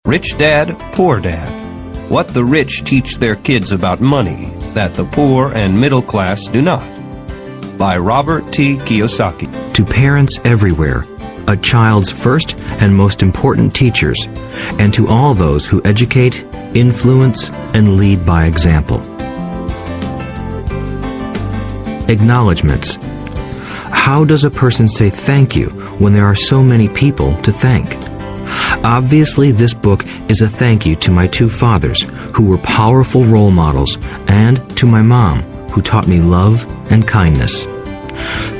Rich Dad, Poor Dad. What the rich teach their kids about money that the poor and middle class do not. By Robert Kiyosaki. To parents everywhere, a child's first and most important teachers, and to all those who educate, influence, and lead by example. Acknowledgements. How does a person say thank you when there are so many people to thank? Obviously, this book is a thank you to my two fathers, who were powerful role models, and to my mom, who taught me love and kindness.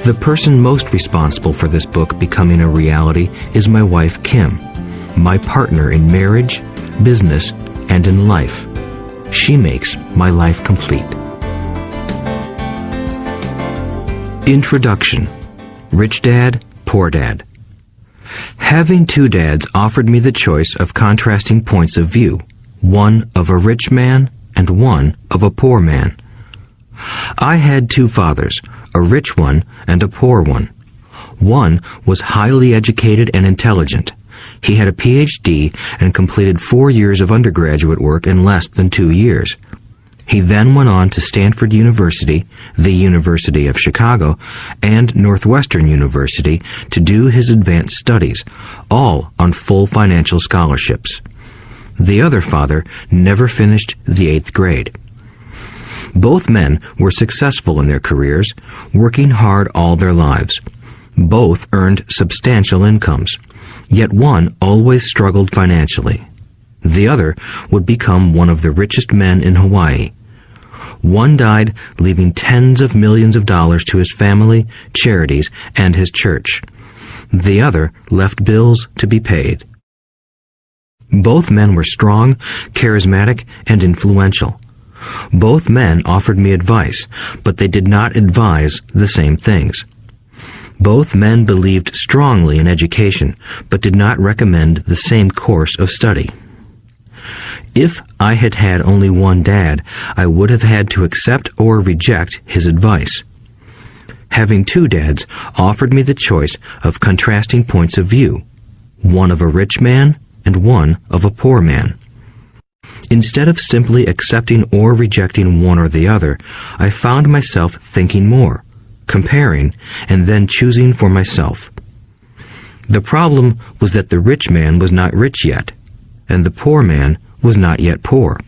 The person most responsible for this book becoming a reality is my wife, Kim, my partner in marriage, business, and in life. She makes my life complete. Introduction. Rich Dad, Poor Dad. Having two dads offered me the choice of contrasting points of view, one of a rich man and one of a poor man. I had two fathers, a rich one and a poor one. One was highly educated and intelligent. He had a PhD and completed 4 years of undergraduate work in less than 2 years. He then went on to Stanford University, the University of Chicago, and Northwestern University to do his advanced studies, all on full financial scholarships. The other father never finished the 8th grade. Both men were successful in their careers, working hard all their lives. Both earned substantial incomes, yet one always struggled financially. The other would become one of the richest men in Hawaii. One died, leaving tens of millions of dollars to his family, charities, and his church. The other left bills to be paid. Both men were strong, charismatic, and influential. Both men offered me advice, but they did not advise the same things. Both men believed strongly in education, but did not recommend the same course of study. If I had had only one dad, I would have had to accept or reject his advice. Having two dads offered me the choice of contrasting points of view, one of a rich man and one of a poor man. Instead of simply accepting or rejecting one or the other, I found myself thinking more, comparing, and then choosing for myself. The problem was that the rich man was not rich yet, and the poor man was not yet poor.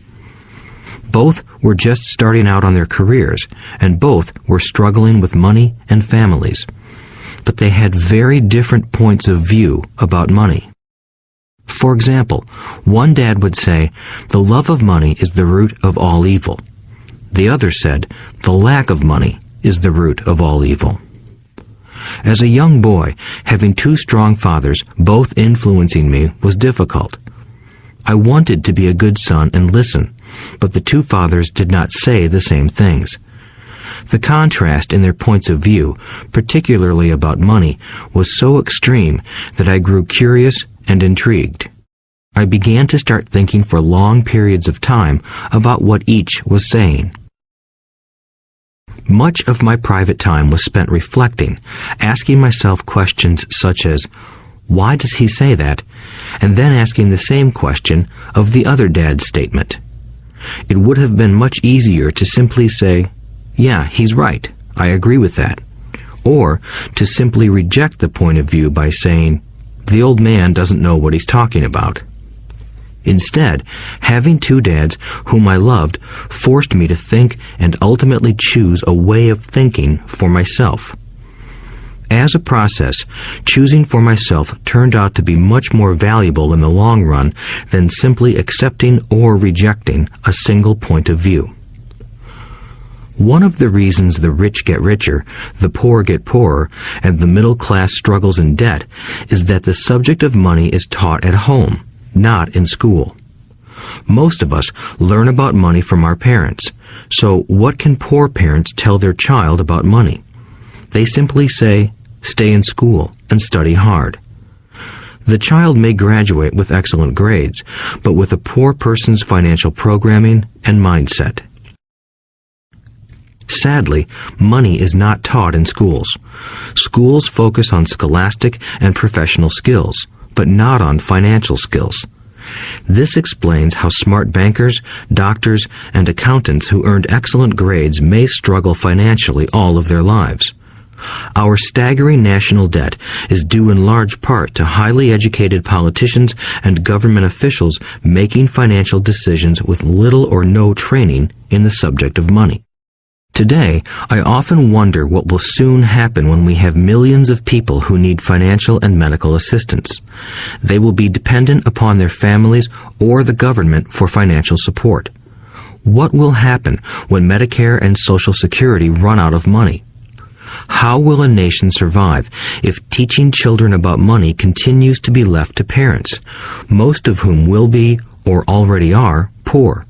Both were just starting out on their careers, and both were struggling with money and families. But they had very different points of view about money. For example, one dad would say, "The love of money is the root of all evil." The other said, "The lack of money is the root of all evil." As a young boy, having two strong fathers, both influencing me, was difficult. I wanted to be a good son and listen, but the two fathers did not say the same things. The contrast in their points of view, particularly about money, was so extreme that I grew curious and intrigued. I began to start thinking for long periods of time about what each was saying. Much of my private time was spent reflecting, asking myself questions such as, "Why does he say that?" and then asking the same question of the other dad's statement. It would have been much easier to simply say, "Yeah, he's right, I agree with that," or to simply reject the point of view by saying, "The old man doesn't know what he's talking about." Instead, having two dads whom I loved forced me to think and ultimately choose a way of thinking for myself. As a process, choosing for myself turned out to be much more valuable in the long run than simply accepting or rejecting a single point of view. One of the reasons the rich get richer, the poor get poorer, and the middle class struggles in debt is that the subject of money is taught at home, not in school. Most of us learn about money from our parents, so what can poor parents tell their child about money? They simply say, "Stay in school and study hard." The child may graduate with excellent grades, but with a poor person's financial programming and mindset. Sadly, money is not taught in schools. Schools focus on scholastic and professional skills, but not on financial skills. This explains how smart bankers, doctors, and accountants who earned excellent grades may struggle financially all of their lives. Our staggering national debt is due in large part to highly educated politicians and government officials making financial decisions with little or no training in the subject of money. Today, I often wonder what will soon happen when we have millions of people who need financial and medical assistance. They will be dependent upon their families or the government for financial support. What will happen when Medicare and Social Security run out of money? How will a nation survive if teaching children about money continues to be left to parents, most of whom will be, or already are, poor?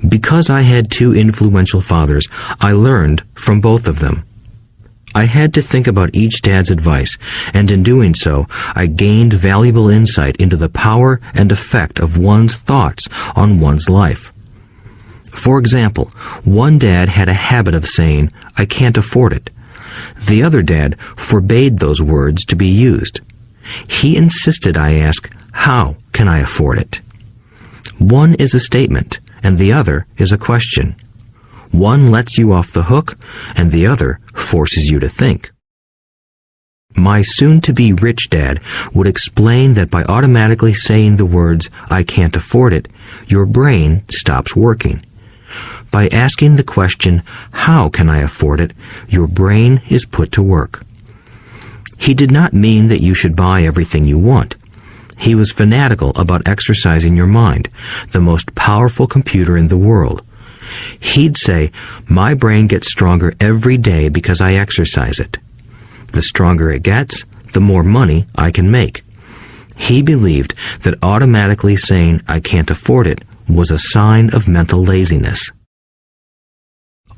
Because I had two influential fathers, I learned from both of them. I had to think about each dad's advice, and in doing so, I gained valuable insight into the power and effect of one's thoughts on one's life. For example, one dad had a habit of saying, "I can't afford it." The other dad forbade those words to be used. He insisted I ask, "How can I afford it?" One is a statement, and the other is a question. One lets you off the hook, and the other forces you to think. My soon-to-be rich dad would explain that by automatically saying the words, "I can't afford it," your brain stops working. By asking the question, "How can I afford it?" your brain is put to work. He did not mean that you should buy everything you want. He was fanatical about exercising your mind, the most powerful computer in the world. He'd say, "My brain gets stronger every day because I exercise it. The stronger it gets, the more money I can make." He believed that automatically saying, "I can't afford it," was a sign of mental laziness.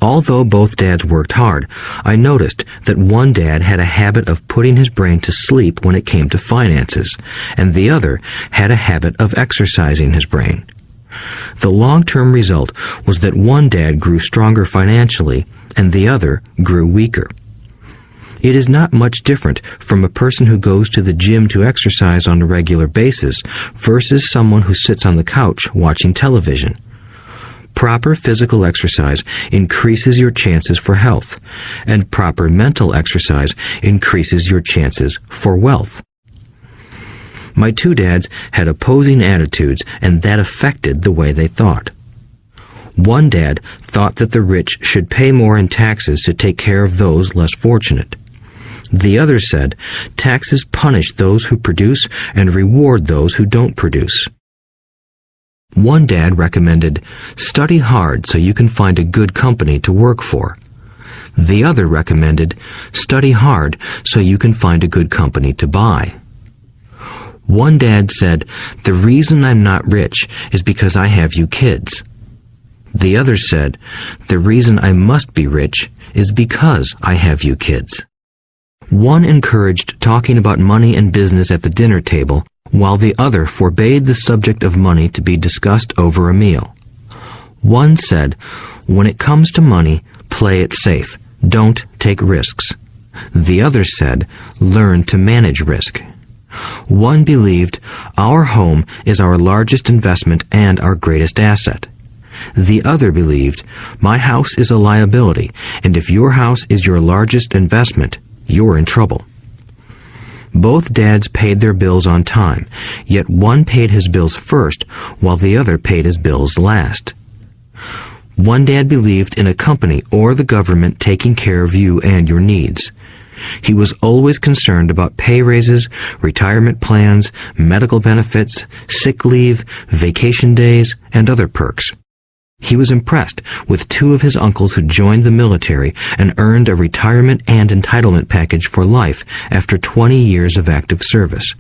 Although both dads worked hard, I noticed that one dad had a habit of putting his brain to sleep when it came to finances, and the other had a habit of exercising his brain. The long-term result was that one dad grew stronger financially, and the other grew weaker. It is not much different from a person who goes to the gym to exercise on a regular basis versus someone who sits on the couch watching television. Proper physical exercise increases your chances for health, and proper mental exercise increases your chances for wealth. My two dads had opposing attitudes, and that affected the way they thought. One dad thought that the rich should pay more in taxes to take care of those less fortunate. The other said, taxes punish those who produce and reward those who don't produce. One dad recommended, study hard so you can find a good company to work for. The other recommended, study hard so you can find a good company to buy. One dad said, the reason I'm not rich is because I have you kids. The other said, the reason I must be rich is because I have you kids. One encouraged talking about money and business at the dinner table, while the other forbade the subject of money to be discussed over a meal. One said, when it comes to money, play it safe. Don't take risks. The other said, learn to manage risk. One believed, our home is our largest investment and our greatest asset. The other believed, my house is a liability, and if your house is your largest investment, you're in trouble. Both dads paid their bills on time, yet one paid his bills first, while the other paid his bills last. One dad believed in a company or the government taking care of you and your needs. He was always concerned about pay raises, retirement plans, medical benefits, sick leave, vacation days, and other perks. He was impressed with two of his uncles who joined the military and earned a retirement and entitlement package for life after 20 years of active service.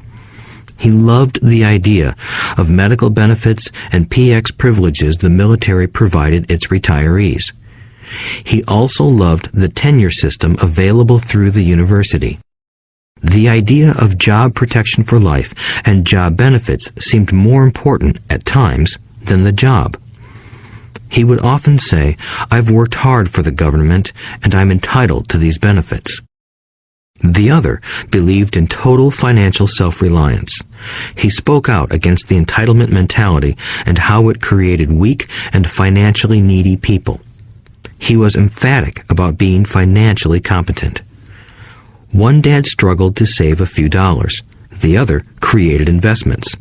He loved the idea of medical benefits and PX privileges the military provided its retirees. He also loved the tenure system available through the university. The idea of job protection for life and job benefits seemed more important at times than the job. He would often say, I've worked hard for the government and I'm entitled to these benefits. The other believed in total financial self-reliance. He spoke out against the entitlement mentality and how it created weak and financially needy people. He was emphatic about being financially competent. One dad struggled to save a few dollars. The other created investments.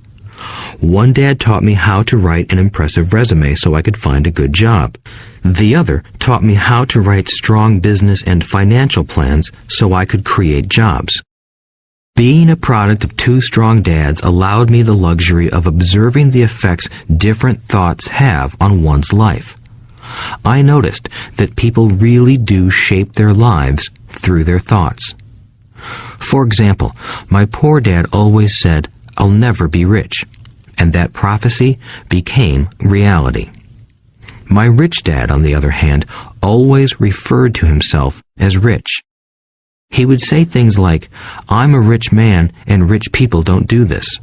One dad taught me how to write an impressive resume so I could find a good job. The other taught me how to write strong business and financial plans so I could create jobs. Being a product of two strong dads allowed me the luxury of observing the effects different thoughts have on one's life. I noticed that people really do shape their lives through their thoughts. For example, my poor dad always said, "I'll never be rich," and that prophecy became reality. My rich dad, on the other hand, always referred to himself as rich. He would say things like, "I'm a rich man and rich people don't do this."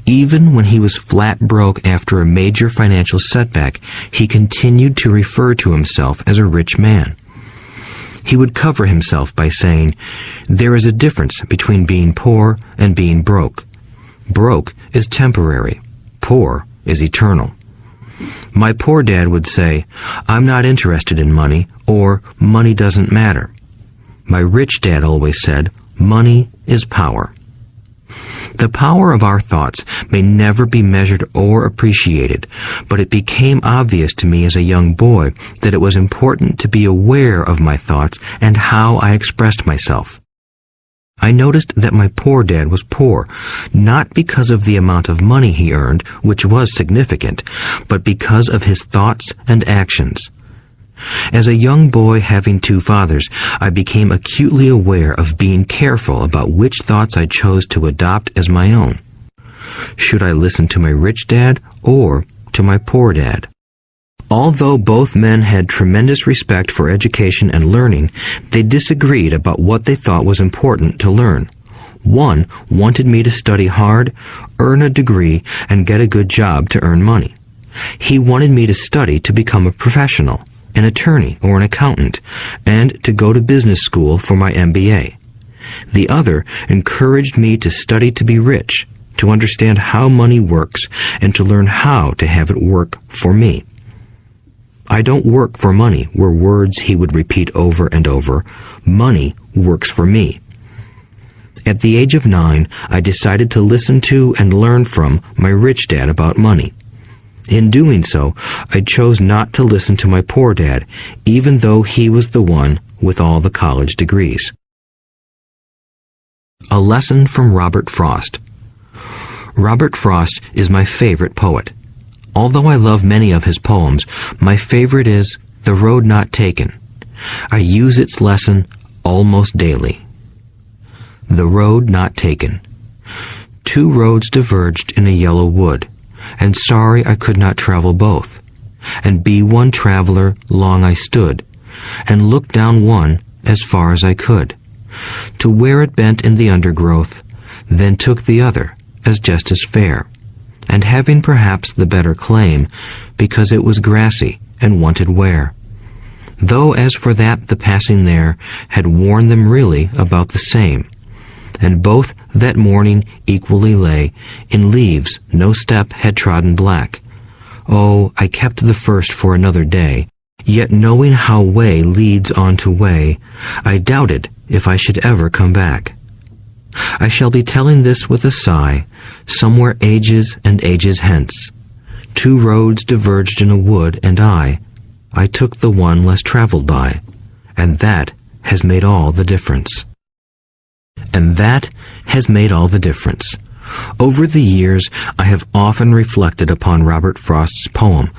Even when he was flat broke after a major financial setback, he continued to refer to himself as a rich man. He would cover himself by saying, "There is a difference between being poor and being broke. Broke is temporary. Poor is eternal." My poor dad would say, "I'm not interested in money," or "money doesn't matter." My rich dad always said, "Money is power." The power of our thoughts may never be measured or appreciated, but it became obvious to me as a young boy that it was important to be aware of my thoughts and how I expressed myself. I noticed that my poor dad was poor, not because of the amount of money he earned, which was significant, but because of his thoughts and actions. As a young boy having two fathers, I became acutely aware of being careful about which thoughts I chose to adopt as my own. Should I listen to my rich dad or to my poor dad? Although both men had tremendous respect for education and learning, they disagreed about what they thought was important to learn. One wanted me to study hard, earn a degree, and get a good job to earn money. He wanted me to study to become a professional, an attorney or an accountant, and to go to business school for my MBA. The other encouraged me to study to be rich, to understand how money works, and to learn how to have it work for me. "I don't work for money" were words he would repeat over and over. "Money works for me." At the age of 9, I decided to listen to and learn from my rich dad about money. In doing so, I chose not to listen to my poor dad, even though he was the one with all the college degrees. A lesson from Robert Frost. Robert Frost is my favorite poet. Although I love many of his poems, my favorite is The Road Not Taken. I use its lesson almost daily. The Road Not Taken. Two roads diverged in a yellow wood, and sorry I could not travel both. And be one traveler long I stood, and looked down one as far as I could, to where it bent in the undergrowth, then took the other as just as fair, and having perhaps the better claim, because it was grassy and wanted wear. Though as for that the passing there had worn them really about the same, and both that morning equally lay in leaves no step had trodden black. Oh, I kept the first for another day, yet knowing how way leads on to way, I doubted if I should ever come back. I shall be telling this with a sigh, somewhere ages and ages hence. Two roads diverged in a wood, and I took the one less traveled by, and that has made all the difference. And that has made all the difference. Over the years, I have often reflected upon Robert Frost's poem.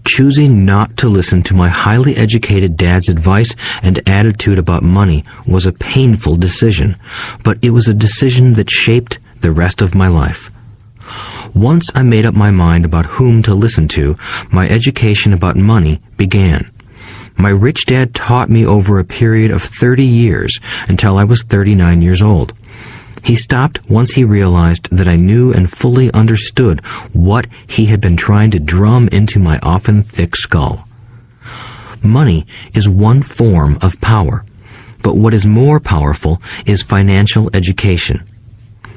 Choosing not to listen to my highly educated dad's advice and attitude about money was a painful decision, but it was a decision that shaped the rest of my life. Once I made up my mind about whom to listen to, my education about money began. My rich dad taught me over a period of 30 years until I was 39 years old. He stopped once he realized that I knew and fully understood what he had been trying to drum into my often thick skull. Money is one form of power. But what is more powerful is financial education.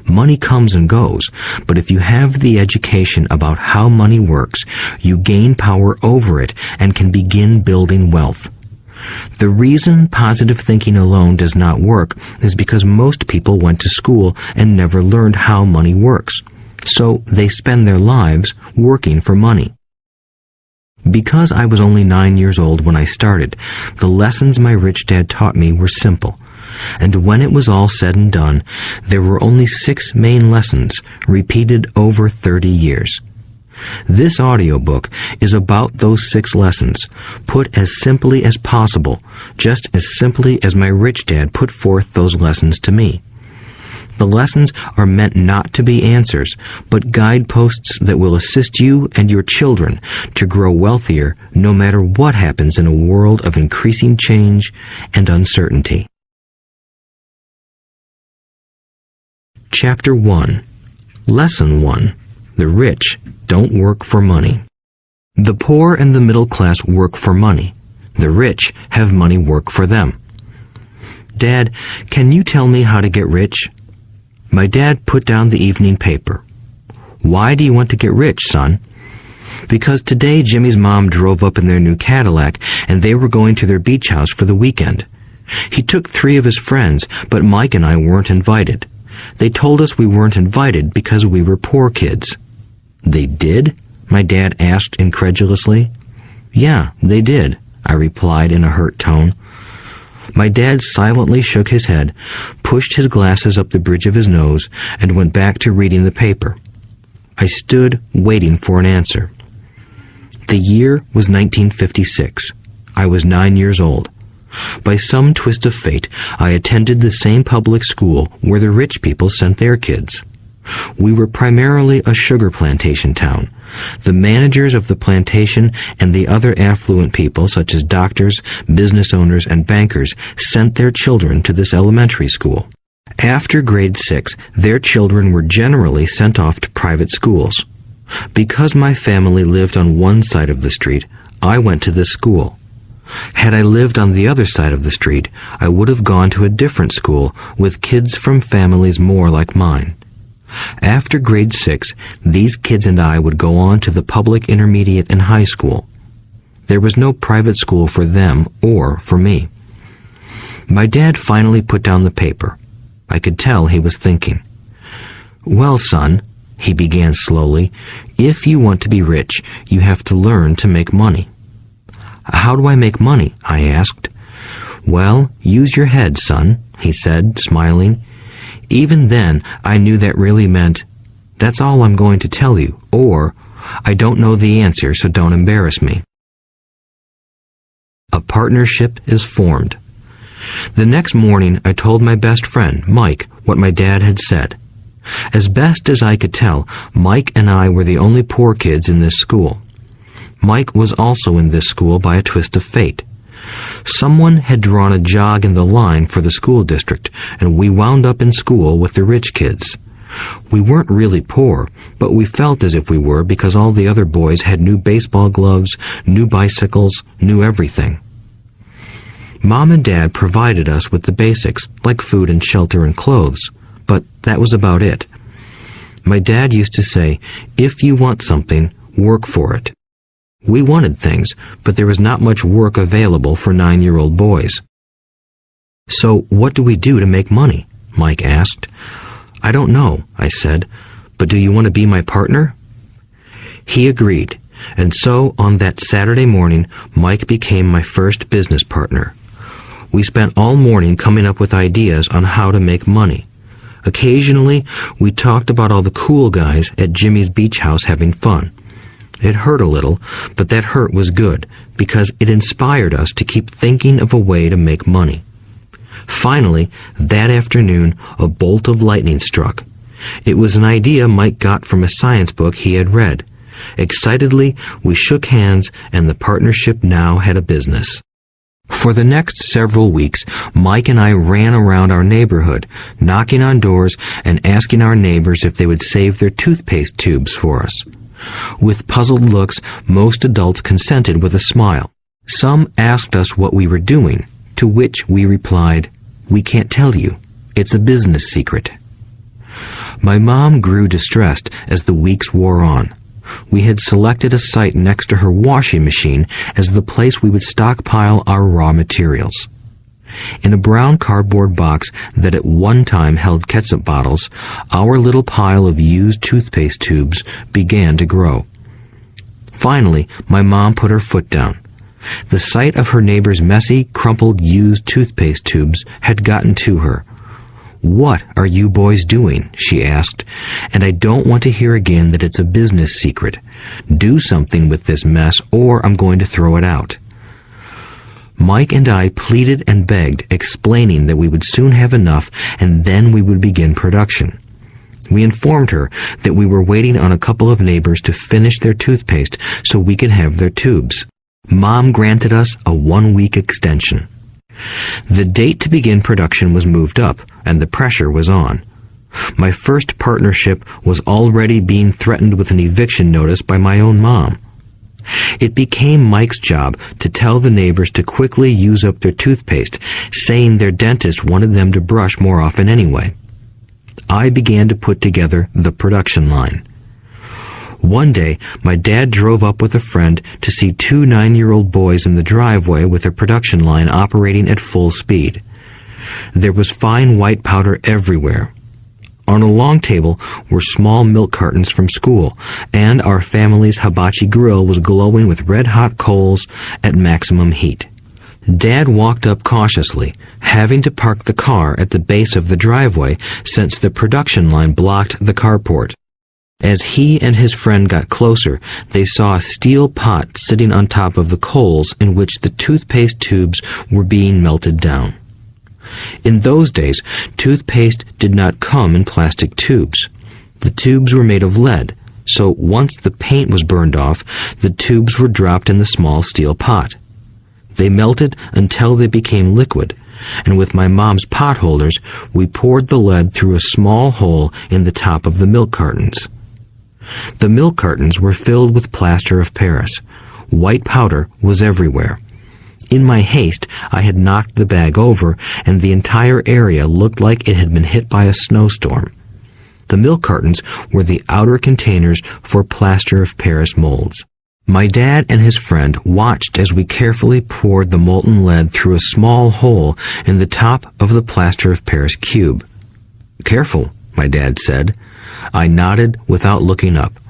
Money comes and goes, but if you have the education about how money works, you gain power over it and can begin building wealth. The reason positive thinking alone does not work is because most people went to school and never learned how money works. So they spend their lives working for money. Because I was only 9 years old when I started, the lessons my rich dad taught me were simple. And when it was all said and done, there were only 6 main lessons, repeated over 30 years. This audiobook is about those 6 lessons, put as simply as possible, just as simply as my rich dad put forth those lessons to me. The lessons are meant not to be answers, but guideposts that will assist you and your children to grow wealthier no matter what happens in a world of increasing change and uncertainty. Chapter 1. Lesson 1. The rich don't work for money. The poor and the middle class work for money. The rich have money work for them. Dad, can you tell me how to get rich? My dad put down the evening paper. Why do you want to get rich, son? Because today Jimmy's mom drove up in their new Cadillac and they were going to their beach house for the weekend. He took 3 of his friends, but Mike and I weren't invited. They told us we weren't invited because we were poor kids. They did? My dad asked incredulously. Yeah, they did, I replied in a hurt tone. My dad silently shook his head, pushed his glasses up the bridge of his nose, and went back to reading the paper. I stood waiting for an answer. The year was 1956. I was 9 years old. By some twist of fate, I attended the same public school where the rich people sent their kids. We were primarily a sugar plantation town. The managers of the plantation and the other affluent people, such as doctors, business owners, and bankers, sent their children to this elementary school. After grade 6, their children were generally sent off to private schools. Because my family lived on one side of the street, I went to this school. Had I lived on the other side of the street, I would have gone to a different school with kids from families more like mine. After grade 6, these kids and I would go on to the public intermediate and high school. There was no private school for them or for me. My dad finally put down the paper. I could tell he was thinking. Well, son, he began slowly, if you want to be rich, you have to learn to make money. How do I make money? I asked. Well, use your head, son, he said, smiling. Even then, I knew that really meant, that's all I'm going to tell you, or, I don't know the answer, so don't embarrass me. A partnership is formed. The next morning, I told my best friend, Mike, what my dad had said. As best as I could tell, Mike and I were the only poor kids in this school. Mike was also in this school by a twist of fate. Someone had drawn a jog in the line for the school district, and we wound up in school with the rich kids. We weren't really poor, but we felt as if we were because all the other boys had new baseball gloves, new bicycles, new everything. Mom and Dad provided us with the basics, like food and shelter and clothes, but that was about it. My dad used to say, if you want something, work for it. We wanted things, but there was not much work available for 9-year-old boys. So what do we do to make money? Mike asked. I don't know, I said, but do you want to be my partner? He agreed, and so on that Saturday morning, Mike became my first business partner. We spent all morning coming up with ideas on how to make money. Occasionally, we talked about all the cool guys at Jimmy's beach house having fun. It hurt a little, but that hurt was good, because it inspired us to keep thinking of a way to make money. Finally, that afternoon, a bolt of lightning struck. It was an idea Mike got from a science book he had read. Excitedly, we shook hands, and the partnership now had a business. For the next several weeks, Mike and I ran around our neighborhood, knocking on doors and asking our neighbors if they would save their toothpaste tubes for us. With puzzled looks, most adults consented with a smile. Some asked us what we were doing, To which we replied, "We can't tell you. It's a business secret." My mom grew distressed as the weeks wore on. We had selected a site next to her washing machine as the place we would stockpile our raw materials. In a brown cardboard box that at one time held ketchup bottles, our little pile of used toothpaste tubes began to grow. Finally, my mom put her foot down. The sight of her neighbor's messy, crumpled, used toothpaste tubes had gotten to her. "What are you boys doing?" she asked. "And I don't want to hear again that it's a business secret. Do something with this mess or I'm going to throw it out." Mike and I pleaded and begged, explaining that we would soon have enough and then we would begin production. We informed her that we were waiting on a couple of neighbors to finish their toothpaste so we could have their tubes. Mom granted us a 1-week extension. The date to begin production was moved up, and the pressure was on. My first partnership was already being threatened with an eviction notice by my own mom. It became Mike's job to tell the neighbors to quickly use up their toothpaste, saying their dentist wanted them to brush more often anyway. I began to put together the production line. One day, my dad drove up with a friend to see 2 9-year-old boys in the driveway with a production line operating at full speed. There was fine white powder everywhere. On a long table were small milk cartons from school, and our family's hibachi grill was glowing with red-hot coals at maximum heat. Dad walked up cautiously, having to park the car at the base of the driveway since the production line blocked the carport. As he and his friend got closer, they saw a steel pot sitting on top of the coals in which the toothpaste tubes were being melted down. In those days, toothpaste did not come in plastic tubes. The tubes were made of lead, so once the paint was burned off, the tubes were dropped in the small steel pot. They melted until they became liquid, and with my mom's pot holders, we poured the lead through a small hole in the top of the milk cartons. The milk cartons were filled with plaster of Paris. White powder was everywhere. In my haste, I had knocked the bag over, and the entire area looked like it had been hit by a snowstorm. The milk cartons were the outer containers for plaster of Paris molds. My dad and his friend watched as we carefully poured the molten lead through a small hole in the top of the plaster of Paris cube. "Careful," my dad said. I nodded without looking up.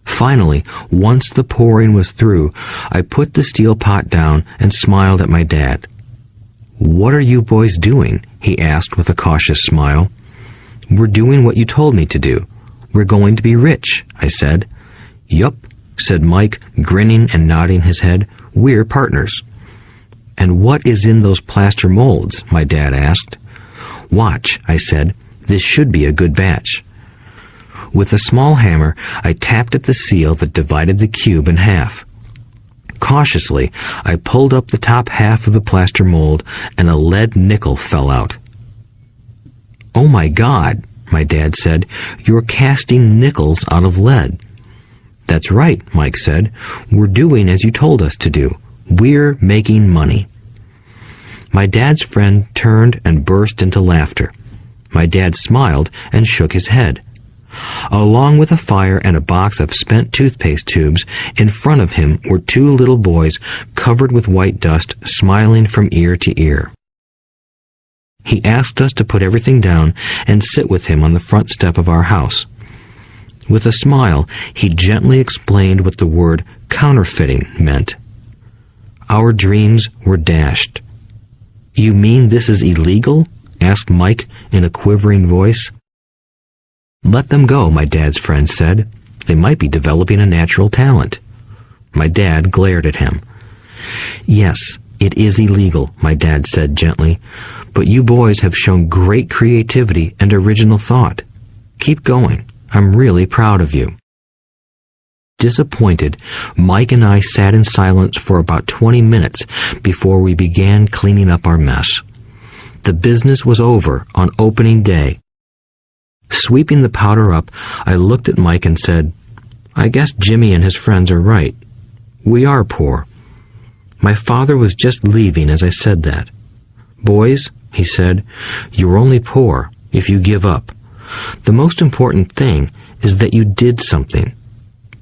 Finally, once the pouring was through, I put the steel pot down and smiled at my dad. "What are you boys doing?" he asked with a cautious smile. "We're doing what you told me to do. We're going to be rich," I said. "Yup," said Mike, grinning and nodding his head. "We're partners." "And what is in those plaster molds?" my dad asked. "Watch," I said. "This should be a good batch." With a small hammer, I tapped at the seal that divided the cube in half. Cautiously, I pulled up the top half of the plaster mold, and a lead nickel fell out. "Oh my God," my dad said, "you're casting nickels out of lead." "That's right," Mike said. "We're doing as you told us to do. We're making money." My dad's friend turned and burst into laughter. My dad smiled and shook his head. Along with a fire and a box of spent toothpaste tubes, in front of him were 2 little boys covered with white dust, smiling from ear to ear. He asked us to put everything down and sit with him on the front step of our house. With a smile, he gently explained what the word counterfeiting meant. Our dreams were dashed. "You mean this is illegal?" asked Mike in a quivering voice. "Let them go," my dad's friend said. "They might be developing a natural talent." My dad glared at him. "Yes, it is illegal," my dad said gently, "but you boys have shown great creativity and original thought. Keep going. I'm really proud of you." Disappointed, Mike and I sat in silence for about 20 minutes before we began cleaning up our mess. The business was over on opening day. Sweeping the powder up, I looked at Mike and said, "I guess Jimmy and his friends are right. We are poor." My father was just leaving as I said that. "Boys," he said, "you're only poor if you give up. The most important thing is that you did something.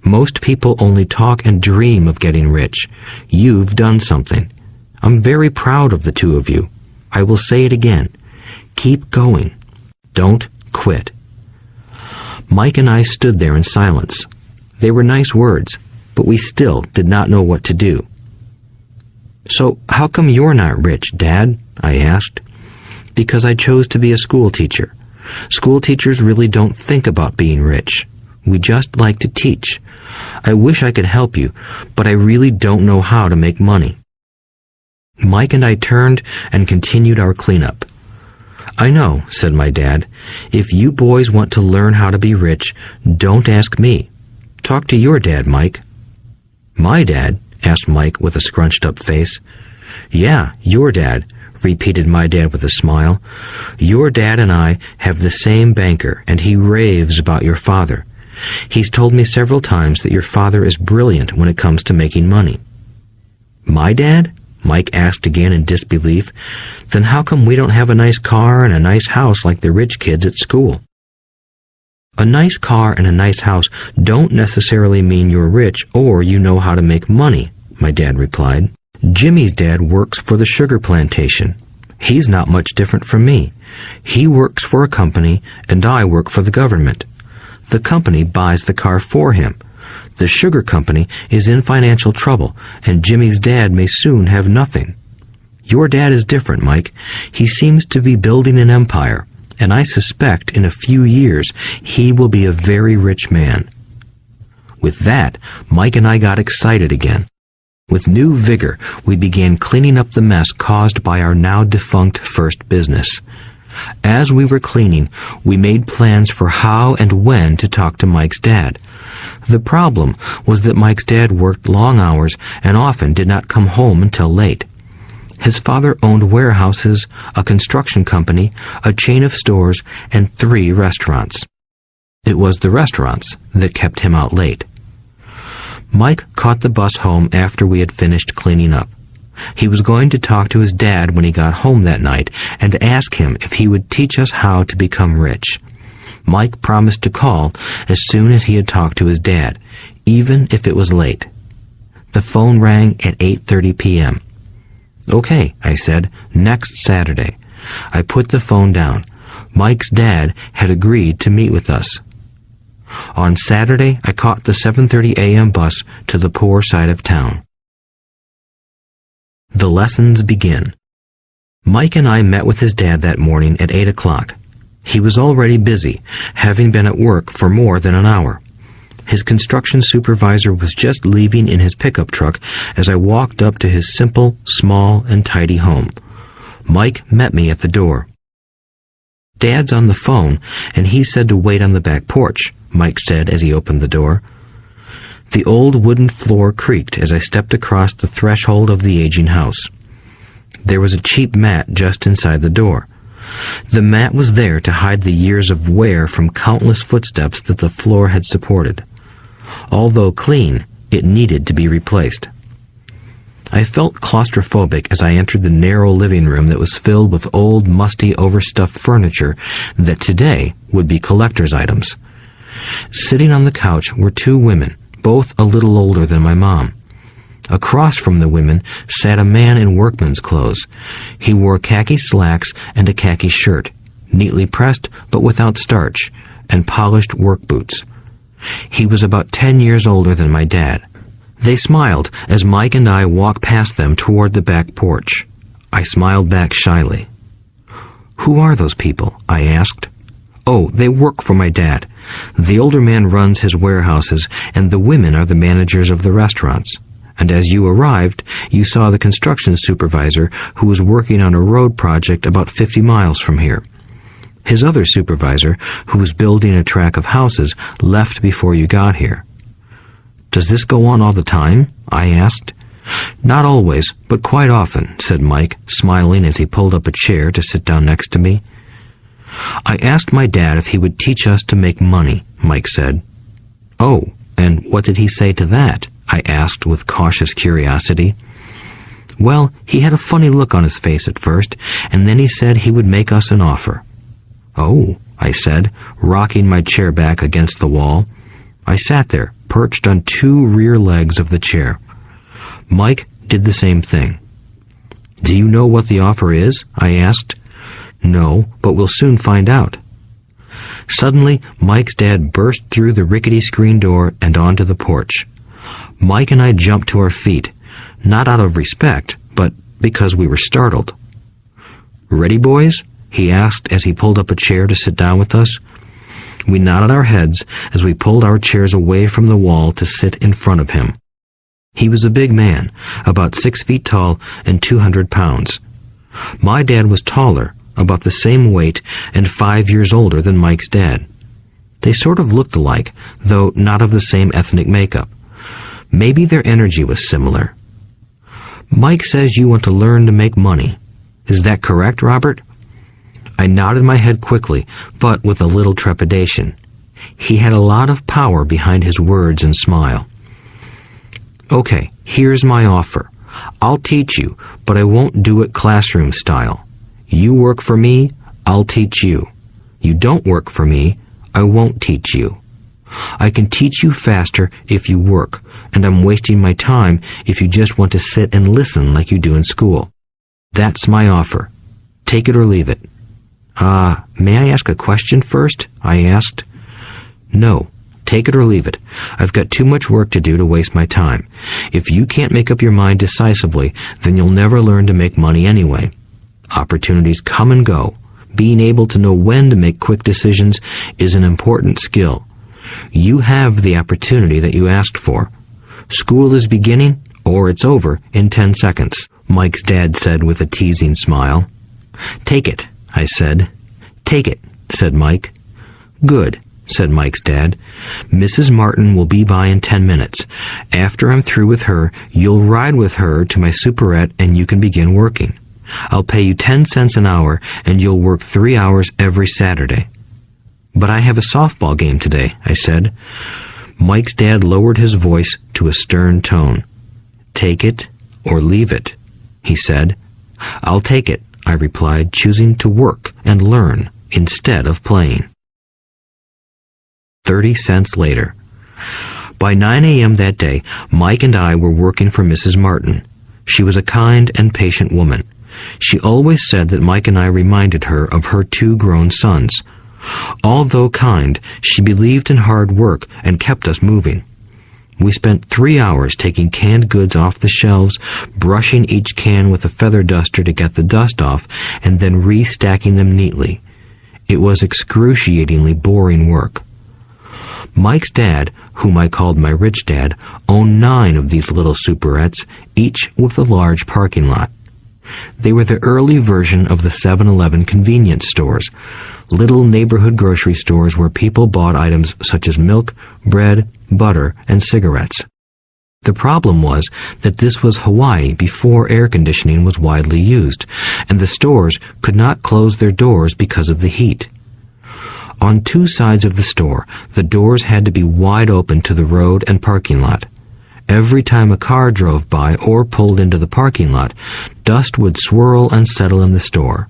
Most people only talk and dream of getting rich. You've done something. I'm very proud of the two of you. I will say it again. Keep going. Don't quit." Mike and I stood there in silence. They were nice words, but we still did not know what to do. "So how come you're not rich, Dad?" I asked. "Because I chose to be a school teacher. School teachers really don't think about being rich. We just like to teach. I wish I could help you, but I really don't know how to make money." Mike and I turned and continued our cleanup. "I know," said my dad. "If you boys want to learn how to be rich, don't ask me. Talk to your dad, Mike." "My dad?" asked Mike with a scrunched-up face. "Yeah, your dad," repeated my dad with a smile. "Your dad and I have the same banker, and he raves about your father. He's told me several times that your father is brilliant when it comes to making money." "My dad?" Mike asked again in disbelief. "Then how come we don't have a nice car and a nice house like the rich kids at school?" "A nice car and a nice house don't necessarily mean you're rich or you know how to make money," my dad replied. "Jimmy's dad works for the sugar plantation. He's not much different from me. He works for a company and I work for the government. The company buys the car for him. The sugar company is in financial trouble, and Jimmy's dad may soon have nothing. Your dad is different, Mike. He seems to be building an empire, and I suspect in a few years he will be a very rich man." With that, Mike and I got excited again. With new vigor, we began cleaning up the mess caused by our now defunct first business. As we were cleaning, we made plans for how and when to talk to Mike's dad. The problem was that Mike's dad worked long hours and often did not come home until late. His father owned warehouses, a construction company, a chain of stores, and 3 restaurants. It was the restaurants that kept him out late. Mike caught the bus home after we had finished cleaning up. He was going to talk to his dad when he got home that night and ask him if he would teach us how to become rich. Mike promised to call as soon as he had talked to his dad, even if it was late. The phone rang at 8:30 p.m. "Okay," I said, "next Saturday." I put the phone down. Mike's dad had agreed to meet with us. On Saturday, I caught the 7:30 a.m. bus to the poor side of town. The lessons begin. Mike and I met with his dad that morning at 8 o'clock. He was already busy, having been at work for more than an hour. His construction supervisor was just leaving in his pickup truck as I walked up to his simple, small, and tidy home. Mike met me at the door. "Dad's on the phone, and he said to wait on the back porch," Mike said as he opened the door. The old wooden floor creaked as I stepped across the threshold of the aging house. There was a cheap mat just inside the door. The mat was there to hide the years of wear from countless footsteps that the floor had supported. Although clean, it needed to be replaced. I felt claustrophobic as I entered the narrow living room that was filled with old, musty, overstuffed furniture that today would be collector's items. Sitting on the couch were 2 women, both a little older than my mom. Across from the women sat a man in workman's clothes. He wore khaki slacks and a khaki shirt, neatly pressed but without starch, and polished work boots. He was about 10 years older than my dad. They smiled as Mike and I walked past them toward the back porch. I smiled back shyly. "Who are those people?" I asked. "Oh, they work for my dad. The older man runs his warehouses, and the women are the managers of the restaurants. And as you arrived, you saw the construction supervisor who was working on a road project about 50 miles from here. His other supervisor, who was building a track of houses, left before you got here." "Does this go on all the time?" I asked. "Not always, but quite often," said Mike, smiling as he pulled up a chair to sit down next to me. "I asked my dad if he would teach us to make money," Mike said. "Oh, and what did he say to that?" I asked with cautious curiosity. Well, he had a funny look on his face at first, and then he said he would make us an offer. "Oh," I said, rocking my chair back against the wall. I sat there, perched on two rear legs of the chair. Mike did the same thing. "Do you know what the offer is?" I asked. "No, but we'll soon find out." Suddenly, Mike's dad burst through the rickety screen door and onto the porch. Mike and I jumped to our feet, not out of respect, but because we were startled. "Ready, boys?" he asked as he pulled up a chair to sit down with us. We nodded our heads as we pulled our chairs away from the wall to sit in front of him. He was a big man, about 6 feet tall and 200 pounds. My dad was taller, about the same weight, and 5 years older than Mike's dad. They sort of looked alike, though not of the same ethnic makeup. Maybe their energy was similar. "Mike says you want to learn to make money. Is that correct, Robert?" I nodded my head quickly, but with a little trepidation. He had a lot of power behind his words and smile. "Okay, here's my offer. I'll teach you, but I won't do it classroom style. You work for me, I'll teach you. You don't work for me, I won't teach you. I can teach you faster if you work, and I'm wasting my time if you just want to sit and listen like you do in school. That's my offer. Take it or leave it." May I ask a question first?" I asked. "No. Take it or leave it. I've got too much work to do to waste my time. If you can't make up your mind decisively, then you'll never learn to make money anyway. Opportunities come and go. Being able to know when to make quick decisions is an important skill. You have the opportunity that you asked for. School is beginning, or it's over in 10 seconds, Mike's dad said with a teasing smile. "Take it," I said. "Take it," said Mike. "Good," said Mike's dad. "Mrs. Martin will be by in 10 minutes. After I'm through with her, you'll ride with her to my superette and you can begin working. I'll pay you 10 cents an hour and you'll work 3 hours every Saturday." "But I have a softball game today," I said. Mike's dad lowered his voice to a stern tone. "Take it or leave it," he said. "I'll take it," I replied, choosing to work and learn instead of playing. 30 cents later. By 9 a.m. that day, Mike and I were working for Mrs. Martin. She was a kind and patient woman. She always said that Mike and I reminded her of her 2 grown sons. Although kind, she believed in hard work and kept us moving. We spent 3 hours taking canned goods off the shelves, brushing each can with a feather duster to get the dust off, and then restacking them neatly. It was excruciatingly boring work. Mike's dad, whom I called my rich dad, owned 9 of these little superettes, each with a large parking lot. They were the early version of the 7-Eleven convenience stores, little neighborhood grocery stores where people bought items such as milk, bread, butter, and cigarettes. The problem was that this was Hawaii before air conditioning was widely used, and the stores could not close their doors because of the heat. On 2 sides of the store, the doors had to be wide open to the road and parking lot. Every time a car drove by or pulled into the parking lot, dust would swirl and settle in the store.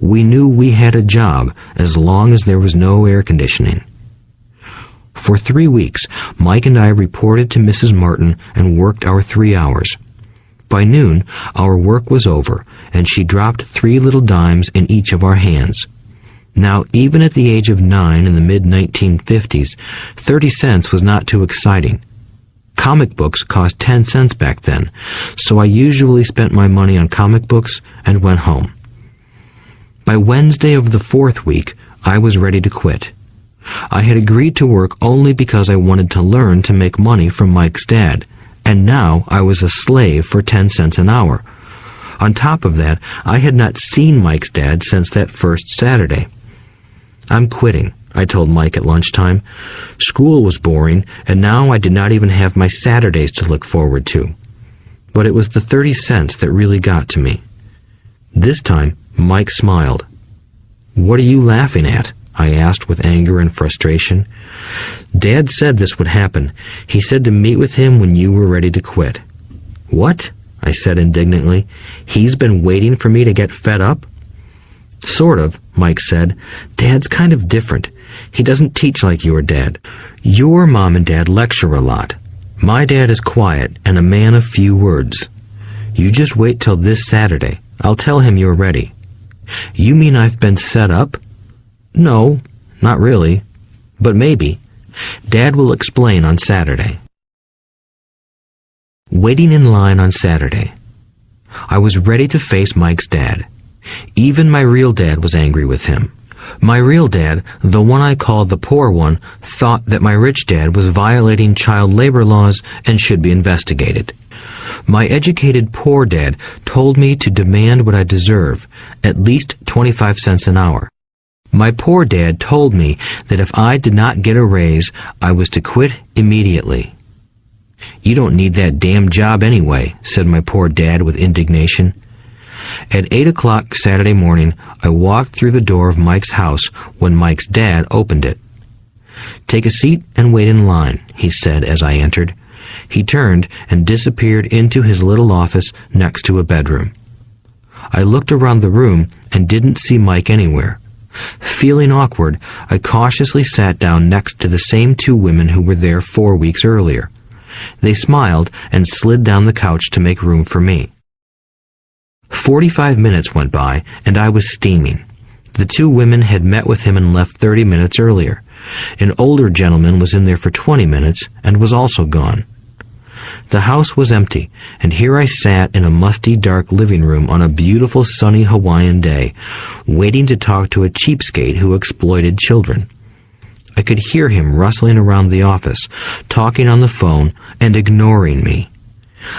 We knew we had a job as long as there was no air conditioning. For 3 weeks, Mike and I reported to Mrs. Martin and worked our 3 hours. By noon, our work was over, and she dropped 3 little dimes in each of our hands. Now, even at the age of 9 in the mid-1950s, 30 cents was not too exciting. Comic books cost 10 cents back then, so I usually spent my money on comic books and went home. By Wednesday of the 4th week, I was ready to quit. I had agreed to work only because I wanted to learn to make money from Mike's dad, and now I was a slave for 10 cents an hour. On top of that, I had not seen Mike's dad since that first Saturday. "I'm quitting," I told Mike at lunchtime. School was boring, and now I did not even have my Saturdays to look forward to. But it was the 30 cents that really got to me. This time, Mike smiled. "What are you laughing at?" I asked with anger and frustration. "Dad said this would happen. He said to meet with him when you were ready to quit." "What?" I said indignantly. He's been waiting for me to get fed up? Sort of, Mike said. Dad's kind of different. He doesn't teach like your dad. Your mom and dad lecture a lot. My dad is quiet and a man of few words. You just wait till this Saturday. I'll tell him you're ready. You mean I've been set up? No, not really. But maybe. Dad will explain on Saturday. Waiting in line on Saturday. I was ready to face Mike's dad. Even my real dad was angry with him. My real dad, the one I called the poor one, thought that my rich dad was violating child labor laws and should be investigated. My educated poor dad told me to demand what I deserve, at least 25 cents an hour. My poor dad told me that if I did not get a raise, I was to quit immediately. You don't need that damn job anyway, said my poor dad with indignation. At 8 o'clock Saturday morning, I walked through the door of Mike's house when Mike's dad opened it. Take a seat and wait in line, he said as I entered. He turned and disappeared into his little office next to a bedroom. I looked around the room and didn't see Mike anywhere. Feeling awkward, I cautiously sat down next to the same two women who were there 4 weeks earlier. They smiled and slid down the couch to make room for me. 45 minutes went by, and I was steaming. The two women had met with him and left 30 minutes earlier. An older gentleman was in there for 20 minutes and was also gone. The house was empty, and here I sat in a musty, dark living room on a beautiful, sunny Hawaiian day, waiting to talk to a cheapskate who exploited children. I could hear him rustling around the office, talking on the phone, and ignoring me.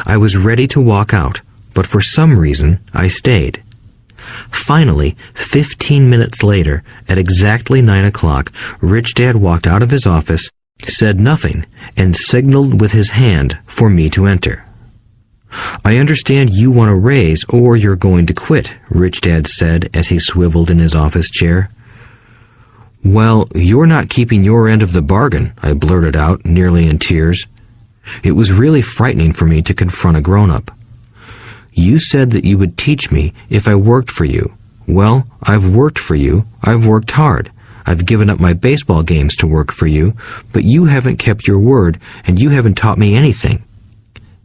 I was ready to walk out, but for some reason I stayed. Finally, 15 minutes later, at exactly 9 o'clock, Rich Dad walked out of his office, said nothing, and signaled with his hand for me to enter. I understand you want a raise or you're going to quit, Rich Dad said as he swiveled in his office chair. Well, you're not keeping your end of the bargain, I blurted out, nearly in tears. It was really frightening for me to confront a grown-up. You said that you would teach me if I worked for you. Well, I've worked for you. I've worked hard. I've given up my baseball games to work for you, but you haven't kept your word, and you haven't taught me anything.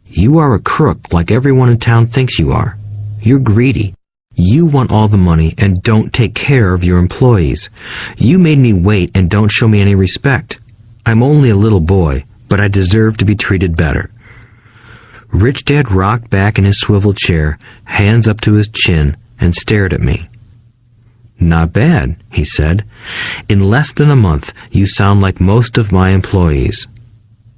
You are a crook like everyone in town thinks you are. You're greedy. You want all the money and don't take care of your employees. You made me wait and don't show me any respect. I'm only a little boy, but I deserve to be treated better. Rich Dad rocked back in his swivel chair, hands up to his chin, and stared at me. Not bad, he said. In less than a month, you sound like most of my employees.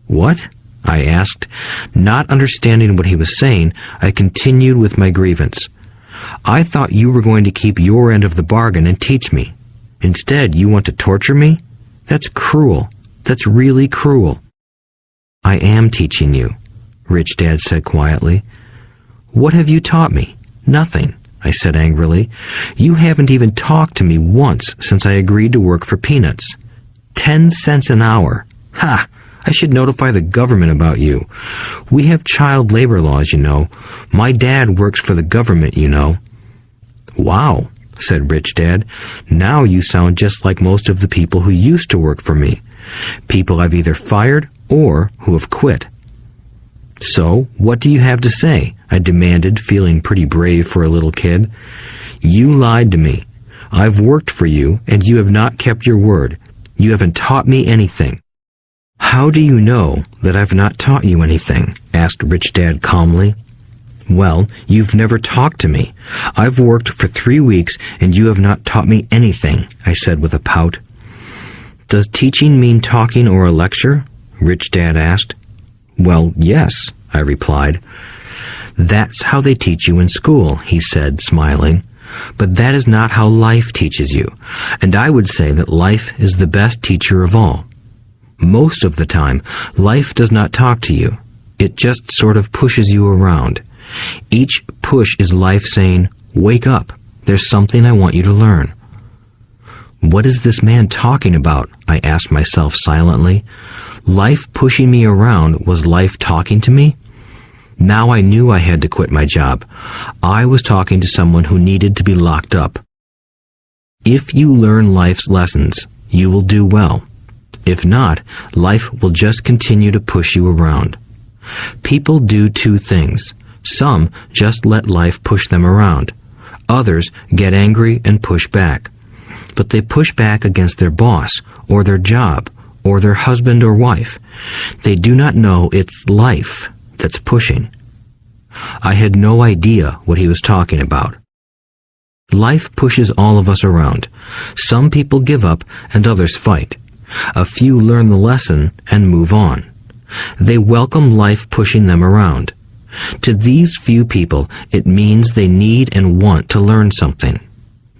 What? I asked. Not understanding what he was saying, I continued with my grievance. I thought you were going to keep your end of the bargain and teach me. Instead, you want to torture me? That's cruel. That's really cruel. I am teaching you, Rich Dad said quietly. What have you taught me? Nothing, I said angrily. You haven't even talked to me once since I agreed to work for peanuts. 10 cents an hour. Ha! I should notify the government about you. We have child labor laws, you know. My dad works for the government, you know. Wow, said Rich Dad. Now you sound just like most of the people who used to work for me. People I've either fired or who have quit. So, what do you have to say? I demanded, feeling pretty brave for a little kid. You lied to me. I've worked for you, and you have not kept your word. You haven't taught me anything. How do you know that I've not taught you anything? Asked Rich Dad calmly. Well, you've never talked to me. I've worked for 3 weeks, and you have not taught me anything, I said with a pout. Does teaching mean talking or a lecture? Rich Dad asked. Well, yes, I replied. That's how they teach you in school, he said, smiling. But that is not how life teaches you, and I would say that life is the best teacher of all. Most of the time, life does not talk to you. It just sort of pushes you around. Each push is life saying, wake up, there's something I want you to learn. What is this man talking about? I asked myself silently. Life pushing me around was life talking to me? Now I knew I had to quit my job. I was talking to someone who needed to be locked up. If you learn life's lessons, you will do well. If not, life will just continue to push you around. People do two things. Some just let life push them around. Others get angry and push back. But they push back against their boss, or their job, or their husband or wife. They do not know it's life that's pushing. I had no idea what he was talking about. Life pushes all of us around. Some people give up and others fight. A few learn the lesson and move on. They welcome life pushing them around. To these few people, it means they need and want to learn something.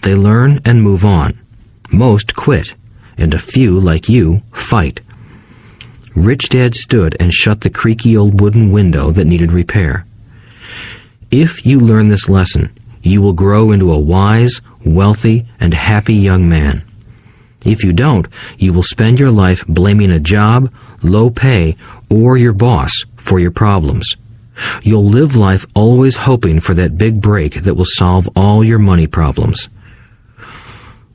They learn and move on. Most quit, and a few, like you, fight. Rich Dad stood and shut the creaky old wooden window that needed repair. If you learn this lesson, you will grow into a wise, wealthy, and happy young man. If you don't, you will spend your life blaming a job, low pay, or your boss for your problems. You'll live life always hoping for that big break that will solve all your money problems.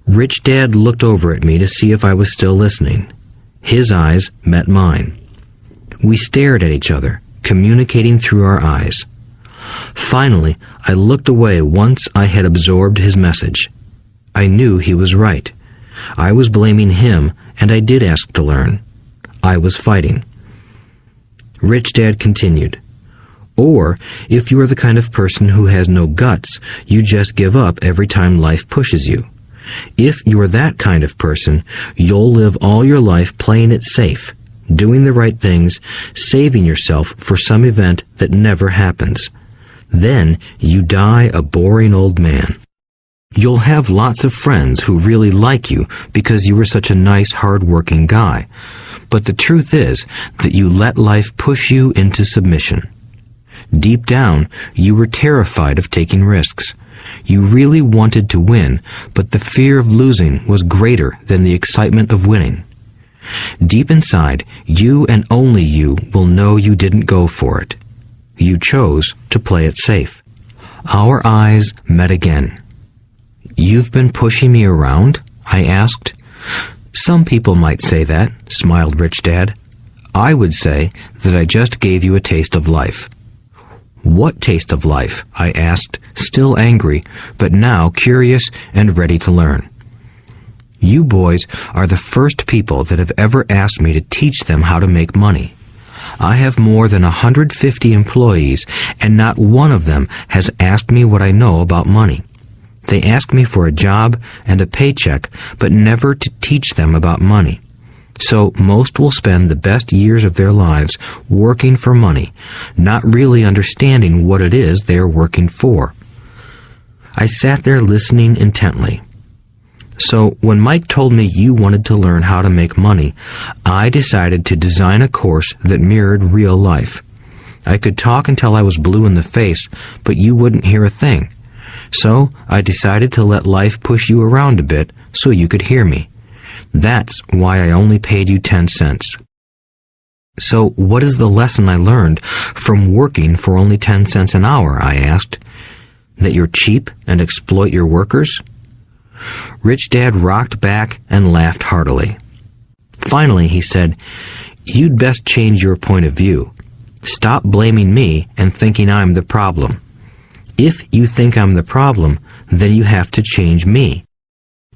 Rich Dad looked over at me to see if I was still listening. His eyes met mine. We stared at each other, communicating through our eyes. Finally, I looked away once I had absorbed his message. I knew he was right. I was blaming him, and I did ask to learn. I was fighting. Rich Dad continued. Or, if you are the kind of person who has no guts, you just give up every time life pushes you. If you are that kind of person, you'll live all your life playing it safe, doing the right things, saving yourself for some event that never happens. Then you die a boring old man. You'll have lots of friends who really like you because you were such a nice, hard-working guy. But the truth is that you let life push you into submission. Deep down, you were terrified of taking risks. You really wanted to win, but the fear of losing was greater than the excitement of winning. Deep inside, you and only you will know you didn't go for it. You chose to play it safe. Our eyes met again. "You've been pushing me around?" I asked. "Some people might say that," smiled Rich Dad. "I would say that I just gave you a taste of life." "What taste of life?" I asked, still angry, but now curious and ready to learn. "You boys are the first people that have ever asked me to teach them how to make money. I have more than 150 employees, and not one of them has asked me what I know about money. They ask me for a job and a paycheck, but never to teach them about money. So most will spend the best years of their lives working for money, not really understanding what it is they are working for." I sat there listening intently. "So when Mike told me you wanted to learn how to make money, I decided to design a course that mirrored real life. I could talk until I was blue in the face, but you wouldn't hear a thing. So I decided to let life push you around a bit so you could hear me. That's why I only paid you 10 cents. "So what is the lesson I learned from working for only 10 cents an hour?" I asked. "That you're cheap and exploit your workers?" Rich Dad rocked back and laughed heartily. Finally, he said, "You'd best change your point of view. Stop blaming me and thinking I'm the problem. If you think I'm the problem, then you have to change me.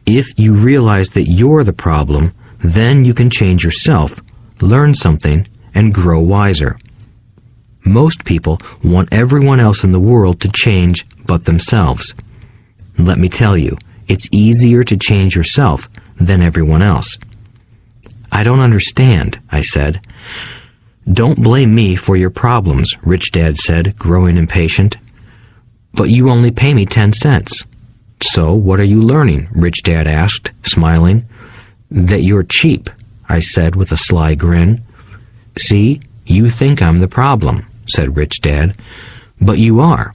If you realize that you're the problem, then you can change yourself, learn something, and grow wiser. Most people want everyone else in the world to change but themselves. Let me tell you, it's easier to change yourself than everyone else." "I don't understand," I said. "Don't blame me for your problems," Rich Dad said, growing impatient. "But you only pay me 10 cents. "So what are you learning?" Rich Dad asked, smiling. "That you're cheap," I said with a sly grin. "See, you think I'm the problem," said Rich Dad. "But you are.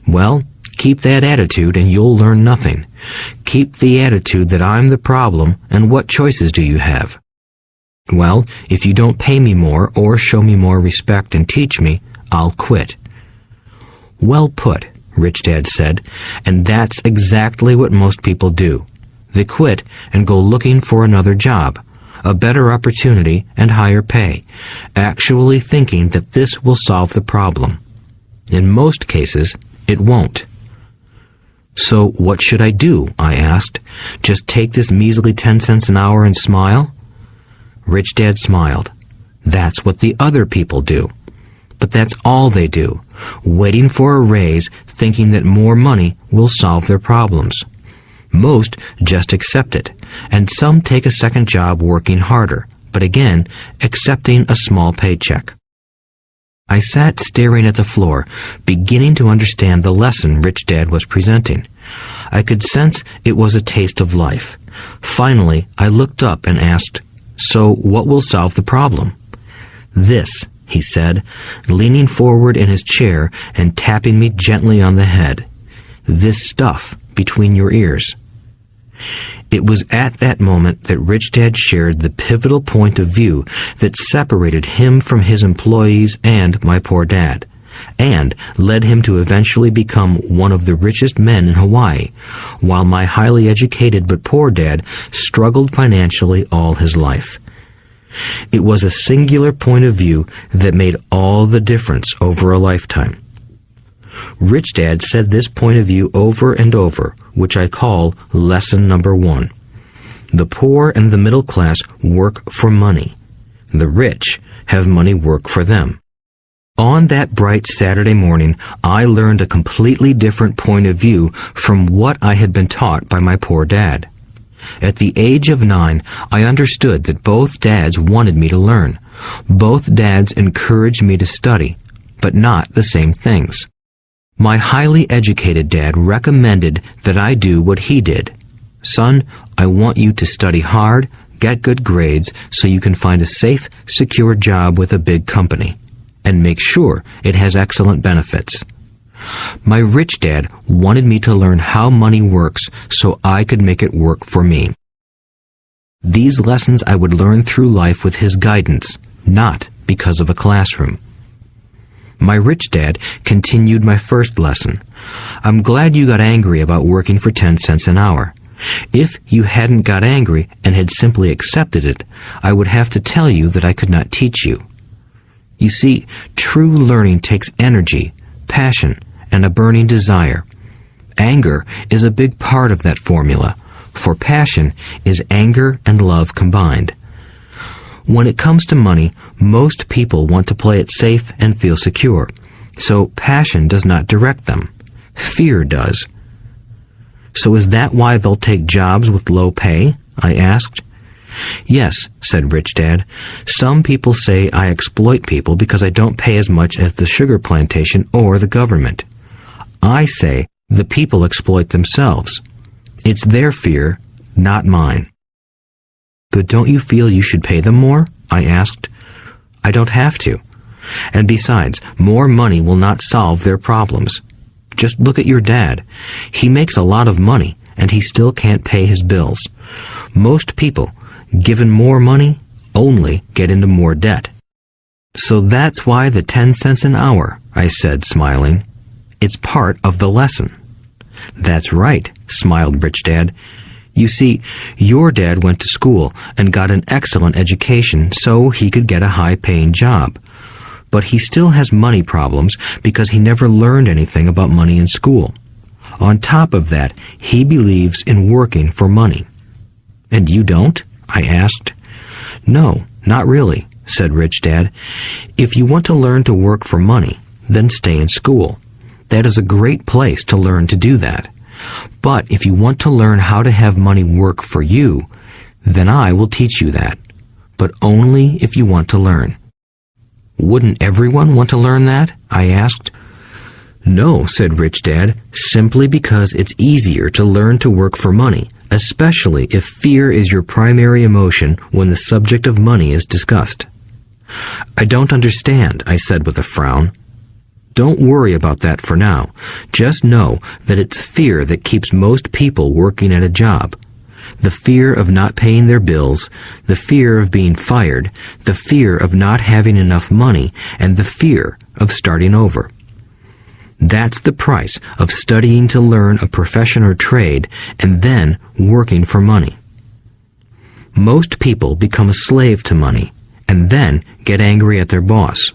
Well, keep that attitude and you'll learn nothing. Keep the attitude that I'm the problem, and what choices do you have?" "Well, if you don't pay me more or show me more respect and teach me, I'll quit." "Well put," Rich Dad said, "and that's exactly what most people do. They quit and go looking for another job, a better opportunity and higher pay, actually thinking that this will solve the problem. In most cases, it won't." "So what should I do?" I asked. "Just take this measly 10 cents an hour and smile?" Rich Dad smiled. "That's what the other people do. But that's all they do, waiting for a raise, thinking that more money will solve their problems. Most just accept it, and some take a second job working harder, but again, accepting a small paycheck." I sat staring at the floor, beginning to understand the lesson Rich Dad was presenting. I could sense it was a taste of life. Finally, I looked up and asked, "So what will solve the problem?" "This," he said, leaning forward in his chair and tapping me gently on the head. "This stuff between your ears." It was at that moment that Rich Dad shared the pivotal point of view that separated him from his employees and my poor dad, and led him to eventually become one of the richest men in Hawaii, while my highly educated but poor dad struggled financially all his life. It was a singular point of view that made all the difference over a lifetime. Rich Dad said this point of view over and over, which I call lesson number 1. The poor and the middle class work for money. The rich have money work for them. On that bright Saturday morning, I learned a completely different point of view from what I had been taught by my poor dad. At the age of 9, I understood that both dads wanted me to learn. Both dads encouraged me to study, but not the same things. My highly educated dad recommended that I do what he did. "Son, I want you to study hard, get good grades, so you can find a safe, secure job with a big company, and make sure it has excellent benefits." My rich dad wanted me to learn how money works so I could make it work for me. These lessons I would learn through life with his guidance, not because of a classroom. My rich dad continued my first lesson. "I'm glad you got angry about working for 10 cents an hour. If you hadn't got angry and had simply accepted it, I would have to tell you that I could not teach you. You see, true learning takes energy, passion, and a burning desire. Anger is a big part of that formula, for passion is anger and love combined. When it comes to money, most people want to play it safe and feel secure, so passion does not direct them. Fear does." "So is that why they'll take jobs with low pay?" I asked. "Yes," said Rich Dad. "Some people say I exploit people because I don't pay as much as the sugar plantation or the government. I say the people exploit themselves. It's their fear, not mine." "But don't you feel you should pay them more?" I asked. "I don't have to. And besides, more money will not solve their problems. Just look at your dad. He makes a lot of money, and he still can't pay his bills. Most people, given more money, only get into more debt." "So that's why the 10 cents an hour," I said, smiling. "It's part of the lesson." "That's right," smiled Rich Dad. "You see, your dad went to school and got an excellent education so he could get a high-paying job. But he still has money problems because he never learned anything about money in school. On top of that, he believes in working for money." "And you don't?" I asked. "No, not really," said Rich Dad. "If you want to learn to work for money, then stay in school. That is a great place to learn to do that. But if you want to learn how to have money work for you, then I will teach you that. But only if you want to learn." "Wouldn't everyone want to learn that?" I asked. "No," said Rich Dad, "simply because it's easier to learn to work for money, especially if fear is your primary emotion when the subject of money is discussed." "I don't understand," I said with a frown. "Don't worry about that for now. Just know that it's fear that keeps most people working at a job. the fear of not paying their bills, the fear of being fired, the fear of not having enough money, and the fear of starting over. That's the price of studying to learn a profession or trade and then working for money. Most people become a slave to money and then get angry at their boss.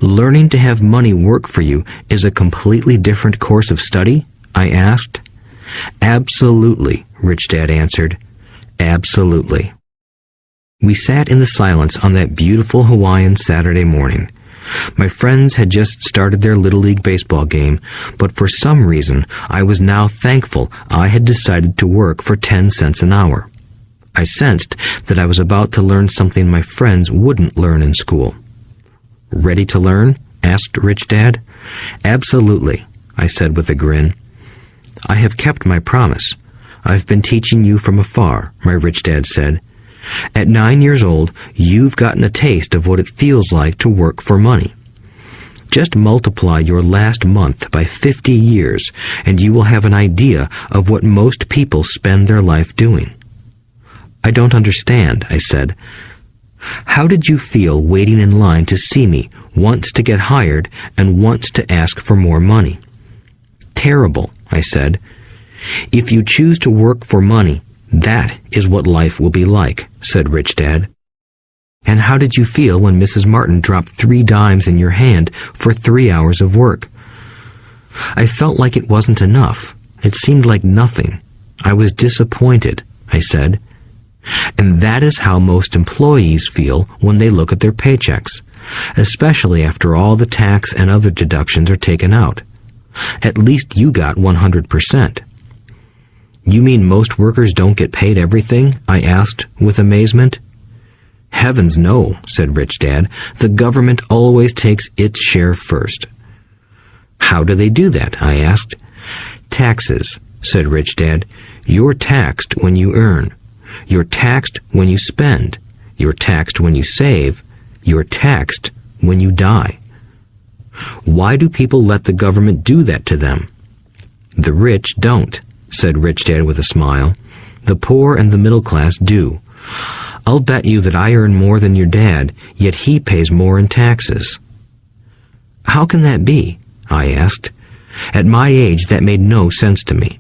Learning to have money work for you is a completely different course of study? I asked. Absolutely, Rich Dad answered. Absolutely. We sat in the silence on that beautiful Hawaiian Saturday morning. My friends had just started their Little League baseball game, but for some reason I was now thankful I had decided to work for 10 cents an hour. I sensed that I was about to learn something my friends wouldn't learn in school. Ready to learn? Asked Rich Dad. Absolutely, I said with a grin. I have kept my promise. I've been teaching you from afar, my Rich Dad said. At 9 years old, you've gotten a taste of what it feels like to work for money. Just multiply your last month by 50 years, and you will have an idea of what most people spend their life doing. I don't understand, I said. How did you feel waiting in line to see me, once to get hired and once to ask for more money? Terrible, I said. If you choose to work for money, that is what life will be like, said Rich Dad. And how did you feel when Mrs. Martin dropped 3 dimes in your hand for 3 hours of work? I felt like it wasn't enough. It seemed like nothing. I was disappointed, I said. And that is how most employees feel when they look at their paychecks, especially after all the tax and other deductions are taken out. At least you got 100%. You mean most workers don't get paid everything? I asked with amazement. Heavens no, said Rich Dad. The government always takes its share first. How do they do that? I asked. Taxes, said Rich Dad. You're taxed when you earn. You're taxed when you spend. You're taxed when you save. You're taxed when you die. Why do people let the government do that to them? The rich don't, said Rich Dad with a smile. The poor and the middle class do. I'll bet you that I earn more than your dad, yet he pays more in taxes. How can that be? I asked. At my age, that made no sense to me.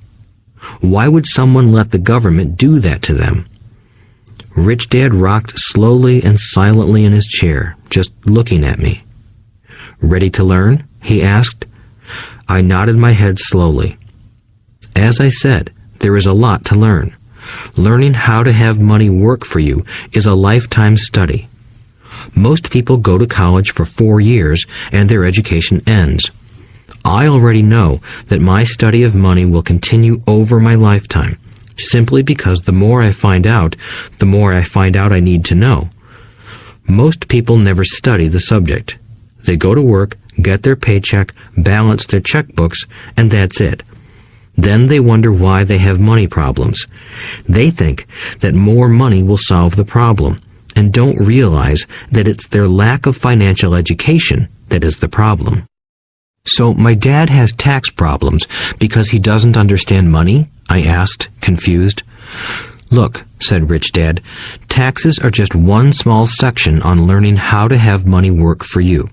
Why would someone let the government do that to them? Rich Dad rocked slowly and silently in his chair, just looking at me. Ready to learn? He asked. I nodded my head slowly. As I said, there is a lot to learn. Learning how to have money work for you is a lifetime study. Most people go to college for 4 years and their education ends. I already know that my study of money will continue over my lifetime, simply because the more I find out I need to know. Most people never study the subject. They go to work, get their paycheck, balance their checkbooks, and that's it. Then they wonder why they have money problems. They think that more money will solve the problem, and don't realize that it's their lack of financial education that is the problem. So my dad has tax problems because he doesn't understand money? I asked, confused. Look, said Rich Dad, taxes are just one small section on learning how to have money work for you.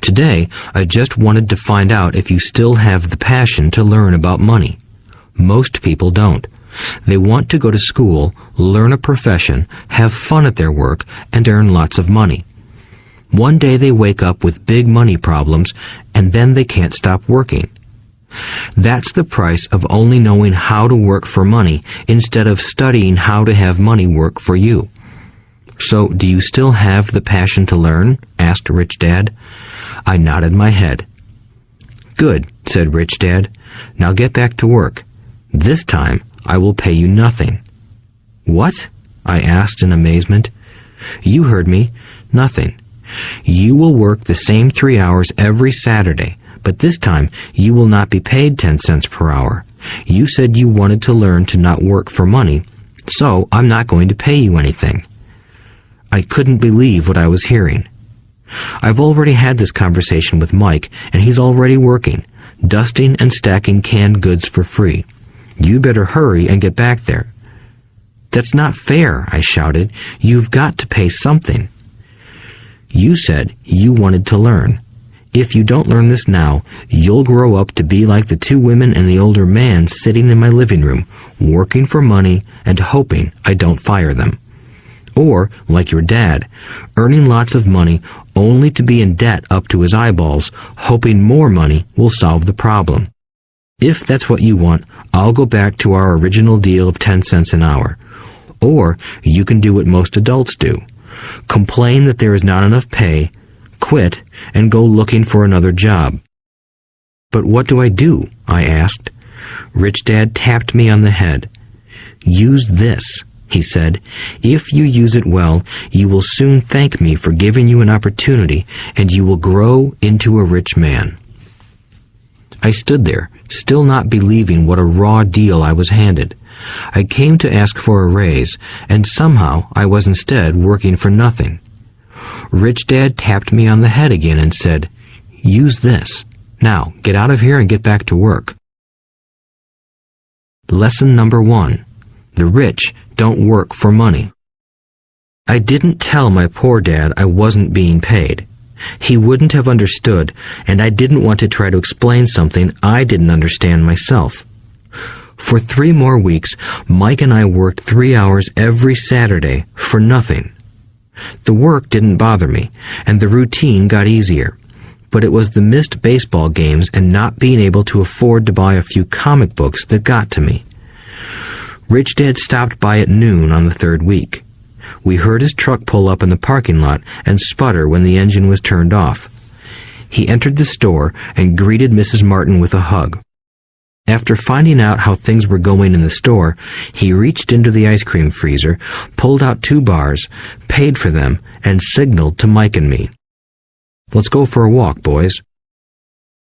Today, I just wanted to find out if you still have the passion to learn about money. Most people don't. They want to go to school, learn a profession, have fun at their work, and earn lots of money. One day they wake up with big money problems, and then they can't stop working. That's the price of only knowing how to work for money instead of studying how to have money work for you. So, do you still have the passion to learn? Asked Rich Dad. I nodded my head. Good, said Rich Dad. Now get back to work. This time, I will pay you nothing. What? I asked in amazement. You heard me. Nothing. You will work the same 3 hours every Saturday, but this time you will not be paid 10 cents per hour. You said you wanted to learn to not work for money, so I'm not going to pay you anything. I couldn't believe what I was hearing. I've already had this conversation with Mike, and he's already working, dusting and stacking canned goods for free. You better hurry and get back there. "That's not fair," I shouted. "You've got to pay something." "You said you wanted to learn. If you don't learn this now, you'll grow up to be like the two women and the older man sitting in my living room, working for money and hoping I don't fire them. Or, like your dad, earning lots of money only to be in debt up to his eyeballs, hoping more money will solve the problem. If that's what you want, I'll go back to our original deal of 10 cents an hour. Or you can do what most adults do. Complain that there is not enough pay, quit, and go looking for another job." "But what do I do?" I asked. Rich Dad tapped me on the head. "Use this," he said. "If you use it well, you will soon thank me for giving you an opportunity, and you will grow into a rich man." I stood there, still not believing what a raw deal I was handed. I came to ask for a raise, and somehow I was instead working for nothing. Rich Dad tapped me on the head again and said, "Use this. Now, get out of here and get back to work." Lesson number 1. The rich don't work for money. I didn't tell my poor dad I wasn't being paid. He wouldn't have understood, and I didn't want to try to explain something I didn't understand myself. For 3 more weeks, Mike and I worked 3 hours every Saturday for nothing. The work didn't bother me, and the routine got easier. But it was the missed baseball games and not being able to afford to buy a few comic books that got to me. Rich Dad stopped by at noon on the 3rd week. We heard his truck pull up in the parking lot and sputter when the engine was turned off. He entered the store and greeted Mrs. Martin with a hug. After finding out how things were going in the store, he reached into the ice cream freezer, pulled out 2 bars, paid for them, and signaled to Mike and me. "Let's go for a walk, boys."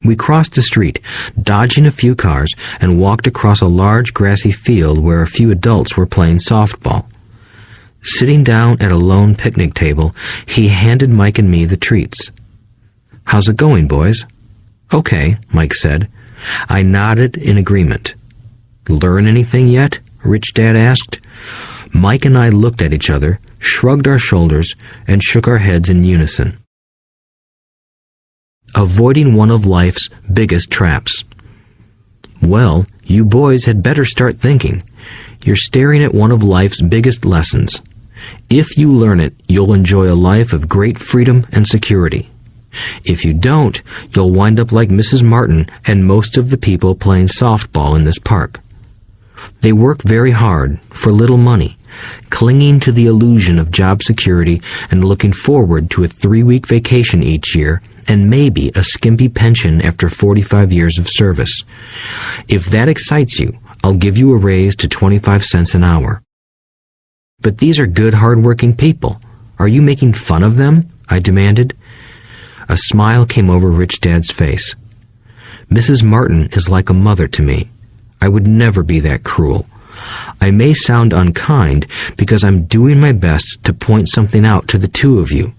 We crossed the street, dodging a few cars, and walked across a large grassy field where a few adults were playing softball. Sitting down at a lone picnic table, he handed Mike and me the treats. "How's it going, boys?" "Okay," Mike said. I nodded in agreement. "Learn anything yet?" Rich Dad asked. Mike and I looked at each other, shrugged our shoulders, and shook our heads in unison. Avoiding one of life's biggest traps. Well, you boys had better start thinking. You're staring at one of life's biggest lessons. If you learn it, you'll enjoy a life of great freedom and security. If you don't, you'll wind up like Mrs. Martin and most of the people playing softball in this park. They work very hard for little money, clinging to the illusion of job security and looking forward to a 3-week vacation each year and maybe a skimpy pension after 45 years of service. If that excites you, I'll give you a raise to 25 cents an hour. "But these are good, hard-working people. Are you making fun of them?" I demanded. A smile came over Rich Dad's face. "Mrs. Martin is like a mother to me. I would never be that cruel. I may sound unkind because I'm doing my best to point something out to the two of you.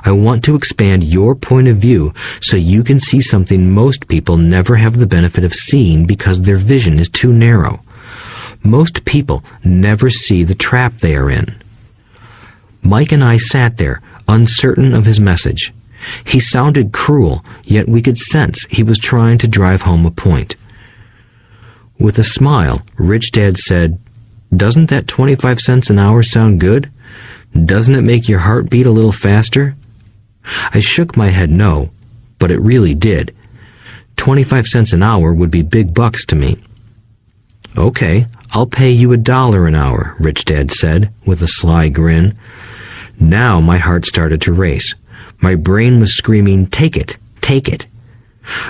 I want to expand your point of view so you can see something most people never have the benefit of seeing because their vision is too narrow. Most people never see the trap they are in." Mike and I sat there, uncertain of his message. He sounded cruel, yet we could sense he was trying to drive home a point. With a smile, Rich Dad said, "Doesn't that 25 cents an hour sound good? Doesn't it make your heart beat a little faster?" I shook my head no, but it really did. 25 cents an hour would be big bucks to me. "Okay, I'll pay you $1 an hour," Rich Dad said, with a sly grin. Now my heart started to race. My brain was screaming, "Take it, take it."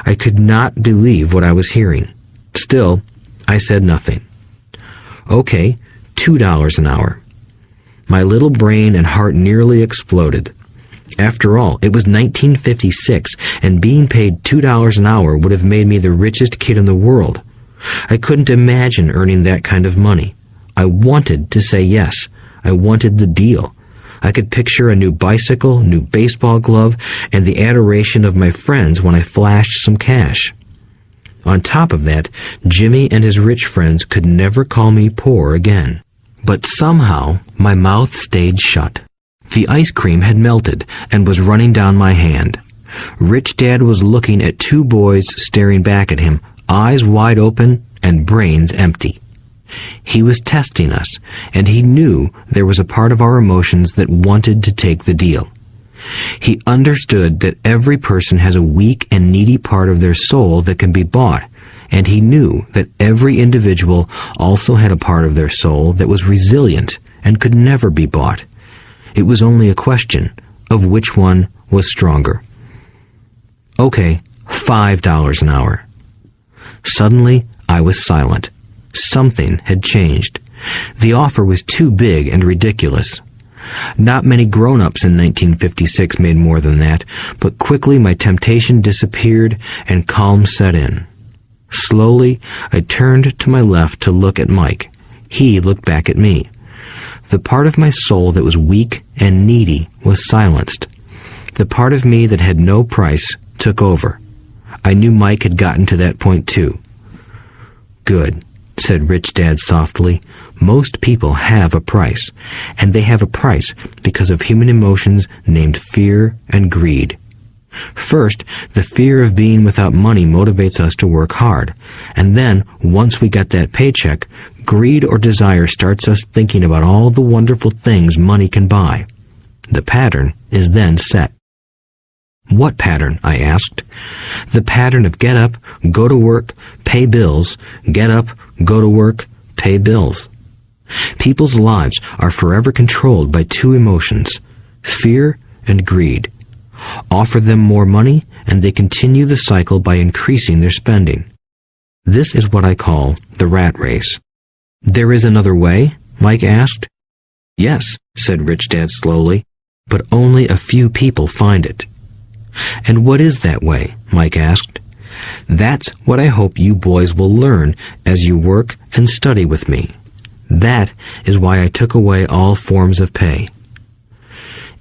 I could not believe what I was hearing. Still, I said nothing. "Okay, $2 an hour." My little brain and heart nearly exploded. After all, it was 1956, and being paid $2 an hour would have made me the richest kid in the world. I couldn't imagine earning that kind of money. I wanted to say yes. I wanted the deal. I could picture a new bicycle, new baseball glove, and the adoration of my friends when I flashed some cash. On top of that, Jimmy and his rich friends could never call me poor again. But somehow my mouth stayed shut. The ice cream had melted and was running down my hand. Rich Dad was looking at two boys staring back at him, eyes wide open and brains empty. He was testing us, and he knew there was a part of our emotions that wanted to take the deal. He understood that every person has a weak and needy part of their soul that can be bought, and he knew that every individual also had a part of their soul that was resilient and could never be bought. It was only a question of which one was stronger. Okay, $5 an hour. Suddenly, I was silent. Something had changed. The offer was too big and ridiculous. Not many grown-ups in 1956 made more than that, but quickly my temptation disappeared and calm set in. Slowly, I turned to my left to look at Mike. He looked back at me. The part of my soul that was weak and needy was silenced. The part of me that had no price took over. I knew Mike had gotten to that point too. "Good," said Rich Dad softly. "Most people have a price, and they have a price because of human emotions named fear and greed. First, the fear of being without money motivates us to work hard, and then, once we get that paycheck, greed or desire starts us thinking about all the wonderful things money can buy. The pattern is then set." "What pattern?" I asked. "The pattern of get up, go to work, pay bills, get up, go to work, pay bills." People's lives are forever controlled by two emotions, fear and greed. Offer them more money, and they continue the cycle by increasing their spending. This is what I call the rat race. "There is another way?" Mike asked. "Yes," said Rich Dad slowly, "but only a few people find it." "And what is that way?" Mike asked. "That's what I hope you boys will learn as you work and study with me. That is why I took away all forms of pay."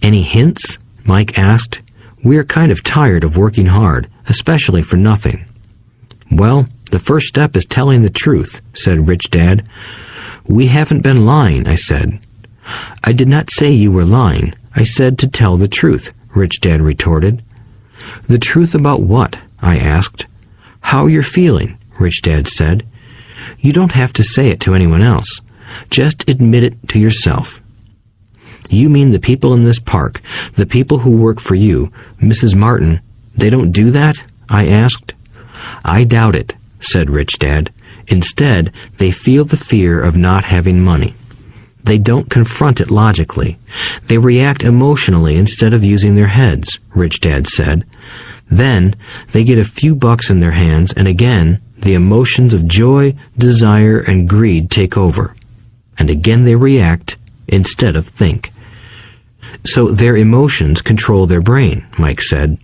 "Any hints?" Mike asked. "We're kind of tired of working hard, especially for nothing." "Well, the first step is telling the truth," said Rich Dad. "We haven't been lying," I said. "I did not say you were lying. I said to tell the truth," Rich Dad retorted. "The truth about what?" I asked. "How you're feeling," Rich Dad said. "You don't have to say it to anyone else. Just admit it to yourself." "You mean the people in this park, the people who work for you, Mrs. Martin, they don't do that?" I asked. "I doubt it," said Rich Dad. "Instead, they feel the fear of not having money. They don't confront it logically. They react emotionally instead of using their heads," Rich Dad said. "Then, they get a few bucks in their hands, and again, the emotions of joy, desire, and greed take over. And again they react instead of think." "So their emotions control their brain," Mike said.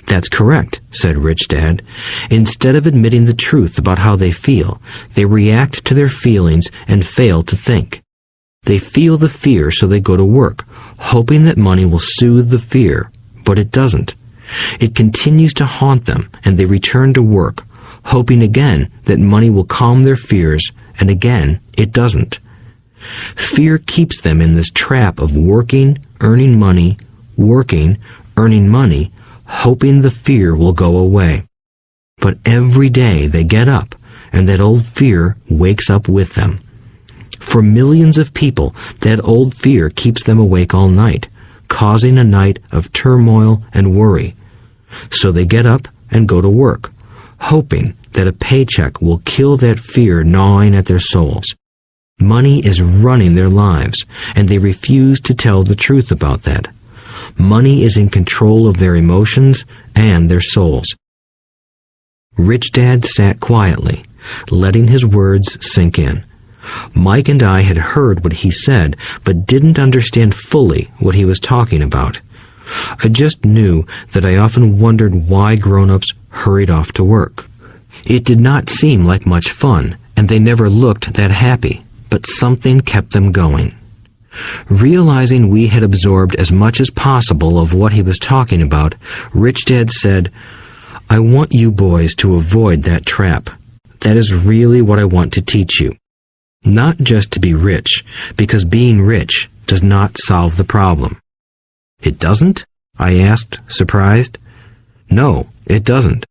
"That's correct," said Rich Dad. "Instead of admitting the truth about how they feel, they react to their feelings and fail to think. They feel the fear, so they go to work, hoping that money will soothe the fear, but it doesn't. It continues to haunt them, and they return to work, hoping again that money will calm their fears, and again it doesn't. Fear keeps them in this trap of working, earning money, working, earning money, hoping the fear will go away. But every day they get up, and that old fear wakes up with them. For millions of people, that old fear keeps them awake all night, causing a night of turmoil and worry. So they get up and go to work, hoping that a paycheck will kill that fear gnawing at their souls. Money is running their lives, and they refuse to tell the truth about that. Money is in control of their emotions and their souls." Rich Dad sat quietly, letting his words sink in. Mike and I had heard what he said, but didn't understand fully what he was talking about. I just knew that I often wondered why grown-ups hurried off to work. It did not seem like much fun, and they never looked that happy, but something kept them going. Realizing we had absorbed as much as possible of what he was talking about, Rich Dad said, "I want you boys to avoid that trap. That is really what I want to teach you. Not just to be rich, because being rich does not solve the problem. It doesn't? I asked, surprised. No, it doesn't.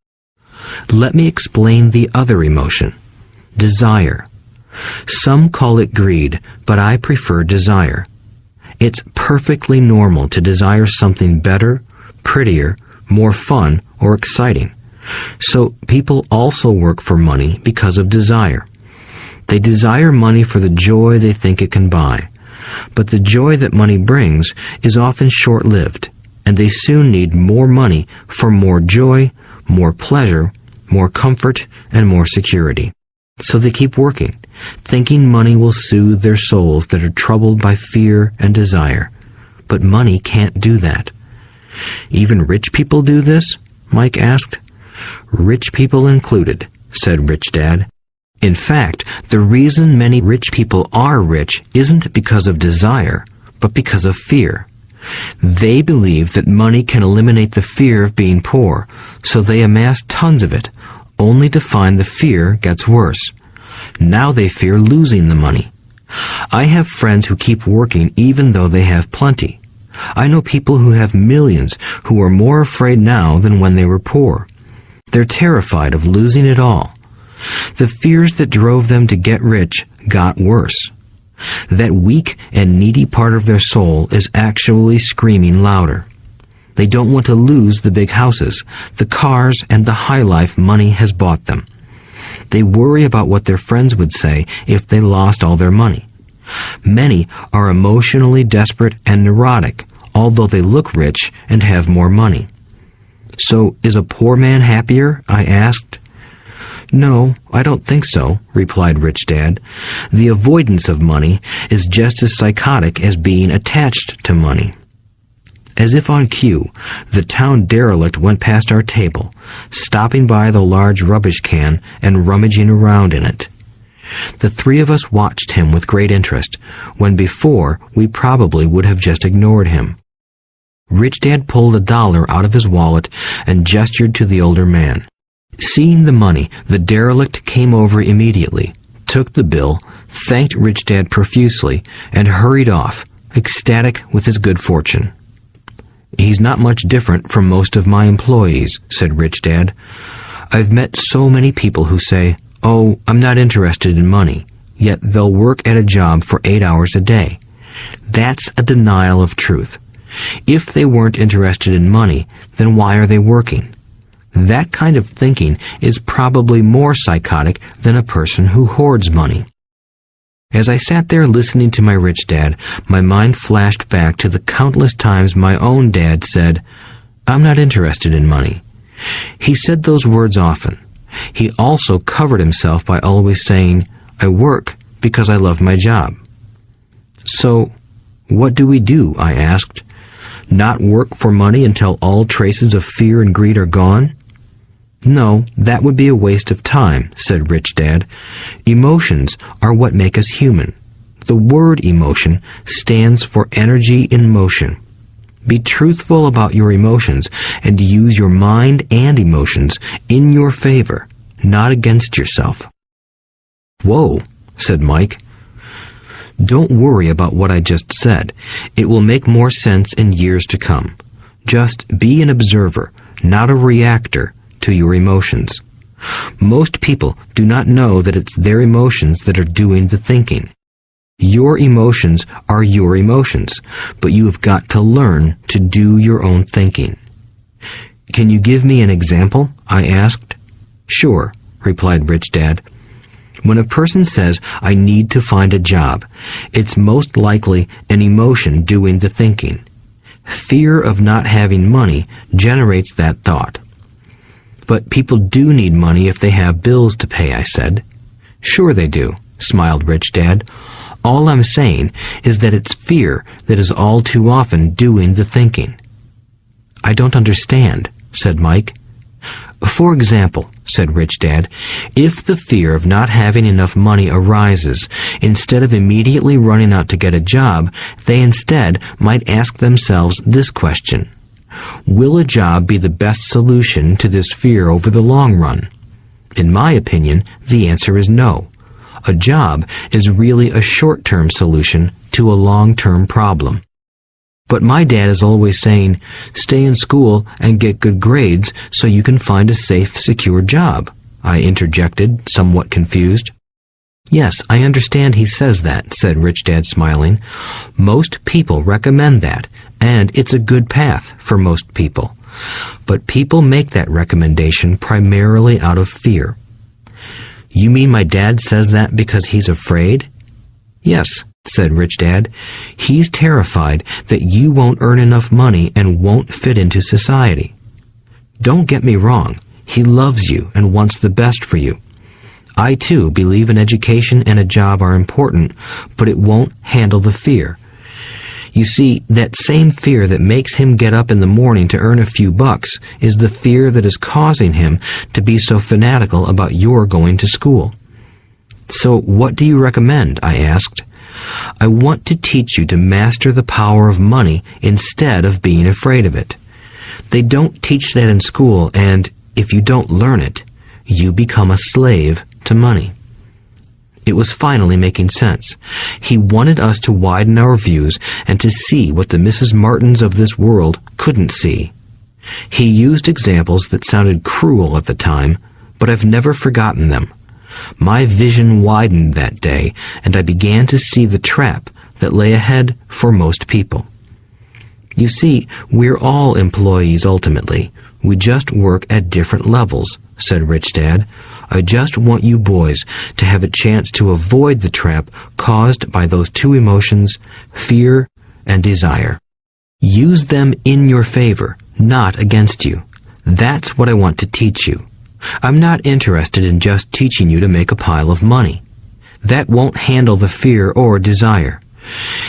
Let me explain the other emotion. Desire. Some call it greed, but I prefer desire. It's perfectly normal to desire something better, prettier, more fun, or exciting. So people also work for money because of desire. They desire money for the joy they think it can buy. But the joy that money brings is often short-lived, and they soon need more money for more joy, more pleasure, more comfort, and more security. So they keep working, thinking money will soothe their souls that are troubled by fear and desire. But money can't do that. Even rich people do this? Mike asked. Rich people included, said Rich Dad. In fact, the reason many rich people are rich isn't because of desire, but because of fear. They believe that money can eliminate the fear of being poor, so they amass tons of it, only to find the fear gets worse. Now they fear losing the money. I have friends who keep working even though they have plenty. I know people who have millions who are more afraid now than when they were poor. They're terrified of losing it all. The fears that drove them to get rich got worse. That weak and needy part of their soul is actually screaming louder. They don't want to lose the big houses, the cars, and the high life money has bought them. They worry about what their friends would say if they lost all their money. Many are emotionally desperate and neurotic, although they look rich and have more money. So, is a poor man happier? I asked. No, I don't think so, replied Rich Dad. The avoidance of money is just as psychotic as being attached to money. As if on cue, the town derelict went past our table, stopping by the large rubbish can and rummaging around in it. The three of us watched him with great interest, when before we probably would have just ignored him. Rich Dad pulled $1 out of his wallet and gestured to the older man. Seeing the money, the derelict came over immediately, took the bill, thanked Rich Dad profusely, and hurried off, ecstatic with his good fortune. He's not much different from most of my employees, said Rich Dad. I've met so many people who say, oh, I'm not interested in money, yet they'll work at a job for 8 hours a day. That's a denial of truth. If they weren't interested in money, then why are they working? That kind of thinking is probably more psychotic than a person who hoards money. As I sat there listening to my Rich Dad, my mind flashed back to the countless times my own dad said, I'm not interested in money. He said those words often. He also covered himself by always saying, I work because I love my job. So, what do we do? I asked. Not work for money until all traces of fear and greed are gone? No, that would be a waste of time, said Rich Dad. Emotions are what make us human. The word emotion stands for energy in motion. Be truthful about your emotions and use your mind and emotions in your favor, not against yourself. Whoa, said Mike. Don't worry about what I just said. It will make more sense in years to come. Just be an observer, not a reactor, to your emotions. Most people do not know that it's their emotions that are doing the thinking. Your emotions are your emotions, but you have got to learn to do your own thinking. Can you give me an example? I asked. Sure, replied Rich Dad. When a person says, I need to find a job, it's most likely an emotion doing the thinking. Fear of not having money generates that thought. But people do need money if they have bills to pay, I said. Sure they do, smiled Rich Dad. All I'm saying is that it's fear that is all too often doing the thinking. I don't understand, said Mike. For example, said Rich Dad, if the fear of not having enough money arises, instead of immediately running out to get a job, they instead might ask themselves this question. Will a job be the best solution to this fear over the long run? In my opinion, the answer is no. A job is really a short-term solution to a long-term problem. But my dad is always saying, stay in school and get good grades so you can find a safe, secure job, I interjected, somewhat confused. Yes, I understand he says that, said Rich Dad, smiling. Most people recommend that, and it's a good path for most people. But people make that recommendation primarily out of fear. You mean my dad says that because he's afraid? Yes, said Rich Dad. He's terrified that you won't earn enough money and won't fit into society. Don't get me wrong. He loves you and wants the best for you. I, too, believe an education and a job are important, but it won't handle the fear. You see, that same fear that makes him get up in the morning to earn a few bucks is the fear that is causing him to be so fanatical about your going to school. So what do you recommend? I asked. I want to teach you to master the power of money instead of being afraid of it. They don't teach that in school, and if you don't learn it, you become a slave to money. It was finally making sense. He wanted us to widen our views and to see what the Mrs. Martins of this world couldn't see. He used examples that sounded cruel at the time, but I've never forgotten them. My vision widened that day, and I began to see the trap that lay ahead for most people. You see, we're all employees ultimately. We just work at different levels, said Rich Dad. I just want you boys to have a chance to avoid the trap caused by those two emotions, fear and desire. Use them in your favor, not against you. That's what I want to teach you. I'm not interested in just teaching you to make a pile of money. That won't handle the fear or desire.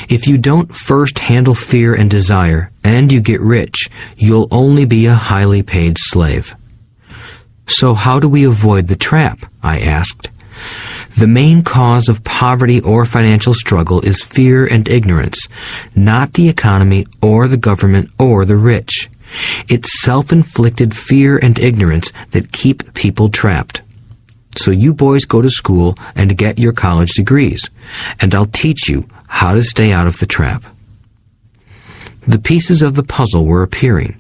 If you don't first handle fear and desire, and you get rich, you'll only be a highly paid slave. So how do we avoid the trap? I asked. The main cause of poverty or financial struggle is fear and ignorance, not the economy or the government or the rich. It's self-inflicted fear and ignorance that keep people trapped. So you boys go to school and get your college degrees, and I'll teach you how to stay out of the trap. The pieces of the puzzle were appearing.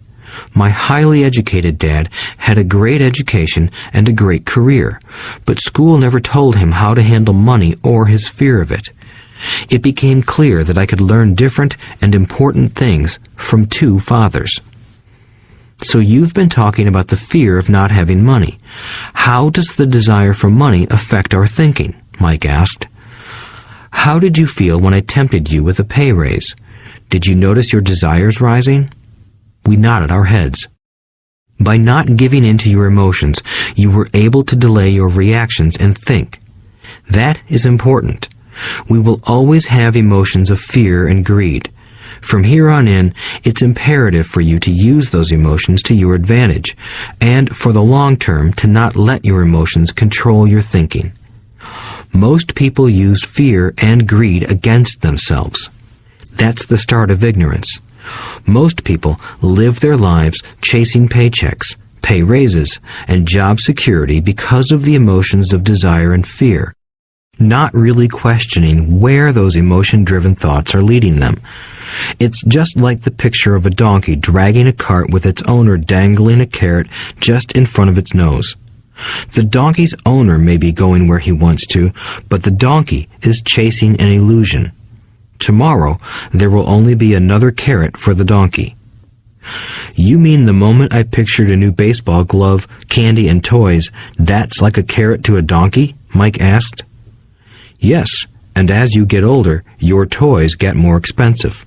My highly educated dad had a great education and a great career, but school never told him how to handle money or his fear of it. It became clear that I could learn different and important things from two fathers. So you've been talking about the fear of not having money. How does the desire for money affect our thinking? Mike asked. How did you feel when I tempted you with a pay raise? Did you notice your desires rising? We nodded our heads. By not giving in to your emotions, you were able to delay your reactions and think. That is important. We will always have emotions of fear and greed. From here on in, it's imperative for you to use those emotions to your advantage, and for the long term to not let your emotions control your thinking. Most people use fear and greed against themselves. That's the start of ignorance. Most people live their lives chasing paychecks, pay raises, and job security because of the emotions of desire and fear, not really questioning where those emotion-driven thoughts are leading them. It's just like the picture of a donkey dragging a cart with its owner dangling a carrot just in front of its nose. The donkey's owner may be going where he wants to, but the donkey is chasing an illusion. Tomorrow, there will only be another carrot for the donkey. You mean the moment I pictured a new baseball glove, candy, and toys, that's like a carrot to a donkey? Mike asked. Yes, and as you get older, your toys get more expensive.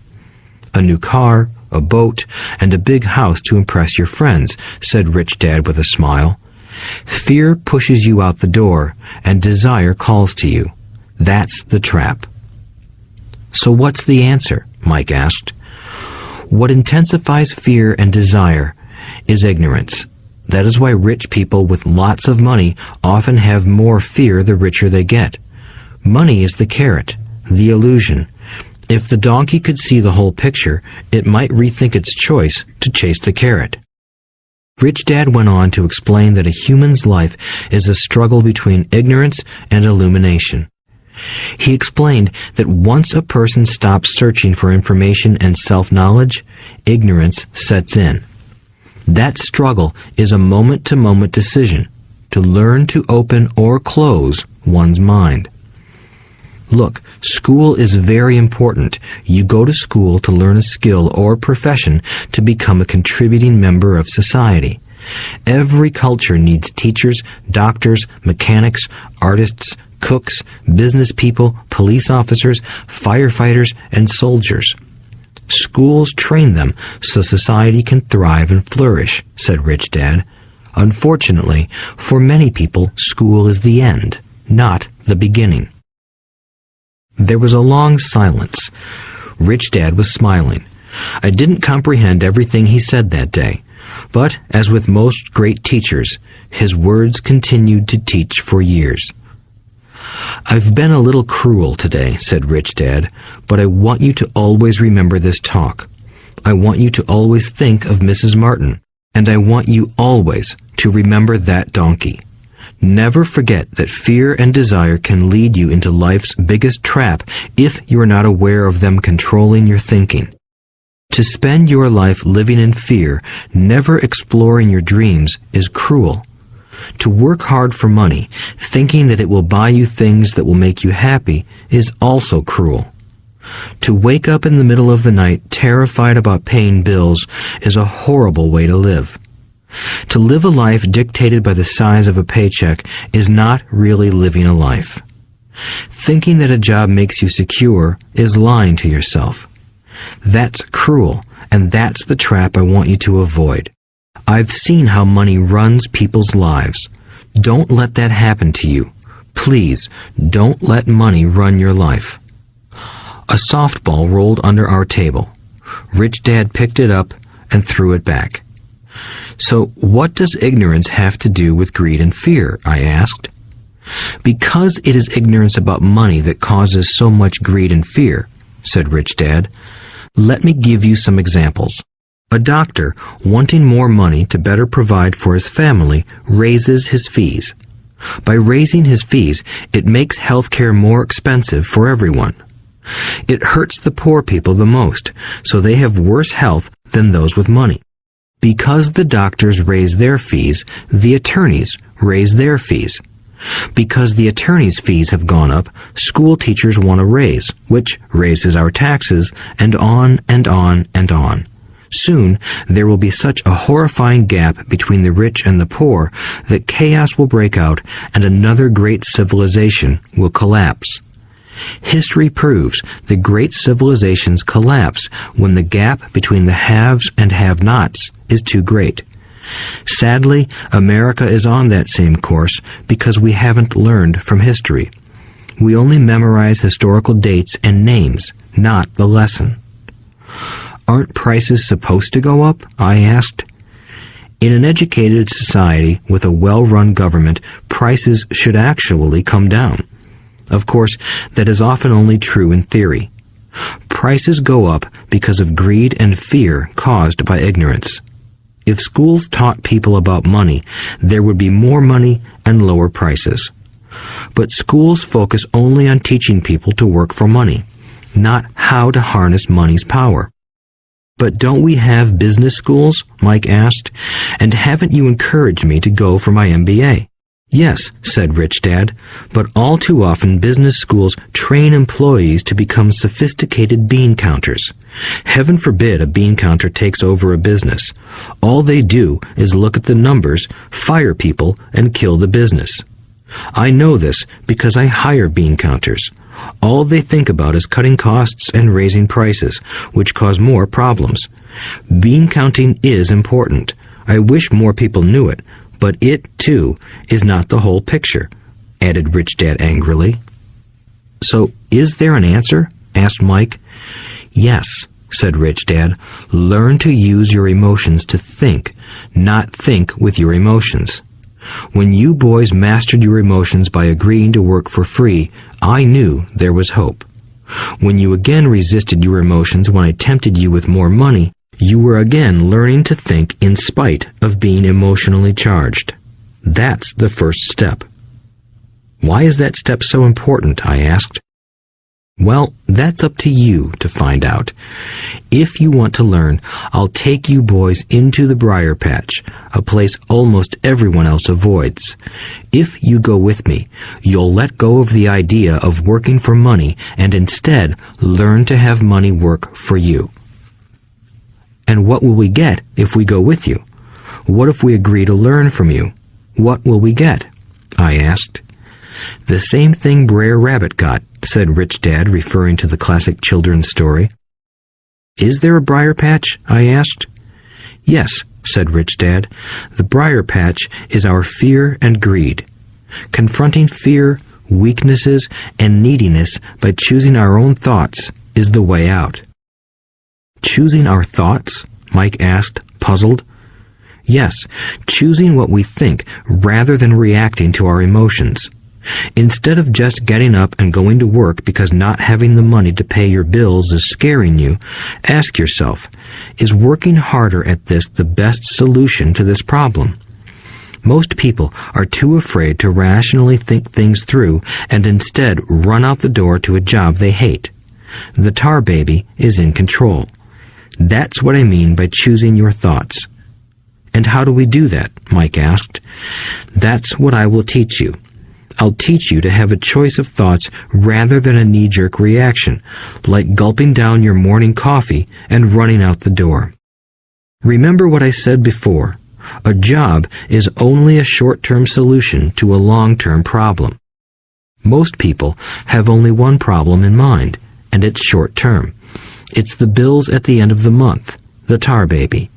A new car, a boat, and a big house to impress your friends, said Rich Dad with a smile. Fear pushes you out the door, and desire calls to you. That's the trap. So what's the answer? Mike asked. What intensifies fear and desire is ignorance. That is why rich people with lots of money often have more fear the richer they get. Money is the carrot, the illusion. If the donkey could see the whole picture, it might rethink its choice to chase the carrot. Rich Dad went on to explain that a human's life is a struggle between ignorance and illumination. He explained that once a person stops searching for information and self-knowledge, ignorance sets in. That struggle is a moment-to-moment decision to learn to open or close one's mind. Look, school is very important. You go to school to learn a skill or profession to become a contributing member of society. Every culture needs teachers, doctors, mechanics, artists, cooks, business people, police officers, firefighters, and soldiers. Schools train them so society can thrive and flourish, said Rich Dad. Unfortunately, for many people, school is the end, not the beginning. There was a long silence. Rich Dad was smiling. I didn't comprehend everything he said that day, but, as with most great teachers, his words continued to teach for years. "I've been a little cruel today," said Rich Dad, "but I want you to always remember this talk. I want you to always think of Mrs. Martin, and I want you always to remember that donkey. Never forget that fear and desire can lead you into life's biggest trap if you are not aware of them controlling your thinking. To spend your life living in fear, never exploring your dreams, is cruel. To work hard for money, thinking that it will buy you things that will make you happy, is also cruel. To wake up in the middle of the night terrified about paying bills is a horrible way to live. To live a life dictated by the size of a paycheck is not really living a life. Thinking that a job makes you secure is lying to yourself. That's cruel, and that's the trap I want you to avoid. I've seen how money runs people's lives. Don't let that happen to you. Please, don't let money run your life." A softball rolled under our table. Rich Dad picked it up and threw it back. "So what does ignorance have to do with greed and fear?" I asked. "Because it is ignorance about money that causes so much greed and fear," said Rich Dad. "Let me give you some examples. A doctor, wanting more money to better provide for his family, raises his fees. By raising his fees, it makes healthcare more expensive for everyone. It hurts the poor people the most, so they have worse health than those with money. Because the doctors raise their fees, the attorneys raise their fees. Because the attorneys' fees have gone up, school teachers want a raise, which raises our taxes, and on and on and on. Soon, there will be such a horrifying gap between the rich and the poor that chaos will break out and another great civilization will collapse. History proves that great civilizations collapse when the gap between the haves and have-nots is too great. Sadly, America is on that same course because we haven't learned from history. We only memorize historical dates and names, not the lesson." "Aren't prices supposed to go up?" I asked. "In an educated society with a well-run government, prices should actually come down. Of course, that is often only true in theory. Prices go up because of greed and fear caused by ignorance. If schools taught people about money, there would be more money and lower prices. But schools focus only on teaching people to work for money, not how to harness money's power." "But don't we have business schools?" Mike asked. "And haven't you encouraged me to go for my MBA?" "Yes," said Rich Dad, "but all too often business schools train employees to become sophisticated bean counters. Heaven forbid a bean counter takes over a business. All they do is look at the numbers, fire people, and kill the business. I know this because I hire bean counters. All they think about is cutting costs and raising prices, which cause more problems. Bean counting is important. I wish more people knew it, but it, too, is not the whole picture," added Rich Dad angrily. "So, is there an answer?" asked Mike. "Yes," said Rich Dad. "Learn to use your emotions to think, not think with your emotions. When you boys mastered your emotions by agreeing to work for free, I knew there was hope. When you again resisted your emotions when I tempted you with more money, you were again learning to think in spite of being emotionally charged. That's the first step." Why is that step so important? I asked. Well, that's up to you to find out. If you want to learn, I'll take you boys into the briar patch, a place almost everyone else avoids. If you go with me, you'll let go of the idea of working for money and instead learn to have money work for you. And what will we get if we go with you? What if we agree to learn from you? What will we get? I asked. The same thing Brer Rabbit got, said Rich Dad, referring to the classic children's story. Is there a briar patch? I asked. Yes, said Rich Dad. The briar patch is our fear and greed. Confronting fear, weaknesses, and neediness by choosing our own thoughts is the way out. Choosing our thoughts? Mike asked, puzzled. Yes, choosing what we think rather than reacting to our emotions. Instead of just getting up and going to work because not having the money to pay your bills is scaring you, ask yourself, is working harder at this the best solution to this problem? Most people are too afraid to rationally think things through and instead run out the door to a job they hate. The tar baby is in control. That's what I mean by choosing your thoughts. And how do we do that? Mike asked. That's what I will teach you. I'll teach you to have a choice of thoughts rather than a knee-jerk reaction, like gulping down your morning coffee and running out the door. Remember what I said before. A job is only a short-term solution to a long-term problem. Most people have only one problem in mind, and it's short-term. It's the bills at the end of the month, the tar baby.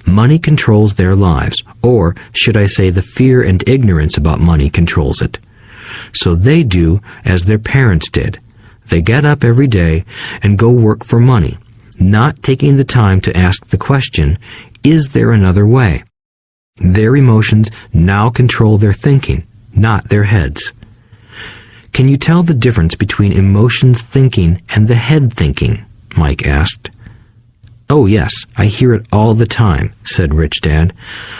Money controls their lives, or should I say the fear and ignorance about money controls it. So they do as their parents did. They get up every day and go work for money, not taking the time to ask the question, is there another way? Their emotions now control their thinking, not their heads. Can you tell the difference between emotions thinking and the head thinking? Mike asked. Oh yes, I hear it all the time, said Rich Dad.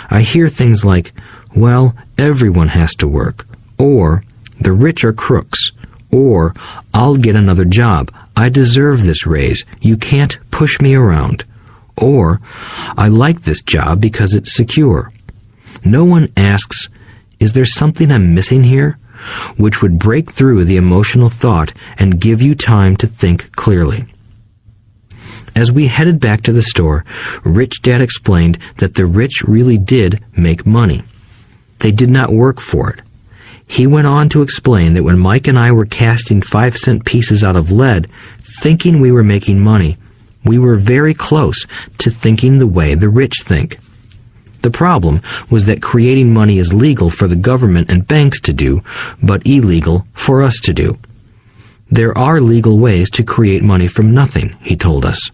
I hear things like, well, everyone has to work, or the rich are crooks, or I'll get another job, I deserve this raise, you can't push me around, or I like this job because it's secure. No one asks, is there something I'm missing here? Which would break through the emotional thought and give you time to think clearly. As we headed back to the store, Rich Dad explained that the rich really did make money. They did not work for it. He went on to explain that when Mike and I were casting 5-cent pieces out of lead, thinking we were making money, we were very close to thinking the way the rich think. The problem was that creating money is legal for the government and banks to do, but illegal for us to do. There are legal ways to create money from nothing, he told us.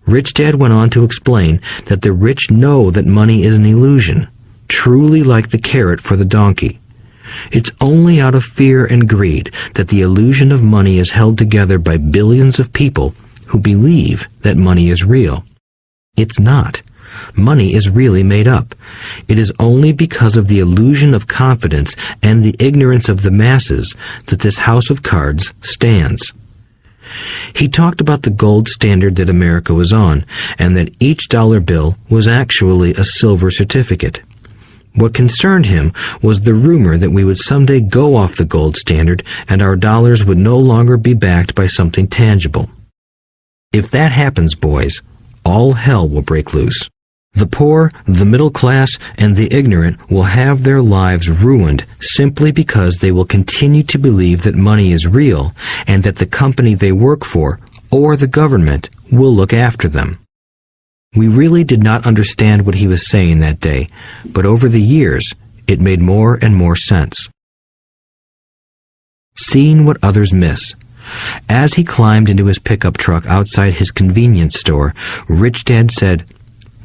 Rich Dad went on to explain that the rich know that money is an illusion, truly like the carrot for the donkey. It's only out of fear and greed that the illusion of money is held together by billions of people who believe that money is real. It's not. Money is really made up. It is only because of the illusion of confidence and the ignorance of the masses that this house of cards stands. He talked about the gold standard that America was on, and that each dollar bill was actually a silver certificate. What concerned him was the rumor that we would someday go off the gold standard and our dollars would no longer be backed by something tangible. If that happens, boys, all hell will break loose. The poor, the middle class, and the ignorant will have their lives ruined simply because they will continue to believe that money is real and that the company they work for, or the government, will look after them. We really did not understand what he was saying that day, but over the years, it made more and more sense. Seeing what others miss. As he climbed into his pickup truck outside his convenience store, Rich Dad said,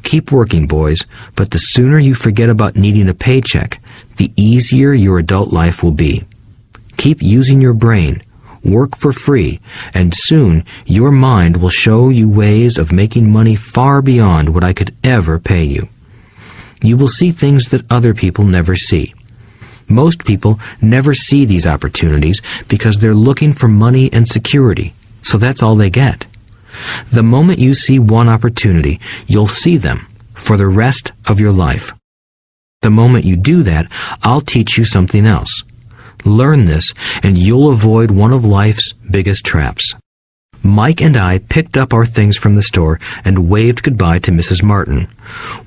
"Keep working, boys, but the sooner you forget about needing a paycheck, the easier your adult life will be. Keep using your brain, work for free, and soon your mind will show you ways of making money far beyond what I could ever pay you. You will see things that other people never see. Most people never see these opportunities because they're looking for money and security, so that's all they get. The moment you see one opportunity, you'll see them for the rest of your life. The moment you do that, I'll teach you something else. Learn this, and you'll avoid one of life's biggest traps. Mike and I picked up our things from the store and waved goodbye to Mrs. Martin.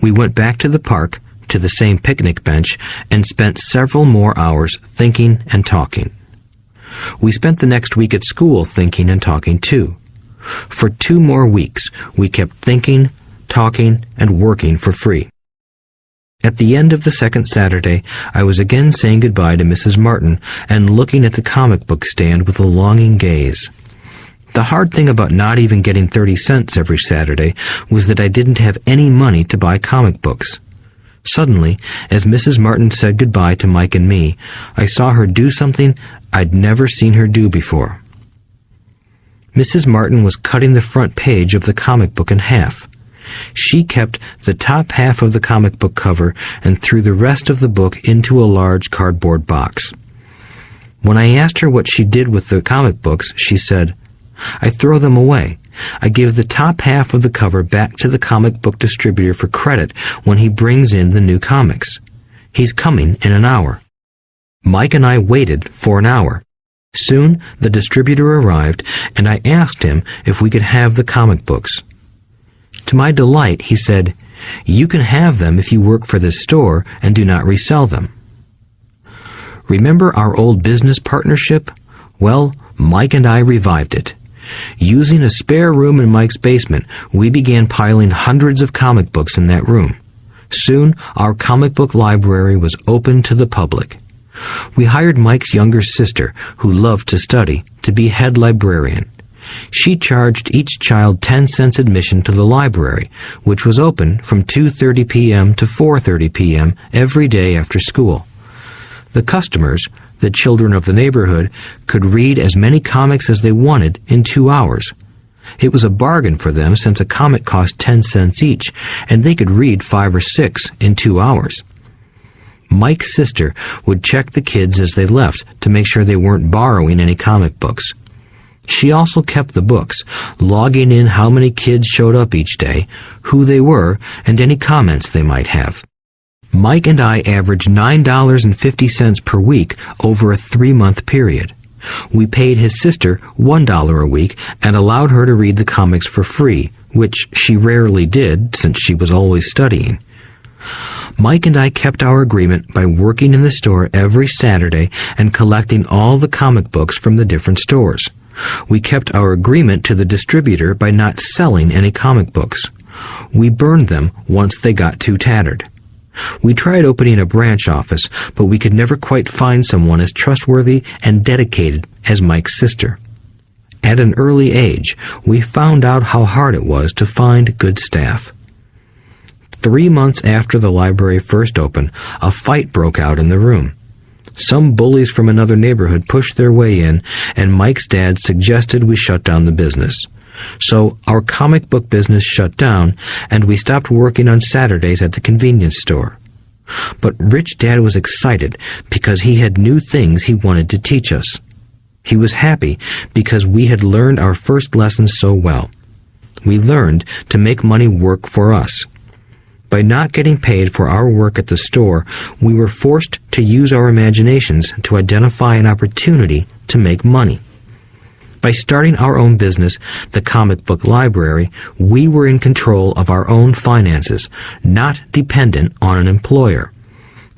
We went back to the park, to the same picnic bench, and spent several more hours thinking and talking. We spent the next week at school thinking and talking too. For 2 more weeks, we kept thinking, talking, and working for free. At the end of the second Saturday, I was again saying goodbye to Mrs. Martin and looking at the comic book stand with a longing gaze. The hard thing about not even getting 30 cents every Saturday was that I didn't have any money to buy comic books. Suddenly, as Mrs. Martin said goodbye to Mike and me, I saw her do something I'd never seen her do before. Mrs. Martin was cutting the front page of the comic book in half. She kept the top half of the comic book cover and threw the rest of the book into a large cardboard box. When I asked her what she did with the comic books, she said, "I throw them away. I give the top half of the cover back to the comic book distributor for credit when he brings in the new comics. He's coming in an hour." Mike and I waited for an hour. Soon the distributor arrived, and I asked him if we could have the comic books. To my delight, he said, "You can have them if you work for this store and do not resell them." Remember our old business partnership? Well, Mike and I revived it. Using a spare room in Mike's basement, we began piling hundreds of comic books in that room. Soon, our comic book library was open to the public. We hired Mike's younger sister, who loved to study, to be head librarian. She charged each child 10 cents admission to the library, which was open from 2:30 p.m. to 4:30 p.m. every day after school. The customers, the children of the neighborhood, could read as many comics as they wanted in 2 hours. It was a bargain for them since a comic cost 10 cents each, and they could read 5 or 6 in 2 hours. Mike's sister would check the kids as they left to make sure they weren't borrowing any comic books. She also kept the books, logging in how many kids showed up each day, who they were, and any comments they might have. Mike and I averaged $9.50 per week over a 3-month period. We paid his sister $1 a week and allowed her to read the comics for free, which she rarely did since she was always studying. Mike and I kept our agreement by working in the store every Saturday and collecting all the comic books from the different stores. We kept our agreement to the distributor by not selling any comic books. We burned them once they got too tattered. We tried opening a branch office, but we could never quite find someone as trustworthy and dedicated as Mike's sister. At an early age, we found out how hard it was to find good staff. 3 months after the library first opened, a fight broke out in the room. Some bullies from another neighborhood pushed their way in, and Mike's dad suggested we shut down the business. So our comic book business shut down, and we stopped working on Saturdays at the convenience store. But Rich Dad was excited because he had new things he wanted to teach us. He was happy because we had learned our first lessons so well. We learned to make money work for us. By not getting paid for our work at the store, we were forced to use our imaginations to identify an opportunity to make money. By starting our own business, the comic book library, we were in control of our own finances, not dependent on an employer.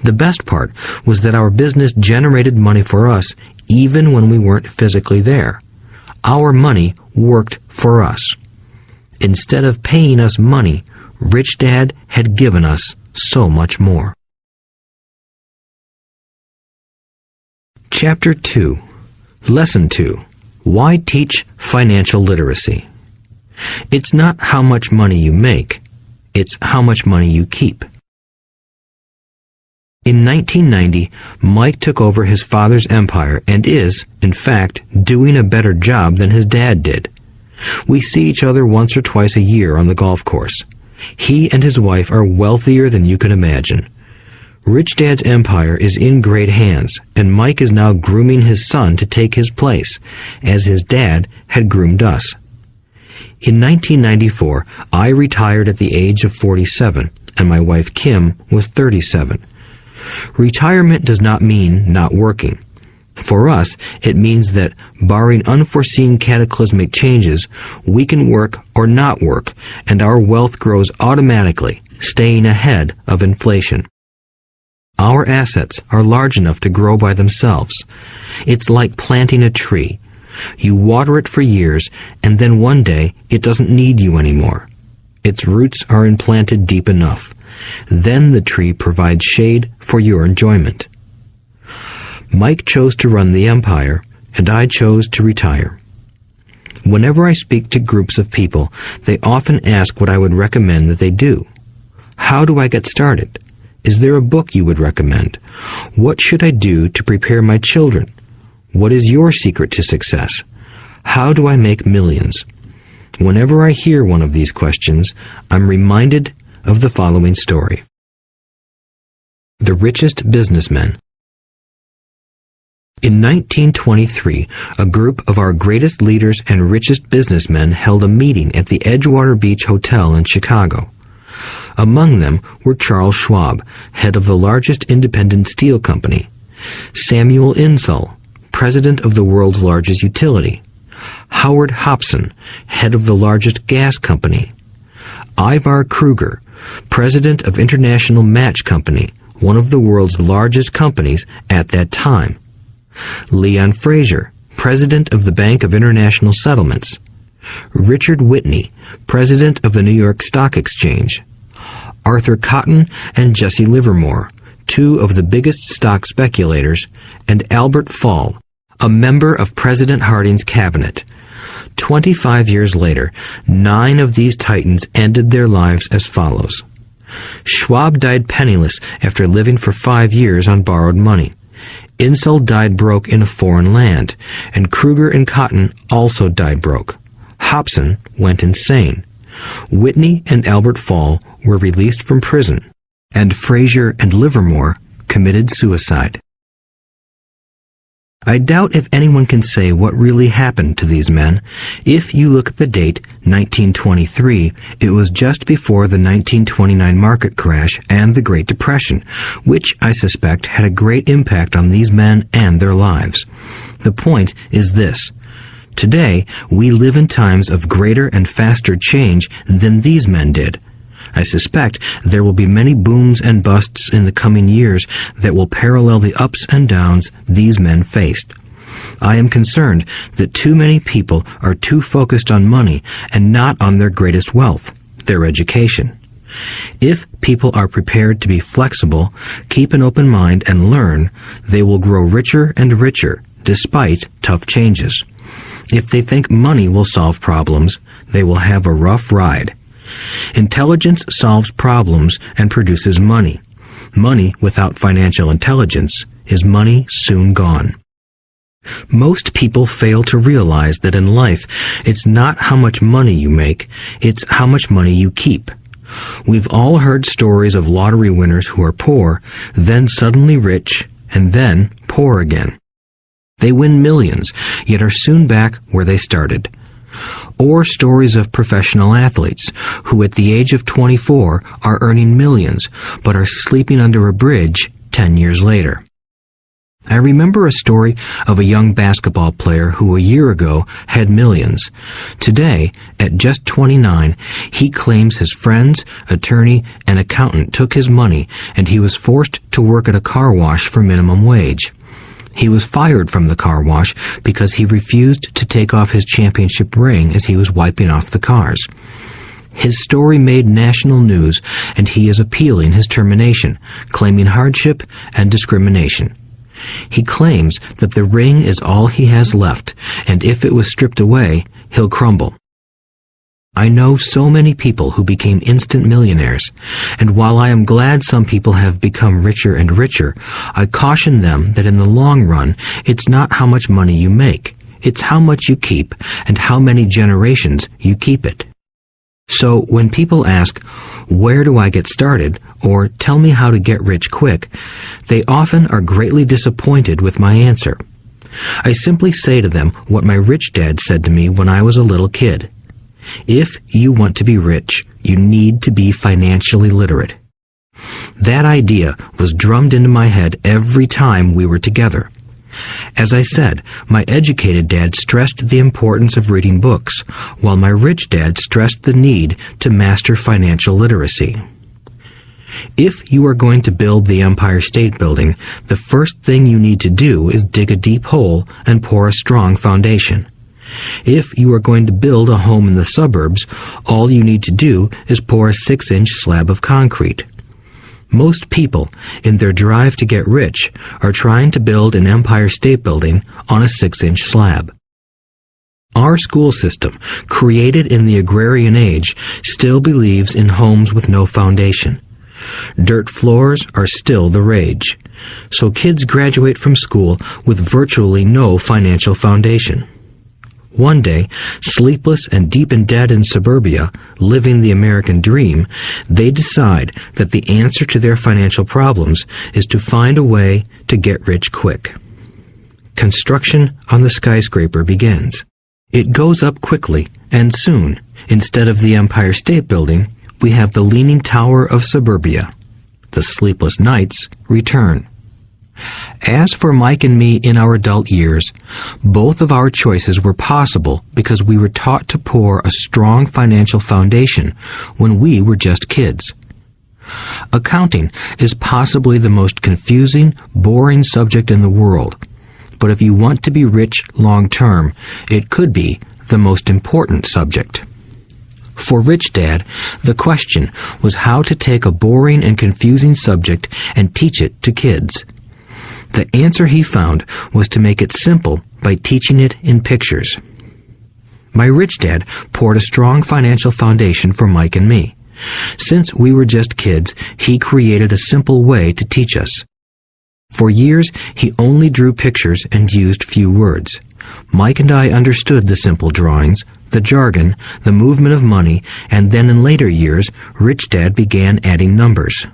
The best part was that our business generated money for us even when we weren't physically there. Our money worked for us. Instead of paying us money, Rich Dad had given us so much more. Chapter 2. Lesson 2. Why teach financial literacy? It's not how much money you make, it's how much money you keep. In 1990, Mike took over his father's empire and is, in fact, doing a better job than his dad did. We see each other once or twice a year on the golf course. He and his wife are wealthier than you can imagine. Rich Dad's empire is in great hands, and Mike is now grooming his son to take his place, as his dad had groomed us. In 1994, I retired at the age of 47, and my wife Kim was 37. Retirement does not mean not working. For us, it means that, barring unforeseen cataclysmic changes, we can work or not work, and our wealth grows automatically, staying ahead of inflation. Our assets are large enough to grow by themselves. It's like planting a tree. You water it for years, and then one day it doesn't need you anymore. Its roots are implanted deep enough. Then the tree provides shade for your enjoyment. Mike chose to run the empire, and I chose to retire. Whenever I speak to groups of people, they often ask what I would recommend that they do. How do I get started? Is there a book you would recommend? What should I do to prepare my children? What is your secret to success? How do I make millions? Whenever I hear one of these questions, I'm reminded of the following story. The Richest Businessmen. In 1923, a group of our greatest leaders and richest businessmen held a meeting at the Edgewater Beach Hotel in Chicago. Among them were Charles Schwab, head of the largest independent steel company; Samuel Insull, president of the world's largest utility; Howard Hobson, head of the largest gas company; Ivar Kruger, president of International Match Company, one of the world's largest companies at that time; Leon Fraser, president of the Bank of International Settlements; Richard Whitney, president of the New York Stock Exchange; Arthur Cotton and Jesse Livermore, two of the biggest stock speculators; and Albert Fall, a member of President Harding's cabinet. 25 years later, 9 of these titans ended their lives as follows. Schwab died penniless after living for 5 years on borrowed money. Insull died broke in a foreign land, and Kruger and Cotton also died broke. Hobson went insane. Whitney and Albert Fall were released from prison, and Fraser and Livermore committed suicide. I doubt if anyone can say what really happened to these men. If you look at the date, 1923, it was just before the 1929 market crash and the Great Depression, which I suspect had a great impact on these men and their lives. The point is this. Today, we live in times of greater and faster change than these men did. I suspect there will be many booms and busts in the coming years that will parallel the ups and downs these men faced. I am concerned that too many people are too focused on money and not on their greatest wealth, their education. If people are prepared to be flexible, keep an open mind and learn, they will grow richer and richer despite tough changes. If they think money will solve problems, they will have a rough ride. Intelligence solves problems and produces money. Money without financial intelligence is money soon gone. Most people fail to realize that in life, it's not how much money you make, it's how much money you keep. We've all heard stories of lottery winners who are poor, then suddenly rich, and then poor again. They win millions, yet are soon back where they started. Or stories of professional athletes who at the age of 24 are earning millions, but are sleeping under a bridge 10 years later. I remember a story of a young basketball player who a year ago had millions. Today, at just 29, he claims his friends, attorney, and accountant took his money and he was forced to work at a car wash for minimum wage. He was fired from the car wash because he refused to take off his championship ring as he was wiping off the cars. His story made national news, and he is appealing his termination, claiming hardship and discrimination. He claims that the ring is all he has left, and if it was stripped away, he'll crumble. I know so many people who became instant millionaires, and while I am glad some people have become richer and richer, I caution them that in the long run, it's not how much money you make, it's how much you keep and how many generations you keep it. So when people ask, "Where do I get started?" or "Tell me how to get rich quick," they often are greatly disappointed with my answer. I simply say to them what my rich dad said to me when I was a little kid. If you want to be rich, you need to be financially literate. That idea was drummed into my head every time we were together. As I said, my educated dad stressed the importance of reading books, while my rich dad stressed the need to master financial literacy. If you are going to build the Empire State Building, the first thing you need to do is dig a deep hole and pour a strong foundation. If you are going to build a home in the suburbs, all you need to do is pour a 6-inch slab of concrete. Most people, in their drive to get rich, are trying to build an Empire State Building on a 6-inch slab. Our school system, created in the agrarian age, still believes in homes with no foundation. Dirt floors are still the rage. So kids graduate from school with virtually no financial foundation. One day, sleepless and deep in debt in suburbia, living the American dream, they decide that the answer to their financial problems is to find a way to get rich quick. Construction on the skyscraper begins. It goes up quickly, and soon, instead of the Empire State Building, we have the Leaning Tower of suburbia. The sleepless nights return. As for Mike and me in our adult years, both of our choices were possible because we were taught to pour a strong financial foundation when we were just kids. Accounting is possibly the most confusing, boring subject in the world, but if you want to be rich long term, it could be the most important subject. For Rich Dad, the question was how to take a boring and confusing subject and teach it to kids. The answer he found was to make it simple by teaching it in pictures. My rich dad poured a strong financial foundation for Mike and me. Since we were just kids, he created a simple way to teach us. For years, he only drew pictures and used few words. Mike and I understood the simple drawings, the jargon, the movement of money, and then in later years, Rich Dad began adding numbers.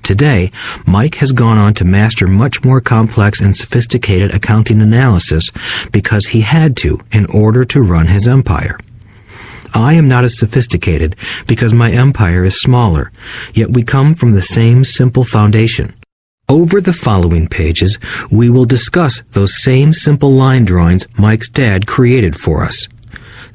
Today, Mike has gone on to master much more complex and sophisticated accounting analysis because he had to in order to run his empire. I am not as sophisticated because my empire is smaller, yet we come from the same simple foundation. Over the following pages, we will discuss those same simple line drawings Mike's dad created for us.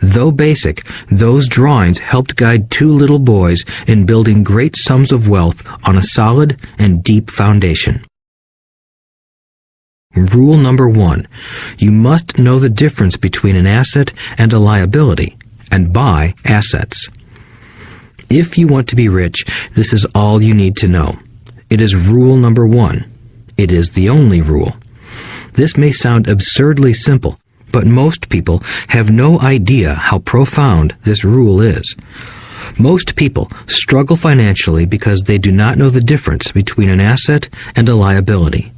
Though basic, those drawings helped guide two little boys in building great sums of wealth on a solid and deep foundation. Rule number 1. You must know the difference between an asset and a liability, and buy assets. If you want to be rich, this is all you need to know. It is rule number 1. It is the only rule. This may sound absurdly simple, but most people have no idea how profound this rule is. Most people struggle financially because they do not know the difference between an asset and a liability.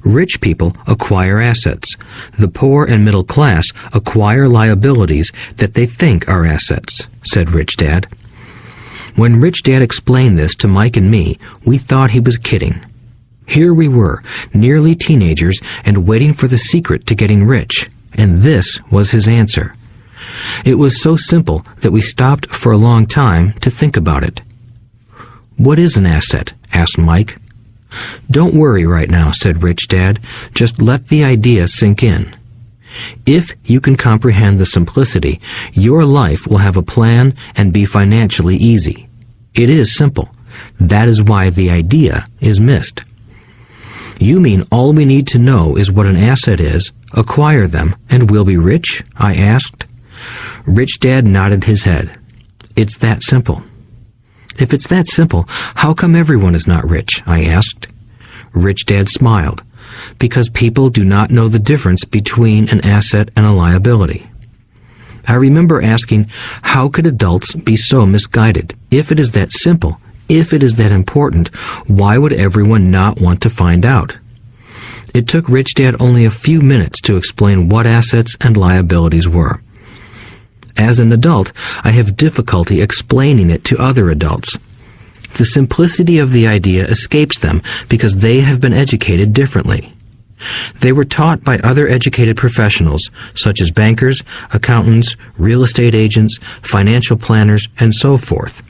Rich people acquire assets. The poor and middle class acquire liabilities that they think are assets, said Rich Dad. When Rich Dad explained this to Mike and me, we thought he was kidding. Here we were, nearly teenagers, and waiting for the secret to getting rich. And this was his answer. It was so simple that we stopped for a long time to think about it. "What is an asset?" asked Mike. "Don't worry right now," said Rich Dad. "Just let the idea sink in. If you can comprehend the simplicity, your life will have a plan and be financially easy. It is simple. That is why the idea is missed." "You mean all we need to know is what an asset is, acquire them, and we'll be rich?" I asked. Rich Dad nodded his head. "It's that simple." "If it's that simple, how come everyone is not rich?" I asked. Rich Dad smiled. "Because people do not know the difference between an asset and a liability." I remember asking, how could adults be so misguided? If it is that simple, if it is that important, why would everyone not want to find out? It took Rich Dad only a few minutes to explain what assets and liabilities were. As an adult, I have difficulty explaining it to other adults. The simplicity of the idea escapes them because they have been educated differently. They were taught by other educated professionals, such as bankers, accountants, real estate agents, financial planners, and so forth.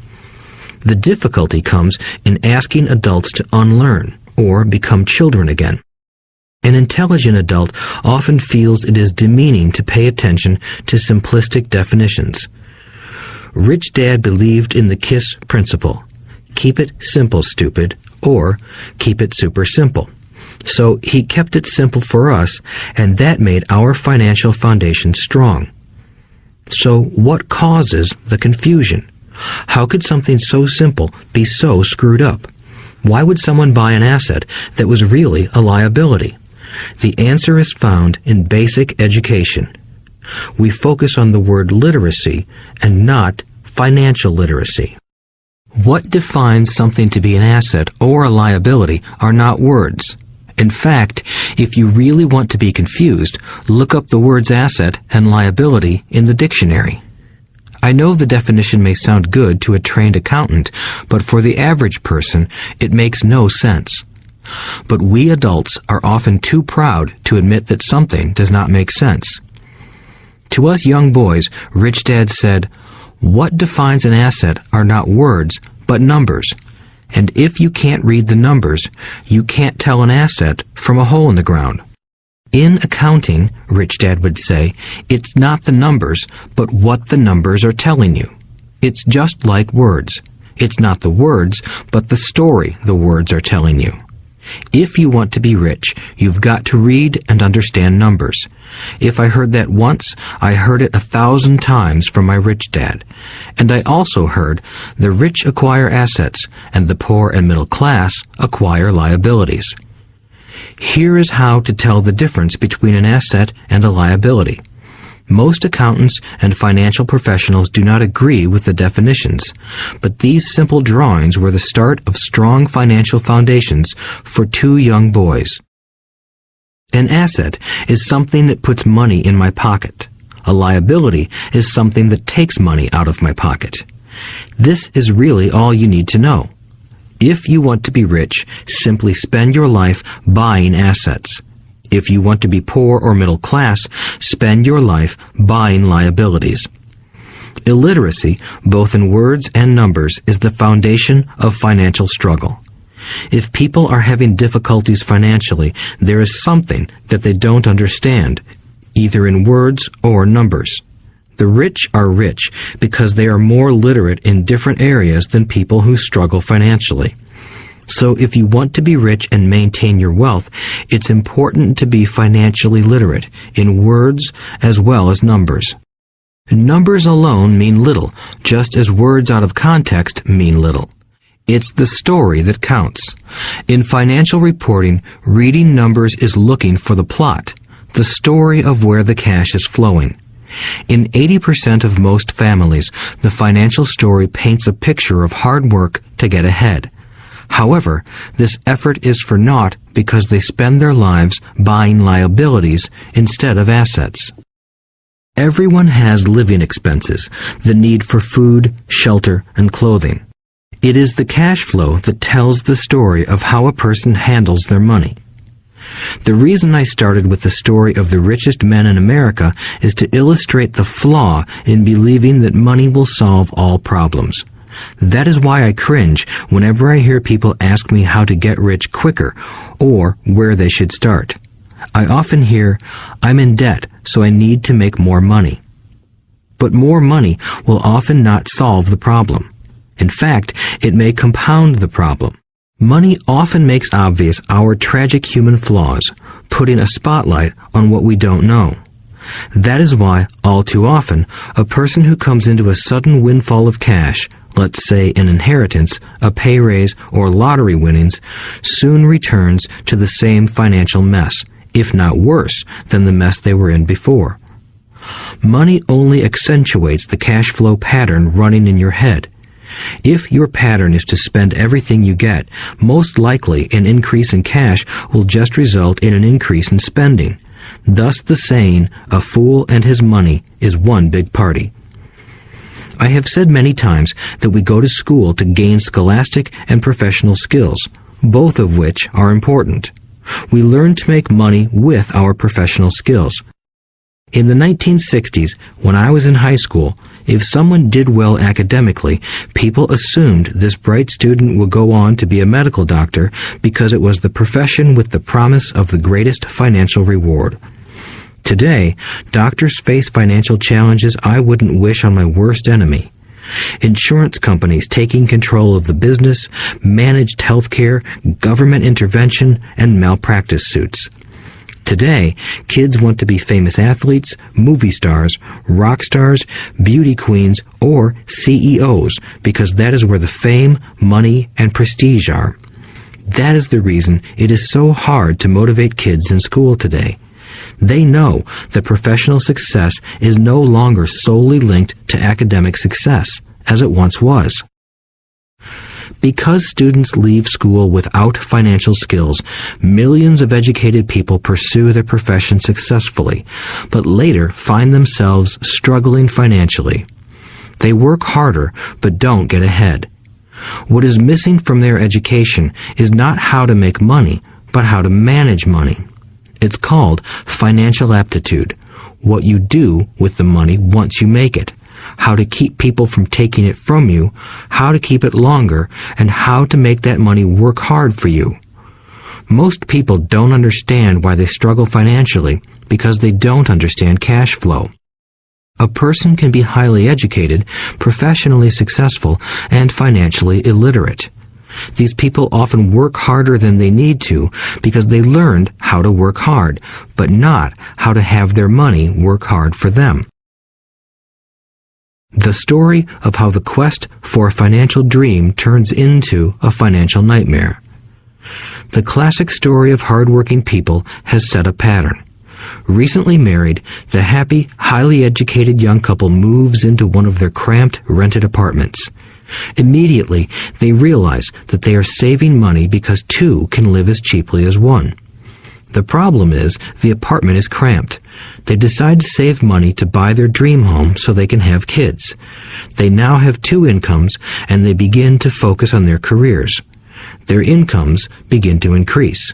The difficulty comes in asking adults to unlearn or become children again. An intelligent adult often feels it is demeaning to pay attention to simplistic definitions. Rich Dad believed in the KISS principle. Keep it simple, stupid, or keep it super simple. So he kept it simple for us, and that made our financial foundation strong. So what causes the confusion? How could something so simple be so screwed up? Why would someone buy an asset that was really a liability? The answer is found in basic education. We focus on the word literacy and not financial literacy. What defines something to be an asset or a liability are not words. In fact, if you really want to be confused, look up the words asset and liability in the dictionary. I know the definition may sound good to a trained accountant, but for the average person, it makes no sense. But we adults are often too proud to admit that something does not make sense. To us young boys, Rich Dad said, "What defines an asset are not words, but numbers. And if you can't read the numbers, you can't tell an asset from a hole in the ground." In accounting, Rich Dad would say, it's not the numbers, but what the numbers are telling you. It's just like words. It's not the words, but the story the words are telling you. If you want to be rich, you've got to read and understand numbers. If I heard that once, I heard it 1,000 times from my rich dad. And I also heard the rich acquire assets and the poor and middle class acquire liabilities. Here is how to tell the difference between an asset and a liability. Most accountants and financial professionals do not agree with the definitions, but these simple drawings were the start of strong financial foundations for two young boys. An asset is something that puts money in my pocket. A liability is something that takes money out of my pocket. This is really all you need to know. If you want to be rich, simply spend your life buying assets. If you want to be poor or middle class, spend your life buying liabilities. Illiteracy, both in words and numbers, is the foundation of financial struggle. If people are having difficulties financially, there is something that they don't understand, either in words or numbers. The rich are rich because they are more literate in different areas than people who struggle financially. So if you want to be rich and maintain your wealth, it's important to be financially literate in words as well as numbers. Numbers alone mean little, just as words out of context mean little. It's the story that counts. In financial reporting, reading numbers is looking for the plot, the story of where the cash is flowing. In 80% of most families, the financial story paints a picture of hard work to get ahead. However, this effort is for naught because they spend their lives buying liabilities instead of assets. Everyone has living expenses, the need for food, shelter, and clothing. It is the cash flow that tells the story of how a person handles their money. The reason I started with the story of the richest men in America is to illustrate the flaw in believing that money will solve all problems. That is why I cringe whenever I hear people ask me how to get rich quicker or where they should start. I often hear, "I'm in debt, so I need to make more money." But more money will often not solve the problem. In fact, it may compound the problem. Money often makes obvious our tragic human flaws, putting a spotlight on what we don't know. That is why, all too often, a person who comes into a sudden windfall of cash, let's say an inheritance, a pay raise, or lottery winnings, soon returns to the same financial mess, if not worse than the mess they were in before. Money only accentuates the cash flow pattern running in your head. If your pattern is to spend everything you get, most likely an increase in cash will just result in an increase in spending. Thus the saying, "A fool and his money is one big party." I have said many times that we go to school to gain scholastic and professional skills, both of which are important. We learn to make money with our professional skills. In the 1960s, when I was in high school, if someone did well academically, people assumed this bright student would go on to be a medical doctor because it was the profession with the promise of the greatest financial reward. Today, doctors face financial challenges I wouldn't wish on my worst enemy. Insurance companies taking control of the business, managed health care, government intervention, and malpractice suits. Today, kids want to be famous athletes, movie stars, rock stars, beauty queens, or CEOs because that is where the fame, money, and prestige are. That is the reason it is so hard to motivate kids in school today. They know that professional success is no longer solely linked to academic success, as it once was. Because students leave school without financial skills, millions of educated people pursue their profession successfully, but later find themselves struggling financially. They work harder, but don't get ahead. What is missing from their education is not how to make money, but how to manage money. It's called financial aptitude, what you do with the money once you make it, how to keep people from taking it from you, how to keep it longer, and how to make that money work hard for you. Most people don't understand why they struggle financially because they don't understand cash flow. A person can be highly educated, professionally successful, and financially illiterate. These people often work harder than they need to because they learned how to work hard, but not how to have their money work hard for them. The story of how the quest for a financial dream turns into a financial nightmare. The classic story of hardworking people has set a pattern. Recently married, the happy, highly educated young couple moves into one of their cramped, rented apartments. Immediately, they realize that they are saving money because two can live as cheaply as one. The problem is, the apartment is cramped. They decide to save money to buy their dream home so they can have kids. They now have two incomes, and they begin to focus on their careers. Their incomes begin to increase.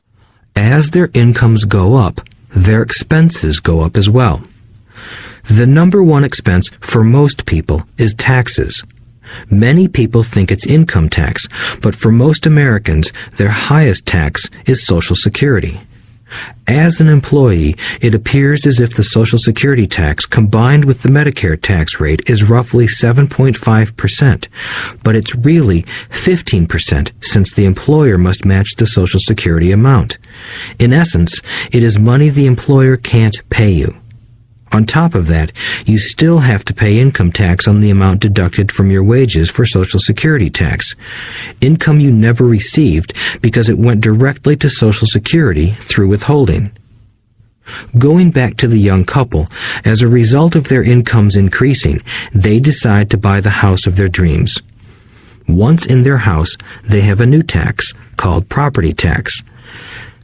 As their incomes go up, their expenses go up as well. The number one expense for most people is taxes. Many people think it's income tax, but for most Americans, their highest tax is Social Security. As an employee, it appears as if the Social Security tax combined with the Medicare tax rate is roughly 7.5%, but it's really 15% since the employer must match the Social Security amount. In essence, it is money the employer can't pay you. On top of that, you still have to pay income tax on the amount deducted from your wages for Social Security tax. Income you never received because it went directly to Social Security through withholding. Going back to the young couple, as a result of their incomes increasing, they decide to buy the house of their dreams. Once in their house, they have a new tax called property tax.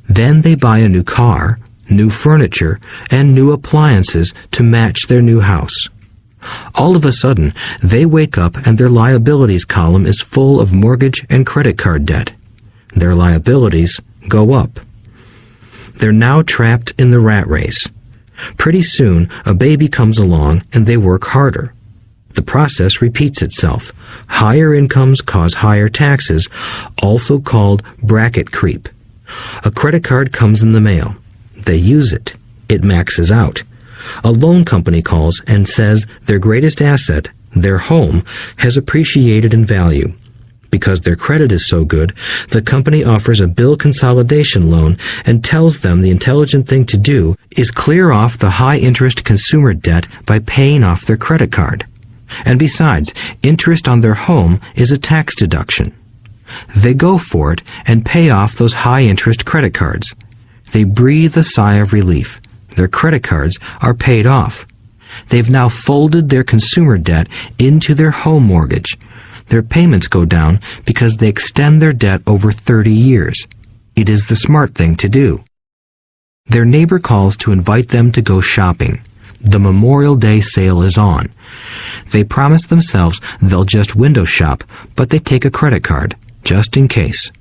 Then they buy a new car, new furniture, and new appliances to match their new house. All of a sudden, they wake up and their liabilities column is full of mortgage and credit card debt. Their liabilities go up. They're now trapped in the rat race. Pretty soon, a baby comes along and they work harder. The process repeats itself. Higher incomes cause higher taxes, also called bracket creep. A credit card comes in the mail. They use it. It maxes out. A loan company calls and says their greatest asset, their home, has appreciated in value. Because their credit is so good, the company offers a bill consolidation loan and tells them the intelligent thing to do is clear off the high-interest consumer debt by paying off their credit card. And besides, interest on their home is a tax deduction. They go for it and pay off those high-interest credit cards. They breathe a sigh of relief. Their credit cards are paid off. They've now folded their consumer debt into their home mortgage. Their payments go down because they extend their debt over 30 years. It is the smart thing to do. Their neighbor calls to invite them to go shopping. The Memorial Day sale is on. They promise themselves they'll just window shop, but they take a credit card, just in case.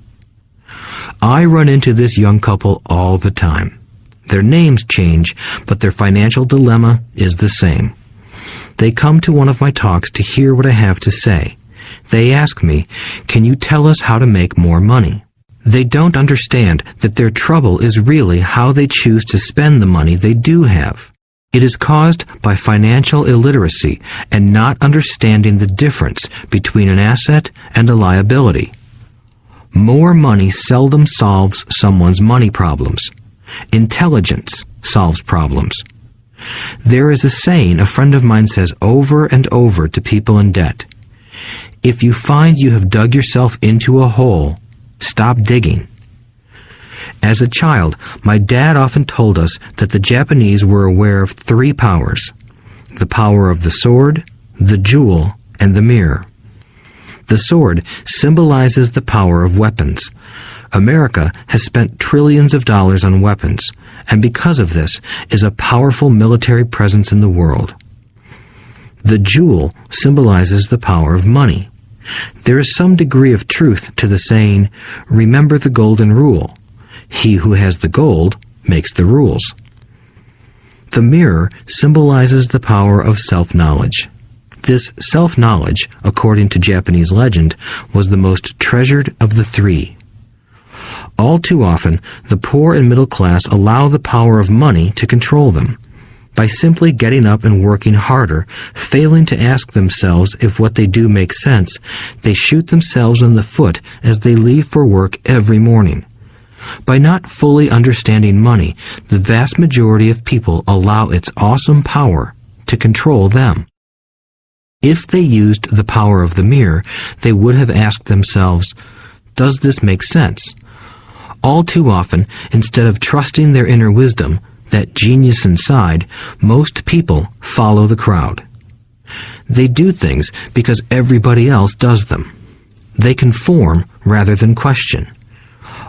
I run into this young couple all the time. Their names change, but their financial dilemma is the same. They come to one of my talks to hear what I have to say. They ask me, "Can you tell us how to make more money?" They don't understand that their trouble is really how they choose to spend the money they do have. It is caused by financial illiteracy and not understanding the difference between an asset and a liability. More money seldom solves someone's money problems. Intelligence solves problems. There is a saying a friend of mine says over and over to people in debt. If you find you have dug yourself into a hole, stop digging. As a child, my dad often told us that the Japanese were aware of 3 powers: the power of the sword, the jewel, and the mirror. The sword symbolizes the power of weapons. America has spent trillions of dollars on weapons, and because of this, is a powerful military presence in the world. The jewel symbolizes the power of money. There is some degree of truth to the saying, "Remember the golden rule. He who has the gold makes the rules." The mirror symbolizes the power of self-knowledge. This self-knowledge, according to Japanese legend, was the most treasured of the 3. All too often, the poor and middle class allow the power of money to control them. By simply getting up and working harder, failing to ask themselves if what they do makes sense, they shoot themselves in the foot as they leave for work every morning. By not fully understanding money, the vast majority of people allow its awesome power to control them. If they used the power of the mirror, they would have asked themselves, "Does this make sense?" All too often, instead of trusting their inner wisdom, that genius inside, most people follow the crowd. They do things because everybody else does them. They conform rather than question.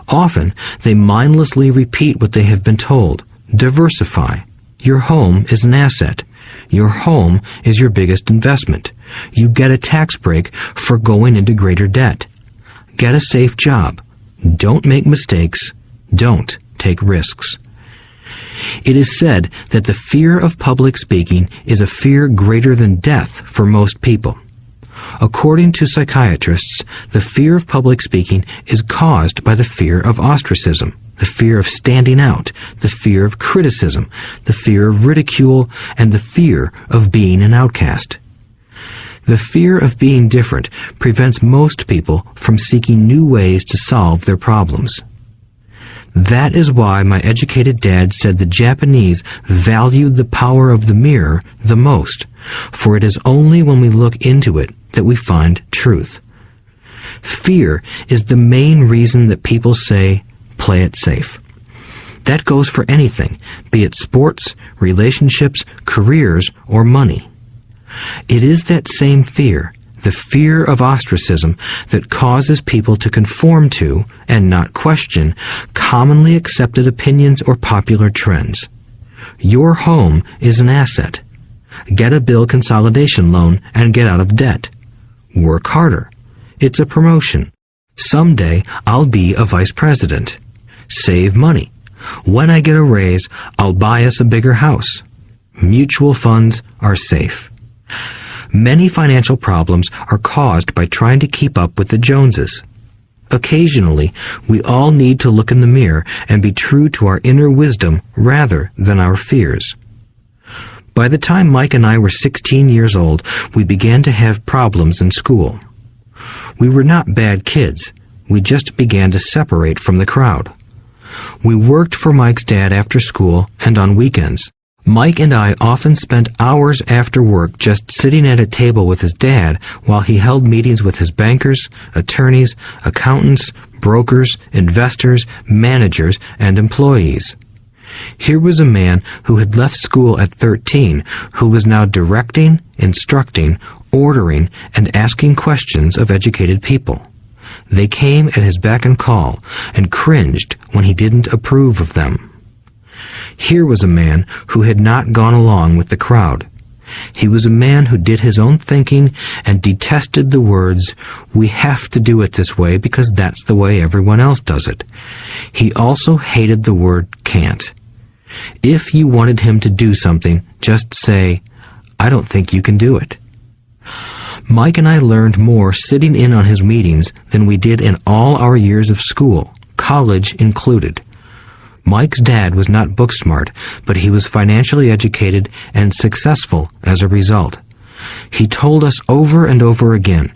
Often, they mindlessly repeat what they have been told. Diversify. Your home is an asset. Your home is your biggest investment. You get a tax break for going into greater debt. Get a safe job. Don't make mistakes. Don't take risks. It is said that the fear of public speaking is a fear greater than death for most people. According to psychiatrists, the fear of public speaking is caused by the fear of ostracism, the fear of standing out, the fear of criticism, the fear of ridicule, and the fear of being an outcast. The fear of being different prevents most people from seeking new ways to solve their problems. That is why my educated dad said the Japanese valued the power of the mirror the most, for it is only when we look into it that we find truth. Fear is the main reason that people say, "Play it safe." That goes for anything, be it sports, relationships, careers, or money. It is that same fear, the fear of ostracism, that causes people to conform to, and not question, commonly accepted opinions or popular trends. Your home is an asset. Get a bill consolidation loan and get out of debt. Work harder. It's a promotion. Someday I'll be a vice president. Save money. When I get a raise, I'll buy us a bigger house. Mutual funds are safe. Many financial problems are caused by trying to keep up with the Joneses. Occasionally, we all need to look in the mirror and be true to our inner wisdom rather than our fears. By the time Mike and I were 16 years old, we began to have problems in school. We were not bad kids. We just began to separate from the crowd. We worked for Mike's dad after school and on weekends. Mike and I often spent hours after work just sitting at a table with his dad while he held meetings with his bankers, attorneys, accountants, brokers, investors, managers, and employees. Here was a man who had left school at 13, who was now directing, instructing, ordering, and asking questions of educated people. They came at his beck and call, and cringed when he didn't approve of them. Here was a man who had not gone along with the crowd. He was a man who did his own thinking and detested the words, "We have to do it this way because that's the way everyone else does it." He also hated the word "can't." If you wanted him to do something, just say, "I don't think you can do it." Mike and I learned more sitting in on his meetings than we did in all our years of school, college included. Mike's dad was not book smart, but he was financially educated and successful as a result. He told us over and over again,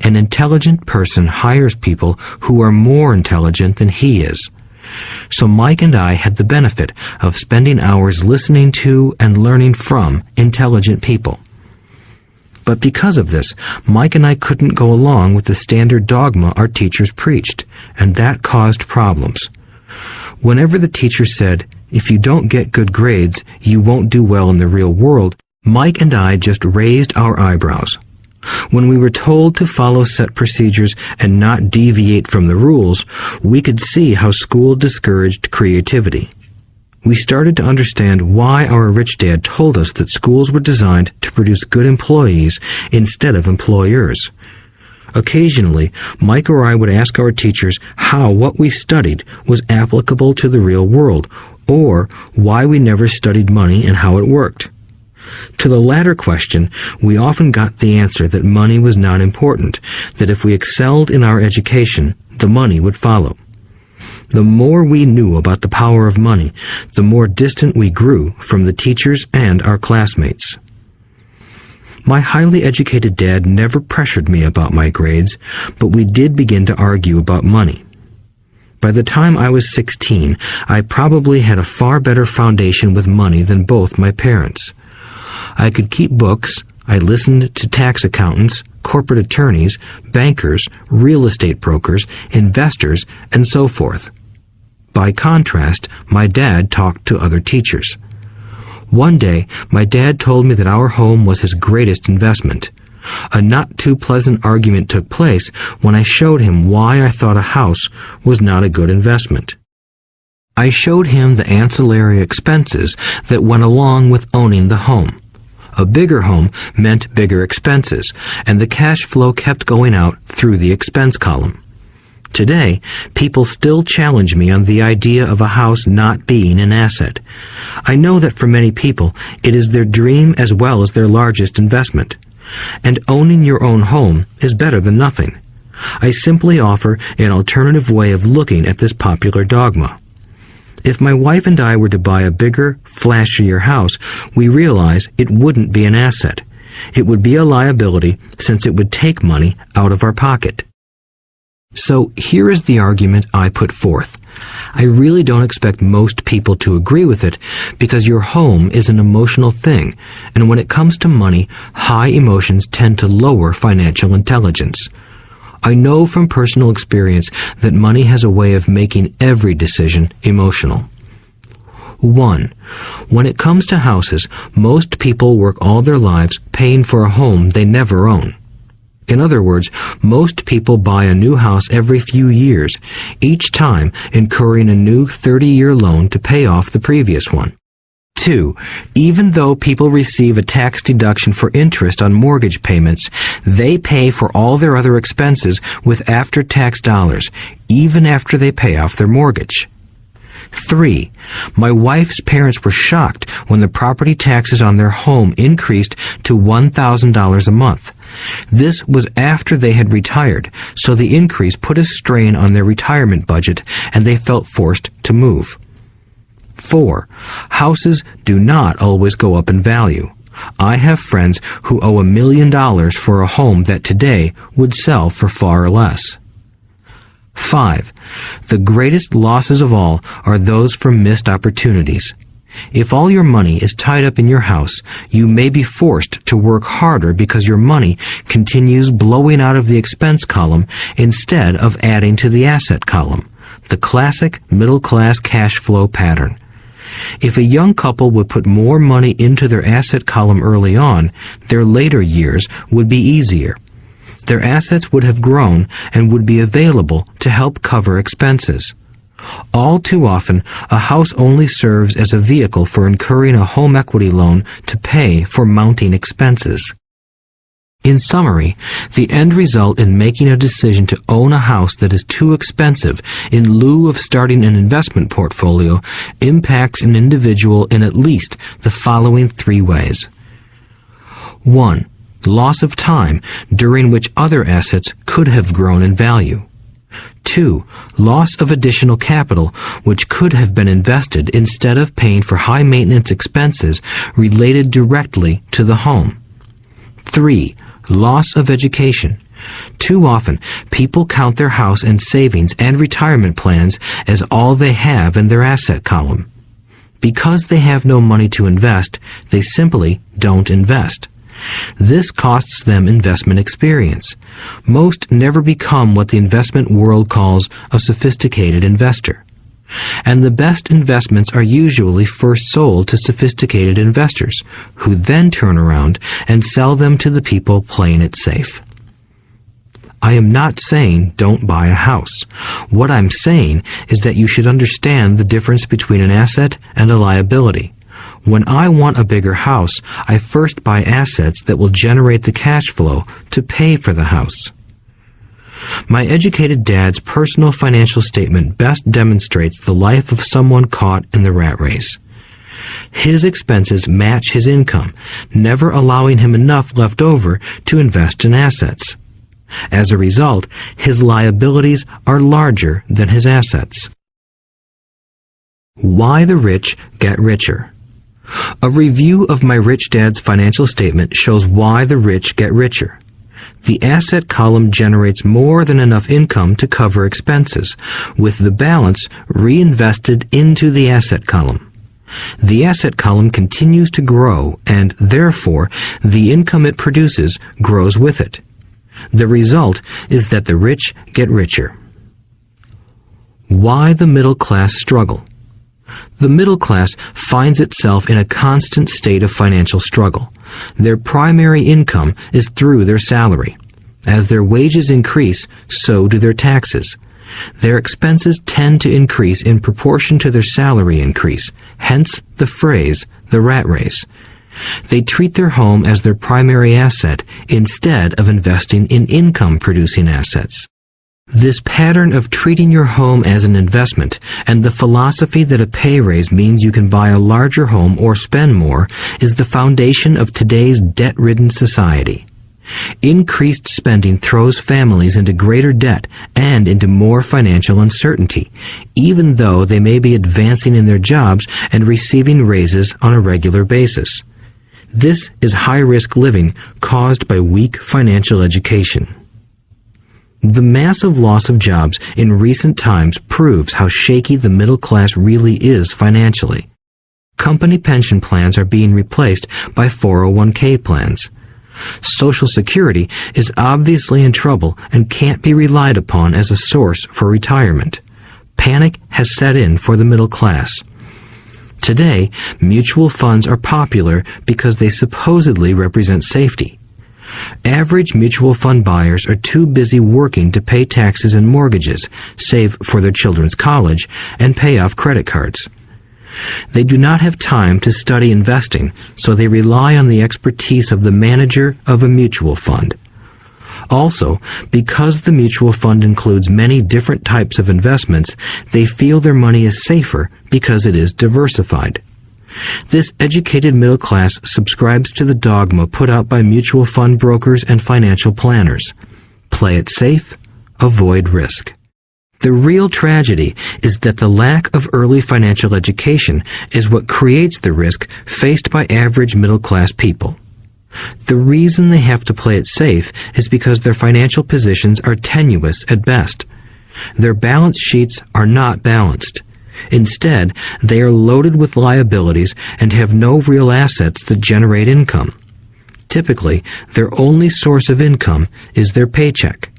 an intelligent person hires people who are more intelligent than he is. So Mike and I had the benefit of spending hours listening to and learning from intelligent people. But because of this, Mike and I couldn't go along with the standard dogma our teachers preached, and that caused problems. Whenever the teacher said, "If you don't get good grades, you won't do well in the real world," Mike and I just raised our eyebrows. When we were told to follow set procedures and not deviate from the rules, we could see how school discouraged creativity. We started to understand why our rich dad told us that schools were designed to produce good employees instead of employers. Occasionally, Mike or I would ask our teachers how what we studied was applicable to the real world, or why we never studied money and how it worked. To the latter question, we often got the answer that money was not important, that if we excelled in our education, the money would follow. The more we knew about the power of money, the more distant we grew from the teachers and our classmates. My highly educated dad never pressured me about my grades, but we did begin to argue about money. By the time I was 16, I probably had a far better foundation with money than both my parents. I could keep books, I listened to tax accountants, corporate attorneys, bankers, real estate brokers, investors, and so forth. By contrast, my dad talked to other teachers. One day, my dad told me that our home was his greatest investment. A not-too-pleasant argument took place when I showed him why I thought a house was not a good investment. I showed him the ancillary expenses that went along with owning the home. A bigger home meant bigger expenses, and the cash flow kept going out through the expense column. Today, people still challenge me on the idea of a house not being an asset. I know that for many people, it is their dream as well as their largest investment. And owning your own home is better than nothing. I simply offer an alternative way of looking at this popular dogma. If my wife and I were to buy a bigger, flashier house, we realize it wouldn't be an asset. It would be a liability since it would take money out of our pocket. So here is the argument I put forth. I really don't expect most people to agree with it because your home is an emotional thing, and when it comes to money, high emotions tend to lower financial intelligence. I know from personal experience that money has a way of making every decision emotional. 1. When it comes to houses, most people work all their lives paying for a home they never own. In other words, most people buy a new house every few years, each time incurring a new 30-year loan to pay off the previous one. 2. Even though people receive a tax deduction for interest on mortgage payments, they pay for all their other expenses with after-tax dollars, even after they pay off their mortgage. 3. My wife's parents were shocked when the property taxes on their home increased to $1,000 a month. This was after they had retired, so the increase put a strain on their retirement budget, and they felt forced to move. 4. Houses do not always go up in value. I have friends who owe $1 million for a home that today would sell for far less. 5. The greatest losses of all are those from missed opportunities. If all your money is tied up in your house, you may be forced to work harder because your money continues blowing out of the expense column instead of adding to the asset column, the classic middle-class cash flow pattern. If a young couple would put more money into their asset column early on, their later years would be easier. Their assets would have grown and would be available to help cover expenses. All too often, a house only serves as a vehicle for incurring a home equity loan to pay for mounting expenses. In summary, the end result in making a decision to own a house that is too expensive in lieu of starting an investment portfolio impacts an individual in at least the following 3 ways. 1. Loss of time during which other assets could have grown in value. 2. Loss of additional capital which could have been invested instead of paying for high maintenance expenses related directly to the home. 3. Loss of education. Too often, people count their house and savings and retirement plans as all they have in their asset column. Because they have no money to invest, they simply don't invest. This costs them investment experience. Most never become what the investment world calls a sophisticated investor. And the best investments are usually first sold to sophisticated investors, who then turn around and sell them to the people playing it safe. I am not saying don't buy a house. What I'm saying is that you should understand the difference between an asset and a liability. When I want a bigger house, I first buy assets that will generate the cash flow to pay for the house. My educated dad's personal financial statement best demonstrates the life of someone caught in the rat race. His expenses match his income, never allowing him enough left over to invest in assets. As a result, his liabilities are larger than his assets. Why the rich get richer. A review of my rich dad's financial statement shows why the rich get richer. The asset column generates more than enough income to cover expenses, with the balance reinvested into the asset column. The asset column continues to grow, and therefore, the income it produces grows with it. The result is that the rich get richer. Why the middle class struggle? The middle class finds itself in a constant state of financial struggle. Their primary income is through their salary. As their wages increase, so do their taxes. Their expenses tend to increase in proportion to their salary increase, hence the phrase, the rat race. They treat their home as their primary asset instead of investing in income-producing assets. This pattern of treating your home as an investment and the philosophy that a pay raise means you can buy a larger home or spend more is the foundation of today's debt-ridden society. Increased spending throws families into greater debt and into more financial uncertainty, even though they may be advancing in their jobs and receiving raises on a regular basis. This is high-risk living caused by weak financial education. The massive loss of jobs in recent times proves how shaky the middle class really is financially. Company pension plans are being replaced by 401k plans. Social Security is obviously in trouble and can't be relied upon as a source for retirement. Panic has set in for the middle class. Today, mutual funds are popular because they supposedly represent safety. Average mutual fund buyers are too busy working to pay taxes and mortgages, save for their children's college, and pay off credit cards. They do not have time to study investing, so they rely on the expertise of the manager of a mutual fund. Also, because the mutual fund includes many different types of investments, they feel their money is safer because it is diversified. This educated middle class subscribes to the dogma put out by mutual fund brokers and financial planners. Play it safe, avoid risk. The real tragedy is that the lack of early financial education is what creates the risk faced by average middle class people. The reason they have to play it safe is because their financial positions are tenuous at best. Their balance sheets are not balanced. Instead, they are loaded with liabilities and have no real assets that generate income. Typically, their only source of income is their paycheck.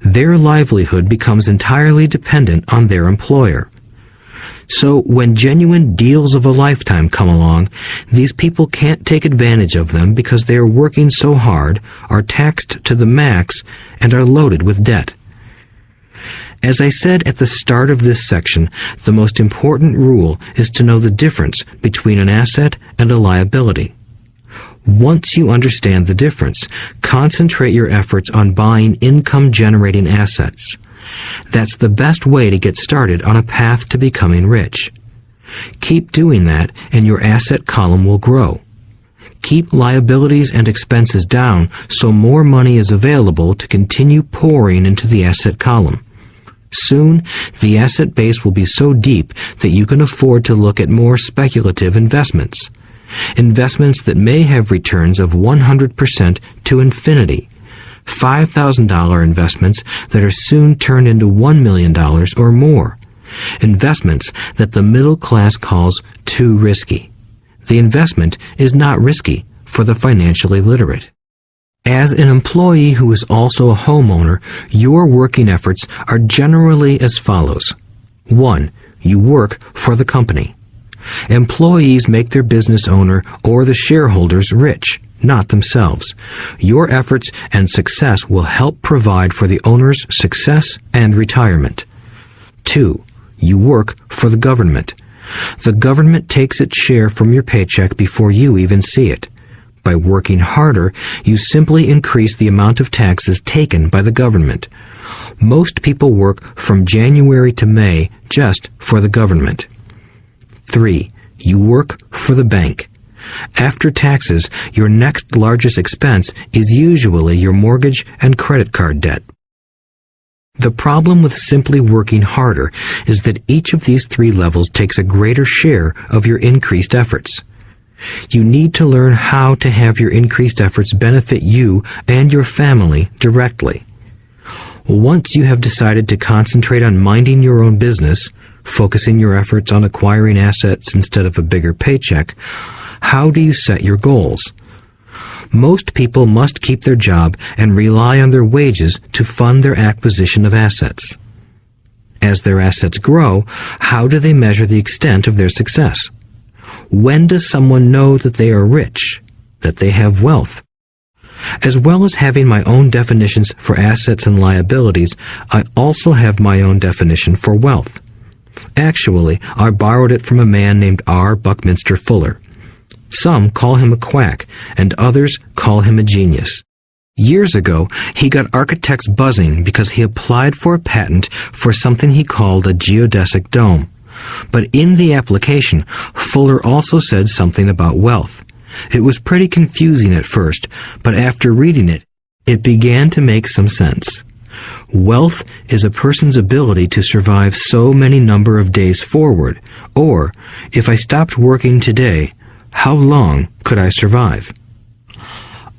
Their livelihood becomes entirely dependent on their employer. So when genuine deals of a lifetime come along, these people can't take advantage of them because they are working so hard, are taxed to the max, and are loaded with debt. As I said at the start of this section, the most important rule is to know the difference between an asset and a liability. Once you understand the difference, concentrate your efforts on buying income-generating assets. That's the best way to get started on a path to becoming rich. Keep doing that, and your asset column will grow. Keep liabilities and expenses down so more money is available to continue pouring into the asset column. Soon, the asset base will be so deep that you can afford to look at more speculative investments. Investments that may have returns of 100% to infinity. $5,000 investments that are soon turned into $1 million or more. Investments that the middle class calls too risky. The investment is not risky for the financially literate. As an employee who is also a homeowner, your working efforts are generally as follows. 1. You work for the company. Employees make their business owner or the shareholders rich, not themselves. Your efforts and success will help provide for the owner's success and retirement. 2. You work for the government. The government takes its share from your paycheck before you even see it. By working harder, you simply increase the amount of taxes taken by the government. Most people work from January to May just for the government. 3. You work for the bank. After taxes, your next largest expense is usually your mortgage and credit card debt. The problem with simply working harder is that each of these 3 levels takes a greater share of your increased efforts. You need to learn how to have your increased efforts benefit you and your family directly. Once you have decided to concentrate on minding your own business, focusing your efforts on acquiring assets instead of a bigger paycheck, how do you set your goals? Most people must keep their job and rely on their wages to fund their acquisition of assets. As their assets grow, how do they measure the extent of their success? When does someone know that they are rich, that they have wealth? As well as having my own definitions for assets and liabilities, I also have my own definition for wealth. Actually, I borrowed it from a man named R. Buckminster Fuller. Some call him a quack, and others call him a genius. Years ago, he got architects buzzing because he applied for a patent for something he called a geodesic dome. But in the application, Fuller also said something about wealth. It was pretty confusing at first, but after reading it, it began to make some sense. Wealth is a person's ability to survive so many number of days forward, or, if I stopped working today, how long could I survive?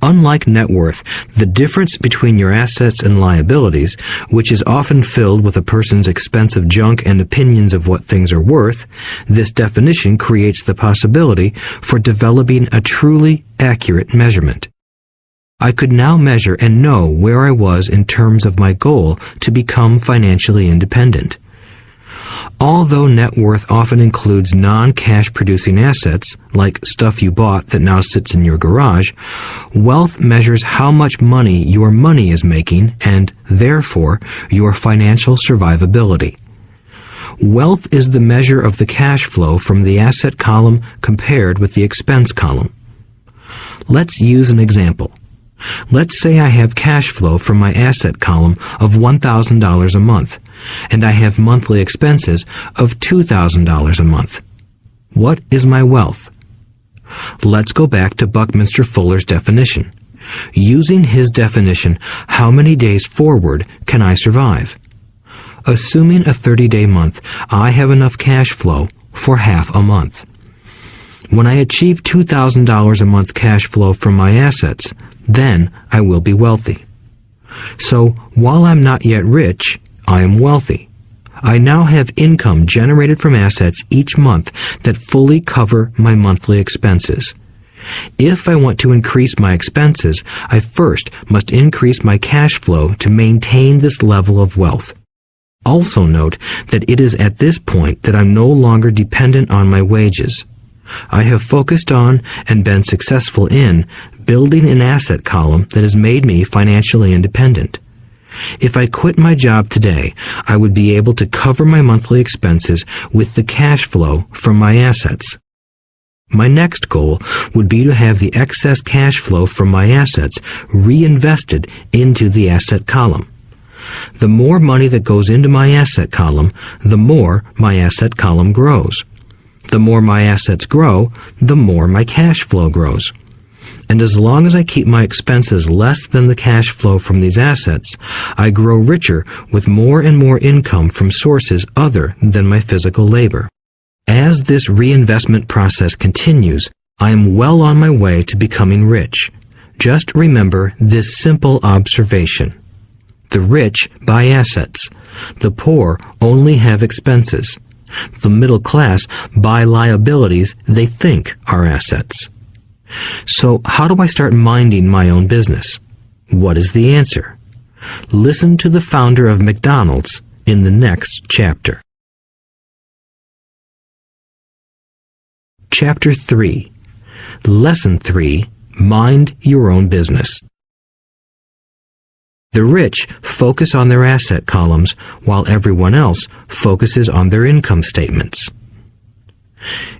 Unlike net worth, the difference between your assets and liabilities, which is often filled with a person's expensive junk and opinions of what things are worth, this definition creates the possibility for developing a truly accurate measurement. I could now measure and know where I was in terms of my goal to become financially independent. Although net worth often includes non-cash producing assets, like stuff you bought that now sits in your garage, wealth measures how much money your money is making and, therefore, your financial survivability. Wealth is the measure of the cash flow from the asset column compared with the expense column. Let's use an example. Let's say I have cash flow from my asset column of $1,000 a month, and I have monthly expenses of $2,000 a month. What is my wealth? Let's go back to Buckminster Fuller's definition. Using his definition, how many days forward can I survive? Assuming a 30-day month, I have enough cash flow for half a month. When I achieve $2,000 a month cash flow from my assets, then I will be wealthy. So, while I'm not yet rich, I am wealthy. I now have income generated from assets each month that fully cover my monthly expenses. If I want to increase my expenses, I first must increase my cash flow to maintain this level of wealth. Also note that it is at this point that I'm no longer dependent on my wages. I have focused on and been successful in building an asset column that has made me financially independent. If I quit my job today, I would be able to cover my monthly expenses with the cash flow from my assets. My next goal would be to have the excess cash flow from my assets reinvested into the asset column. The more money that goes into my asset column, the more my asset column grows. The more my assets grow, the more my cash flow grows. And as long as I keep my expenses less than the cash flow from these assets, I grow richer with more and more income from sources other than my physical labor. As this reinvestment process continues, I am well on my way to becoming rich. Just remember this simple observation. The rich buy assets. The poor only have expenses. The middle class buy liabilities they think are assets. So how do I start minding my own business? What is the answer? Listen to the founder of McDonald's in the next chapter. Chapter 3. Lesson 3. Mind your own business. The rich focus on their asset columns while everyone else focuses on their income statements.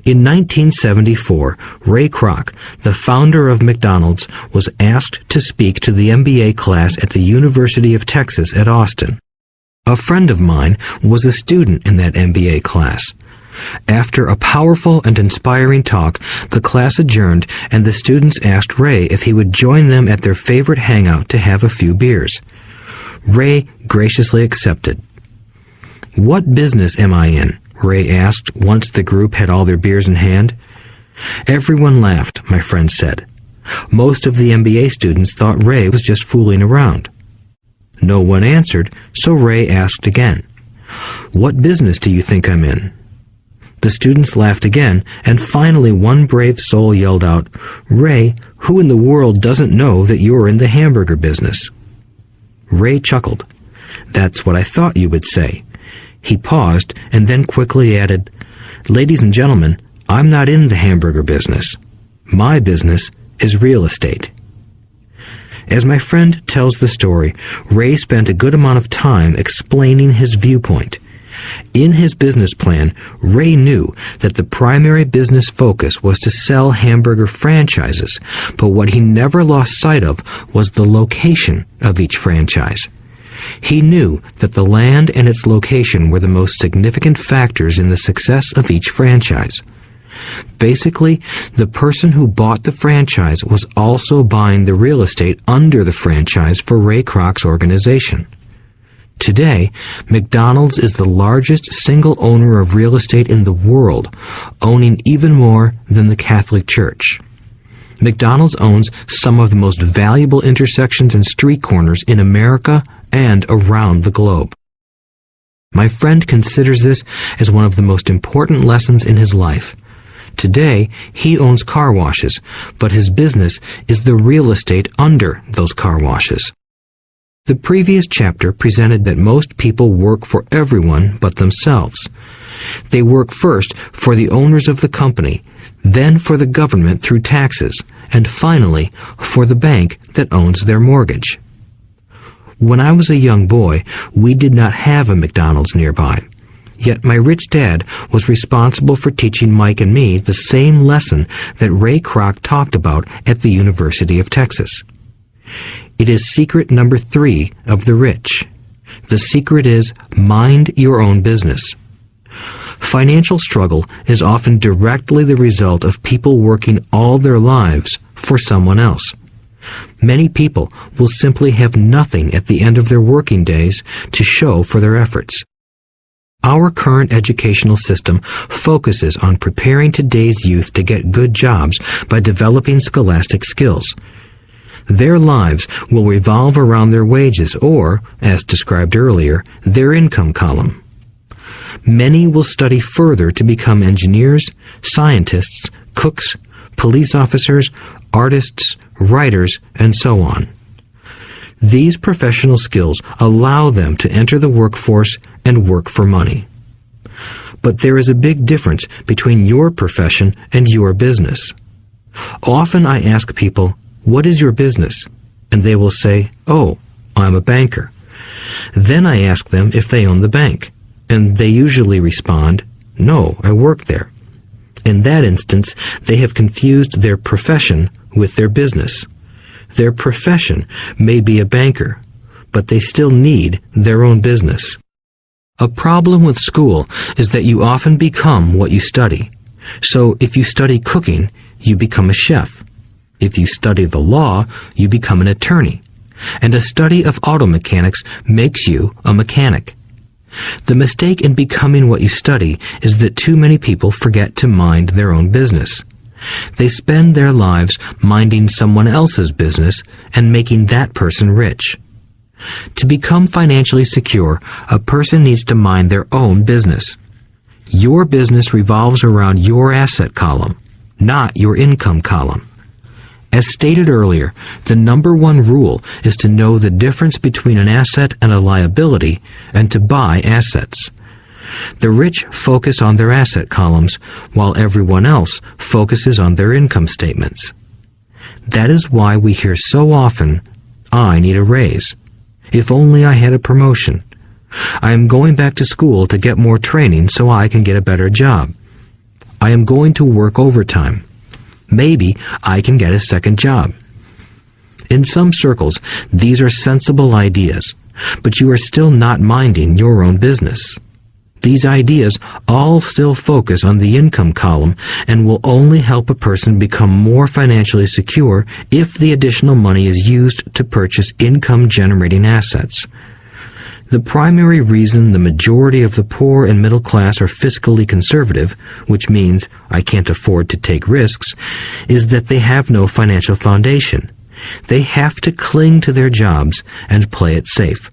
In 1974, Ray Kroc, the founder of McDonald's, was asked to speak to the MBA class at the University of Texas at Austin. A friend of mine was a student in that MBA class. After a powerful and inspiring talk, the class adjourned and the students asked Ray if he would join them at their favorite hangout to have a few beers. Ray graciously accepted. "What business am I in?" Ray asked once the group had all their beers in hand. Everyone laughed, my friend said. Most of the MBA students thought Ray was just fooling around. No one answered, so Ray asked again. "What business do you think I'm in?" The students laughed again, and finally one brave soul yelled out, "Ray, who in the world doesn't know that you're in the hamburger business?" Ray chuckled. "That's what I thought you would say." He paused and then quickly added, "Ladies and gentlemen, I'm not in the hamburger business. My business is real estate." As my friend tells the story, Ray spent a good amount of time explaining his viewpoint. In his business plan, Ray knew that the primary business focus was to sell hamburger franchises, but what he never lost sight of was the location of each franchise. He knew that the land and its location were the most significant factors in the success of each franchise. Basically, the person who bought the franchise was also buying the real estate under the franchise for Ray Kroc's organization. Today, McDonald's is the largest single owner of real estate in the world, owning even more than the Catholic Church. McDonald's owns some of the most valuable intersections and street corners in America and around the globe. My friend considers this as one of the most important lessons in his life. Today, he owns car washes, but his business is the real estate under those car washes. The previous chapter presented that most people work for everyone but themselves. They work first for the owners of the company, then for the government through taxes, and finally for the bank that owns their mortgage. When I was a young boy, we did not have a McDonald's nearby. Yet my rich dad was responsible for teaching Mike and me the same lesson that Ray Kroc talked about at the University of Texas. It is secret number 3 of the rich. The secret is mind your own business. Financial struggle is often directly the result of people working all their lives for someone else. Many people will simply have nothing at the end of their working days to show for their efforts. Our current educational system focuses on preparing today's youth to get good jobs by developing scholastic skills. Their lives will revolve around their wages or, as described earlier, their income column. Many will study further to become engineers, scientists, cooks, police officers, artists, writers, and so on. These professional skills allow them to enter the workforce and work for money. But there is a big difference between your profession and your business. Often I ask people, "What is your business?" And they will say, "Oh, I'm a banker." Then I ask them if they own the bank, and they usually respond, "No, I work there." In that instance, they have confused their profession with their business. Their profession may be a banker, but they still need their own business. A problem with school is that you often become what you study. So if you study cooking, you become a chef. If you study the law, you become an attorney. And a study of auto mechanics makes you a mechanic. The mistake in becoming what you study is that too many people forget to mind their own business. They spend their lives minding someone else's business and making that person rich. To become financially secure, a person needs to mind their own business. Your business revolves around your asset column, not your income column. As stated earlier, the number one rule is to know the difference between an asset and a liability and to buy assets. The rich focus on their asset columns, while everyone else focuses on their income statements. That is why we hear so often, "I need a raise. If only I had a promotion. I am going back to school to get more training so I can get a better job. I am going to work overtime. Maybe I can get a second job." In some circles, these are sensible ideas, but you are still not minding your own business. These ideas all still focus on the income column and will only help a person become more financially secure if the additional money is used to purchase income-generating assets. The primary reason the majority of the poor and middle class are fiscally conservative, which means I can't afford to take risks, is that they have no financial foundation. They have to cling to their jobs and play it safe.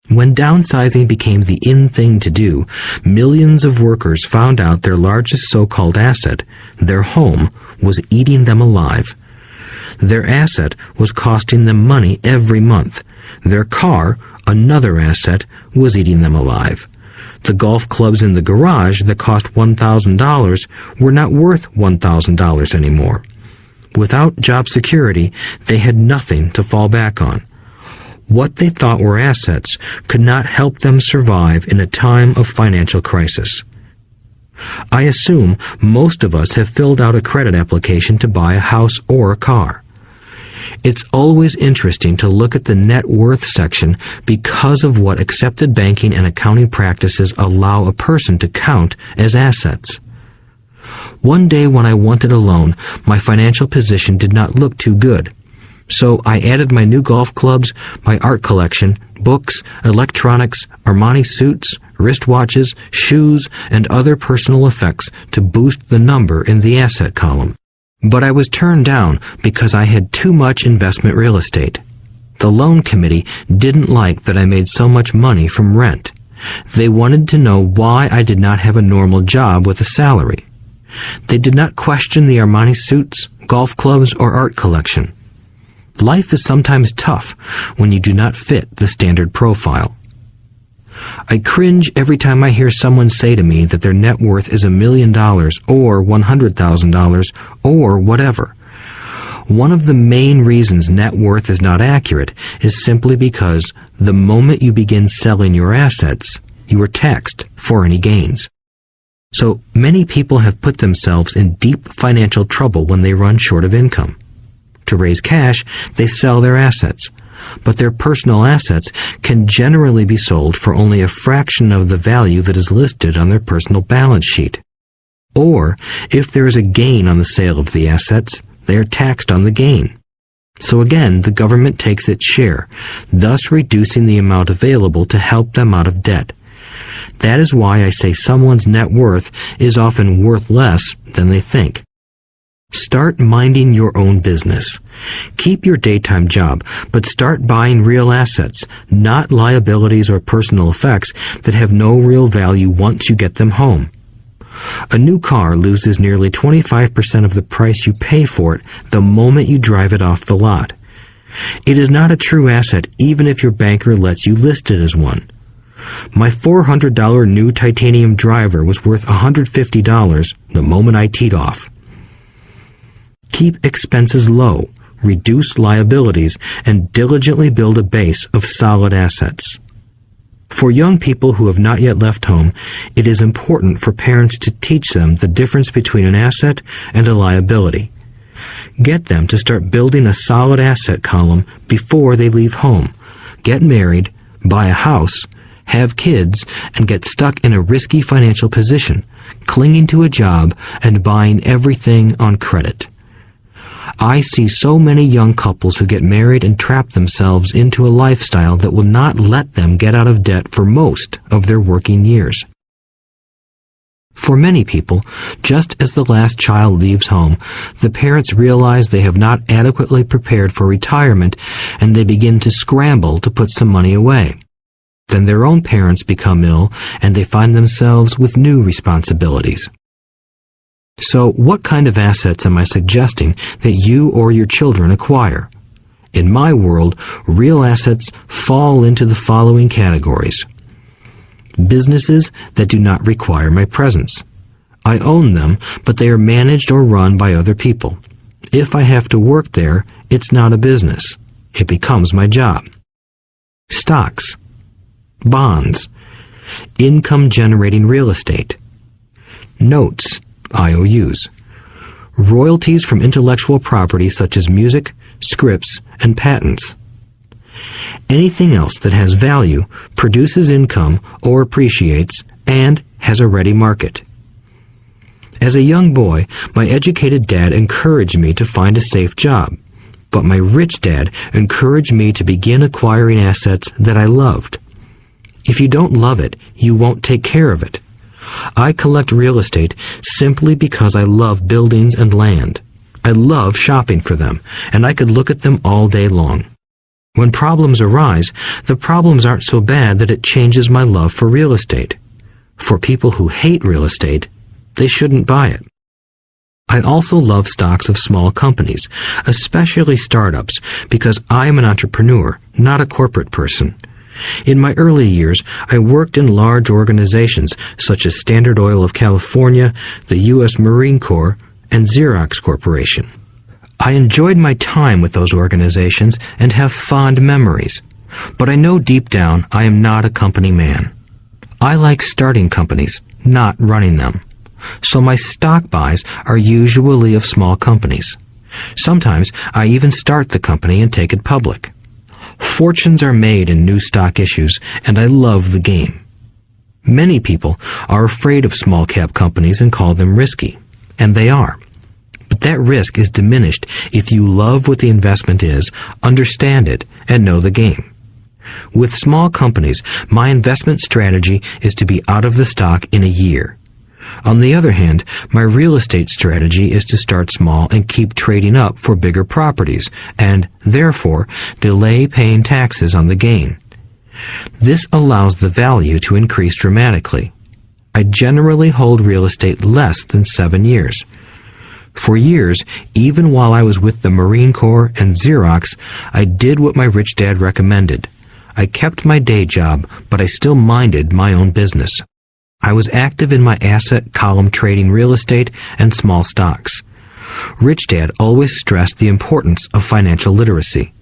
When downsizing became the in thing to do, millions of workers found out their largest so-called asset, their home, was eating them alive. Their asset was costing them money every month. Their car, another asset, was eating them alive. The golf clubs in the garage that cost $1,000 were not worth $1,000 anymore. Without job security, they had nothing to fall back on. What they thought were assets could not help them survive in a time of financial crisis. I assume most of us have filled out a credit application to buy a house or a car. It's always interesting to look at the net worth section because of what accepted banking and accounting practices allow a person to count as assets. One day when I wanted a loan, my financial position did not look too good. So I added my new golf clubs, my art collection, books, electronics, Armani suits, wristwatches, shoes, and other personal effects to boost the number in the asset column. But I was turned down because I had too much investment real estate. The loan committee didn't like that I made so much money from rent. They wanted to know why I did not have a normal job with a salary. They did not question the Armani suits, golf clubs, or art collection. Life is sometimes tough when you do not fit the standard profile. I cringe every time I hear someone say to me that their net worth is $1 million or $100,000 or whatever. One of the main reasons net worth is not accurate is simply because the moment you begin selling your assets, you are taxed for any gains. So many people have put themselves in deep financial trouble when they run short of income. To raise cash, they sell their assets, but their personal assets can generally be sold for only a fraction of the value that is listed on their personal balance sheet. Or, if there is a gain on the sale of the assets, they are taxed on the gain. So again, the government takes its share, thus reducing the amount available to help them out of debt. That is why I say someone's net worth is often worth less than they think. Start minding your own business. Keep your daytime job, but start buying real assets, not liabilities or personal effects that have no real value once you get them home. A new car loses nearly 25% of the price you pay for it the moment you drive it off the lot. It is not a true asset even if your banker lets you list it as one. My $400 new titanium driver was worth $150 the moment I teed off. Keep expenses low. reduce liabilities, and diligently build a base of solid assets. For young people who have not yet left home, it is important for parents to teach them the difference between an asset and a liability. Get them to start building a solid asset column before they leave home, get married, buy a house, have kids, and get stuck in a risky financial position, clinging to a job and buying everything on credit. I see so many young couples who get married and trap themselves into a lifestyle that will not let them get out of debt for most of their working years. For many people, just as the last child leaves home, the parents realize they have not adequately prepared for retirement, and they begin to scramble to put some money away. Then their own parents become ill, and they find themselves with new responsibilities. So, what kind of assets am I suggesting that you or your children acquire? In my world, real assets fall into the following categories. Businesses that do not require my presence. I own them, but they are managed or run by other people. If I have to work there, it's not a business. It becomes my job. Stocks. Bonds. Income-generating real estate. Notes. IOUs. Royalties from intellectual property such as music, scripts, and patents. Anything else that has value, produces income, or appreciates, and has a ready market. As a young boy, my educated dad encouraged me to find a safe job, but my rich dad encouraged me to begin acquiring assets that I loved. If you don't love it, you won't take care of it. I collect real estate simply because I love buildings and land. I love shopping for them, and I could look at them all day long. When problems arise, the problems aren't so bad that it changes my love for real estate. For people who hate real estate, they shouldn't buy it. I also love stocks of small companies, especially startups, because I am an entrepreneur, not a corporate person. In my early years, I worked in large organizations such as Standard Oil of California, the U.S. Marine Corps, and Xerox Corporation. I enjoyed my time with those organizations and have fond memories, but I know deep down I am not a company man. I like starting companies, not running them. So my stock buys are usually of small companies. Sometimes I even start the company and take it public. Fortunes are made in new stock issues, and I love the game. Many people are afraid of small-cap companies and call them risky, and they are. But that risk is diminished if you love what the investment is, understand it, and know the game. With small companies, my investment strategy is to be out of the stock in a year. On the other hand, my real estate strategy is to start small and keep trading up for bigger properties, and, therefore, delay paying taxes on the gain. This allows the value to increase dramatically. I generally hold real estate less than 7 years. For years, even while I was with the Marine Corps and Xerox, I did what my rich dad recommended. I kept my day job, but I still minded my own business. I was active in my asset column trading real estate and small stocks. Rich Dad always stressed the importance of financial literacy.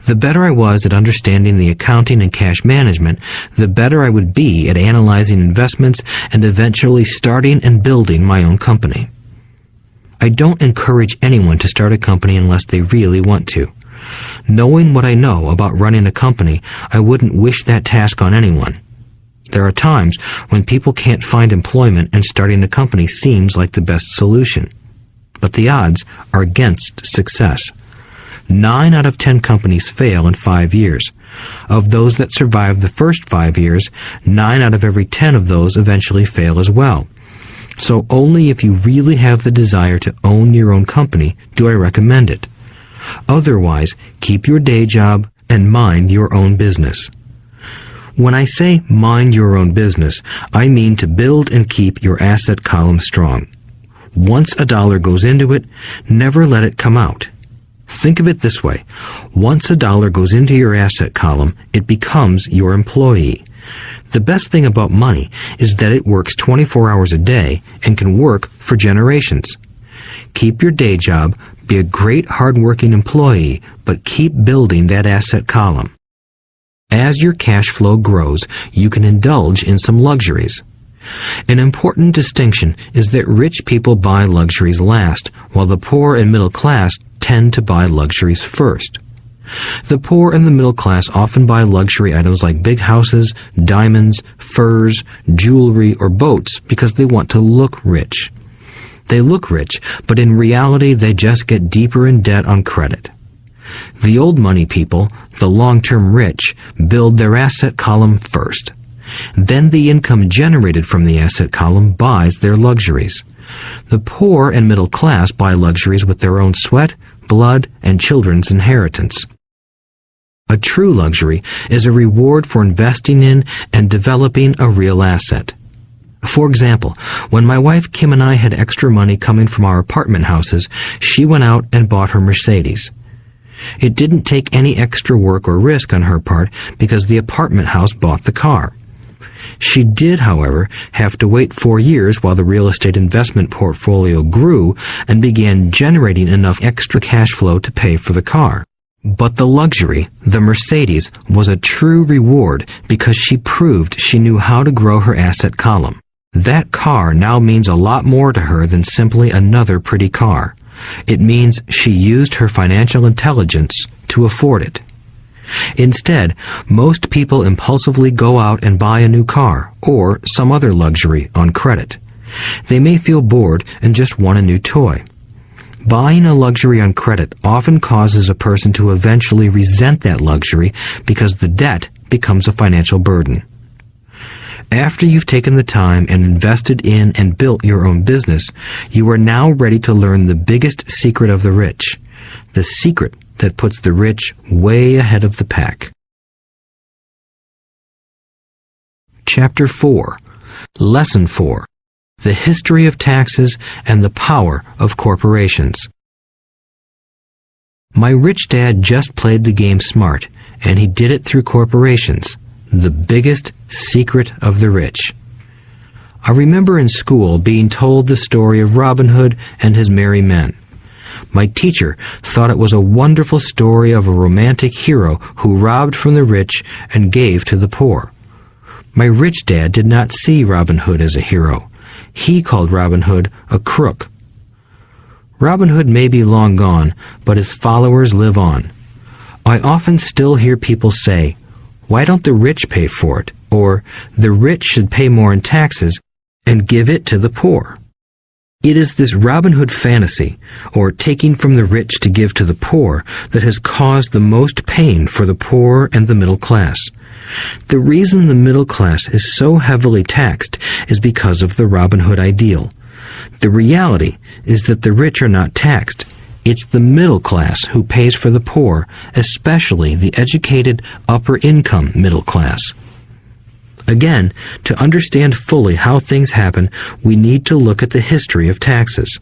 The better I was at understanding the accounting and cash management, the better I would be at analyzing investments and eventually starting and building my own company. I don't encourage anyone to start a company unless they really want to. Knowing what I know about running a company, I wouldn't wish that task on anyone. There are times when people can't find employment and starting a company seems like the best solution. But the odds are against success. 9 out of 10 companies fail in 5 years. Of those that survive the first 5 years, 9 out of every 10 of those eventually fail as well. So only if you really have the desire to own your own company do I recommend it. Otherwise, keep your day job and mind your own business. When I say mind your own business, I mean to build and keep your asset column strong. Once a dollar goes into it, never let it come out. Think of it this way. Once a dollar goes into your asset column, it becomes your employee. The best thing about money is that it works 24 hours a day and can work for generations. Keep your day job, be a great hard-working employee, but keep building that asset column. As your cash flow grows, you can indulge in some luxuries. An important distinction is that rich people buy luxuries last, while the poor and middle class tend to buy luxuries first. The poor and the middle class often buy luxury items like big houses, diamonds, furs, jewelry, or boats because they want to look rich. They look rich, but in reality they just get deeper in debt on credit. The old money people, the long-term rich, build their asset column first. Then the income generated from the asset column buys their luxuries. The poor and middle class buy luxuries with their own sweat, blood, and children's inheritance. A true luxury is a reward for investing in and developing a real asset. For example, when my wife Kim and I had extra money coming from our apartment houses, she went out and bought her Mercedes. It didn't take any extra work or risk on her part because the apartment house bought the car. She did, however, have to wait 4 years while the real estate investment portfolio grew and began generating enough extra cash flow to pay for the car. But the luxury, the Mercedes, was a true reward because she proved she knew how to grow her asset column. That car now means a lot more to her than simply another pretty car. It means she used her financial intelligence to afford it. Instead, most people impulsively go out and buy a new car or some other luxury on credit. They may feel bored and just want a new toy. Buying a luxury on credit often causes a person to eventually resent that luxury because the debt becomes a financial burden. After you've taken the time and invested in and built your own business, you are now ready to learn the biggest secret of the rich, the secret that puts the rich way ahead of the pack. Chapter 4. Lesson 4. The History of Taxes and the Power of Corporations. My rich dad just played the game smart, and he did it through corporations, the biggest secret of the rich. I remember in school being told the story of Robin Hood and his merry men. My teacher thought it was a wonderful story of a romantic hero who robbed from the rich and gave to the poor. My rich dad did not see Robin Hood as a hero. He called Robin Hood a crook. Robin Hood may be long gone, but his followers live on. I often still hear people say, "Why don't the rich pay for it?" Or, "The rich should pay more in taxes and give it to the poor." It is this Robin Hood fantasy, or taking from the rich to give to the poor, that has caused the most pain for the poor and the middle class. The reason the middle class is so heavily taxed is because of the Robin Hood ideal. The reality is that the rich are not taxed. It's the middle class who pays for the poor, especially the educated, upper-income middle class. Again, to understand fully how things happen, we need to look at the history of taxes.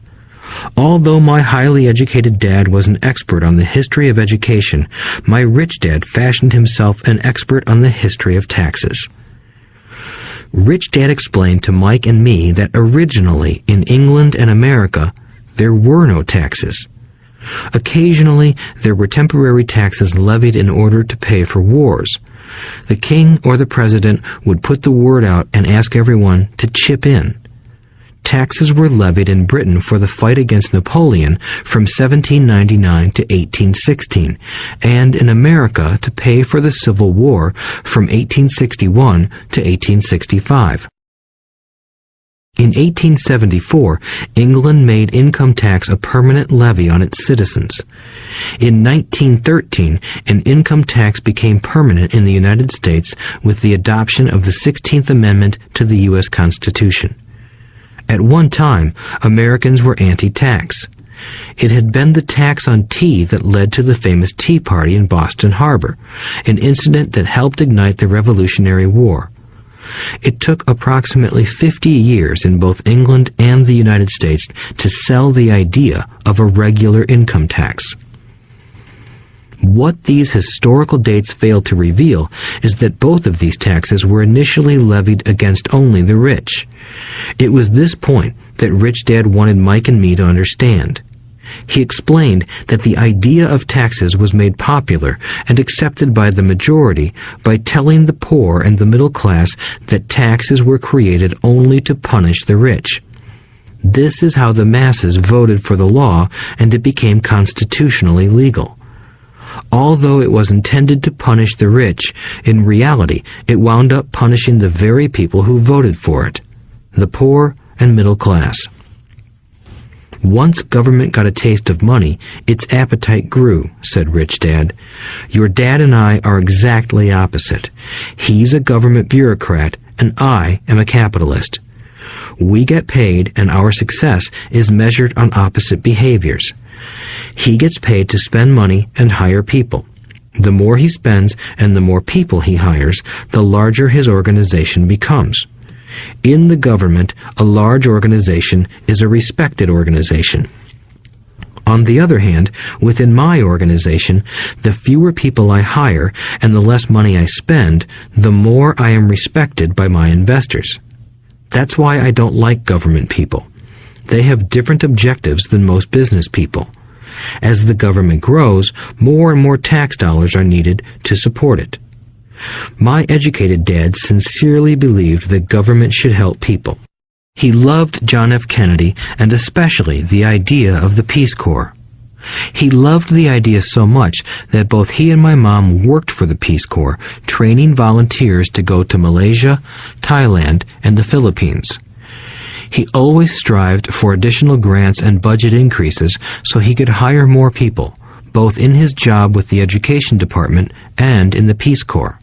Although my highly educated dad was an expert on the history of education, my rich dad fashioned himself an expert on the history of taxes. Rich Dad explained to Mike and me that originally in England and America, there were no taxes. Occasionally, there were temporary taxes levied in order to pay for wars. The king or the president would put the word out and ask everyone to chip in. Taxes were levied in Britain for the fight against Napoleon from 1799 to 1816, and in America to pay for the Civil War from 1861 to 1865. In 1874, England made income tax a permanent levy on its citizens. In 1913, an income tax became permanent in the United States with the adoption of the 16th Amendment to the U.S. Constitution. At one time, Americans were anti-tax. It had been the tax on tea that led to the famous Tea Party in Boston Harbor, an incident that helped ignite the Revolutionary War. It took approximately 50 years in both England and the United States to sell the idea of a regular income tax. What these historical dates fail to reveal is that both of these taxes were initially levied against only the rich. It was this point that Rich Dad wanted Mike and me to understand. He explained that the idea of taxes was made popular and accepted by the majority by telling the poor and the middle class that taxes were created only to punish the rich. This is how the masses voted for the law, and it became constitutionally legal. Although it was intended to punish the rich, in reality it wound up punishing the very people who voted for it, the poor and middle class. Once government got a taste of money, its appetite grew, said Rich Dad. Your dad and I are exactly opposite. He's a government bureaucrat, and I am a capitalist. We get paid, and our success is measured on opposite behaviors. He gets paid to spend money and hire people. The more he spends and the more people he hires, the larger his organization becomes. In the government, a large organization is a respected organization. On the other hand, within my organization, the fewer people I hire and the less money I spend, the more I am respected by my investors. That's why I don't like government people. They have different objectives than most business people. As the government grows, more and more tax dollars are needed to support it. My educated dad sincerely believed that government should help people. He loved John F. Kennedy and especially the idea of the Peace Corps. He loved the idea so much that both he and my mom worked for the Peace Corps, training volunteers to go to Malaysia, Thailand, and the Philippines. He always strived for additional grants and budget increases so he could hire more people, both in his job with the Education Department and in the Peace Corps.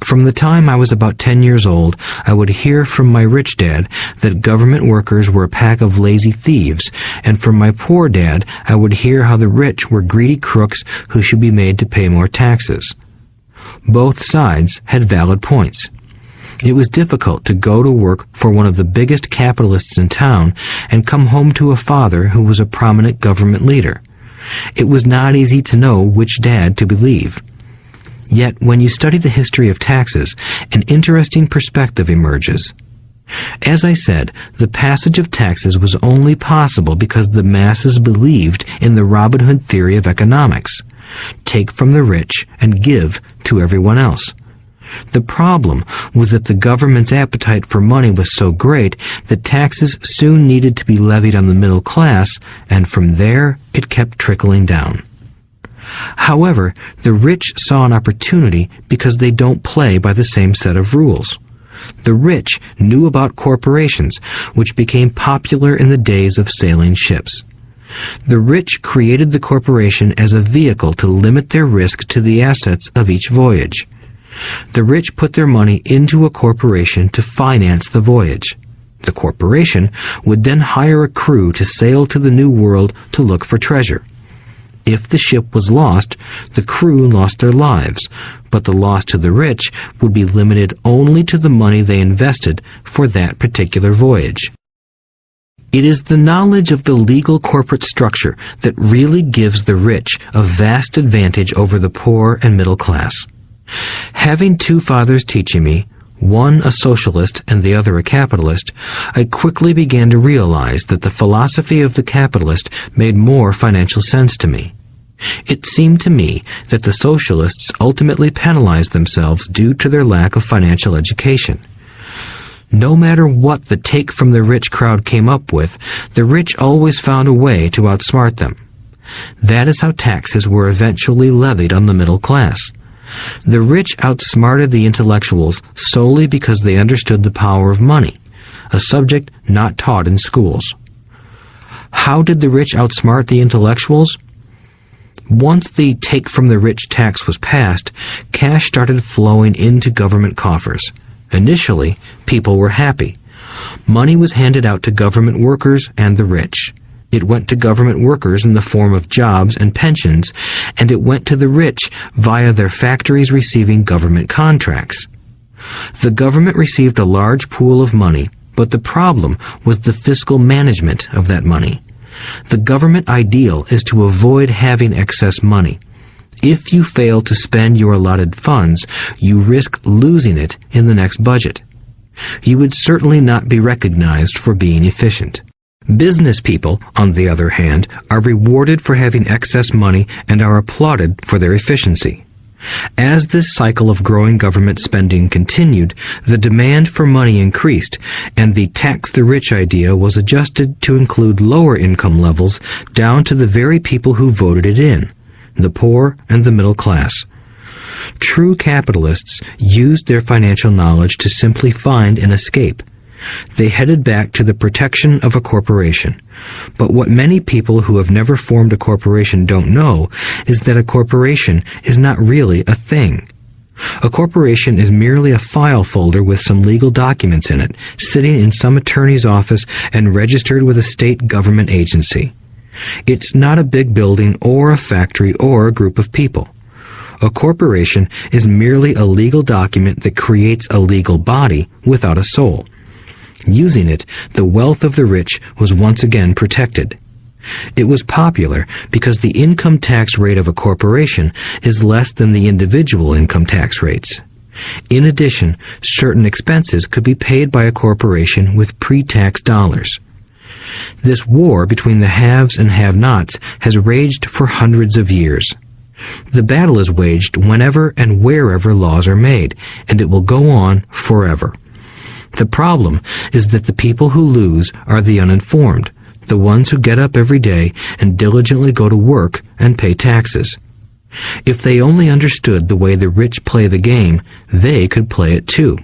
From the time I was about 10 years old, I would hear from my rich dad that government workers were a pack of lazy thieves, and from my poor dad I would hear how the rich were greedy crooks who should be made to pay more taxes. Both sides had valid points. It was difficult to go to work for one of the biggest capitalists in town and come home to a father who was a prominent government leader. It was not easy to know which dad to believe. Yet, when you study the history of taxes, an interesting perspective emerges. As I said, the passage of taxes was only possible because the masses believed in the Robin Hood theory of economics. Take from the rich and give to everyone else. The problem was that the government's appetite for money was so great that taxes soon needed to be levied on the middle class, and from there it kept trickling down. However, the rich saw an opportunity because they don't play by the same set of rules. The rich knew about corporations, which became popular in the days of sailing ships. The rich created the corporation as a vehicle to limit their risk to the assets of each voyage. The rich put their money into a corporation to finance the voyage. The corporation would then hire a crew to sail to the New World to look for treasure. If the ship was lost, the crew lost their lives, but the loss to the rich would be limited only to the money they invested for that particular voyage. It is the knowledge of the legal corporate structure that really gives the rich a vast advantage over the poor and middle class. Having two fathers teaching me, one a socialist and the other a capitalist, I quickly began to realize that the philosophy of the capitalist made more financial sense to me. It seemed to me that the socialists ultimately penalized themselves due to their lack of financial education. No matter what the take from the rich crowd came up with, the rich always found a way to outsmart them. That is how taxes were eventually levied on the middle class. The rich outsmarted the intellectuals solely because they understood the power of money, a subject not taught in schools. How did the rich outsmart the intellectuals? Once the take from the rich tax was passed, cash started flowing into government coffers. Initially, people were happy. Money was handed out to government workers and the rich. It went to government workers in the form of jobs and pensions, and it went to the rich via their factories receiving government contracts. The government received a large pool of money, but the problem was the fiscal management of that money. The government ideal is to avoid having excess money. If you fail to spend your allotted funds, you risk losing it in the next budget. You would certainly not be recognized for being efficient. Business people, on the other hand, are rewarded for having excess money and are applauded for their efficiency. As this cycle of growing government spending continued, the demand for money increased, and the tax the rich idea was adjusted to include lower income levels down to the very people who voted it in, the poor and the middle class. True capitalists used their financial knowledge to simply find an escape. They headed back to the protection of a corporation. But what many people who have never formed a corporation don't know is that a corporation is not really a thing. A corporation is merely a file folder with some legal documents in it, sitting in some attorney's office and registered with a state government agency. It's not a big building or a factory or a group of people. A corporation is merely a legal document that creates a legal body without a soul. Using it, the wealth of the rich was once again protected. It was popular because the income tax rate of a corporation is less than the individual income tax rates. In addition, certain expenses could be paid by a corporation with pre-tax dollars. This war between the haves and have-nots has raged for hundreds of years. The battle is waged whenever and wherever laws are made, and it will go on forever. The problem is that the people who lose are the uninformed, the ones who get up every day and diligently go to work and pay taxes. If they only understood the way the rich play the game, they could play it too.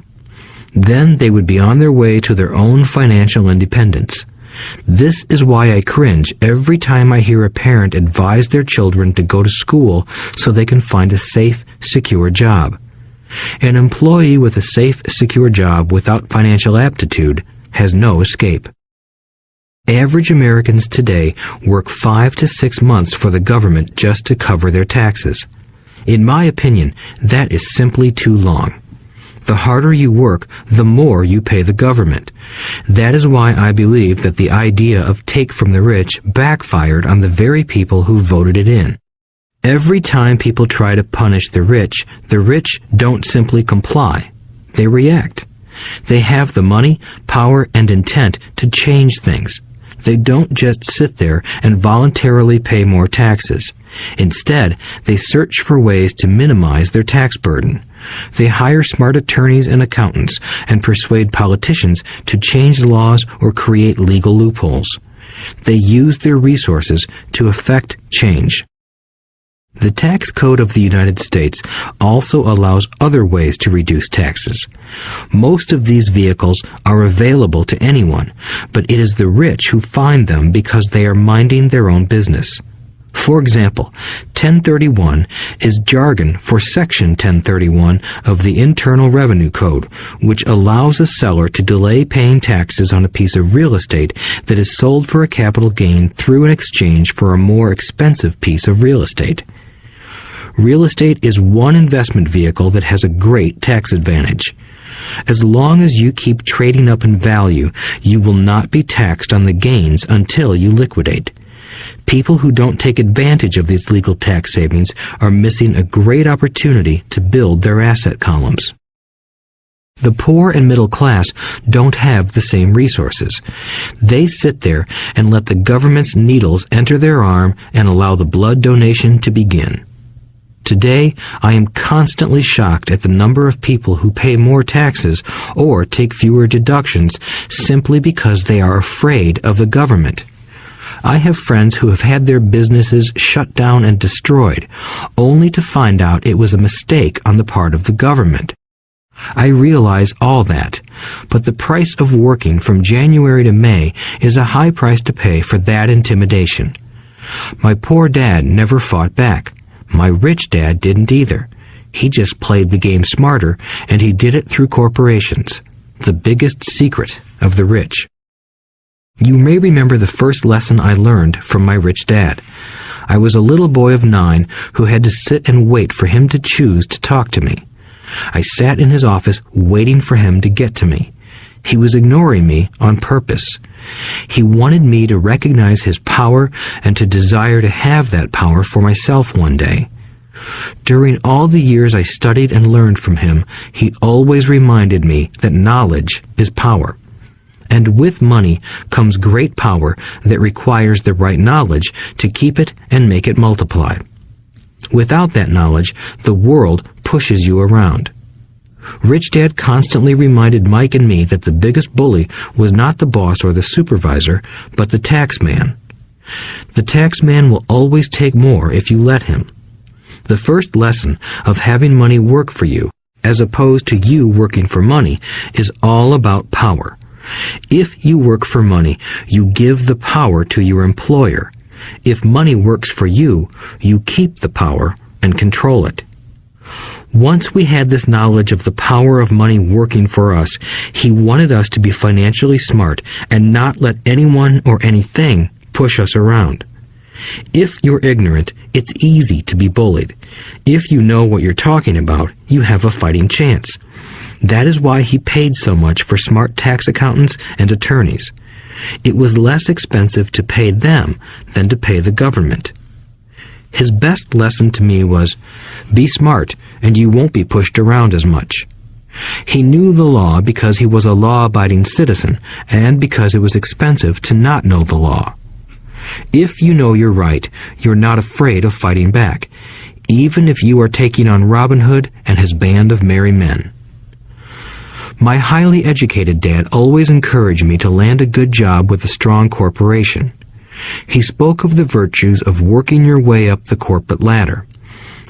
Then they would be on their way to their own financial independence. This is why I cringe every time I hear a parent advise their children to go to school so they can find a safe, secure job. An employee with a safe, secure job without financial aptitude has no escape. Average Americans today work 5 to 6 months for the government just to cover their taxes. In my opinion, that is simply too long. The harder you work, the more you pay the government. That is why I believe that the idea of take from the rich backfired on the very people who voted it in. Every time people try to punish the rich don't simply comply. They react. They have the money, power, and intent to change things. They don't just sit there and voluntarily pay more taxes. Instead, they search for ways to minimize their tax burden. They hire smart attorneys and accountants and persuade politicians to change laws or create legal loopholes. They use their resources to effect change. The tax code of the United States also allows other ways to reduce taxes. Most of these vehicles are available to anyone, but it is the rich who find them because they are minding their own business. For example, 1031 is jargon for Section 1031 of the Internal Revenue Code, which allows a seller to delay paying taxes on a piece of real estate that is sold for a capital gain through an exchange for a more expensive piece of real estate. Real estate is one investment vehicle that has a great tax advantage. As long as you keep trading up in value, you will not be taxed on the gains until you liquidate. People who don't take advantage of these legal tax savings are missing a great opportunity to build their asset columns. The poor and middle class don't have the same resources. They sit there and let the government's needles enter their arm and allow the blood donation to begin. Today, I am constantly shocked at the number of people who pay more taxes or take fewer deductions simply because they are afraid of the government. I have friends who have had their businesses shut down and destroyed, only to find out it was a mistake on the part of the government. I realize all that, but the price of working from January to May is a high price to pay for that intimidation. My poor dad never fought back. My rich dad didn't either. He just played the game smarter, and he did it through corporations, the biggest secret of the rich. You may remember the first lesson I learned from my rich dad. I was a little boy of 9 who had to sit and wait for him to choose to talk to me. I sat in his office waiting for him to get to me. He was ignoring me on purpose. He wanted me to recognize his power and to desire to have that power for myself one day. During all the years I studied and learned from him, he always reminded me that knowledge is power. And with money comes great power that requires the right knowledge to keep it and make it multiply. Without that knowledge, the world pushes you around. Rich Dad constantly reminded Mike and me that the biggest bully was not the boss or the supervisor, but the tax man. The tax man will always take more if you let him. The first lesson of having money work for you, as opposed to you working for money, is all about power. If you work for money, you give the power to your employer. If money works for you, you keep the power and control it. Once we had this knowledge of the power of money working for us, he wanted us to be financially smart and not let anyone or anything push us around. If you're ignorant, it's easy to be bullied. If you know what you're talking about, you have a fighting chance. That is why he paid so much for smart tax accountants and attorneys. It was less expensive to pay them than to pay the government. His best lesson to me was, be smart and you won't be pushed around as much. He knew the law because he was a law-abiding citizen and because it was expensive to not know the law. If you know you're right, you're not afraid of fighting back, even if you are taking on Robin Hood and his band of merry men. My highly educated dad always encouraged me to land a good job with a strong corporation. He spoke of the virtues of working your way up the corporate ladder.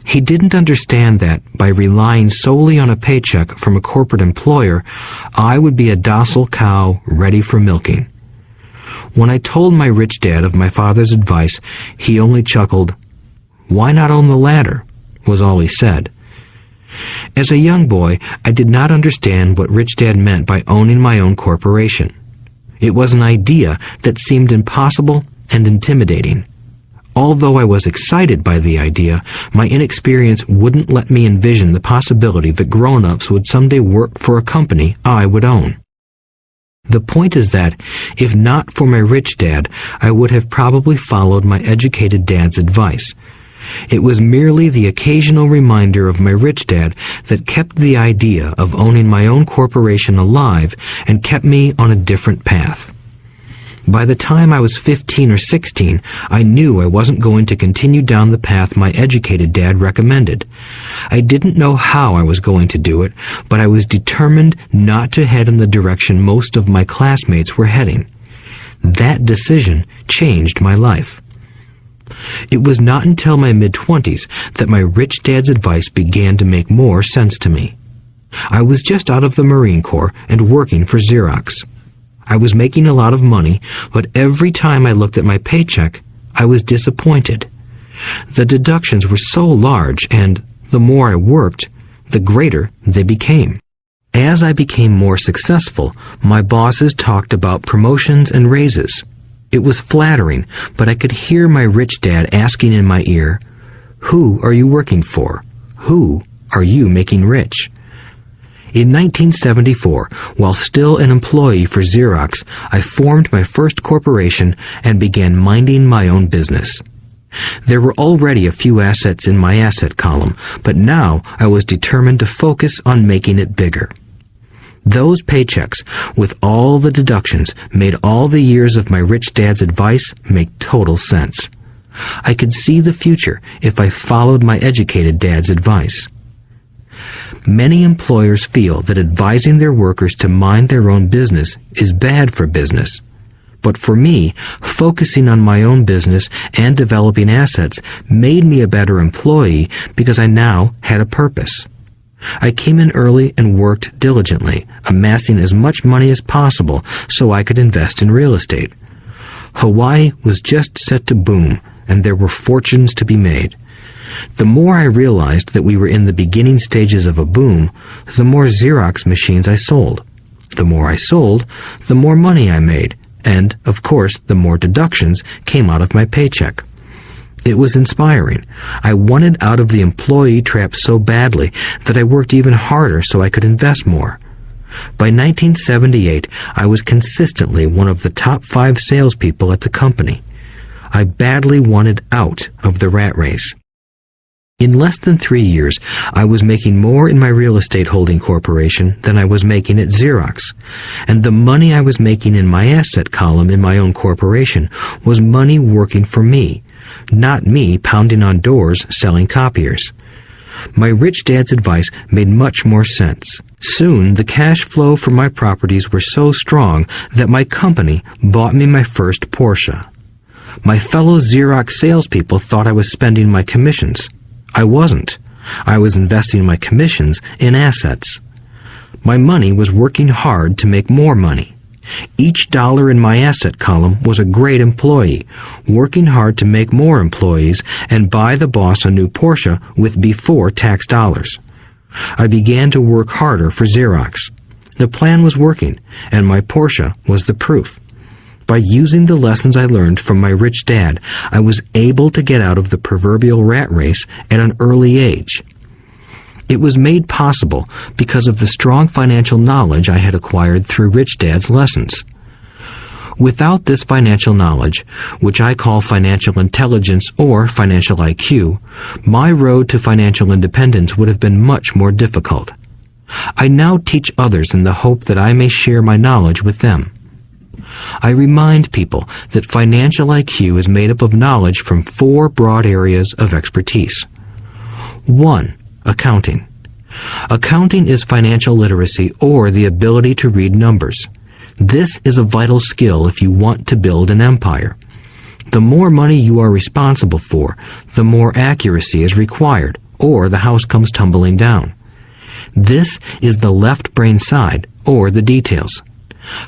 He didn't understand that, by relying solely on a paycheck from a corporate employer, I would be a docile cow ready for milking. When I told my rich dad of my father's advice, he only chuckled. "Why not own the ladder?" was all he said. As a young boy, I did not understand what Rich Dad meant by owning my own corporation. It was an idea that seemed impossible and intimidating. Although I was excited by the idea, my inexperience wouldn't let me envision the possibility that grown-ups would someday work for a company I would own. The point is that, if not for my rich dad, I would have probably followed my educated dad's advice. It was merely the occasional reminder of my rich dad that kept the idea of owning my own corporation alive and kept me on a different path. By the time I was 15 or 16, I knew I wasn't going to continue down the path my educated dad recommended. I didn't know how I was going to do it, but I was determined not to head in the direction most of my classmates were heading. That decision changed my life. It was not until my mid-20s that my rich dad's advice began to make more sense to me. I was just out of the Marine Corps and working for Xerox. I was making a lot of money, but every time I looked at my paycheck, I was disappointed. The deductions were so large, and the more I worked, the greater they became. As I became more successful, my bosses talked about promotions and raises. It was flattering, but I could hear my rich dad asking in my ear, "Who are you working for? Who are you making rich?" In 1974, while still an employee for Xerox, I formed my first corporation and began minding my own business. There were already a few assets in my asset column, but now I was determined to focus on making it bigger. Those paychecks, with all the deductions, made all the years of my rich dad's advice make total sense. I could see the future if I followed my educated dad's advice. Many employers feel that advising their workers to mind their own business is bad for business. But for me, focusing on my own business and developing assets made me a better employee because I now had a purpose. I came in early and worked diligently, amassing as much money as possible so I could invest in real estate. Hawaii was just set to boom, and there were fortunes to be made. The more I realized that we were in the beginning stages of a boom, the more Xerox machines I sold. The more I sold, the more money I made, and, of course, the more deductions came out of my paycheck. It was inspiring. I wanted out of the employee trap so badly that I worked even harder so I could invest more. By 1978, I was consistently one of the top 5 salespeople at the company. I badly wanted out of the rat race. In less than 3 years, I was making more in my real estate holding corporation than I was making at Xerox, and the money I was making in my asset column in my own corporation was money working for me, not me pounding on doors selling copiers. My rich dad's advice made much more sense. Soon, the cash flow from my properties were so strong that my company bought me my first Porsche. My fellow Xerox salespeople thought I was spending my commissions. I wasn't. I was investing my commissions in assets. My money was working hard to make more money. Each dollar in my asset column was a great employee, working hard to make more employees and buy the boss a new Porsche with before-tax dollars. I began to work harder for Xerox. The plan was working, and my Porsche was the proof. By using the lessons I learned from my rich dad, I was able to get out of the proverbial rat race at an early age. It was made possible because of the strong financial knowledge I had acquired through Rich Dad's lessons. Without this financial knowledge, which I call financial intelligence or financial IQ, my road to financial independence would have been much more difficult. I now teach others in the hope that I may share my knowledge with them. I remind people that financial IQ is made up of knowledge from 4 broad areas of expertise. 1. Accounting. Accounting is financial literacy or the ability to read numbers. This is a vital skill if you want to build an empire. The more money you are responsible for, the more accuracy is required, or the house comes tumbling down. This is the left brain side, or the details.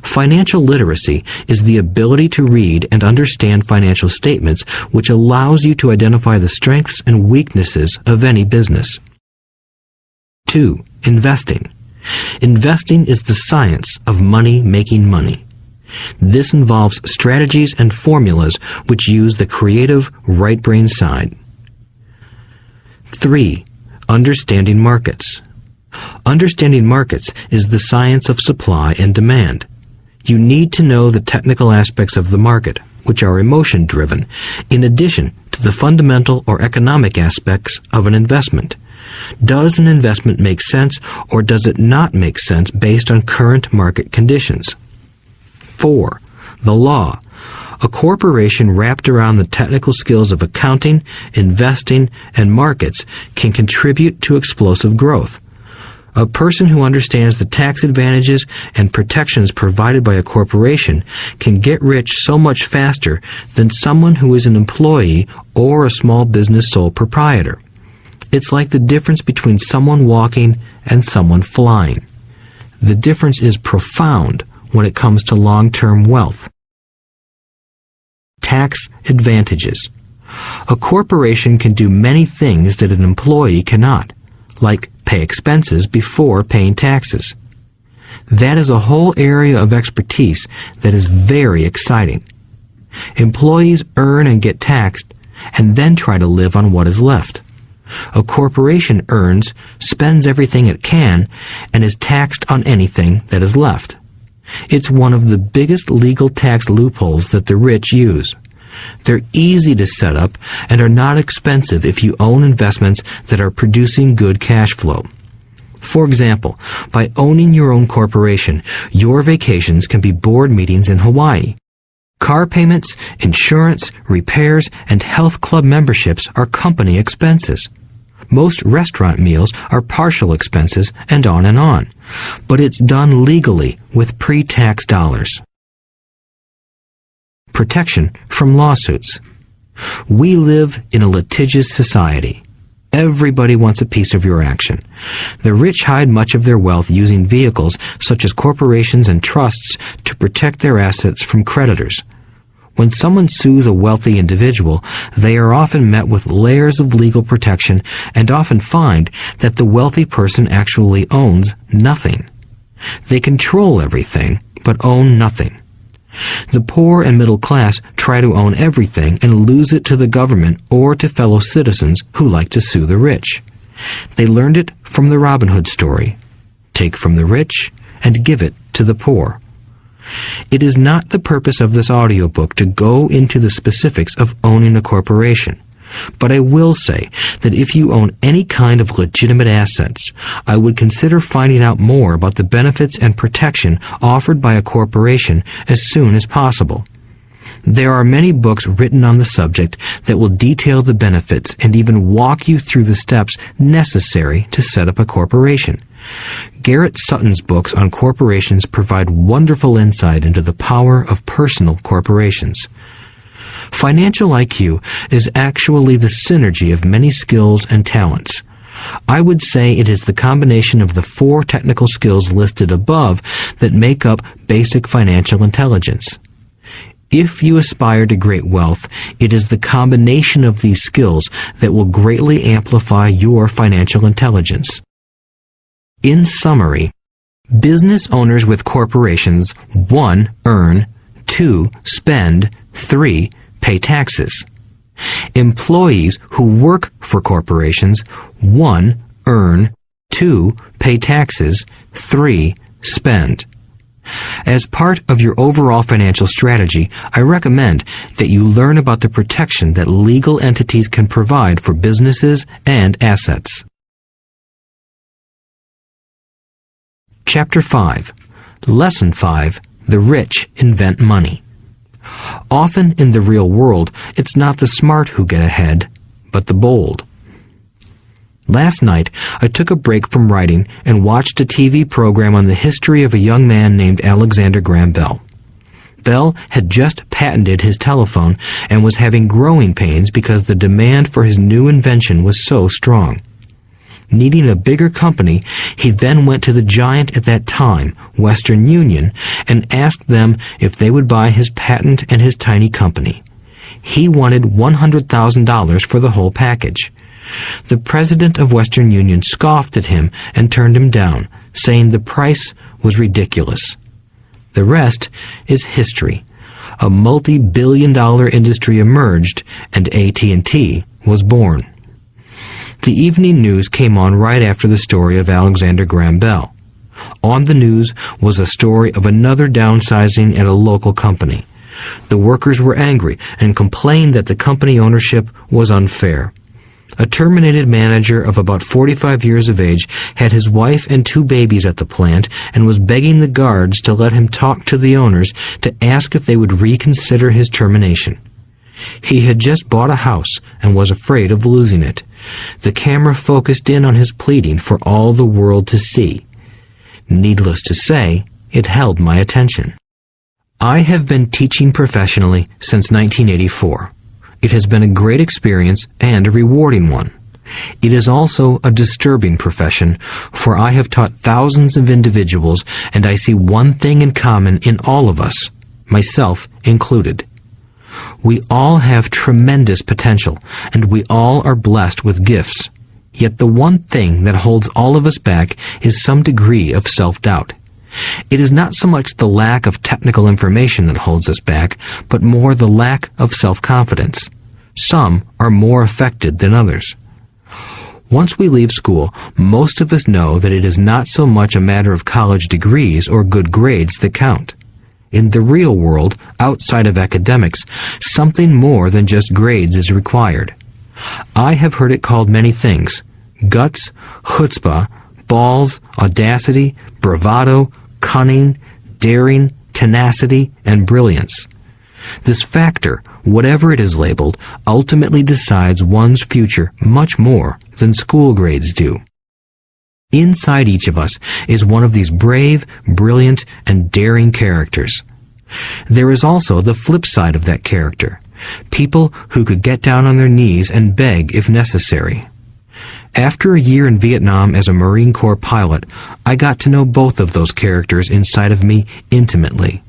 Financial literacy is the ability to read and understand financial statements, which allows you to identify the strengths and weaknesses of any business. 2. Investing. Investing is the science of money making money. This involves strategies and formulas which use the creative right brain side. 3. Understanding markets. Understanding markets is the science of supply and demand. You need to know the technical aspects of the market, which are emotion-driven, in addition to the fundamental or economic aspects of an investment. Does an investment make sense, or does it not make sense based on current market conditions? 4. The law. A corporation wrapped around the technical skills of accounting, investing, and markets can contribute to explosive growth. A person who understands the tax advantages and protections provided by a corporation can get rich so much faster than someone who is an employee or a small business sole proprietor. It's like the difference between someone walking and someone flying. The difference is profound when it comes to long-term wealth. Tax advantages. A corporation can do many things that an employee cannot, like pay expenses before paying taxes. That is a whole area of expertise that is very exciting. Employees earn and get taxed, and then try to live on what is left. A corporation earns, spends everything it can, and is taxed on anything that is left. It's one of the biggest legal tax loopholes that the rich use. They're easy to set up and are not expensive if you own investments that are producing good cash flow. For example, by owning your own corporation, your vacations can be board meetings in Hawaii. Car payments, insurance, repairs, and health club memberships are company expenses. Most restaurant meals are partial expenses, and on. But it's done legally with pre-tax dollars. Protection from lawsuits. We live in a litigious society. Everybody wants a piece of your action. The rich hide much of their wealth using vehicles such as corporations and trusts to protect their assets from creditors. When someone sues a wealthy individual, they are often met with layers of legal protection and often find that the wealthy person actually owns nothing. They control everything, but own nothing. The poor and middle class try to own everything and lose it to the government or to fellow citizens who like to sue the rich. They learned it from the Robin Hood story. Take from the rich and give it to the poor. It is not the purpose of this audiobook to go into the specifics of owning a corporation. But I will say that if you own any kind of legitimate assets, I would consider finding out more about the benefits and protection offered by a corporation as soon as possible. There are many books written on the subject that will detail the benefits and even walk you through the steps necessary to set up a corporation. Garrett Sutton's books on corporations provide wonderful insight into the power of personal corporations. Financial IQ is actually the synergy of many skills and talents. I would say it is the combination of the 4 technical skills listed above that make up basic financial intelligence. If you aspire to great wealth, it is the combination of these skills that will greatly amplify your financial intelligence. In summary, business owners with corporations 1. Earn, 2. Spend, 3. Pay taxes. Employees who work for corporations 1. Earn, 2. Pay taxes, 3. Spend. As part of your overall financial strategy, I recommend that you learn about the protection that legal entities can provide for businesses and assets. Chapter 5. Lesson 5. The rich invent money. Often in the real world, it's not the smart who get ahead, but the bold. Last night, I took a break from writing and watched a TV program on the history of a young man named Alexander Graham Bell. Bell had just patented his telephone and was having growing pains because the demand for his new invention was so strong. Needing a bigger company, he then went to the giant at that time, Western Union, and asked them if they would buy his patent and his tiny company. He wanted $100,000 for the whole package. The president of Western Union scoffed at him and turned him down, saying the price was ridiculous. The rest is history. A multi-billion-dollar industry emerged, and AT&T was born. The evening news came on right after the story of Alexander Graham Bell. On the news was a story of another downsizing at a local company. The workers were angry and complained that the company ownership was unfair. A terminated manager of about 45 years of age had his wife and 2 babies at the plant and was begging the guards to let him talk to the owners to ask if they would reconsider his termination. He had just bought a house and was afraid of losing it. The camera focused in on his pleading for all the world to see. Needless to say, it held my attention. I have been teaching professionally since 1984. It has been a great experience and a rewarding one. It is also a disturbing profession, for I have taught thousands of individuals, and I see one thing in common in all of us, myself included. We all have tremendous potential, and we all are blessed with gifts. Yet the one thing that holds all of us back is some degree of self-doubt. It is not so much the lack of technical information that holds us back, but more the lack of self-confidence. Some are more affected than others. Once we leave school, most of us know that it is not so much a matter of college degrees or good grades that count. In the real world, outside of academics, something more than just grades is required. I have heard it called many things: guts, chutzpah, balls, audacity, bravado, cunning, daring, tenacity, and brilliance. This factor, whatever it is labeled, ultimately decides one's future much more than school grades do. Inside each of us is one of these brave, brilliant, and daring characters. There is also the flip side of that character, people who could get down on their knees and beg if necessary. After a year in Vietnam as a Marine Corps pilot, I got to know both of those characters inside of me intimately.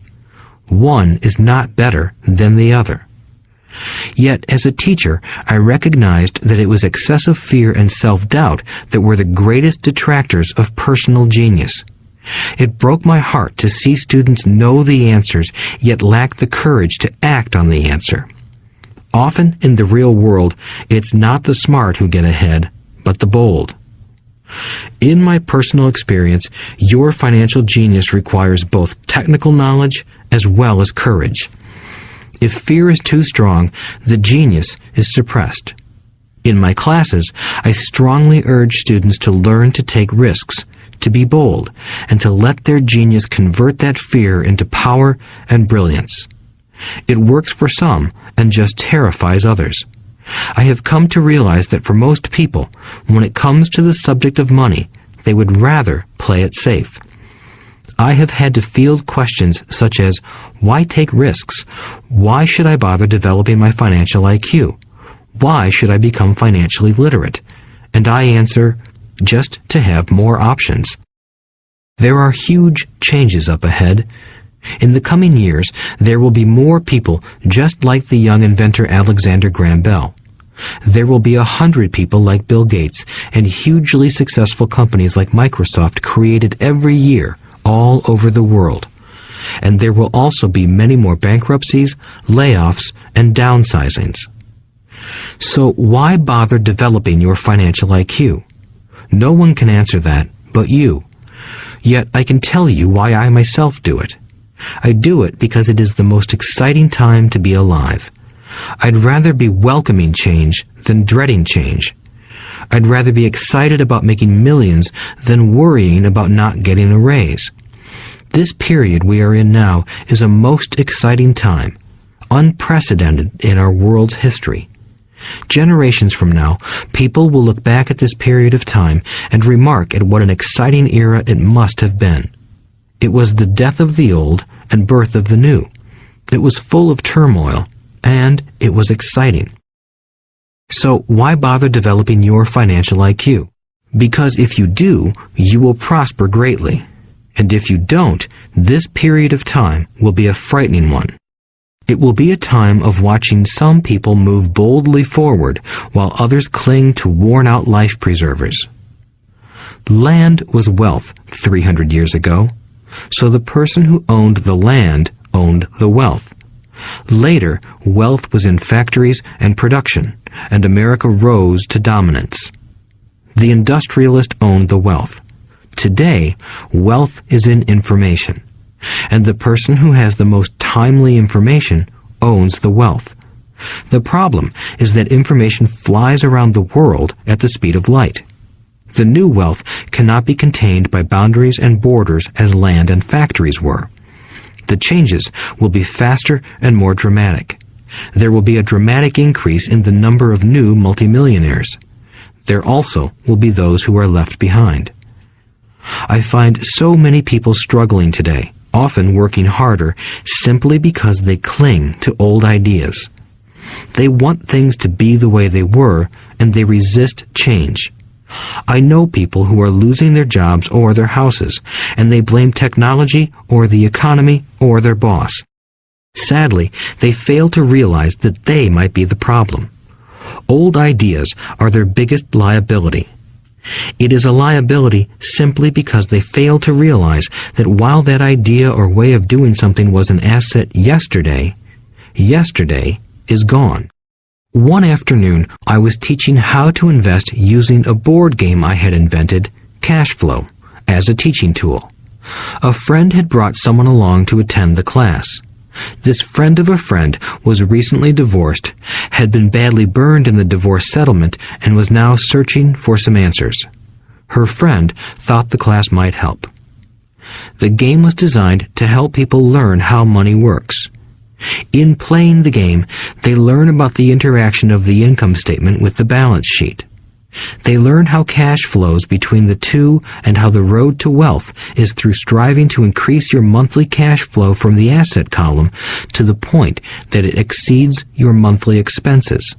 One is not better than the other. Yet, as a teacher, I recognized that it was excessive fear and self-doubt that were the greatest detractors of personal genius. It broke my heart to see students know the answers, yet lack the courage to act on the answer. Often in the real world, it's not the smart who get ahead, but the bold. In my personal experience, your financial genius requires both technical knowledge as well as courage. If fear is too strong, the genius is suppressed. In my classes, I strongly urge students to learn to take risks, to be bold, and to let their genius convert that fear into power and brilliance. It works for some and just terrifies others. I have come to realize that for most people, when it comes to the subject of money, they would rather play it safe. I have had to field questions such as, why take risks? Why should I bother developing my financial IQ? Why should I become financially literate? And I answer, just to have more options. There are huge changes up ahead. In the coming years, there will be more people just like the young inventor Alexander Graham Bell. There will be 100 people like Bill Gates and hugely successful companies like Microsoft created every year all over the world. And there will also be many more bankruptcies, layoffs, and downsizings. So why bother developing your financial IQ? No one can answer that but you. Yet I can tell you why I myself do it. I do it because it is the most exciting time to be alive. I'd rather be welcoming change than dreading change. I'd rather be excited about making millions than worrying about not getting a raise. This period we are in now is a most exciting time, unprecedented in our world's history. Generations from now, people will look back at this period of time and remark at what an exciting era it must have been. It was the death of the old and birth of the new. It was full of turmoil, and it was exciting. So why bother developing your financial IQ? Because if you do, you will prosper greatly. And if you don't, this period of time will be a frightening one. It will be a time of watching some people move boldly forward while others cling to worn-out life preservers. Land was wealth 300 years ago, so the person who owned the land owned the wealth. Later, wealth was in factories and production, and America rose to dominance. The industrialist owned the wealth. Today, wealth is in information, and the person who has the most timely information owns the wealth. The problem is that information flies around the world at the speed of light. The new wealth cannot be contained by boundaries and borders as land and factories were. The changes will be faster and more dramatic. There will be a dramatic increase in the number of new multimillionaires. There also will be those who are left behind. I find so many people struggling today, often working harder, simply because they cling to old ideas. They want things to be the way they were, and they resist change. I know people who are losing their jobs or their houses, and they blame technology or the economy or their boss. Sadly, they fail to realize that they might be the problem. Old ideas are their biggest liability. It is a liability simply because they fail to realize that while that idea or way of doing something was an asset yesterday, yesterday is gone. One afternoon, I was teaching how to invest using a board game I had invented, Cash Flow, as a teaching tool. A friend had brought someone along to attend the class. This friend of a friend was recently divorced, had been badly burned in the divorce settlement, and was now searching for some answers. Her friend thought the class might help. The game was designed to help people learn how money works. In playing the game, they learn about the interaction of the income statement with the balance sheet. They learn how cash flows between the two and how the road to wealth is through striving to increase your monthly cash flow from the asset column to the point that it exceeds your monthly expenses.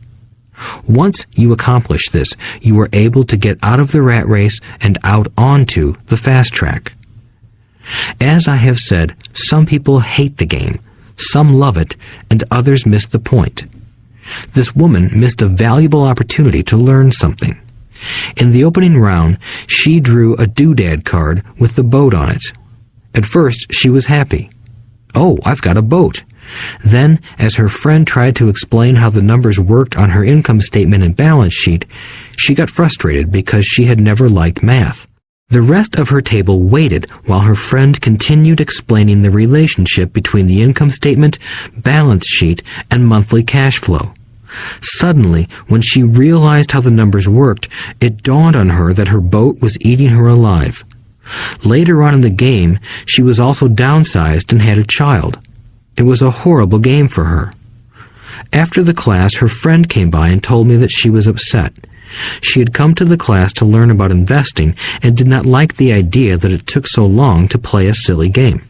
Once you accomplish this, you are able to get out of the rat race and out onto the fast track. As I have said, some people hate the game, some love it, and others miss the point. This woman missed a valuable opportunity to learn something. In the opening round, she drew a doodad card with the boat on it. At first, she was happy. "Oh, I've got a boat." Then, as her friend tried to explain how the numbers worked on her income statement and balance sheet, she got frustrated because she had never liked math. The rest of her table waited while her friend continued explaining the relationship between the income statement, balance sheet, and monthly cash flow. Suddenly, when she realized how the numbers worked, it dawned on her that her boat was eating her alive. Later on in the game, she was also downsized and had a child. It was a horrible game for her. After the class, her friend came by and told me that she was upset. She had come to the class to learn about investing and did not like the idea that it took so long to play a silly game.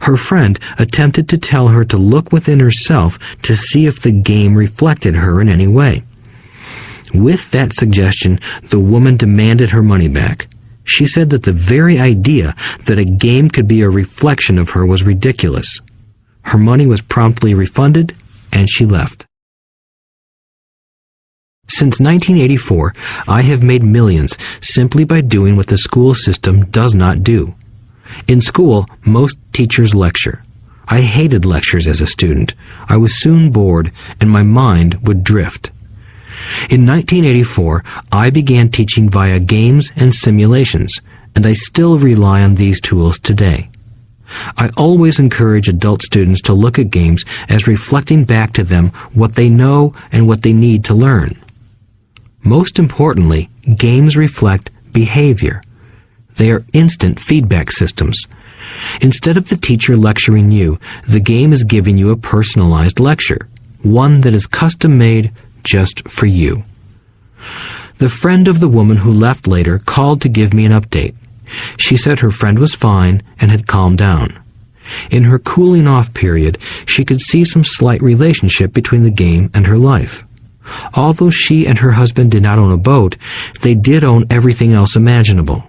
Her friend attempted to tell her to look within herself to see if the game reflected her in any way. With that suggestion, the woman demanded her money back. She said that the very idea that a game could be a reflection of her was ridiculous. Her money was promptly refunded, and she left. Since 1984, I have made millions simply by doing what the school system does not do. In school, most teachers lecture. I hated lectures as a student. I was soon bored, and my mind would drift. In 1984, I began teaching via games and simulations, and I still rely on these tools today. I always encourage adult students to look at games as reflecting back to them what they know and what they need to learn. Most importantly, games reflect behavior. They are instant feedback systems. Instead of the teacher lecturing you, the game is giving you a personalized lecture, one that is custom-made just for you. The friend of the woman who left later called to give me an update. She said her friend was fine and had calmed down. In her cooling-off period, she could see some slight relationship between the game and her life. Although she and her husband did not own a boat, they did own everything else imaginable.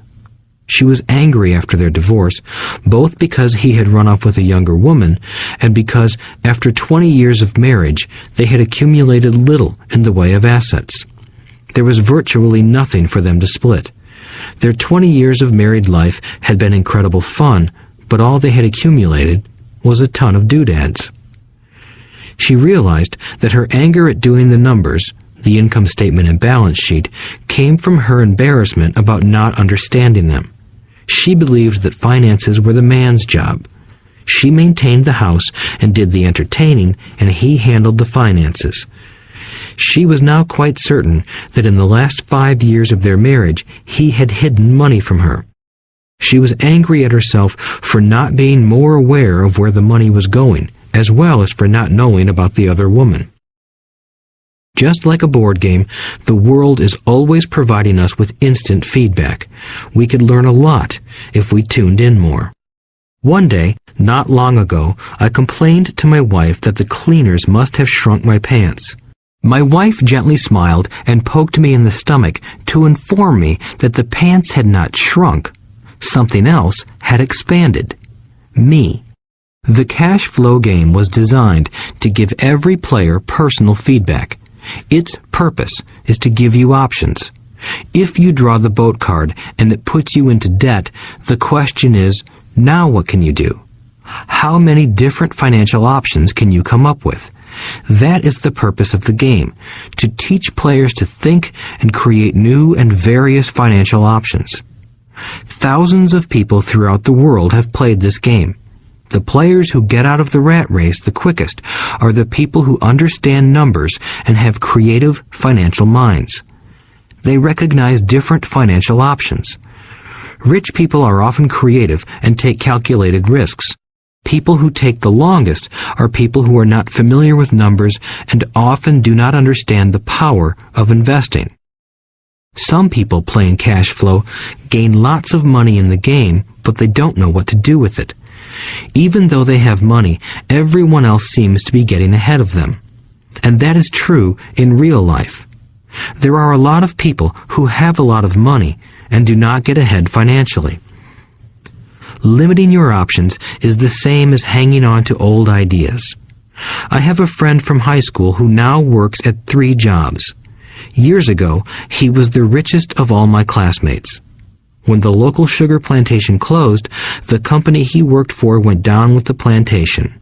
She was angry after their divorce, both because he had run off with a younger woman, and because, after 20 years of marriage, they had accumulated little in the way of assets. There was virtually nothing for them to split. Their 20 years of married life had been incredible fun, but all they had accumulated was a ton of doodads. She realized that her anger at doing the numbers, the income statement and balance sheet, came from her embarrassment about not understanding them. She believed that finances were the man's job. She maintained the house and did the entertaining, and he handled the finances. She was now quite certain that in the last 5 years of their marriage, he had hidden money from her. She was angry at herself for not being more aware of where the money was going, as well as for not knowing about the other woman. Just like a board game, the world is always providing us with instant feedback. We could learn a lot if we tuned in more. One day, not long ago, I complained to my wife that the cleaners must have shrunk my pants. My wife gently smiled and poked me in the stomach to inform me that the pants had not shrunk. Something else had expanded. Me. The cash flow game was designed to give every player personal feedback. Its purpose is to give you options. If you draw the boat card and it puts you into debt, the question is, now what can you do? How many different financial options can you come up with? That is the purpose of the game, to teach players to think and create new and various financial options. Thousands of people throughout the world have played this game. The players who get out of the rat race the quickest are the people who understand numbers and have creative financial minds. They recognize different financial options. Rich people are often creative and take calculated risks. People who take the longest are people who are not familiar with numbers and often do not understand the power of investing. Some people playing cash flow gain lots of money in the game, but they don't know what to do with it. Even though they have money, everyone else seems to be getting ahead of them. And that is true in real life. There are a lot of people who have a lot of money and do not get ahead financially. Limiting your options is the same as hanging on to old ideas. I have a friend from high school who now works at 3 jobs. Years ago, he was the richest of all my classmates. When the local sugar plantation closed, the company he worked for went down with the plantation.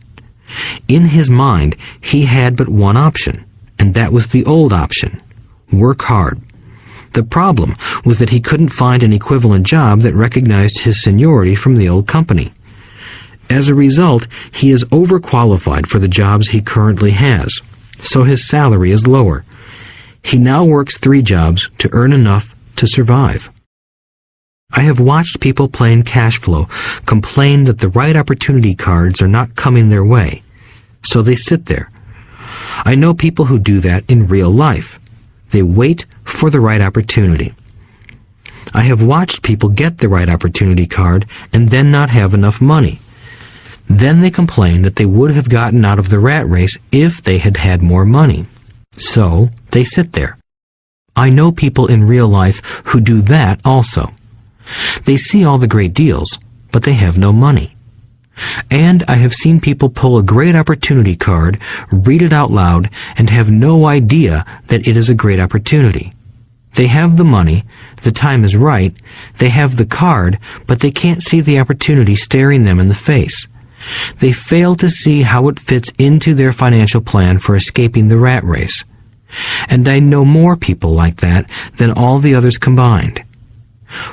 In his mind, he had but one option, and that was the old option: work hard. The problem was that he couldn't find an equivalent job that recognized his seniority from the old company. As a result, he is overqualified for the jobs he currently has. so his salary is lower. He now works 3 jobs to earn enough to survive. I have watched people playing cash flow complain that the right opportunity cards are not coming their way, so they sit there. I know people who do that in real life. They wait for the right opportunity. I have watched people get the right opportunity card and then not have enough money. Then they complain that they would have gotten out of the rat race if they had had more money. So they sit there. I know people in real life who do that also. They see all the great deals, but they have no money. And I have seen people pull a great opportunity card, read it out loud, and have no idea that it is a great opportunity. They have the money, the time is right, they have the card, but they can't see the opportunity staring them in the face. They fail to see how it fits into their financial plan for escaping the rat race. And I know more people like that than all the others combined.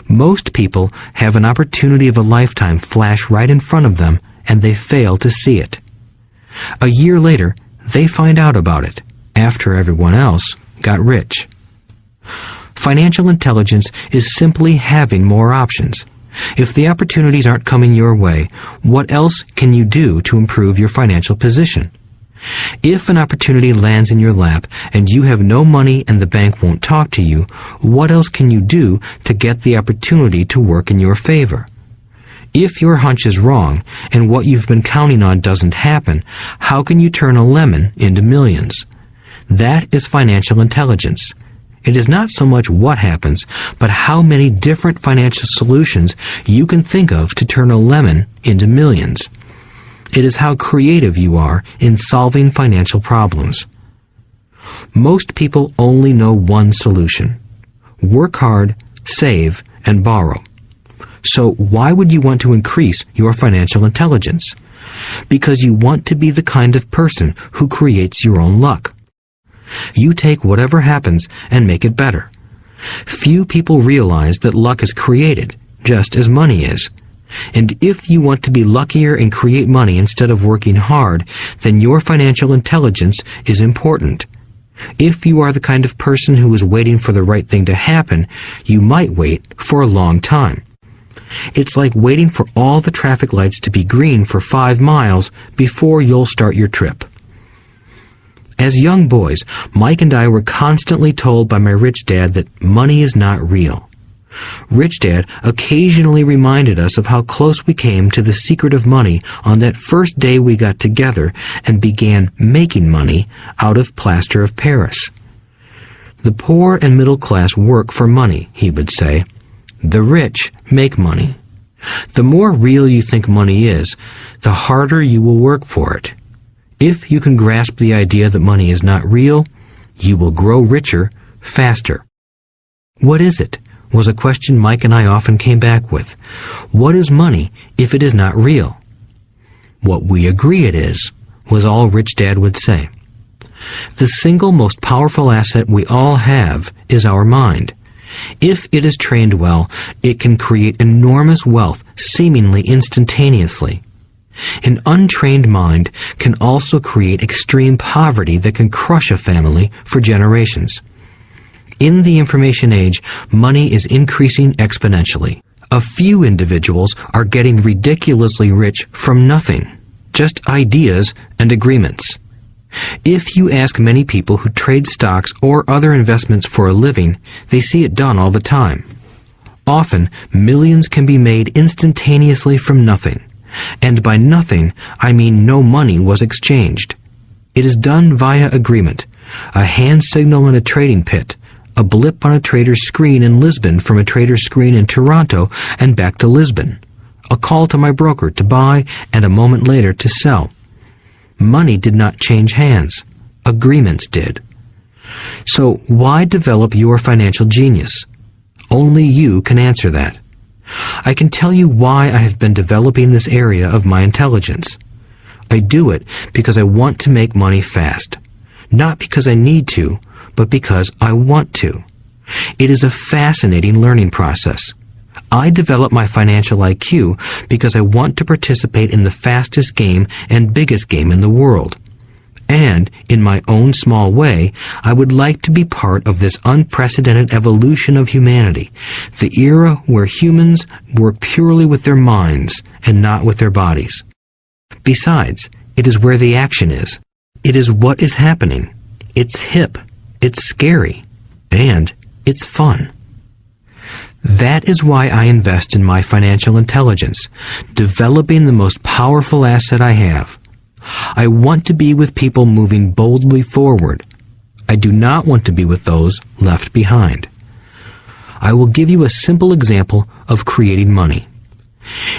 Most people have an opportunity of a lifetime flash right in front of them, and they fail to see it. A year later, they find out about it, after everyone else got rich. Financial intelligence is simply having more options. If the opportunities aren't coming your way, what else can you do to improve your financial position? If an opportunity lands in your lap and you have no money and the bank won't talk to you, what else can you do to get the opportunity to work in your favor? If your hunch is wrong and what you've been counting on doesn't happen, how can you turn a lemon into millions? That is financial intelligence. It is not so much what happens, but how many different financial solutions you can think of to turn a lemon into millions. It is how creative you are in solving financial problems. Most people only know one solution: work hard, save, and borrow. So why would you want to increase your financial intelligence? Because you want to be the kind of person who creates your own luck. You take whatever happens and make it better. Few people realize that luck is created, just as money is. And if you want to be luckier and create money instead of working hard, then your financial intelligence is important. If you are the kind of person who is waiting for the right thing to happen, you might wait for a long time. It's like waiting for all the traffic lights to be green for 5 miles before you'll start your trip. As young boys, Mike and I were constantly told by my rich dad that money is not real. Rich Dad occasionally reminded us of how close we came to the secret of money on that first day we got together and began making money out of plaster of Paris. The poor and middle class work for money, he would say. The rich make money. The more real you think money is, the harder you will work for it. If you can grasp the idea that money is not real, you will grow richer faster. What is it? Was a question Mike and I often came back with. What is money if it is not real? What we agree it is, was all Rich Dad would say. The single most powerful asset we all have is our mind. If it is trained well, it can create enormous wealth seemingly instantaneously. An untrained mind can also create extreme poverty that can crush a family for generations. In the information age, money is increasing exponentially. A few individuals are getting ridiculously rich from nothing, just ideas and agreements. If you ask many people who trade stocks or other investments for a living, they see it done all the time. Often, millions can be made instantaneously from nothing. And by nothing, I mean no money was exchanged. It is done via agreement, a hand signal in a trading pit, a blip on a trader's screen in Lisbon from a trader's screen in Toronto and back to Lisbon, a call to my broker to buy and a moment later to sell. Money did not change hands. Agreements did. So why develop your financial genius? Only you can answer that. I can tell you why I have been developing this area of my intelligence. I do it because I want to make money fast. Not because I need to, but because I want to. It is a fascinating learning process. I develop my financial IQ because I want to participate in the fastest game and biggest game in the world. And, in my own small way, I would like to be part of this unprecedented evolution of humanity, the era where humans work purely with their minds and not with their bodies. Besides, it is where the action is. It is what is happening. It's hip, it's scary, and it's fun. That is why I invest in my financial intelligence, developing the most powerful asset I have. I want to be with people moving boldly forward. I do not want to be with those left behind. I will give you a simple example of creating money.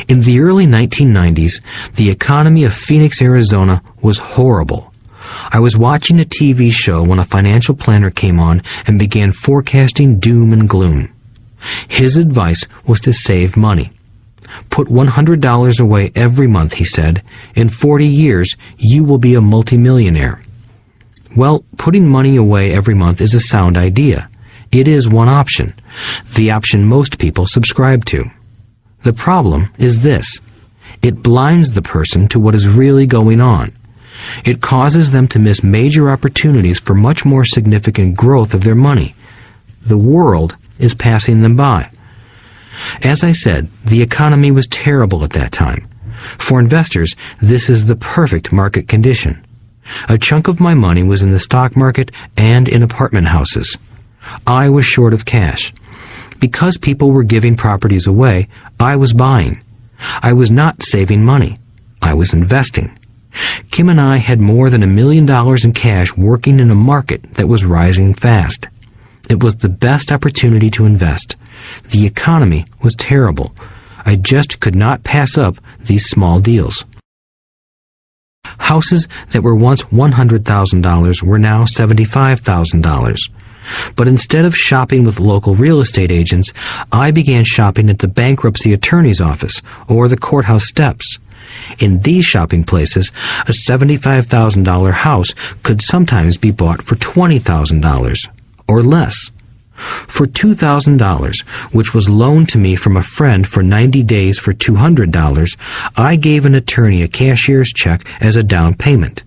In the early 1990s, the economy of Phoenix, Arizona was horrible. I was watching a TV show when a financial planner came on and began forecasting doom and gloom. His advice was to save money. Put $100 away every month, he said. In 40 years, you will be a multimillionaire. Well, putting money away every month is a sound idea. It is one option, the option most people subscribe to. The problem is this. It blinds the person to what is really going on. It causes them to miss major opportunities for much more significant growth of their money. The world is passing them by. As I said, the economy was terrible at that time. For investors, this is the perfect market condition. A chunk of my money was in the stock market and in apartment houses. I was short of cash. Because people were giving properties away, I was buying. I was not saving money. I was investing. Kim and I had more than $1 million in cash working in a market that was rising fast. It was the best opportunity to invest. The economy was terrible. I just could not pass up these small deals. Houses that were once $100,000 were now $75,000. But instead of shopping with local real estate agents, I began shopping at the bankruptcy attorney's office or the courthouse steps. In these shopping places, a $75,000 house could sometimes be bought for $20,000 or less. For $2,000, which was loaned to me from a friend for 90 days for $200, I gave an attorney a cashier's check as a down payment.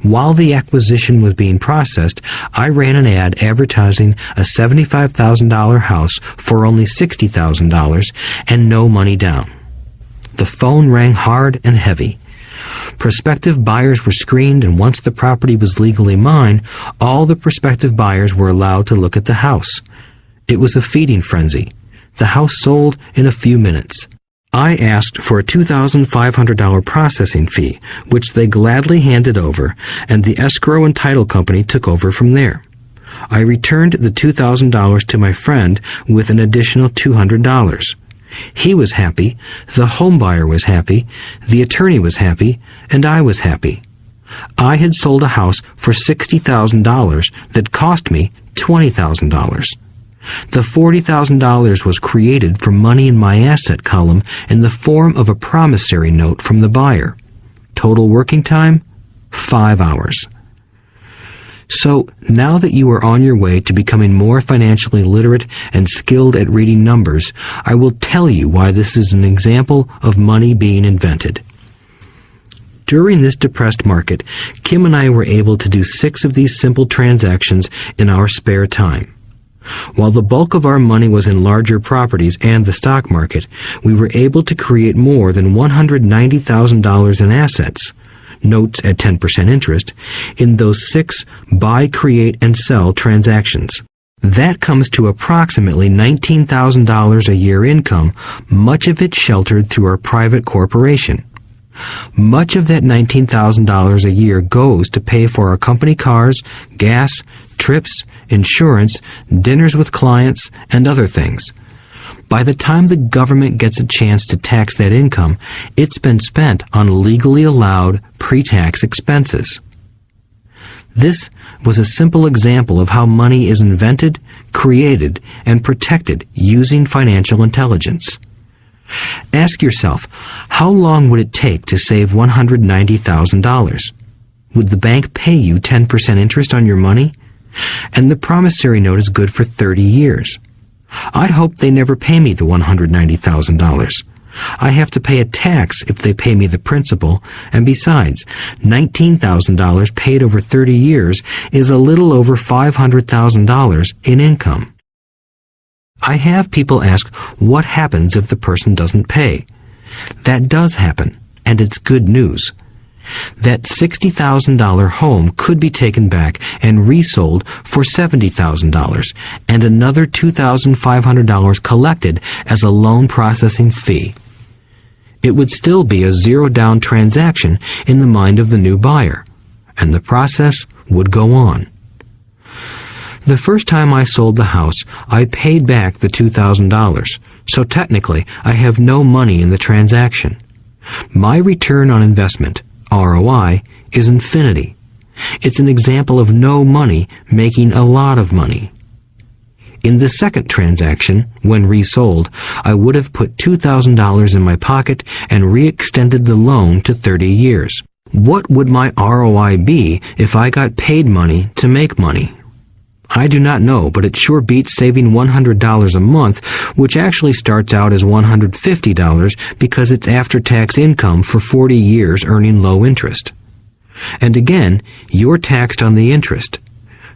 While the acquisition was being processed, I ran an ad advertising a $75,000 house for only $60,000 and no money down. The phone rang hard and heavy. Prospective buyers were screened, and once the property was legally mine, all the prospective buyers were allowed to look at the house. It was a feeding frenzy. The house sold in a few minutes. I asked for a $2,500 processing fee, which they gladly handed over, and the escrow and title company took over from there. I returned the $2,000 to my friend with an additional $200. He was happy, the home buyer was happy, the attorney was happy, and I was happy. I had sold a house for $60,000 that cost me $20,000. The $40,000 was created from money in my asset column in the form of a promissory note from the buyer. Total working time, 5 hours. So, now that you are on your way to becoming more financially literate and skilled at reading numbers, I will tell you why this is an example of money being invented. During this depressed market, Kim and I were able to do 6 of these simple transactions in our spare time. While the bulk of our money was in larger properties and the stock market, we were able to create more than $190,000 in assets, notes at 10% interest, in those 6 buy, create, and sell transactions. That comes to approximately $19,000 a year income, much of it sheltered through our private corporation. Much of that $19,000 a year goes to pay for our company cars, gas, trips, insurance, dinners with clients, and other things. By the time the government gets a chance to tax that income, it's been spent on legally allowed pre-tax expenses. This was a simple example of how money is invented, created, and protected using financial intelligence. Ask yourself, how long would it take to save $190,000? Would the bank pay you 10% interest on your money? And the promissory note is good for 30 years. I hope they never pay me the $190,000. I have to pay a tax if they pay me the principal, and besides, $19,000 paid over 30 years is a little over $500,000 in income. I have people ask what happens if the person doesn't pay. That does happen, and it's good news. That $60,000 home could be taken back and resold for $70,000 and another $2,500 collected as a loan processing fee. It would still be a zero-down transaction in the mind of the new buyer, and the process would go on. The first time I sold the house, I paid back the $2,000, so technically I have no money in the transaction. My return on investment, ROI, is infinity. It's an example of no money making a lot of money. In the second transaction, when resold, I would have put $2,000 in my pocket and re-extended the loan to 30 years. What would my ROI be if I got paid money to make money? I do not know, but it sure beats saving $100 a month, which actually starts out as $150 because it's after-tax income for 40 years earning low interest. And again, you're taxed on the interest.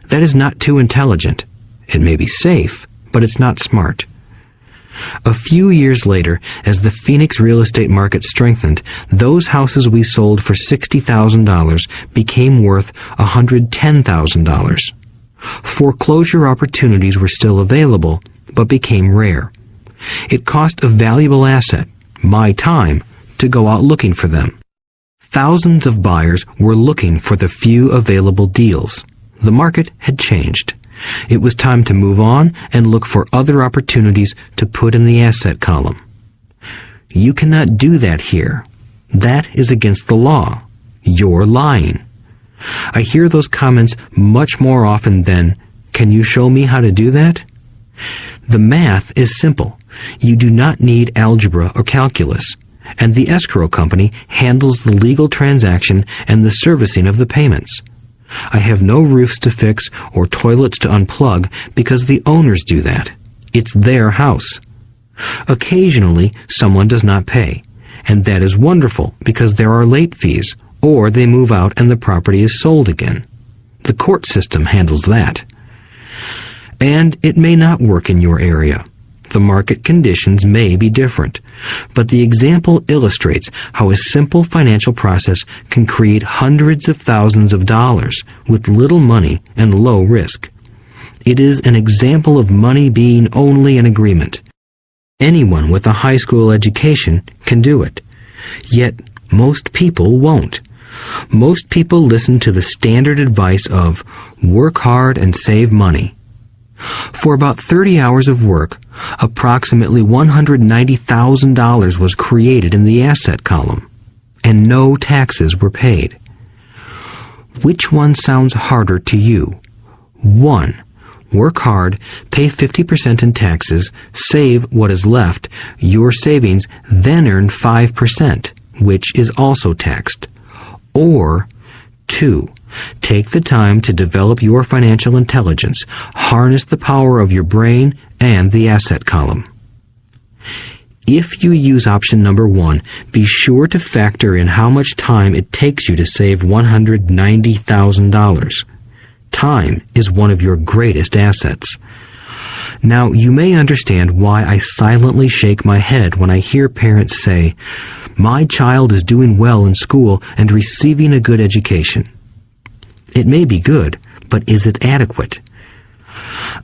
That is not too intelligent. It may be safe, but it's not smart. A few years later, as the Phoenix real estate market strengthened, those houses we sold for $60,000 became worth $110,000. Foreclosure opportunities were still available, but became rare. It cost a valuable asset, my time, to go out looking for them. Thousands of buyers were looking for the few available deals. The market had changed. It was time to move on and look for other opportunities to put in the asset column. You cannot do that here. That is against the law. You're lying. I hear those comments much more often than, "Can you show me how to do that?" The math is simple. You do not need algebra or calculus, and the escrow company handles the legal transaction and the servicing of the payments. I have no roofs to fix or toilets to unplug because the owners do that. It's their house. Occasionally, someone does not pay, and that is wonderful because there are late fees, or they move out and the property is sold again. The court system handles that. And it may not work in your area. The market conditions may be different, but the example illustrates how a simple financial process can create hundreds of thousands of dollars with little money and low risk. It is an example of money being only an agreement. Anyone with a high school education can do it. Yet most people won't. Most people listen to the standard advice of work hard and save money. For about 30 hours of work, approximately $190,000 was created in the asset column, and no taxes were paid. Which one sounds harder to you? 1. Work hard, pay 50% in taxes, save what is left, your savings, then earn 5%, which is also taxed. Or 2. Take the time to develop your financial intelligence, harness the power of your brain and the asset column. If you use option number 1, be sure to factor in how much time it takes you to save $190,000. Time is one of your greatest assets. Now, you may understand why I silently shake my head when I hear parents say, "My child is doing well in school and receiving a good education." It may be good, but is it adequate?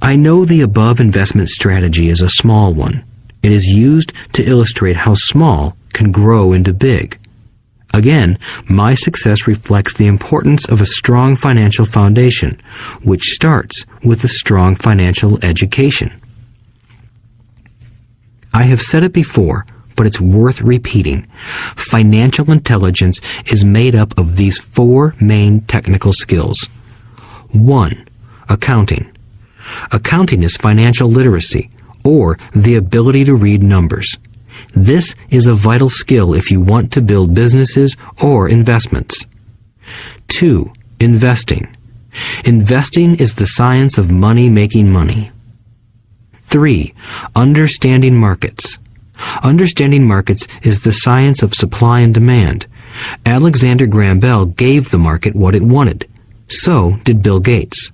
I know the above investment strategy is a small one. It is used to illustrate how small can grow into big. Again, my success reflects the importance of a strong financial foundation, which starts with a strong financial education. I have said it before, but it's worth repeating. Financial intelligence is made up of these 4 main technical skills. 1. Accounting. Accounting is financial literacy, or the ability to read numbers. This is a vital skill if you want to build businesses or investments. 2. Investing. Investing is the science of money making money. 3. Understanding markets. Understanding markets is the science of supply and demand. Alexander Graham Bell gave the market what it wanted. So did Bill Gates.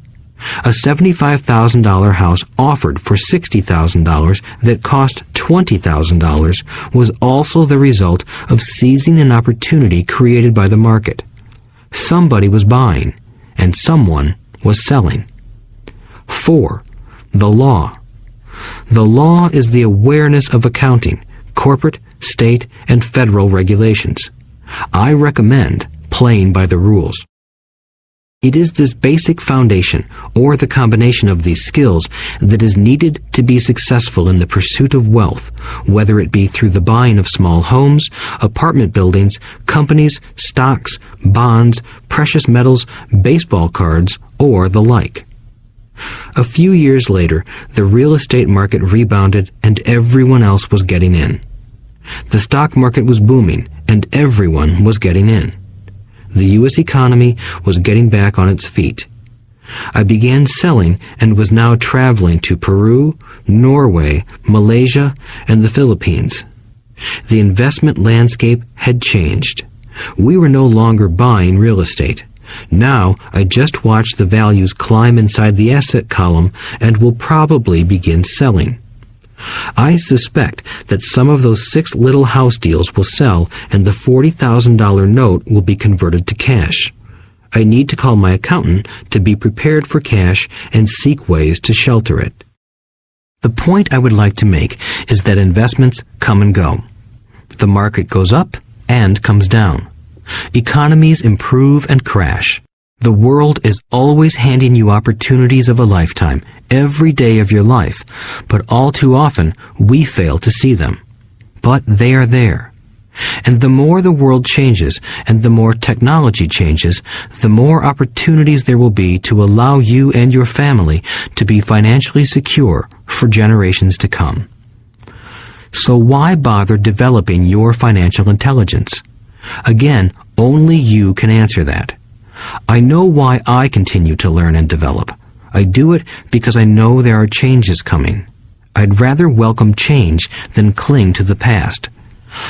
A $75,000 house offered for $60,000 that cost $20,000 was also the result of seizing an opportunity created by the market. Somebody was buying, and someone was selling. 4. The law. The law is the awareness of accounting, corporate, state, and federal regulations. I recommend playing by the rules. It is this basic foundation, or the combination of these skills, that is needed to be successful in the pursuit of wealth, whether it be through the buying of small homes, apartment buildings, companies, stocks, bonds, precious metals, baseball cards, or the like. A few years later, the real estate market rebounded and everyone else was getting in. The stock market was booming and everyone was getting in. The U.S. economy was getting back on its feet. I began selling and was now traveling to Peru, Norway, Malaysia, and the Philippines. The investment landscape had changed. We were no longer buying real estate. Now I just watch the values climb inside the asset column and will probably begin selling. I suspect that some of those 6 little house deals will sell and the $40,000 note will be converted to cash. I need to call my accountant to be prepared for cash and seek ways to shelter it. The point I would like to make is that investments come and go. The market goes up and comes down. Economies improve and crash. The world is always handing you opportunities of a lifetime, every day of your life, but all too often we fail to see them. But they are there. And the more the world changes and the more technology changes, the more opportunities there will be to allow you and your family to be financially secure for generations to come. So why bother developing your financial intelligence? Again, only you can answer that. I know why I continue to learn and develop. I do it because I know there are changes coming. I'd rather welcome change than cling to the past.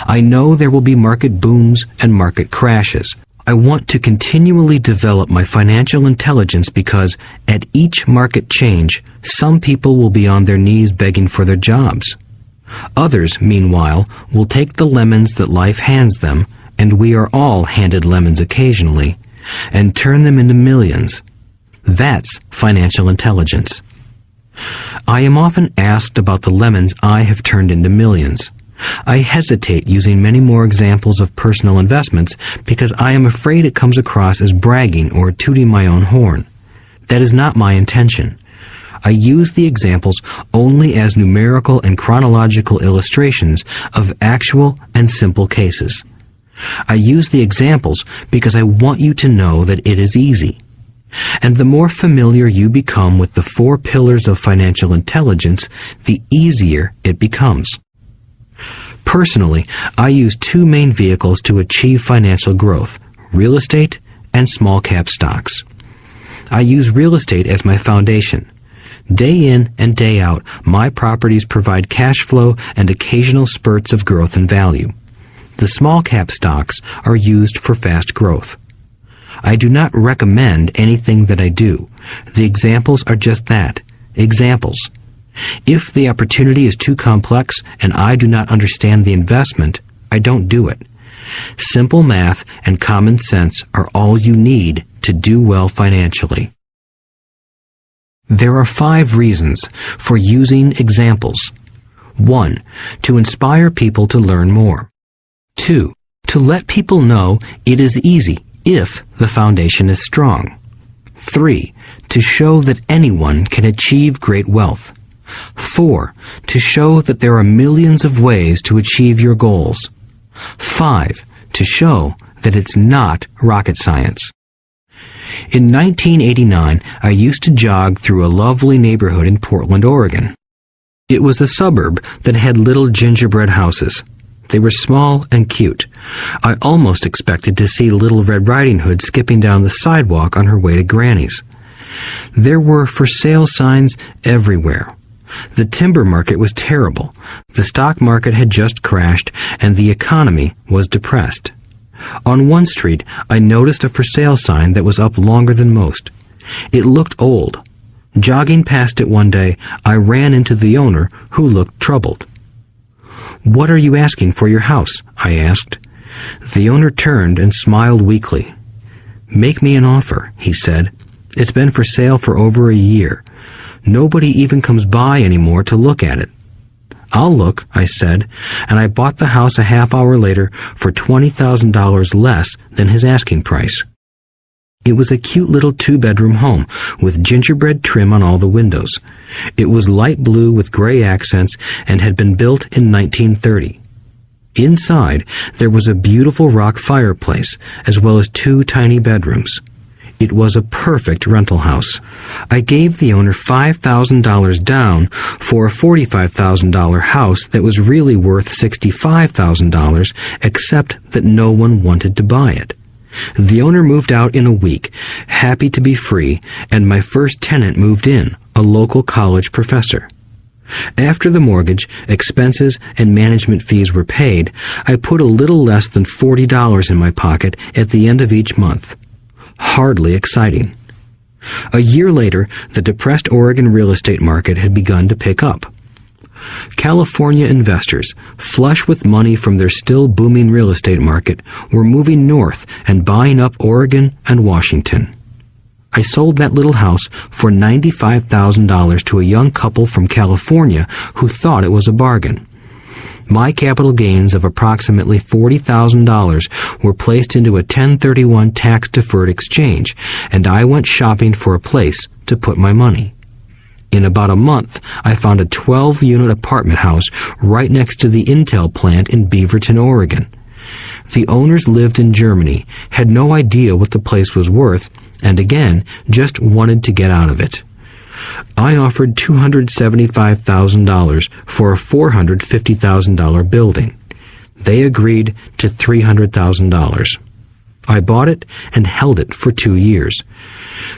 I know there will be market booms and market crashes. I want to continually develop my financial intelligence because at each market change, some people will be on their knees begging for their jobs. Others, meanwhile, will take the lemons that life hands them, and we are all handed lemons occasionally, and turn them into millions. That's financial intelligence. I am often asked about the lemons I have turned into millions. I hesitate using many more examples of personal investments because I am afraid it comes across as bragging or tooting my own horn. That is not my intention. I use the examples only as numerical and chronological illustrations of actual and simple cases. I use the examples because I want you to know that it is easy. And the more familiar you become with the 4 pillars of financial intelligence, the easier it becomes. Personally, I use 2 main vehicles to achieve financial growth: real estate and small cap stocks. I use real estate as my foundation. Day in and day out, my properties provide cash flow and occasional spurts of growth and value. The small cap stocks are used for fast growth. I do not recommend anything that I do. The examples are just that, examples. If the opportunity is too complex and I do not understand the investment, I don't do it. Simple math and common sense are all you need to do well financially. There are 5 reasons for using examples. 1. To inspire people to learn more. 2. To let people know it is easy if the foundation is strong. 3. To show that anyone can achieve great wealth. 4. To show that there are millions of ways to achieve your goals. 5. To show that it's not rocket science. In 1989, I used to jog through a lovely neighborhood in Portland, Oregon. It was a suburb that had little gingerbread houses. They were small and cute. I almost expected to see Little Red Riding Hood skipping down the sidewalk on her way to Granny's. There were for sale signs everywhere. The timber market was terrible. The stock market had just crashed, and the economy was depressed. On one street, I noticed a for sale sign that was up longer than most. It looked old. Jogging past it one day, I ran into the owner, who looked troubled. "What are you asking for your house?" I asked. The owner turned and smiled weakly. "Make me an offer," he said. "It's been for sale for over a year. Nobody even comes by anymore to look at it." "I'll look," I said, and I bought the house a half hour later for $20,000 less than his asking price. It was a cute little 2-bedroom home with gingerbread trim on all the windows. It was light blue with gray accents and had been built in 1930. Inside, there was a beautiful rock fireplace, as well as 2 tiny bedrooms. It was a perfect rental house. I gave the owner $5,000 down for a $45,000 house that was really worth $65,000, except that no one wanted to buy it. The owner moved out in a week, happy to be free, and my first tenant moved in, a local college professor. After the mortgage, expenses, and management fees were paid, I put a little less than $40 in my pocket at the end of each month. Hardly exciting. A year later, the depressed Oregon real estate market had begun to pick up. California investors, flush with money from their still booming real estate market, were moving north and buying up Oregon and Washington. I sold that little house for $95,000 to a young couple from California who thought it was a bargain. My capital gains of approximately $40,000 were placed into a 1031 tax-deferred exchange, and I went shopping for a place to put my money. In about a month, I found a 12-unit apartment house right next to the Intel plant in Beaverton, Oregon. The owners lived in Germany, had no idea what the place was worth, and again, just wanted to get out of it. I offered $275,000 for a $450,000 building. They agreed to $300,000. I bought it and held it for 2 years.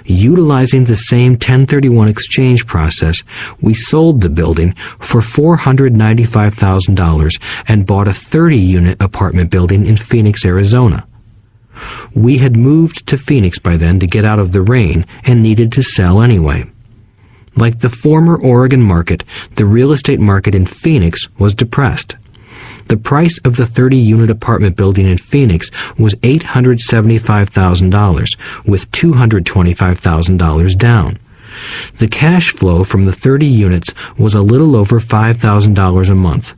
Utilizing the same 1031 exchange process, we sold the building for $495,000 and bought a 30-unit apartment building in Phoenix, Arizona. We had moved to Phoenix by then to get out of the rain and needed to sell anyway. Like the former Oregon market, the real estate market in Phoenix was depressed. The price of the 30-unit apartment building in Phoenix was $875,000, with $225,000 down. The cash flow from the 30 units was a little over $5,000 a month.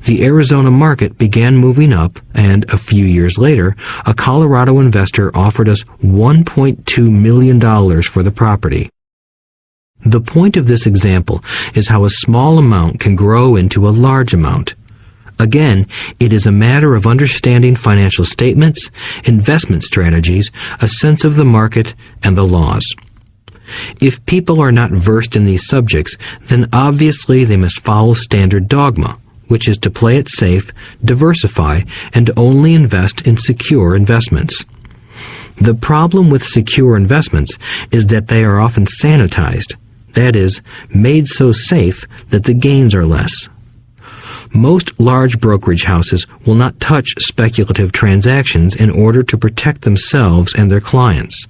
The Arizona market began moving up, and a few years later, a Colorado investor offered us $1.2 million for the property. The point of this example is how a small amount can grow into a large amount. Again, it is a matter of understanding financial statements, investment strategies, a sense of the market, and the laws. If people are not versed in these subjects, then obviously they must follow standard dogma, which is to play it safe, diversify, and only invest in secure investments. The problem with secure investments is that they are often sanitized, that is, made so safe that the gains are less. Most large brokerage houses will not touch speculative transactions in order to protect themselves and their clients,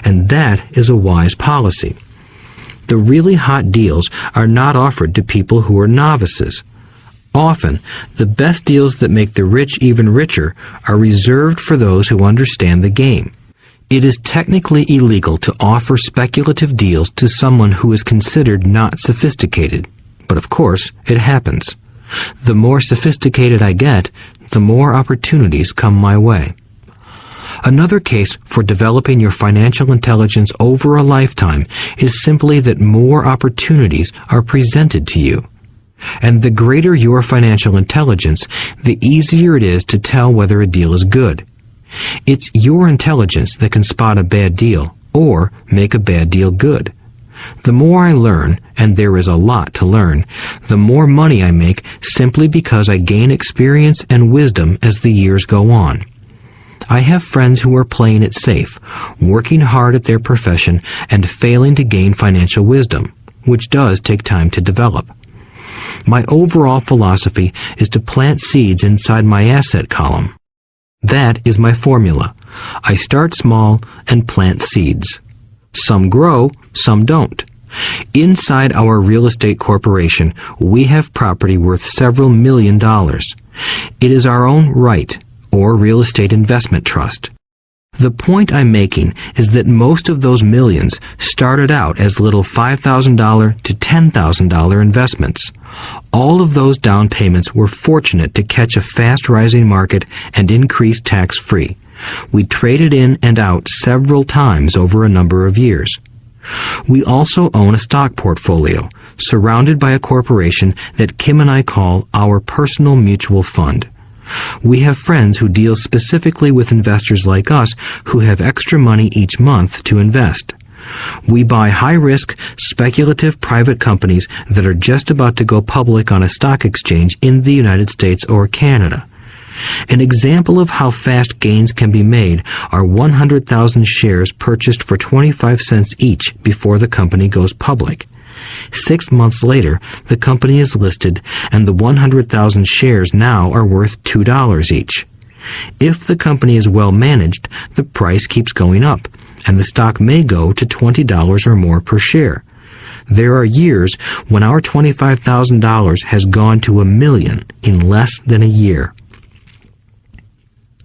and that is a wise policy. The really hot deals are not offered to people who are novices. Often, the best deals that make the rich even richer are reserved for those who understand the game. It is technically illegal to offer speculative deals to someone who is considered not sophisticated, but of course, it happens. The more sophisticated I get, the more opportunities come my way. Another case for developing your financial intelligence over a lifetime is simply that more opportunities are presented to you. And the greater your financial intelligence, the easier it is to tell whether a deal is good. It's your intelligence that can spot a bad deal or make a bad deal good. The more I learn, and there is a lot to learn, the more money I make simply because I gain experience and wisdom as the years go on. I have friends who are playing it safe, working hard at their profession and failing to gain financial wisdom, which does take time to develop. My overall philosophy is to plant seeds inside my asset column. That is my formula. I start small and plant seeds. Some grow, some don't. Inside our real estate corporation, we have property worth several $1 million. It is our own right, or real estate investment trust. The point I'm making is that most of those millions started out as little $5,000 to $10,000 investments. All of those down payments were fortunate to catch a fast-rising market and increase tax-free. We traded in and out several times over a number of years. We also own a stock portfolio, surrounded by a corporation that Kim and I call our personal mutual fund. We have friends who deal specifically with investors like us who have extra money each month to invest. We buy high-risk, speculative private companies that are just about to go public on a stock exchange in the United States or Canada. An example of how fast gains can be made are 100,000 shares purchased for 25 cents each before the company goes public. 6 months later, the company is listed, and the 100,000 shares now are worth $2 each. If the company is well managed, the price keeps going up, and the stock may go to $20 or more per share. There are years when our $25,000 has gone to $1 million in less than a year.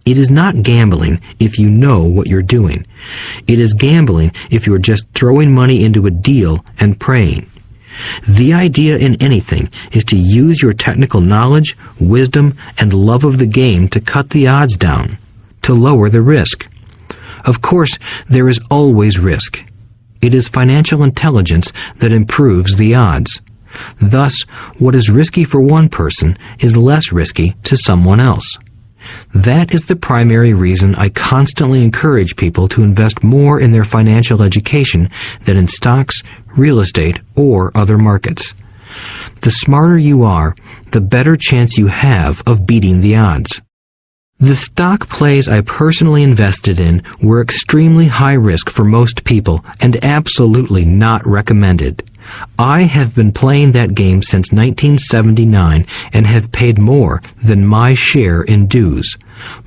It is not gambling if you know what you're doing. It is gambling if you are just throwing money into a deal and praying. The idea in anything is to use your technical knowledge, wisdom, and love of the game to cut the odds down, to lower the risk. Of course, there is always risk. It is financial intelligence that improves the odds. Thus, what is risky for one person is less risky to someone else. That is the primary reason I constantly encourage people to invest more in their financial education than in stocks, real estate, or other markets. The smarter you are, the better chance you have of beating the odds. The stock plays I personally invested in were extremely high risk for most people and absolutely not recommended. I have been playing that game since 1979 and have paid more than my share in dues.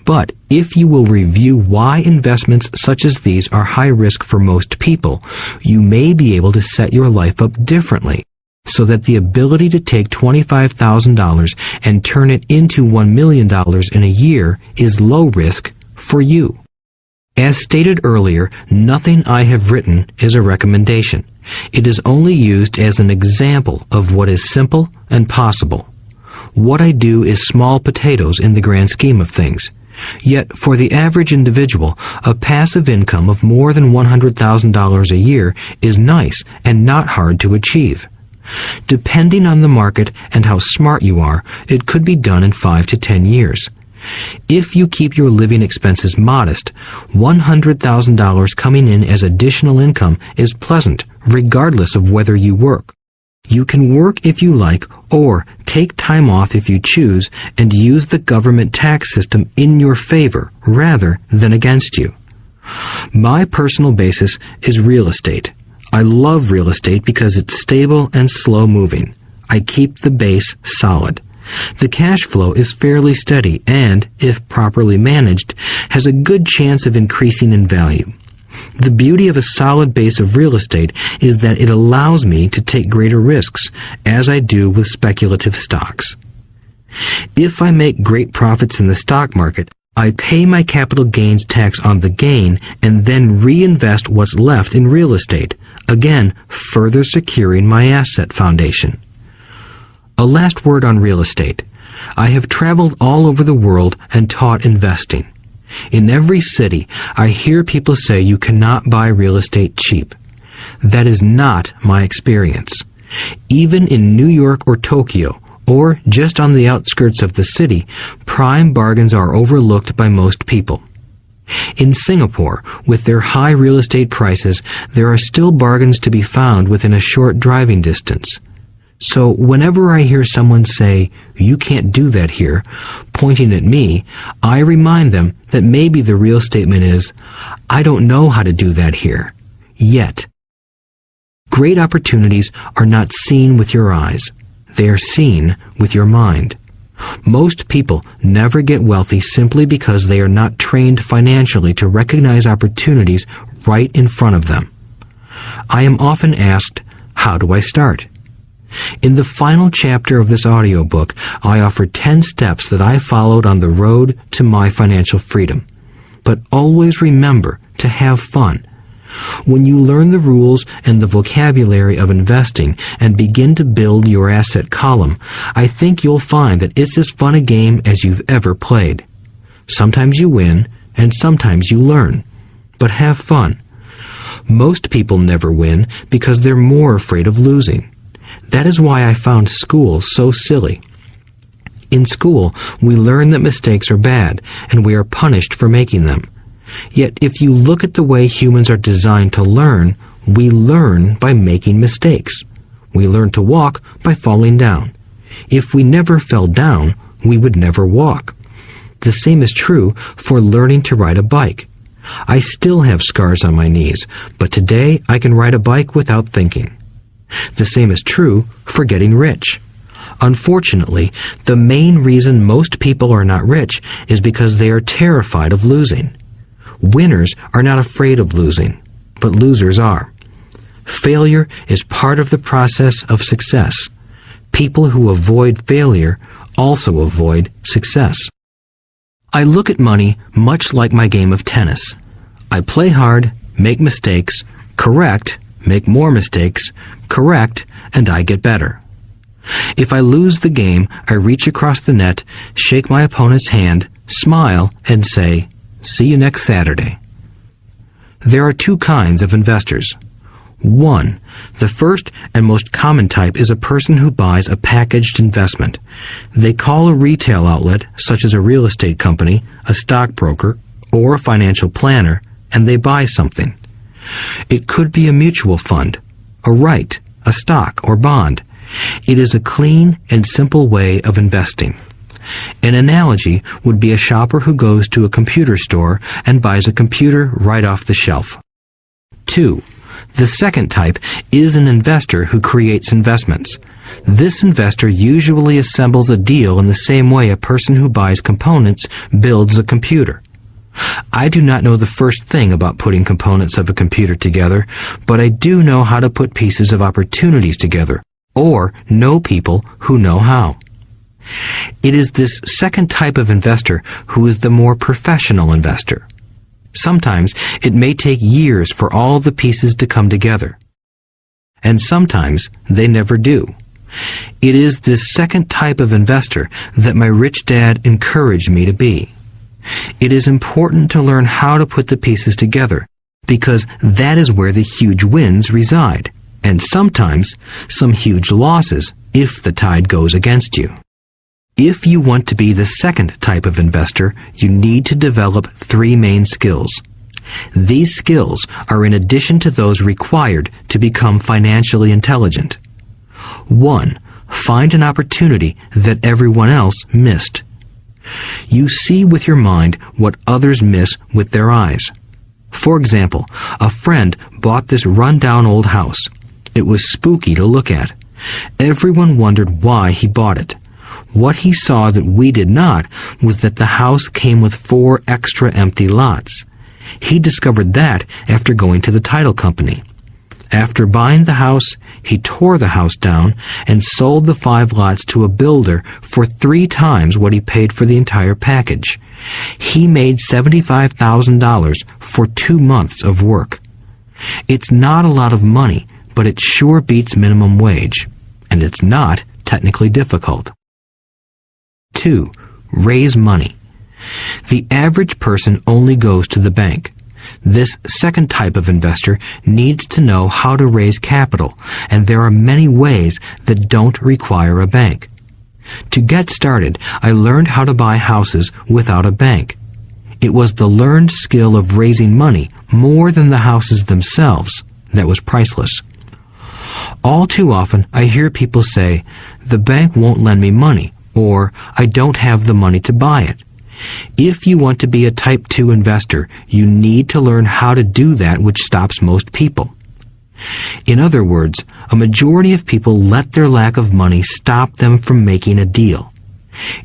But if you will review why investments such as these are high risk for most people, you may be able to set your life up differently, so that the ability to take $25,000 and turn it into $1 million in a year is low risk for you. As stated earlier, nothing I have written is a recommendation. It is only used as an example of what is simple and possible. What I do is small potatoes in the grand scheme of things. Yet, for the average individual, a passive income of more than $100,000 a year is nice and not hard to achieve. Depending on the market and how smart you are, it could be done in 5 to 10 years. If you keep your living expenses modest, $100,000 coming in as additional income is pleasant, regardless of whether you work. You can work if you like, or take time off if you choose, and use the government tax system in your favor rather than against you. My personal basis is real estate. I love real estate because it's stable and slow-moving. I keep the base solid. The cash flow is fairly steady and, if properly managed, has a good chance of increasing in value. The beauty of a solid base of real estate is that it allows me to take greater risks, as I do with speculative stocks. If I make great profits in the stock market, I pay my capital gains tax on the gain and then reinvest what's left in real estate, again further securing my asset foundation. A last word on real estate. I have traveled all over the world and taught investing. In every city, I hear people say you cannot buy real estate cheap. That is not my experience. Even in New York or Tokyo, or just on the outskirts of the city, prime bargains are overlooked by most people. In Singapore, with their high real estate prices, there are still bargains to be found within a short driving distance. So whenever I hear someone say, "You can't do that here," pointing at me, I remind them that maybe the real statement is, "I don't know how to do that here. Yet." Great opportunities are not seen with your eyes. They are seen with your mind. Most people never get wealthy simply because they are not trained financially to recognize opportunities right in front of them. I am often asked, how do I start? In the final chapter of this audiobook, I offer 10 steps that I followed on the road to my financial freedom. But always remember to have fun. When you learn the rules and the vocabulary of investing and begin to build your asset column, I think you'll find that it's as fun a game as you've ever played. Sometimes you win, and sometimes you learn. But have fun. Most people never win because they're more afraid of losing. That is why I found school so silly. In school, we learn that mistakes are bad, and we are punished for making them. Yet if you look at the way humans are designed to learn, we learn by making mistakes. We learn to walk by falling down. If we never fell down, we would never walk. The same is true for learning to ride a bike. I still have scars on my knees, but today I can ride a bike without thinking. The same is true for getting rich. Unfortunately, the main reason most people are not rich is because they are terrified of losing. Winners are not afraid of losing, but losers are. Failure is part of the process of success. People who avoid failure also avoid success. I look at money much like my game of tennis. I play hard, make mistakes, correct, make more mistakes, correct, and I get better. If I lose the game, I reach across the net, shake my opponent's hand, smile, and say, "See you next Saturday." There are two kinds of investors. One, the first and most common type is a person who buys a packaged investment. They call a retail outlet, such as a real estate company, a stockbroker, or a financial planner, and they buy something. It could be a mutual fund, a right, a stock, or bond. It is a clean and simple way of investing. An analogy would be a shopper who goes to a computer store and buys a computer right off the shelf. 2. The second type is an investor who creates investments. This investor usually assembles a deal in the same way a person who buys components builds a computer. I do not know the first thing about putting components of a computer together, but I do know how to put pieces of opportunities together, or know people who know how. It is this second type of investor who is the more professional investor. Sometimes it may take years for all the pieces to come together. And sometimes they never do. It is this second type of investor that my rich dad encouraged me to be. It is important to learn how to put the pieces together, because that is where the huge wins reside, and sometimes some huge losses if the tide goes against you. If you want to be the second type of investor, you need to develop 3 main skills. These skills are in addition to those required to become financially intelligent. 1. Find an opportunity that everyone else missed. You see with your mind what others miss with their eyes. For example, a friend bought this run-down old house. It was spooky to look at. Everyone wondered why he bought it. What he saw that we did not was that the house came with 4 extra empty lots. He discovered that after going to the title company. After buying the house, he tore the house down and sold the 5 lots to a builder for 3 times what he paid for the entire package. He made $75,000 for 2 months of work. It's not a lot of money, but it sure beats minimum wage. And it's not technically difficult. 2. Raise money. The average person only goes to the bank. This second type of investor needs to know how to raise capital, and there are many ways that don't require a bank. To get started, I learned how to buy houses without a bank. It was the learned skill of raising money more than the houses themselves that was priceless. All too often, I hear people say, "The bank won't lend me money," or "I don't have the money to buy it." If you want to be a Type 2 investor, you need to learn how to do that which stops most people. In other words, a majority of people let their lack of money stop them from making a deal.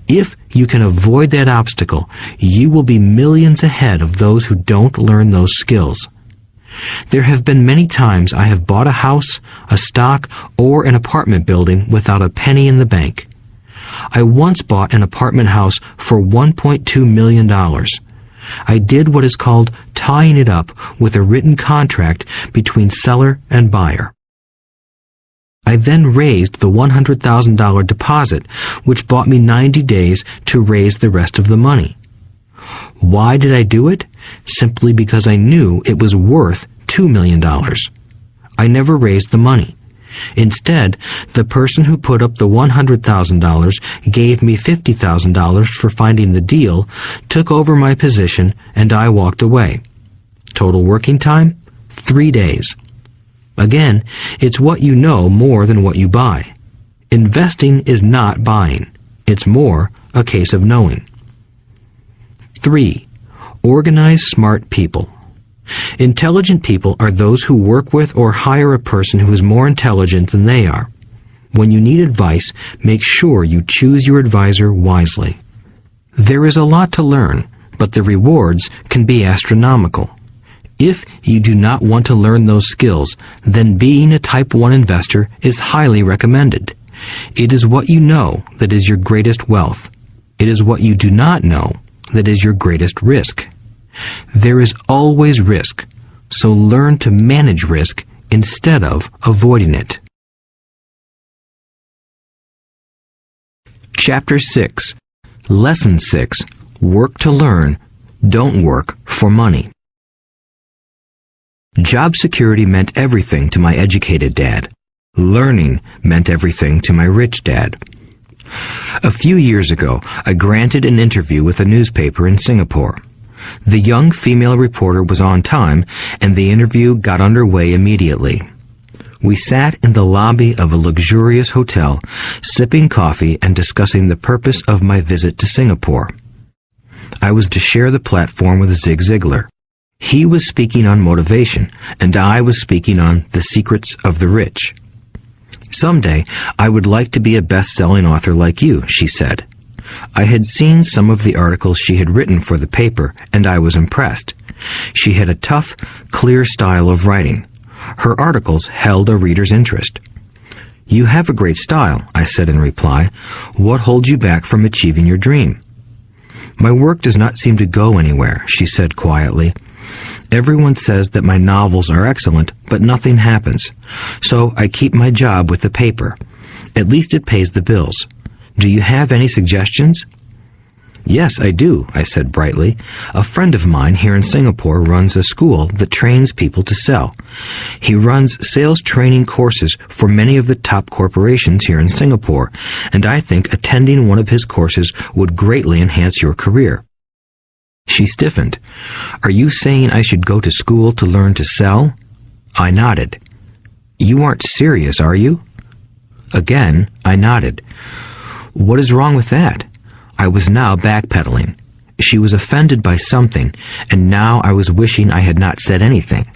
If you can avoid that obstacle, you will be millions ahead of those who don't learn those skills. There have been many times I have bought a house, a stock, or an apartment building without a penny in the bank. I once bought an apartment house for $1.2 million. I did what is called tying it up with a written contract between seller and buyer. I then raised the $100,000 deposit, which bought me 90 days to raise the rest of the money. Why did I do it? Simply because I knew it was worth $2 million. I never raised the money. Instead, the person who put up the $100,000 gave me $50,000 for finding the deal, took over my position, and I walked away. Total working time? 3 days. Again, it's what you know more than what you buy. Investing is not buying. It's more a case of knowing. 3. Organize smart people. Intelligent people are those who work with or hire a person who is more intelligent than they are. When you need advice, make sure you choose your advisor wisely. There is a lot to learn, but the rewards can be astronomical. If you do not want to learn those skills, then being a Type 1 investor is highly recommended. It is what you know that is your greatest wealth. It is what you do not know that is your greatest risk. There is always risk, so learn to manage risk instead of avoiding it. Chapter 6. Lesson 6. Work to learn, don't work for money. Job security meant everything to my educated dad. Learning meant everything to my rich dad. A few years ago, I granted an interview with a newspaper in Singapore. The young female reporter was on time, and the interview got underway immediately. We sat in the lobby of a luxurious hotel, sipping coffee and discussing the purpose of my visit to Singapore. I was to share the platform with Zig Ziglar. He was speaking on motivation, and I was speaking on the secrets of the rich. Someday, I would like to be a best-selling author like you, she said. I had seen some of the articles she had written for the paper, and I was impressed. She had a tough, clear style of writing. Her articles held a reader's interest. You have a great style, I said in reply. What holds you back from achieving your dream? My work does not seem to go anywhere, she said quietly. Everyone says that my novels are excellent, but nothing happens. So I keep my job with the paper. At least it pays the bills. Do you have any suggestions? Yes, I do, I said brightly. A friend of mine here in Singapore runs a school that trains people to sell. He runs sales training courses for many of the top corporations here in Singapore, and I think attending one of his courses would greatly enhance your career. She stiffened. Are you saying I should go to school to learn to sell? I nodded. You aren't serious, are you? Again, I nodded. What is wrong with that? I was now backpedaling. She was offended by something, and now I was wishing I had not said anything.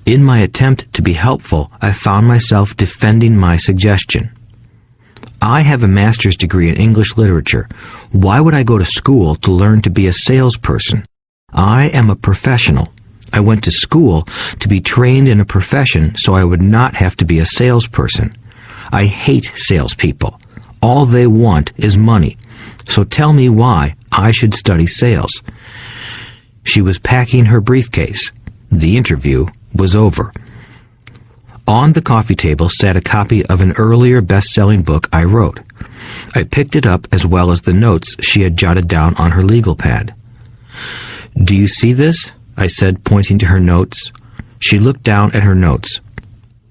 In my attempt to be helpful, I found myself defending my suggestion. I have a master's degree in English literature. Why would I go to school to learn to be a salesperson? I am a professional. I went to school to be trained in a profession so I would not have to be a salesperson. I hate salespeople. All they want is money. So tell me why I should study sales. She was packing her briefcase. The interview was over. On the coffee table sat a copy of an earlier best-selling book I wrote. I picked it up as well as the notes she had jotted down on her legal pad. Do you see this? I said, pointing to her notes. She looked down at her notes.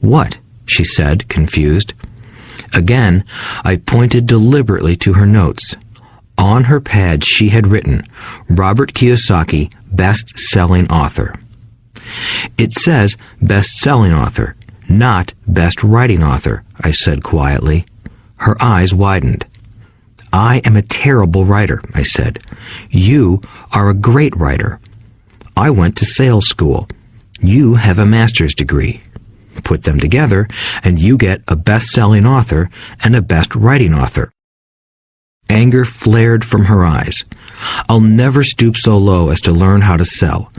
What? She said, confused. Again, I pointed deliberately to her notes. On her pad she had written, Robert Kiyosaki, best-selling author. It says best-selling author, not best writing author, I said quietly. Her eyes widened. I am a terrible writer, I said. You are a great writer. I went to sales school. You have a master's degree. Put them together, and you get a best-selling author and a best-writing author. Anger flared from her eyes. I'll never stoop so low as to learn how to sell.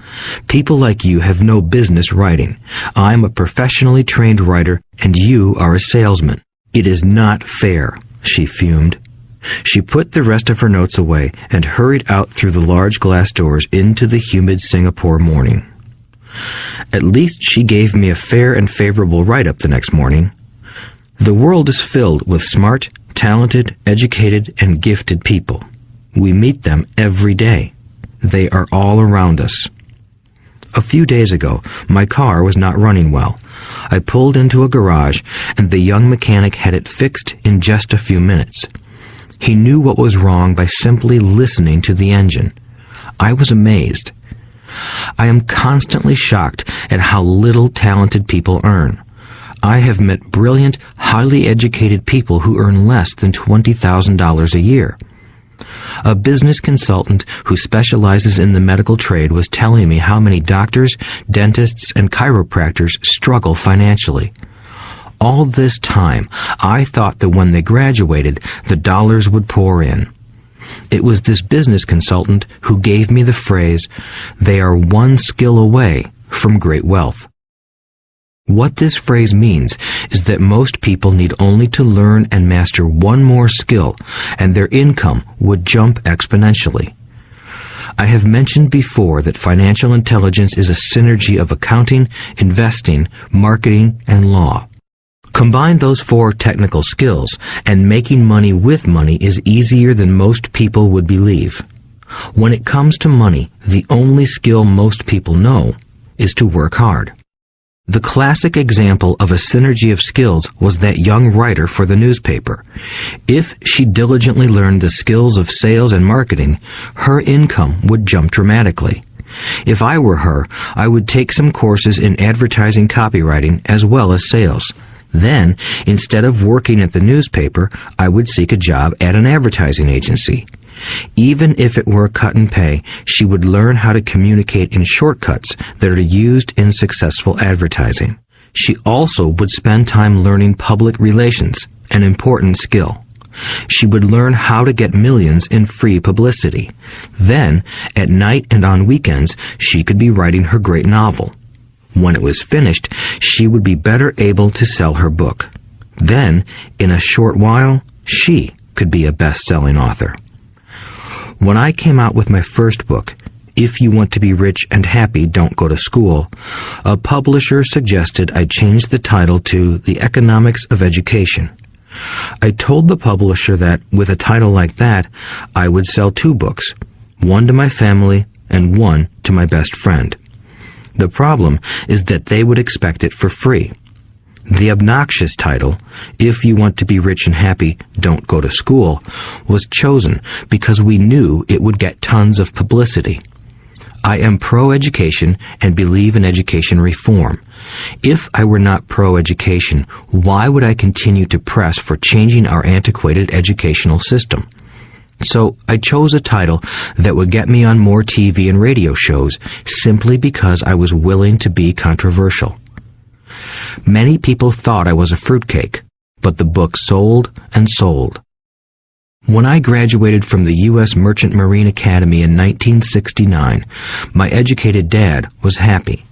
People like you have no business writing. I'm a professionally trained writer, and you are a salesman. It is not fair, she fumed. She put the rest of her notes away and hurried out through the large glass doors into the humid Singapore morning. At least she gave me a fair and favorable write-up the next morning. The world is filled with smart, talented, educated, and gifted people. We meet them every day. They are all around us. A few days ago, my car was not running well. I pulled into a garage, and the young mechanic had it fixed in just a few minutes. He knew what was wrong by simply listening to the engine. I was amazed. I am constantly shocked at how little talented people earn. I have met brilliant, highly educated people who earn less than $20,000 a year. A business consultant who specializes in the medical trade was telling me how many doctors, dentists, and chiropractors struggle financially. All this time, I thought that when they graduated, the dollars would pour in. It was this business consultant who gave me the phrase, "They are one skill away from great wealth." What this phrase means is that most people need only to learn and master one more skill, and their income would jump exponentially. I have mentioned before that financial intelligence is a synergy of accounting, investing, marketing, and law. Combine those 4 technical skills, and making money with money is easier than most people would believe. When it comes to money, the only skill most people know is to work hard. The classic example of a synergy of skills was that young writer for the newspaper. If she diligently learned the skills of sales and marketing, her income would jump dramatically. If I were her, I would take some courses in advertising copywriting as well as sales. Then, instead of working at the newspaper, I would seek a job at an advertising agency. Even if it were a cut in pay, she would learn how to communicate in shortcuts that are used in successful advertising. She also would spend time learning public relations, an important skill. She would learn how to get millions in free publicity. Then, at night and on weekends, she could be writing her great novel. When it was finished, she would be better able to sell her book. Then, in a short while, she could be a best-selling author. When I came out with my first book, If You Want to Be Rich and Happy, Don't Go to School, a publisher suggested I change the title to The Economics of Education. I told the publisher that, with a title like that, I would sell 2 books, one to my family and one to my best friend. The problem is that they would expect it for free. The obnoxious title, If You Want to Be Rich and Happy, Don't Go to School, was chosen because we knew it would get tons of publicity. I am pro-education and believe in education reform. If I were not pro-education, why would I continue to press for changing our antiquated educational system? So I chose a title that would get me on more TV and radio shows simply because I was willing to be controversial. Many people thought I was a fruitcake, but the book sold and sold. When I graduated from the U.S. Merchant Marine Academy in 1969, my educated dad was happy.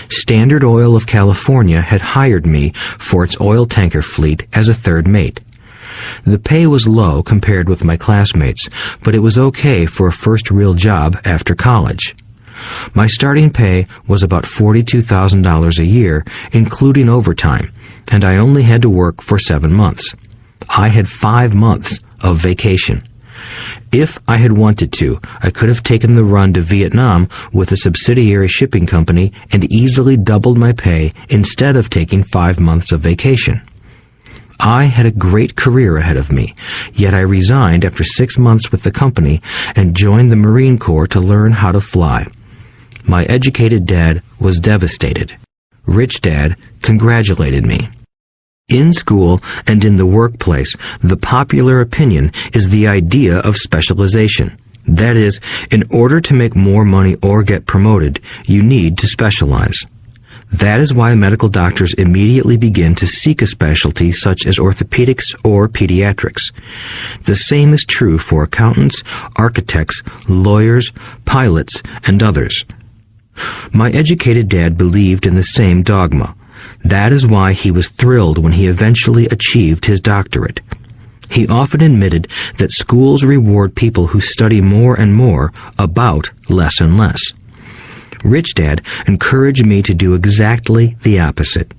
Standard Oil of California had hired me for its oil tanker fleet as a third mate. The pay was low compared with my classmates, but it was okay for a first real job after college. My starting pay was about $42,000 a year, including overtime, and I only had to work for 7 months. I had 5 months of vacation. If I had wanted to, I could have taken the run to Vietnam with a subsidiary shipping company and easily doubled my pay instead of taking 5 months of vacation. I had a great career ahead of me, yet I resigned after 6 months with the company and joined the Marine Corps to learn how to fly. My educated dad was devastated. Rich Dad congratulated me. In school and in the workplace, the popular opinion is the idea of specialization. That is, in order to make more money or get promoted, you need to specialize. That is why medical doctors immediately begin to seek a specialty such as orthopedics or pediatrics. The same is true for accountants, architects, lawyers, pilots, and others. My educated dad believed in the same dogma. That is why he was thrilled when he eventually achieved his doctorate. He often admitted that schools reward people who study more and more about less and less. Rich Dad encouraged me to do exactly the opposite.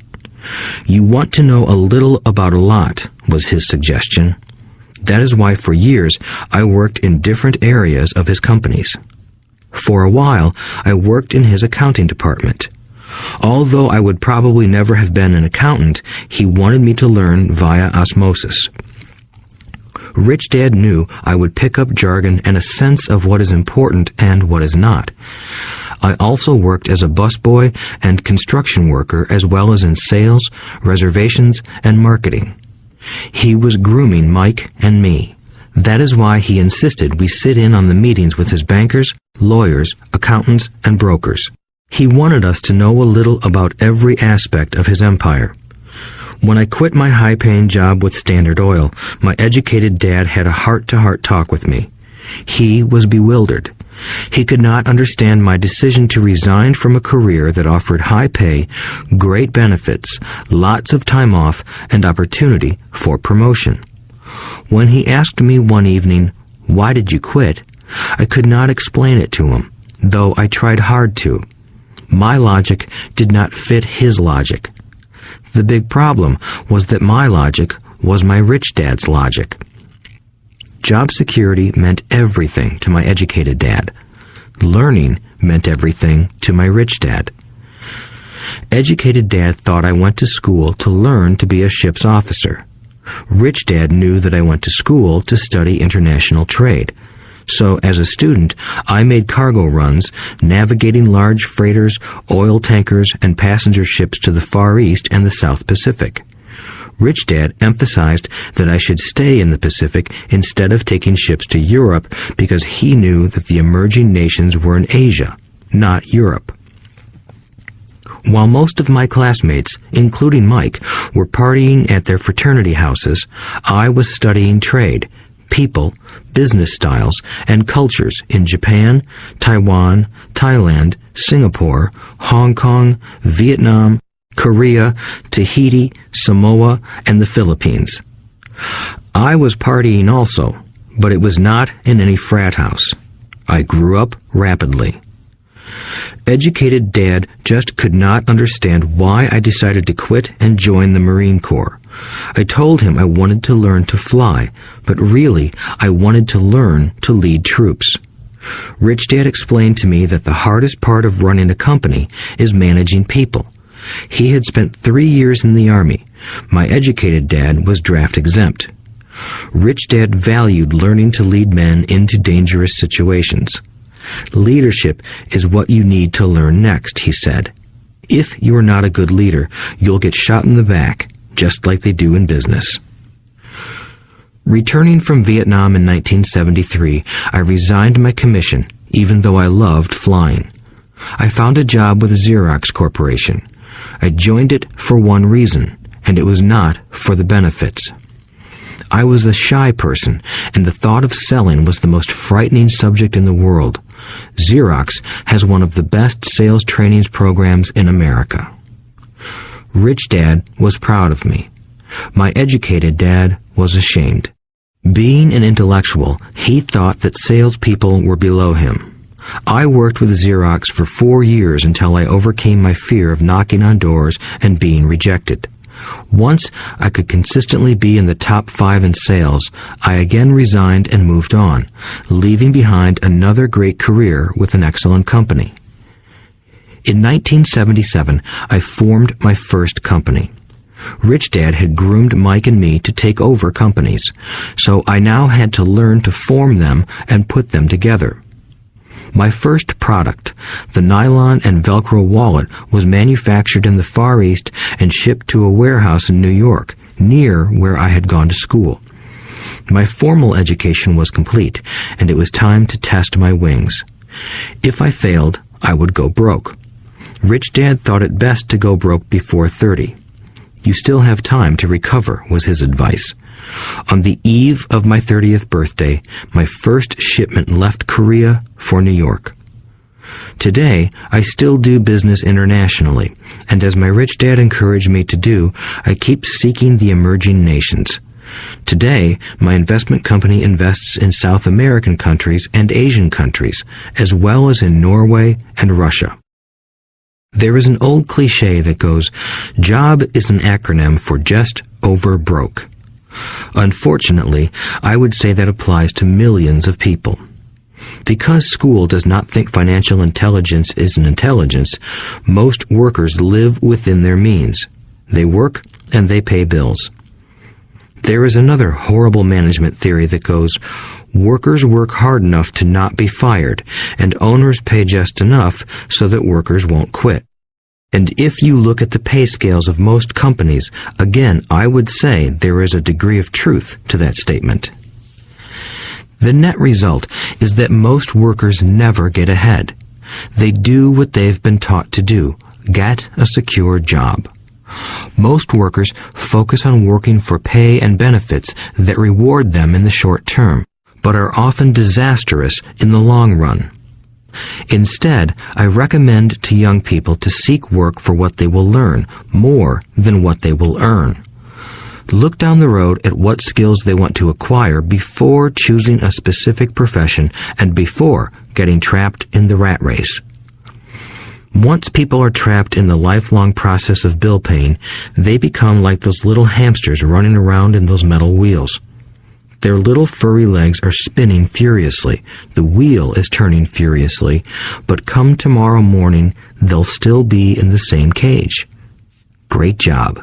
You want to know a little about a lot, was his suggestion. That is why for years I worked in different areas of his companies. For a while, I worked in his accounting department. Although I would probably never have been an accountant, he wanted me to learn via osmosis. Rich Dad knew I would pick up jargon and a sense of what is important and what is not. I also worked as a busboy and construction worker as well as in sales, reservations, and marketing. He was grooming Mike and me. That is why he insisted we sit in on the meetings with his bankers, lawyers, accountants, and brokers. He wanted us to know a little about every aspect of his empire. When I quit my high-paying job with Standard Oil, my educated dad had a heart-to-heart talk with me. He was bewildered. He could not understand my decision to resign from a career that offered high pay, great benefits, lots of time off, and opportunity for promotion. When he asked me one evening, "Why did you quit?" I could not explain it to him, though I tried hard to. My logic did not fit his logic. The big problem was that my logic was my rich dad's logic. Job security meant everything to my educated dad. Learning meant everything to my rich dad. Educated dad thought I went to school to learn to be a ship's officer. Rich dad knew that I went to school to study international trade. So, as a student, I made cargo runs, navigating large freighters, oil tankers, and passenger ships to the Far East and the South Pacific. Rich Dad emphasized that I should stay in the Pacific instead of taking ships to Europe because he knew that the emerging nations were in Asia, not Europe. While most of my classmates, including Mike, were partying at their fraternity houses, I was studying trade, people, business styles, and cultures in Japan, Taiwan, Thailand, Singapore, Hong Kong, Vietnam, Korea, Tahiti, Samoa, and the Philippines. I was partying also, but it was not in any frat house. I grew up rapidly. Educated Dad just could not understand why I decided to quit and join the Marine Corps. I told him I wanted to learn to fly, but really I wanted to learn to lead troops. Rich Dad explained to me that the hardest part of running a company is managing people. He had spent 3 years in the Army. My educated dad was draft exempt. Rich Dad valued learning to lead men into dangerous situations. Leadership is what you need to learn next, he said. If you are not a good leader, you'll get shot in the back, just like they do in business. Returning from Vietnam in 1973, I resigned my commission, even though I loved flying. I found a job with Xerox Corporation. I joined it for one reason, and it was not for the benefits. I was a shy person, and the thought of selling was the most frightening subject in the world. Xerox has one of the best sales trainings programs in America. Rich Dad was proud of me. My educated dad was ashamed. Being an intellectual, he thought that salespeople were below him. I worked with Xerox for 4 years until I overcame my fear of knocking on doors and being rejected. Once I could consistently be in the top 5 in sales, I again resigned and moved on, leaving behind another great career with an excellent company. In 1977, I formed my first company. Rich Dad had groomed Mike and me to take over companies, so I now had to learn to form them and put them together. My first product, the nylon and Velcro wallet, was manufactured in the Far East and shipped to a warehouse in New York, near where I had gone to school. My formal education was complete, and it was time to test my wings. If I failed, I would go broke. Rich Dad thought it best to go broke before 30. You still have time to recover, was his advice. On the eve of my 30th birthday, my first shipment left Korea for New York. Today, I still do business internationally, and as my rich dad encouraged me to do, I keep seeking the emerging nations. Today, my investment company invests in South American countries and Asian countries, as well as in Norway and Russia. There is an old cliche that goes, "Job is an acronym for just over broke." Unfortunately, I would say that applies to millions of people. Because school does not think financial intelligence is an intelligence, most workers live within their means. They work and they pay bills. There is another horrible management theory that goes, workers work hard enough to not be fired, and owners pay just enough so that workers won't quit. And if you look at the pay scales of most companies, again, I would say there is a degree of truth to that statement. The net result is that most workers never get ahead. They do what they've been taught to do, get a secure job. Most workers focus on working for pay and benefits that reward them in the short term, but are often disastrous in the long run. Instead, I recommend to young people to seek work for what they will learn more than what they will earn. Look down the road at what skills they want to acquire before choosing a specific profession and before getting trapped in the rat race. Once people are trapped in the lifelong process of bill paying, they become like those little hamsters running around in those metal wheels. Their little furry legs are spinning furiously, the wheel is turning furiously, but come tomorrow morning, they'll still be in the same cage. Great job.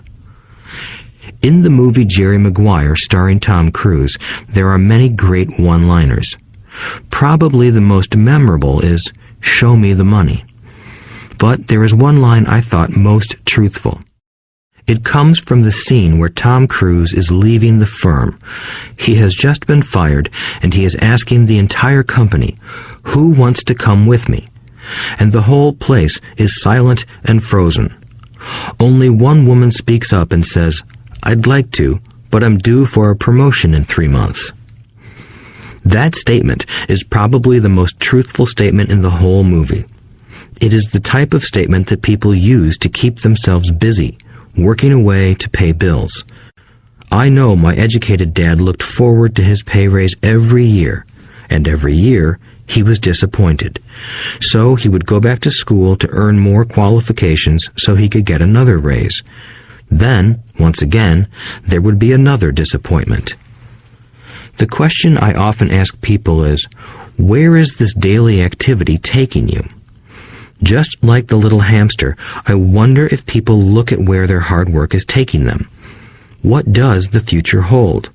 In the movie Jerry Maguire, starring Tom Cruise, there are many great one-liners. Probably the most memorable is, "Show me the money." But there is one line I thought most truthful. It comes from the scene where Tom Cruise is leaving the firm. He has just been fired, and he is asking the entire company, "Who wants to come with me?" And the whole place is silent and frozen. Only one woman speaks up and says, "I'd like to, but I'm due for a promotion in 3 months." That statement is probably the most truthful statement in the whole movie. It is the type of statement that people use to keep themselves busy, working away to pay bills. I know my educated dad looked forward to his pay raise every year, and every year he was disappointed. So he would go back to school to earn more qualifications so he could get another raise. Then, once again, there would be another disappointment. The question I often ask people is, where is this daily activity taking you? Just like the little hamster, I wonder if people look at where their hard work is taking them. What does the future hold?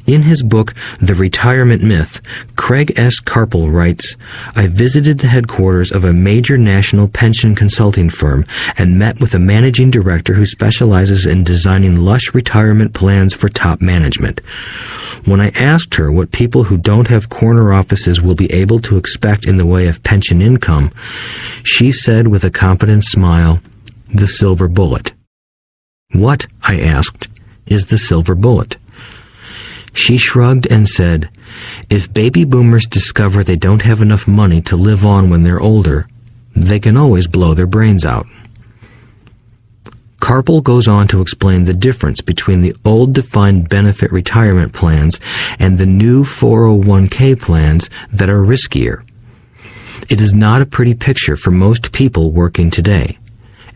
In his book, The Retirement Myth, Craig S. Carpel writes, "I visited the headquarters of a major national pension consulting firm and met with a managing director who specializes in designing lush retirement plans for top management. When I asked her what people who don't have corner offices will be able to expect in the way of pension income, she said with a confident smile, 'The silver bullet.'" "What," I asked, "is the silver bullet?" She shrugged and said, "If baby boomers discover they don't have enough money to live on when they're older, they can always blow their brains out." Carpel goes on to explain the difference between the old defined benefit retirement plans and the new 401k plans that are riskier. It is not a pretty picture for most people working today,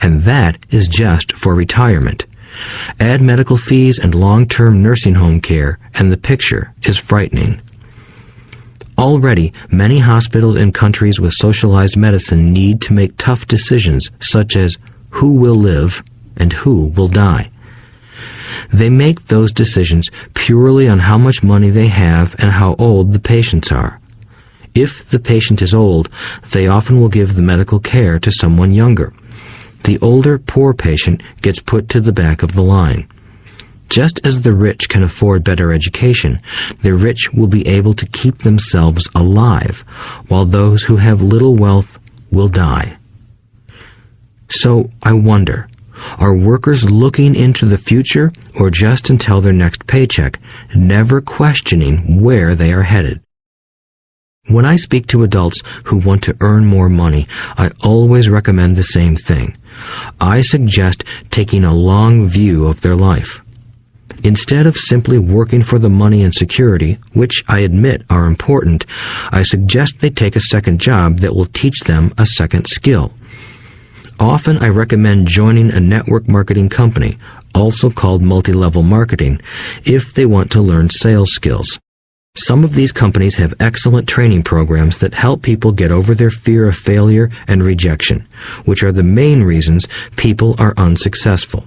and that is just for retirement. Add medical fees and long-term nursing home care, and the picture is frightening. Already, many hospitals in countries with socialized medicine need to make tough decisions, such as who will live and who will die. They make those decisions purely on how much money they have and how old the patients are. If the patient is old, they often will give the medical care to someone younger. The older, poor patient gets put to the back of the line. Just as the rich can afford better education, the rich will be able to keep themselves alive, while those who have little wealth will die. So I wonder, are workers looking into the future or just until their next paycheck, never questioning where they are headed? When I speak to adults who want to earn more money, I always recommend the same thing. I suggest taking a long view of their life. Instead of simply working for the money and security, which I admit are important, I suggest they take a second job that will teach them a second skill. Often I recommend joining a network marketing company, also called multi-level marketing, if they want to learn sales skills. Some of these companies have excellent training programs that help people get over their fear of failure and rejection, which are the main reasons people are unsuccessful.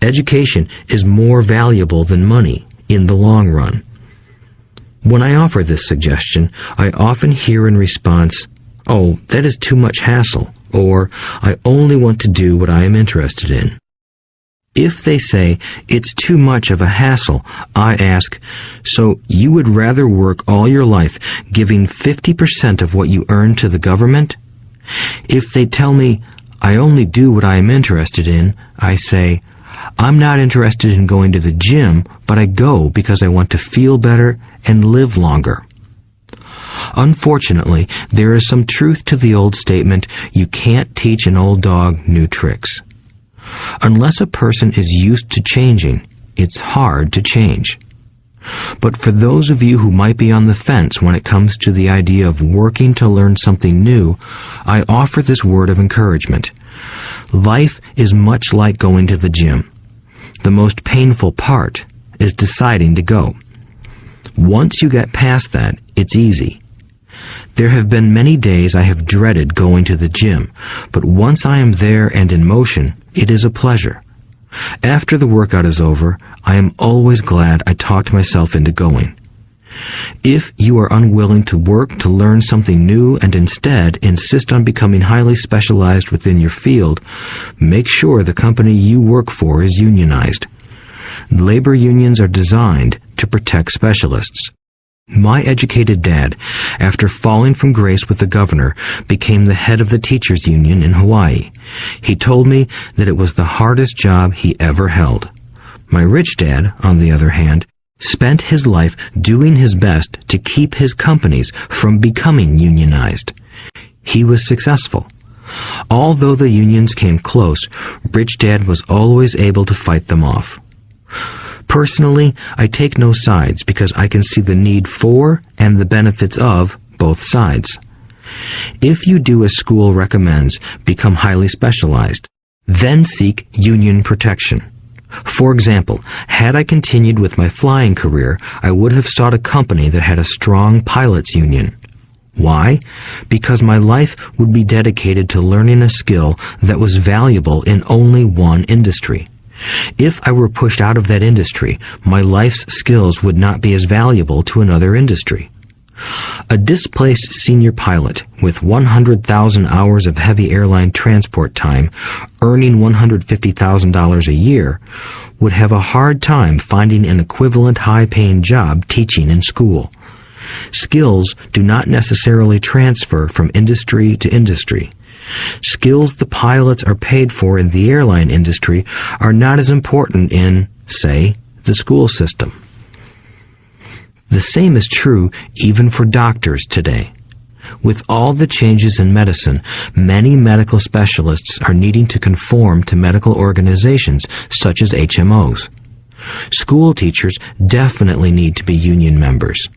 Education is more valuable than money in the long run. When I offer this suggestion, I often hear in response, "Oh, that is too much hassle," or "I only want to do what I am interested in." If they say it's too much of a hassle, I ask, so you would rather work all your life giving 50% of what you earn to the government? If they tell me, I only do what I am interested in, I say, I'm not interested in going to the gym, but I go because I want to feel better and live longer. Unfortunately, there is some truth to the old statement, you can't teach an old dog new tricks. Unless a person is used to changing, it's hard to change. But for those of you who might be on the fence when it comes to the idea of working to learn something new, I offer this word of encouragement. Life is much like going to the gym. The most painful part is deciding to go. Once you get past that, it's easy. There have been many days I have dreaded going to the gym, but once I am there and in motion, it is a pleasure. After the workout is over, I am always glad I talked myself into going. If you are unwilling to work to learn something new and instead insist on becoming highly specialized within your field, make sure the company you work for is unionized. Labor unions are designed to protect specialists. My educated dad, after falling from grace with the governor, became the head of the teachers' union in Hawaii. He told me that it was the hardest job he ever held. My rich dad, on the other hand, spent his life doing his best to keep his companies from becoming unionized. He was successful. Although the unions came close, Rich Dad was always able to fight them off. Personally, I take no sides because I can see the need for and the benefits of both sides. If you do as school recommends, become highly specialized, then seek union protection. For example, had I continued with my flying career, I would have sought a company that had a strong pilots' union. Why? Because my life would be dedicated to learning a skill that was valuable in only one industry. If I were pushed out of that industry, my life's skills would not be as valuable to another industry. A displaced senior pilot with 100,000 hours of heavy airline transport time, earning $150,000 a year, would have a hard time finding an equivalent high-paying job teaching in school. Skills do not necessarily transfer from industry to industry. Skills the pilots are paid for in the airline industry are not as important in, say, the school system. The same is true even for doctors today. With all the changes in medicine, many medical specialists are needing to conform to medical organizations such as HMOs. School teachers definitely need to be union members.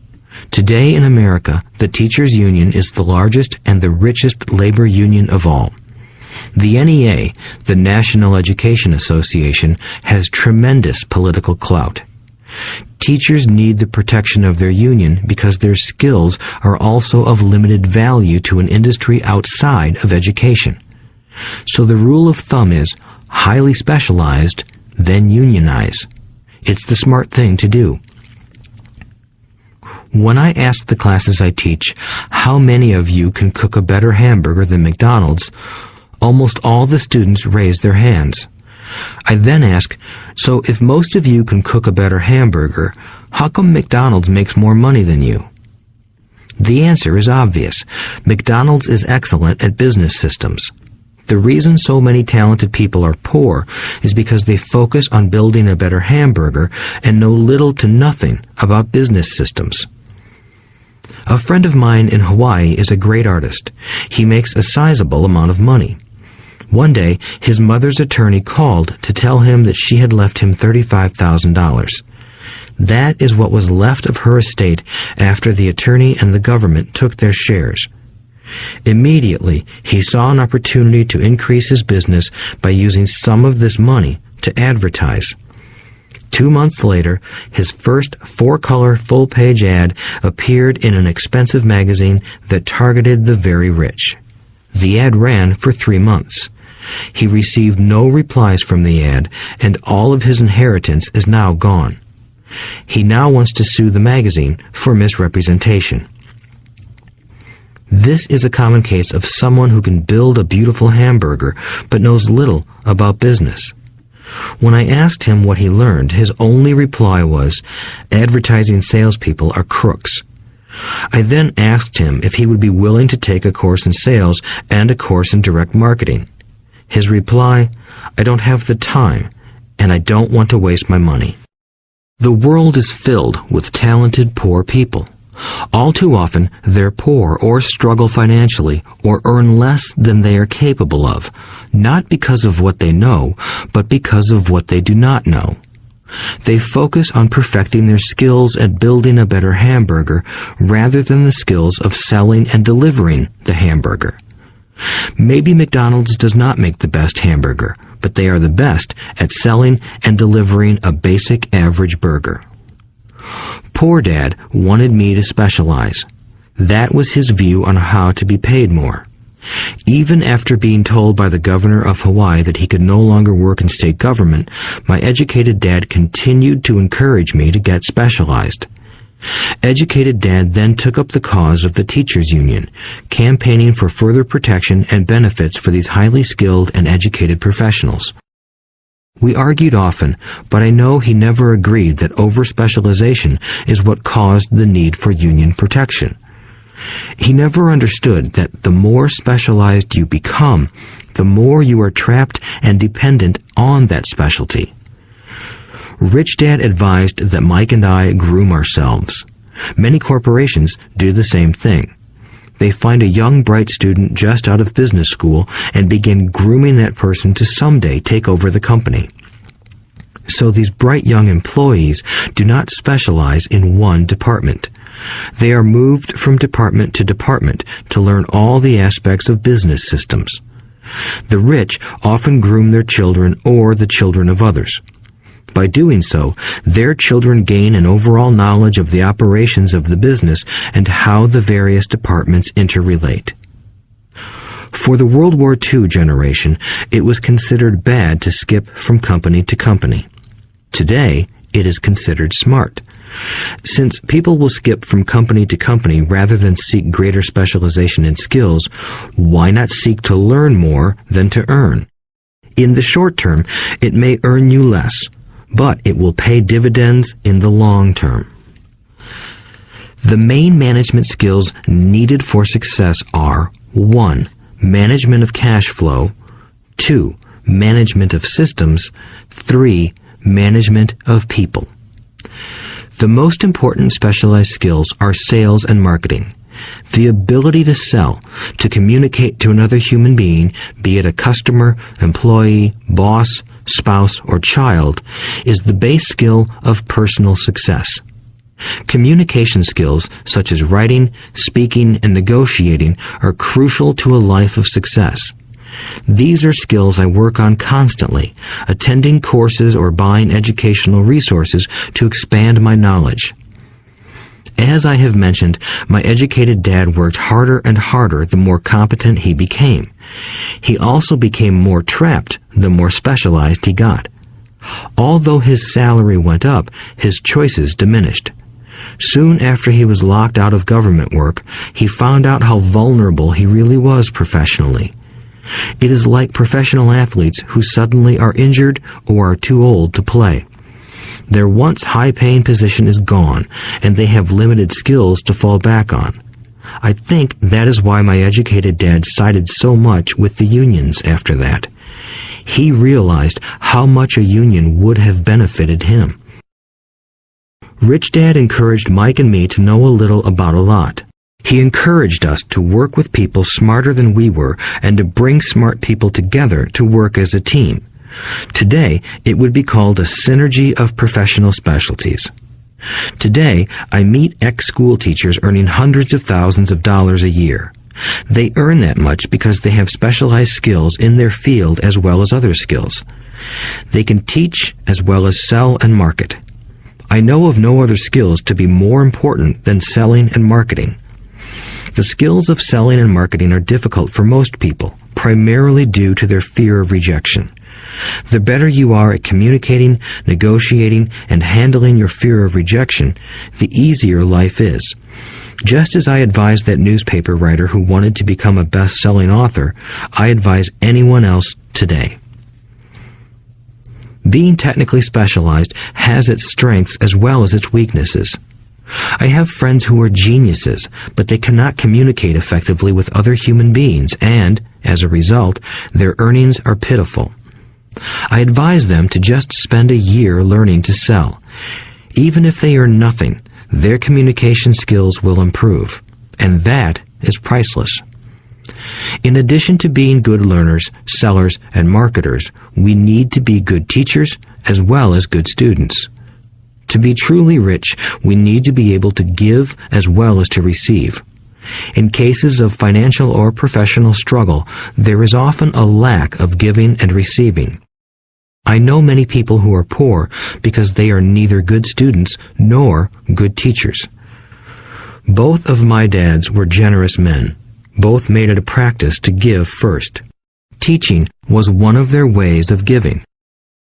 Today in America, the teachers' union is the largest and the richest labor union of all. The NEA, the National Education Association, has tremendous political clout. Teachers need the protection of their union because their skills are also of limited value to an industry outside of education. So the rule of thumb is, highly specialized, then unionize. It's the smart thing to do. When I ask the classes I teach, how many of you can cook a better hamburger than McDonald's, almost all the students raise their hands. I then ask, so if most of you can cook a better hamburger, how come McDonald's makes more money than you? The answer is obvious. McDonald's is excellent at business systems. The reason so many talented people are poor is because they focus on building a better hamburger and know little to nothing about business systems. A friend of mine in Hawaii is a great artist. He makes a sizable amount of money. One day, his mother's attorney called to tell him that she had left him $35,000. That is what was left of her estate after the attorney and the government took their shares. Immediately, he saw an opportunity to increase his business by using some of this money to advertise. 2 months later, his first 4-color full-page ad appeared in an expensive magazine that targeted the very rich. The ad ran for 3 months. He received no replies from the ad, and all of his inheritance is now gone. He now wants to sue the magazine for misrepresentation. This is a common case of someone who can build a beautiful hamburger but knows little about business. When I asked him what he learned, his only reply was, "Advertising salespeople are crooks." I then asked him if he would be willing to take a course in sales and a course in direct marketing. His reply, "I don't have the time, and I don't want to waste my money." The world is filled with talented poor people. All too often, they're poor or struggle financially or earn less than they are capable of, not because of what they know, but because of what they do not know. They focus on perfecting their skills at building a better hamburger rather than the skills of selling and delivering the hamburger. Maybe McDonald's does not make the best hamburger, but they are the best at selling and delivering a basic average burger. Poor Dad wanted me to specialize. That was his view on how to be paid more. Even after being told by the governor of Hawaii that he could no longer work in state government, my educated dad continued to encourage me to get specialized. Educated Dad then took up the cause of the teachers' union, campaigning for further protection and benefits for these highly skilled and educated professionals. We argued often, but I know he never agreed that over-specialization is what caused the need for union protection. He never understood that the more specialized you become, the more you are trapped and dependent on that specialty. Rich Dad advised that Mike and I groom ourselves. Many corporations do the same thing. They find a young, bright student just out of business school and begin grooming that person to someday take over the company. So these bright young employees do not specialize in one department. They are moved from department to department to learn all the aspects of business systems. The rich often groom their children or the children of others. By doing so, their children gain an overall knowledge of the operations of the business and how the various departments interrelate. For the World War II generation, it was considered bad to skip from company to company. Today, it is considered smart. Since people will skip from company to company rather than seek greater specialization in skills, why not seek to learn more than to earn? In the short term, it may earn you less, but it will pay dividends in the long term. The main management skills needed for success are 1. Management of cash flow, 2. Management of systems, 3. Management of people. The most important specialized skills are sales and marketing. The ability to sell, to communicate to another human being, be it a customer, employee, boss, spouse, or child, is the base skill of personal success. Communication skills such as writing, speaking, and negotiating are crucial to a life of success. These are skills I work on constantly, attending courses or buying educational resources to expand my knowledge. As I have mentioned, my educated dad worked harder and harder the more competent he became. He also became more trapped the more specialized he got. Although his salary went up, his choices diminished. Soon after he was locked out of government work, he found out how vulnerable he really was professionally. It is like professional athletes who suddenly are injured or are too old to play. Their once high-paying position is gone, and they have limited skills to fall back on. I think that is why my educated dad sided so much with the unions after that. He realized how much a union would have benefited him. Rich Dad encouraged Mike and me to know a little about a lot. He encouraged us to work with people smarter than we were and to bring smart people together to work as a team. Today, it would be called a synergy of professional specialties. Today, I meet ex-school teachers earning hundreds of thousands of dollars a year. They earn that much because they have specialized skills in their field as well as other skills. They can teach as well as sell and market. I know of no other skills to be more important than selling and marketing. The skills of selling and marketing are difficult for most people, primarily due to their fear of rejection. The better you are at communicating, negotiating, and handling your fear of rejection, the easier life is. Just as I advise that newspaper writer who wanted to become a best-selling author, I advise anyone else today. Being technically specialized has its strengths as well as its weaknesses. I have friends who are geniuses, but they cannot communicate effectively with other human beings, and, as a result, their earnings are pitiful. I advise them to just spend a year learning to sell. Even if they earn nothing, their communication skills will improve, and that is priceless. In addition to being good learners, sellers, and marketers, we need to be good teachers as well as good students. To be truly rich, we need to be able to give as well as to receive. In cases of financial or professional struggle, there is often a lack of giving and receiving. I know many people who are poor because they are neither good students nor good teachers. Both of my dads were generous men. Both made it a practice to give first. Teaching was one of their ways of giving.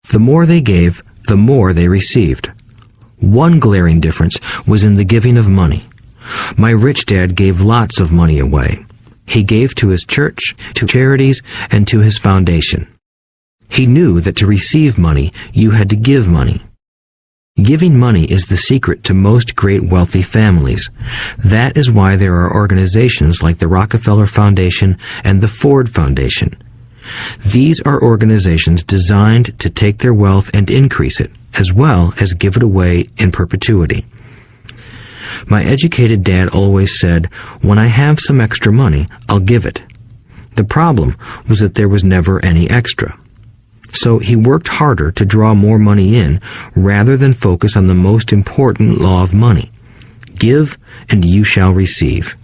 The more they gave, the more they received. One glaring difference was in the giving of money. My rich dad gave lots of money away. He gave to his church, to charities, and to his foundation. He knew that to receive money, you had to give money. Giving money is the secret to most great wealthy families. That is why there are organizations like the Rockefeller Foundation and the Ford Foundation. These are organizations designed to take their wealth and increase it, as well as give it away in perpetuity. My educated dad always said, "When I have some extra money, I'll give it." The problem was that there was never any extra. So he worked harder to draw more money in rather than focus on the most important law of money. Give and you shall receive.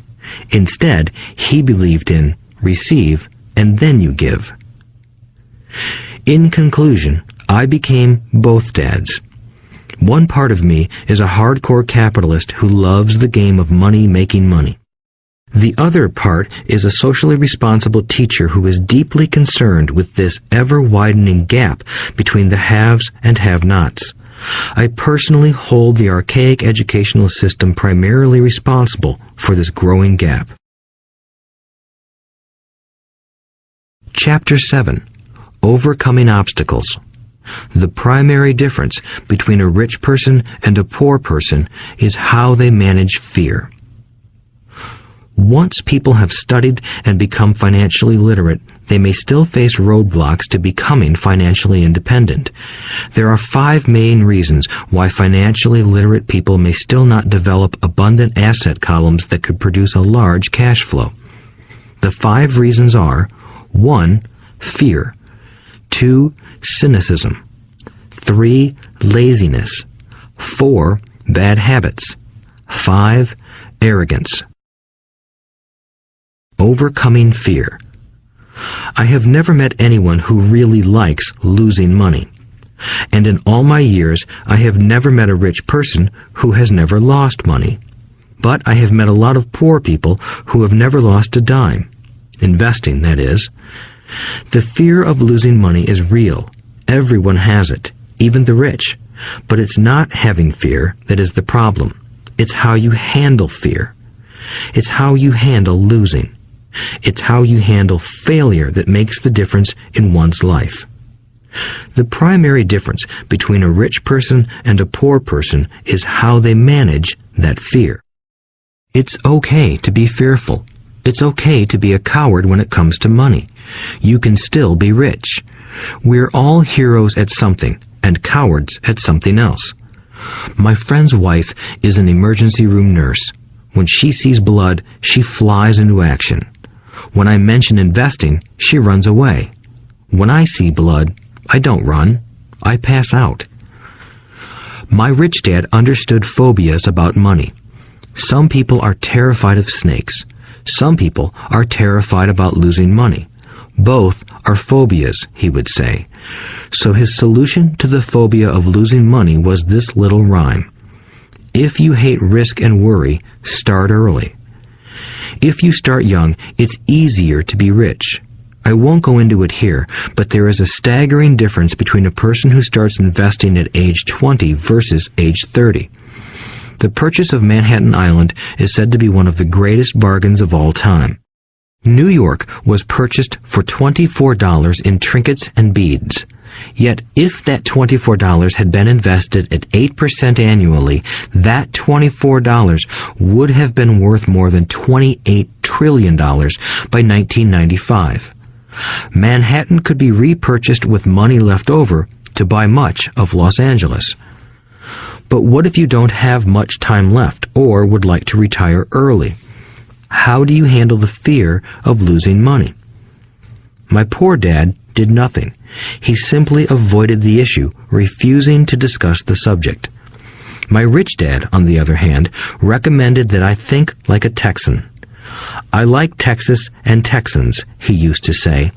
Instead, he believed in receive and then you give. In conclusion, I became both dads. One part of me is a hardcore capitalist who loves the game of money making money. The other part is a socially responsible teacher who is deeply concerned with this ever-widening gap between the haves and have-nots. I personally hold the archaic educational system primarily responsible for this growing gap. Chapter 7. Overcoming Obstacles. The primary difference between a rich person and a poor person is how they manage fear. Once people have studied and become financially literate, they may still face roadblocks to becoming financially independent. There are 5 main reasons why financially literate people may still not develop abundant asset columns that could produce a large cash flow. The 5 reasons are: 1. Fear. 2. Cynicism. 3. Laziness. 4. Bad habits. 5. Arrogance. Overcoming fear. I have never met anyone who really likes losing money. And in all my years, I have never met a rich person who has never lost money. But I have met a lot of poor people who have never lost a dime. Investing, that is. The fear of losing money is real. Everyone has it, even the rich. But it's not having fear that is the problem. It's how you handle fear. It's how you handle losing. It's how you handle failure that makes the difference in one's life. The primary difference between a rich person and a poor person is how they manage that fear. It's okay to be fearful. It's okay to be a coward when it comes to money. You can still be rich. We're all heroes at something and cowards at something else. My friend's wife is an emergency room nurse. When she sees blood, she flies into action. When I mention investing, she runs away. When I see blood, I don't run. I pass out. My rich dad understood phobias about money. Some people are terrified of snakes. Some people are terrified about losing money. Both are phobias, he would say. So his solution to the phobia of losing money was this little rhyme. If you hate risk and worry, start early. If you start young, it's easier to be rich. I won't go into it here, but there is a staggering difference between a person who starts investing at age 20 versus age 30. The purchase of Manhattan Island is said to be one of the greatest bargains of all time. New York was purchased for $24 in trinkets and beads. Yet if that $24 had been invested at 8% annually, that $24 would have been worth more than $28 trillion by 1995. Manhattan could be repurchased with money left over to buy much of Los Angeles. But what if you don't have much time left or would like to retire early? How do you handle the fear of losing money? My poor dad did nothing. He simply avoided the issue, refusing to discuss the subject. My rich dad, on the other hand, recommended that I think like a Texan. I like Texas and Texans, he used to say.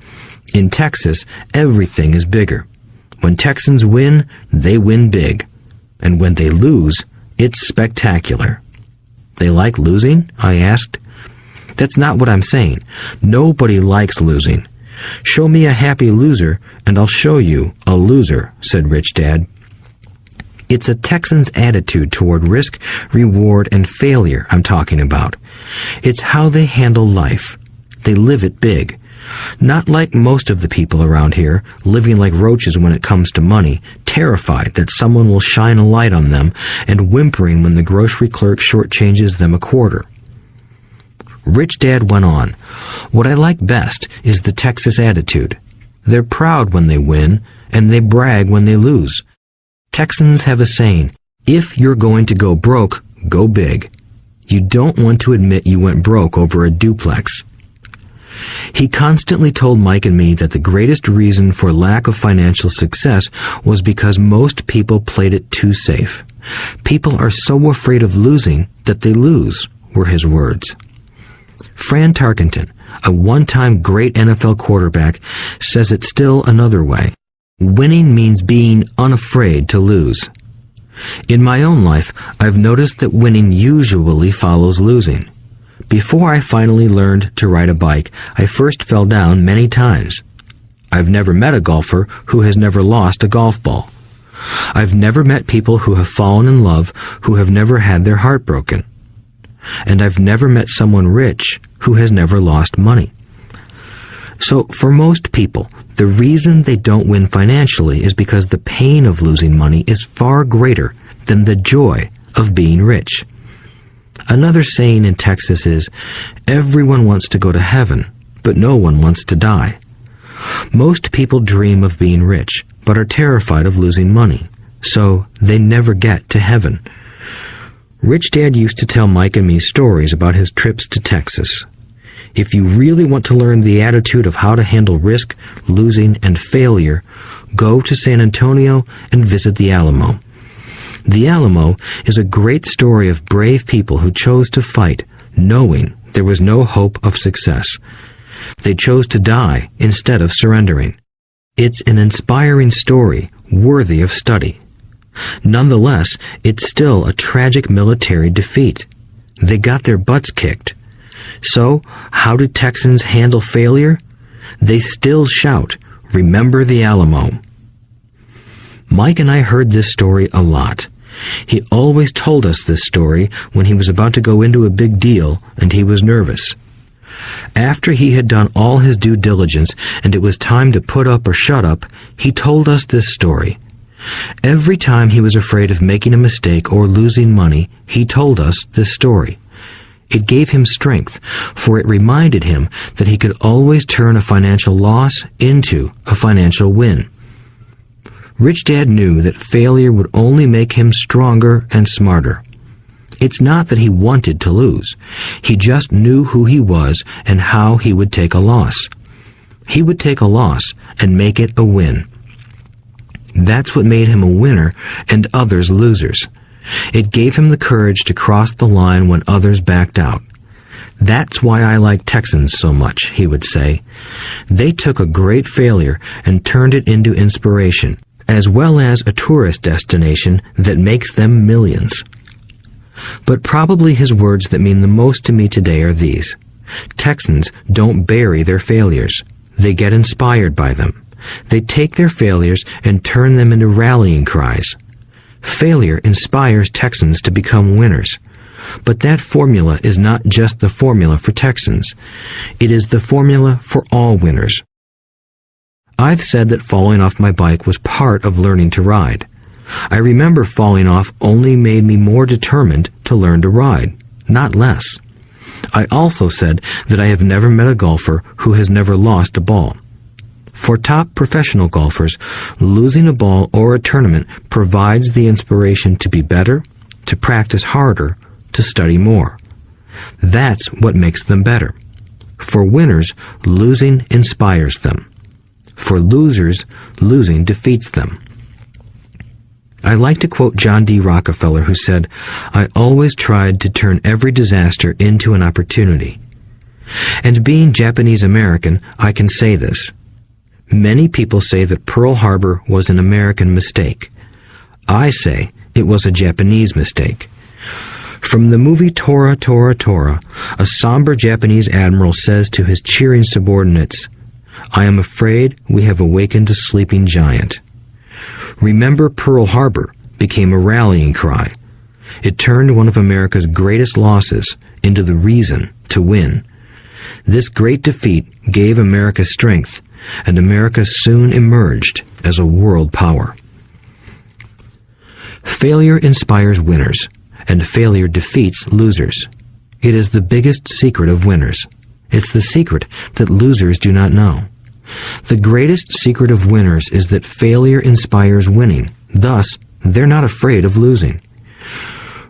In Texas, everything is bigger. When Texans win, they win big. And when they lose, it's spectacular. They like losing? I asked. That's not what I'm saying. Nobody likes losing. Show me a happy loser, and I'll show you a loser, said Rich Dad. It's a Texan's attitude toward risk, reward, and failure I'm talking about. It's how they handle life. They live it big. Not like most of the people around here, living like roaches when it comes to money, terrified that someone will shine a light on them, and whimpering when the grocery clerk shortchanges them a quarter. Rich Dad went on, "What I like best is the Texas attitude. They're proud when they win, and they brag when they lose. Texans have a saying, if you're going to go broke, go big. You don't want to admit you went broke over a duplex." He constantly told Mike and me that the greatest reason for lack of financial success was because most people played it too safe. People are so afraid of losing that they lose, were his words. Fran Tarkenton, a one-time great NFL quarterback, says it still another way. Winning means being unafraid to lose. In my own life, I've noticed that winning usually follows losing. Before I finally learned to ride a bike, I first fell down many times. I've never met a golfer who has never lost a golf ball. I've never met people who have fallen in love who have never had their heart broken. And I've never met someone rich who has never lost money. So for most people, the reason they don't win financially is because the pain of losing money is far greater than the joy of being rich. Another saying in Texas is, everyone wants to go to heaven, but no one wants to die. Most people dream of being rich, but are terrified of losing money, so they never get to heaven. Rich Dad used to tell Mike and me stories about his trips to Texas. If you really want to learn the attitude of how to handle risk, losing, and failure, go to San Antonio and visit the Alamo. The Alamo is a great story of brave people who chose to fight, knowing there was no hope of success. They chose to die instead of surrendering. It's an inspiring story, worthy of study. Nonetheless, it's still a tragic military defeat. They got their butts kicked. So, how do Texans handle failure? They still shout, "Remember the Alamo." Mike and I heard this story a lot. He always told us this story when he was about to go into a big deal and he was nervous. After he had done all his due diligence and it was time to put up or shut up, he told us this story. Every time he was afraid of making a mistake or losing money, he told us this story. It gave him strength, for it reminded him that he could always turn a financial loss into a financial win. Rich Dad knew that failure would only make him stronger and smarter. It's not that he wanted to lose. He just knew who he was and how he would take a loss. He would take a loss and make it a win. That's what made him a winner and others losers. It gave him the courage to cross the line when others backed out. That's why I like Texans so much, he would say. They took a great failure and turned it into inspiration, as well as a tourist destination that makes them millions. But probably his words that mean the most to me today are these. Texans don't bury their failures. They get inspired by them. They take their failures and turn them into rallying cries. Failure inspires Texans to become winners. But that formula is not just the formula for Texans. It is the formula for all winners. I've said that falling off my bike was part of learning to ride. I remember falling off only made me more determined to learn to ride, not less. I also said that I have never met a golfer who has never lost a ball. For top professional golfers, losing a ball or a tournament provides the inspiration to be better, to practice harder, to study more. That's what makes them better. For winners, losing inspires them. For losers, losing defeats them. I like to quote John D. Rockefeller, who said, "I always tried to turn every disaster into an opportunity." And being Japanese American, I can say this. Many people say that Pearl Harbor was an American mistake. I say it was a Japanese mistake. From the movie Tora, Tora, Tora, a somber Japanese admiral says to his cheering subordinates, "I am afraid we have awakened a sleeping giant." Remember Pearl Harbor became a rallying cry. It turned one of America's greatest losses into the reason to win. This great defeat gave America strength, and America soon emerged as a world power. Failure inspires winners, and failure defeats losers. It is the biggest secret of winners. It's the secret that losers do not know. The greatest secret of winners is that failure inspires winning. Thus, they're not afraid of losing.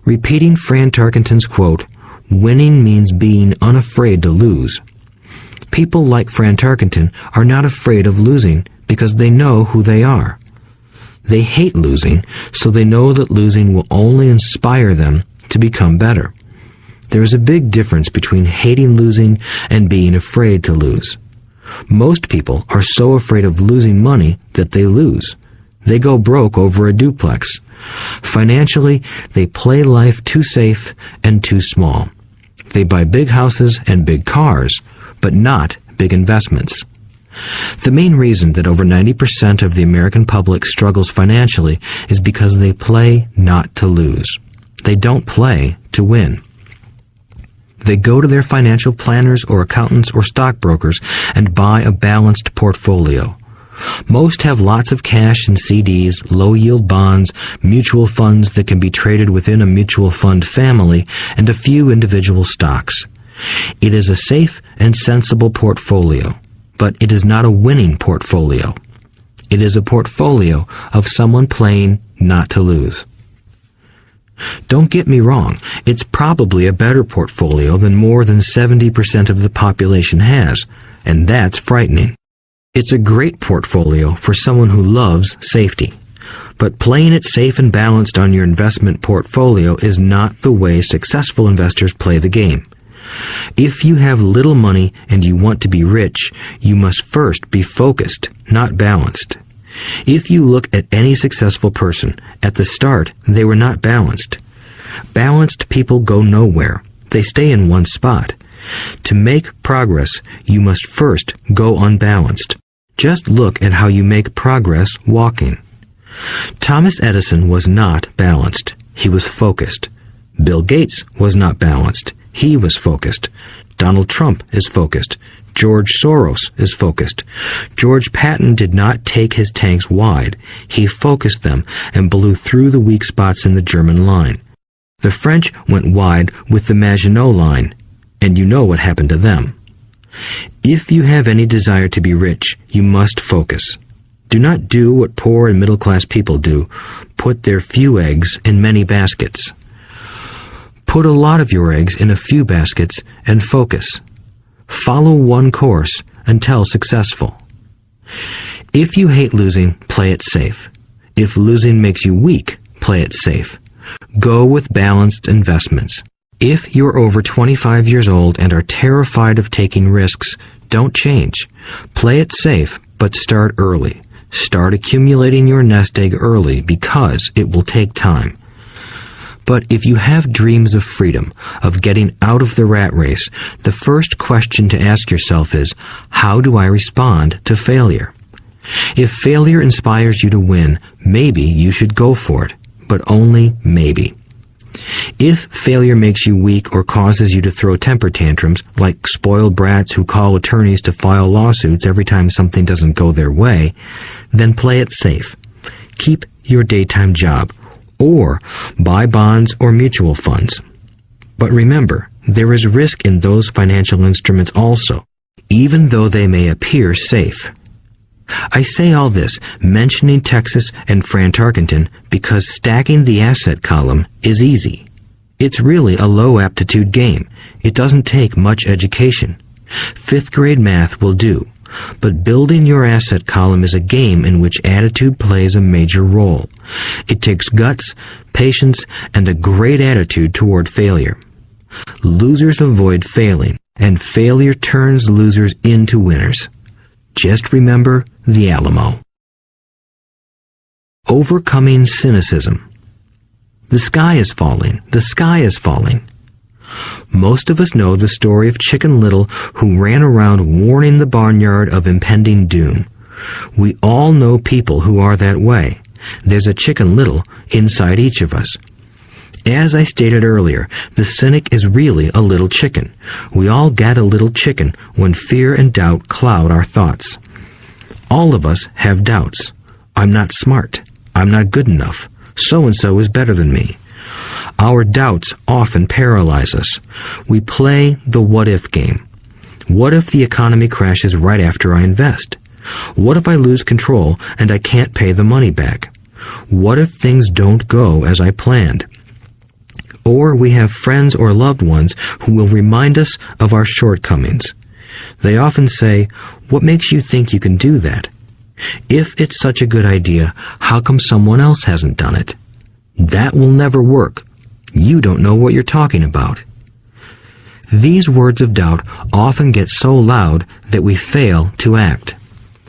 Repeating Fran Tarkenton's quote, "Winning means being unafraid to lose." People like Fran Tarkenton are not afraid of losing because they know who they are. They hate losing, so they know that losing will only inspire them to become better. There is a big difference between hating losing and being afraid to lose. Most people are so afraid of losing money that they lose. They go broke over a duplex. Financially, they play life too safe and too small. They buy big houses and big cars, but not big investments. The main reason that over 90% of the American public struggles financially is because they play not to lose. They don't play to win. They go to their financial planners or accountants or stockbrokers and buy a balanced portfolio. Most have lots of cash in CDs, low-yield bonds, mutual funds that can be traded within a mutual fund family, and a few individual stocks. It is a safe and sensible portfolio, but it is not a winning portfolio. It is a portfolio of someone playing not to lose. Don't get me wrong, it's probably a better portfolio than more than 70% of the population has, and that's frightening. It's a great portfolio for someone who loves safety. But playing it safe and balanced on your investment portfolio is not the way successful investors play the game. If you have little money and you want to be rich, you must first be focused, not balanced. If you look at any successful person, at the start, they were not balanced. Balanced people go nowhere. They stay in one spot. To make progress, you must first go unbalanced. Just look at how you make progress walking. Thomas Edison was not balanced. He was focused. Bill Gates was not balanced. He was focused. Donald Trump is focused. George Soros is focused. George Patton did not take his tanks wide. He focused them and blew through the weak spots in the German line. The French went wide with the Maginot Line, and you know what happened to them. If you have any desire to be rich, you must focus. Do not do what poor and middle-class people do, put their few eggs in many baskets. Put a lot of your eggs in a few baskets and focus. Follow one course until successful. If you hate losing, play it safe. If losing makes you weak, play it safe. Go with balanced investments. If you're over 25 years old and are terrified of taking risks, don't change. Play it safe, but start early. Start accumulating your nest egg early because it will take time. But if you have dreams of freedom, of getting out of the rat race, the first question to ask yourself is, how do I respond to failure? If failure inspires you to win, maybe you should go for it, but only maybe. If failure makes you weak or causes you to throw temper tantrums, like spoiled brats who call attorneys to file lawsuits every time something doesn't go their way, then play it safe. Keep your daytime job, or buy bonds or mutual funds. But remember, there is risk in those financial instruments also, even though they may appear safe. I say all this, mentioning Texas and Fran Tarkenton, because stacking the asset column is easy. It's really a low-aptitude game. It doesn't take much education. 5th grade math will do. But building your asset column is a game in which attitude plays a major role. It takes guts, patience, and a great attitude toward failure. Losers avoid failing, and failure turns losers into winners. Just remember the Alamo. Overcoming cynicism. The sky is falling. The sky is falling. Most of us know the story of Chicken Little, who ran around warning the barnyard of impending doom. We all know people who are that way. There's a Chicken Little inside each of us. As I stated earlier, the cynic is really a little chicken. We all get a little chicken when fear and doubt cloud our thoughts. All of us have doubts. I'm not smart. I'm not good enough. So-and-so is better than me. Our doubts often paralyze us. We play the what-if game. What if the economy crashes right after I invest? What if I lose control and I can't pay the money back? What if things don't go as I planned? Or we have friends or loved ones who will remind us of our shortcomings. They often say, "What makes you think you can do that? If it's such a good idea, how come someone else hasn't done it? That will never work. You don't know what you're talking about." These words of doubt often get so loud that we fail to act.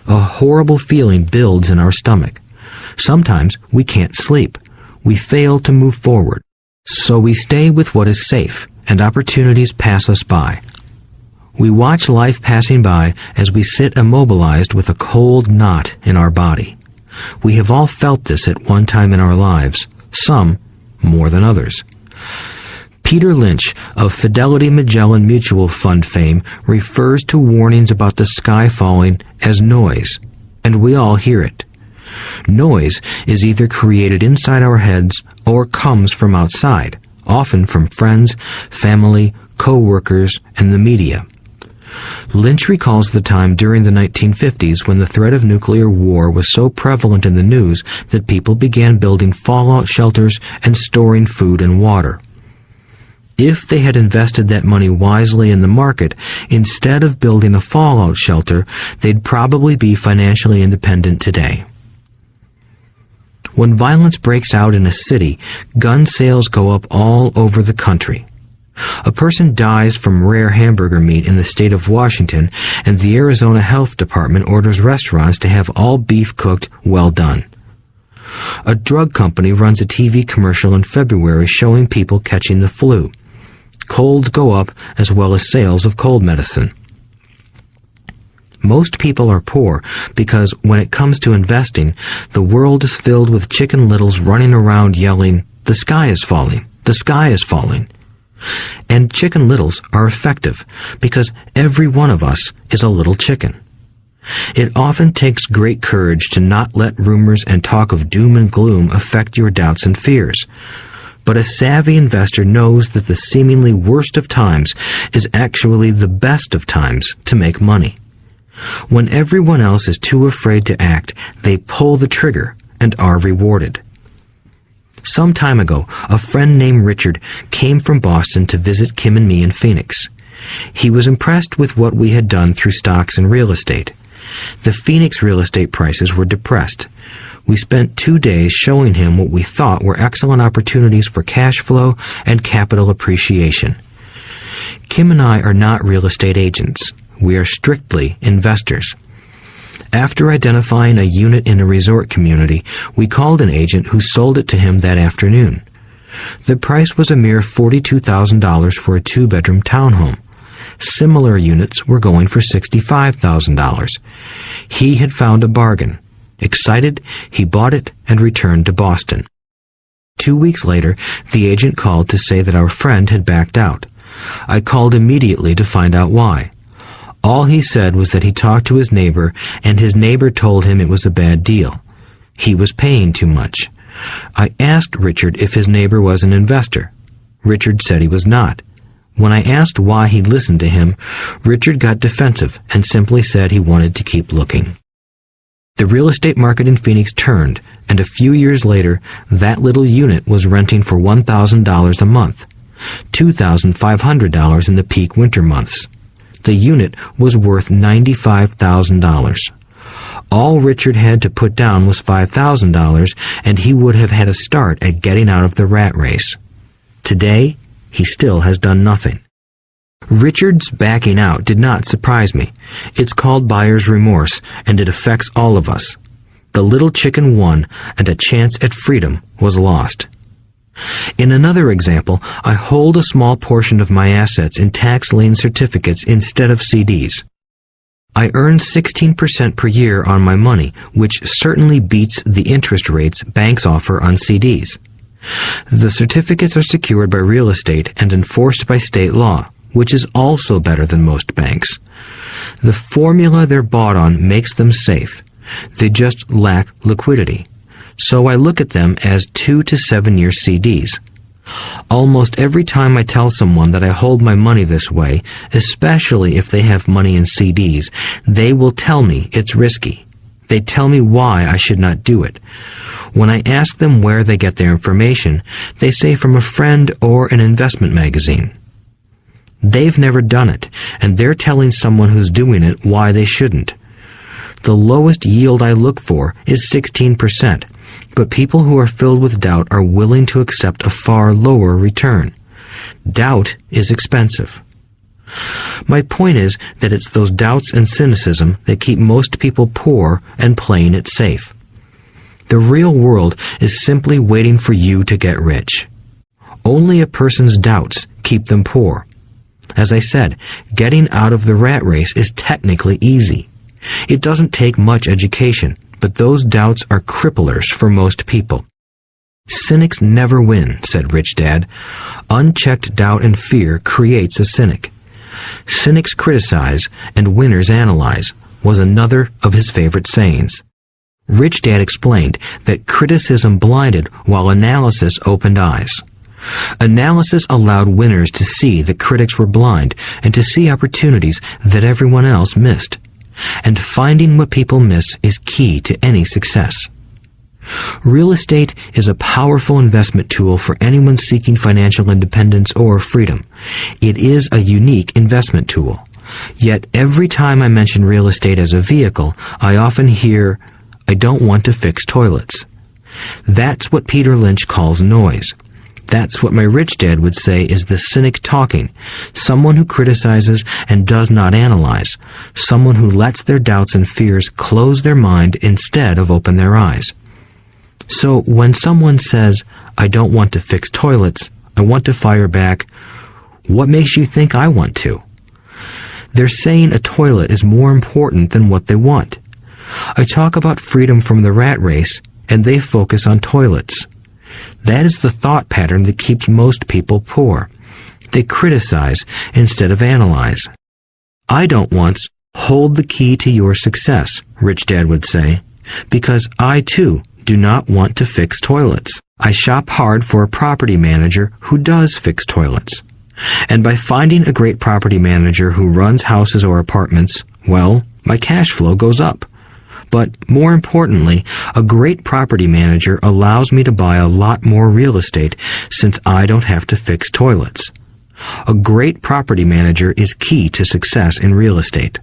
A horrible feeling builds in our stomach. Sometimes we can't sleep. We fail to move forward. So we stay with what is safe, and opportunities pass us by. We watch life passing by as we sit immobilized with a cold knot in our body. We have all felt this at one time in our lives, some more than others. Peter Lynch of Fidelity Magellan Mutual Fund fame refers to warnings about the sky falling as noise, and we all hear it. Noise is either created inside our heads or comes from outside, often from friends, family, co-workers, and the media. Lynch recalls the time during the 1950s when the threat of nuclear war was so prevalent in the news that people began building fallout shelters and storing food and water. If they had invested that money wisely in the market, instead of building a fallout shelter, they'd probably be financially independent today. When violence breaks out in a city, gun sales go up all over the country. A person dies from rare hamburger meat in the state of Washington, and the Arizona Health Department orders restaurants to have all beef cooked well done. A drug company runs a TV commercial in February showing people catching the flu. Colds go up as well as sales of cold medicine. Most people are poor because when it comes to investing, the world is filled with Chicken Littles running around yelling, "The sky is falling! The sky is falling!" And Chicken Littles are effective because every one of us is a little chicken. It often takes great courage to not let rumors and talk of doom and gloom affect your doubts and fears. But a savvy investor knows that the seemingly worst of times is actually the best of times to make money. When everyone else is too afraid to act, they pull the trigger and are rewarded. Some time ago, a friend named Richard came from Boston to visit Kim and me in Phoenix. He was impressed with what we had done through stocks and real estate. The Phoenix real estate prices were depressed. We spent 2 days showing him what we thought were excellent opportunities for cash flow and capital appreciation. Kim and I are not real estate agents. We are strictly investors. After identifying a unit in a resort community, we called an agent who sold it to him that afternoon. The price was a mere $42,000 for a 2-bedroom townhome. Similar units were going for $65,000. He had found a bargain. Excited, he bought it and returned to Boston. 2 weeks later, the agent called to say that our friend had backed out. I called immediately to find out why. All he said was that he talked to his neighbor, and his neighbor told him it was a bad deal. He was paying too much. I asked Richard if his neighbor was an investor. Richard said he was not. When I asked why he listened to him, Richard got defensive and simply said he wanted to keep looking. The real estate market in Phoenix turned, and a few years later, that little unit was renting for $1,000 a month, $2,500 in the peak winter months. The unit was worth $95,000. All Richard had to put down was $5,000, and he would have had a start at getting out of the rat race. Today, he still has done nothing. Richard's backing out did not surprise me. It's called buyer's remorse, and it affects all of us. The little chicken won, and a chance at freedom was lost. In another example, I hold a small portion of my assets in tax lien certificates instead of CDs. I earn 16% per year on my money, which certainly beats the interest rates banks offer on CDs. The certificates are secured by real estate and enforced by state law, which is also better than most banks. The formula they're bought on makes them safe. They just lack liquidity. So I look at them as 2 to 7 year CDs. Almost every time I tell someone that I hold my money this way, especially if they have money in CDs, they will tell me it's risky. They tell me why I should not do it. When I ask them where they get their information, they say from a friend or an investment magazine. They've never done it, and they're telling someone who's doing it why they shouldn't. The lowest yield I look for is 16%, but people who are filled with doubt are willing to accept a far lower return. Doubt is expensive. My point is that it's those doubts and cynicism that keep most people poor and playing it safe. The real world is simply waiting for you to get rich. Only a person's doubts keep them poor. As I said, getting out of the rat race is technically easy. It doesn't take much education, but those doubts are cripplers for most people. Cynics never win, said Rich Dad. Unchecked doubt and fear creates a cynic. Cynics criticize and winners analyze was another of his favorite sayings. Rich Dad explained that criticism blinded while analysis opened eyes. Analysis allowed winners to see that critics were blind and to see opportunities that everyone else missed. And finding what people miss is key to any success. Real estate is a powerful investment tool for anyone seeking financial independence or freedom. It is a unique investment tool. Yet every time I mention real estate as a vehicle, I often hear, "I don't want to fix toilets." That's what Peter Lynch calls noise. That's what my rich dad would say is the cynic talking, someone who criticizes and does not analyze, someone who lets their doubts and fears close their mind instead of open their eyes. So when someone says, "I don't want to fix toilets, I want to fire back," what makes you think I want to? They're saying a toilet is more important than what they want. I talk about freedom from the rat race, and they focus on toilets. That is the thought pattern that keeps most people poor. They criticize instead of analyze. I don't once hold the key to your success, Rich Dad would say, because I too do not want to fix toilets. I shop hard for a property manager who does fix toilets. And by finding a great property manager who runs houses or apartments, well, my cash flow goes up. But more importantly, a great property manager allows me to buy a lot more real estate since I don't have to fix toilets. A great property manager is key to success in real estate.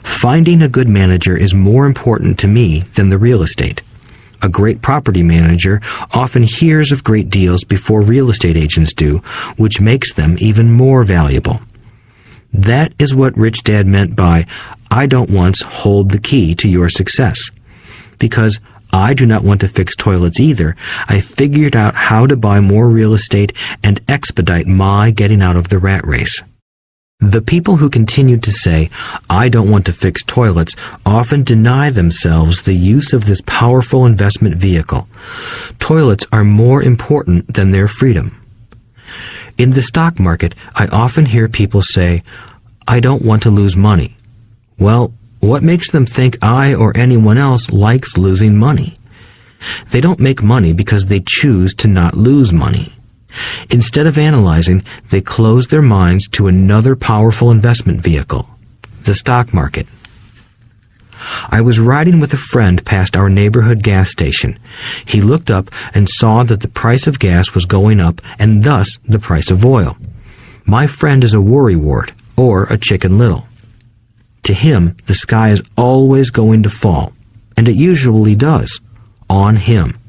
Finding a good manager is more important to me than the real estate. A great property manager often hears of great deals before real estate agents do, which makes them even more valuable. That is what Rich Dad meant by, I don't once hold the key to your success. Because I do not want to fix toilets either, I figured out how to buy more real estate and expedite my getting out of the rat race. The people who continue to say, I don't want to fix toilets, often deny themselves the use of this powerful investment vehicle. Toilets are more important than their freedom. In the stock market, I often hear people say, I don't want to lose money. Well, what makes them think I or anyone else likes losing money? They don't make money because they choose to not lose money. Instead of analyzing, they close their minds to another powerful investment vehicle, the stock market. I was riding with a friend past our neighborhood gas station. He looked up and saw that the price of gas was going up and thus the price of oil. My friend is a worrywart, or a Chicken Little. To him, the sky is always going to fall, and it usually does, on him.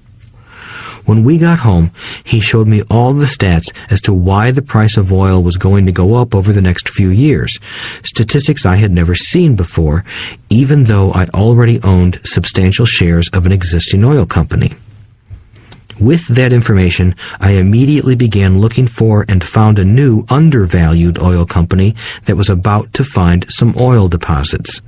When we got home, he showed me all the stats as to why the price of oil was going to go up over the next few years, statistics I had never seen before, even though I already owned substantial shares of an existing oil company. With that information, I immediately began looking for and found a new undervalued oil company that was about to find some oil deposits.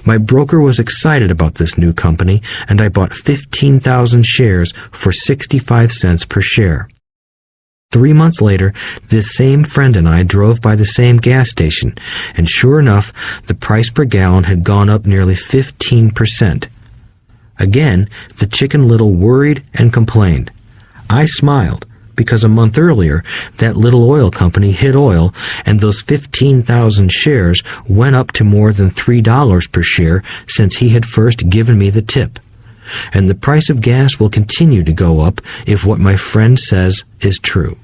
My broker was excited about this new company, and I bought 15,000 shares for 65 cents per share. 3 months later, this same friend and I drove by the same gas station, and sure enough, the price per gallon had gone up nearly 15%. Again, the Chicken Little worried and complained. I smiled, because a month earlier, that little oil company hit oil, and those 15,000 shares went up to more than $3 per share since he had first given me the tip. And the price of gas will continue to go up if what my friend says is true.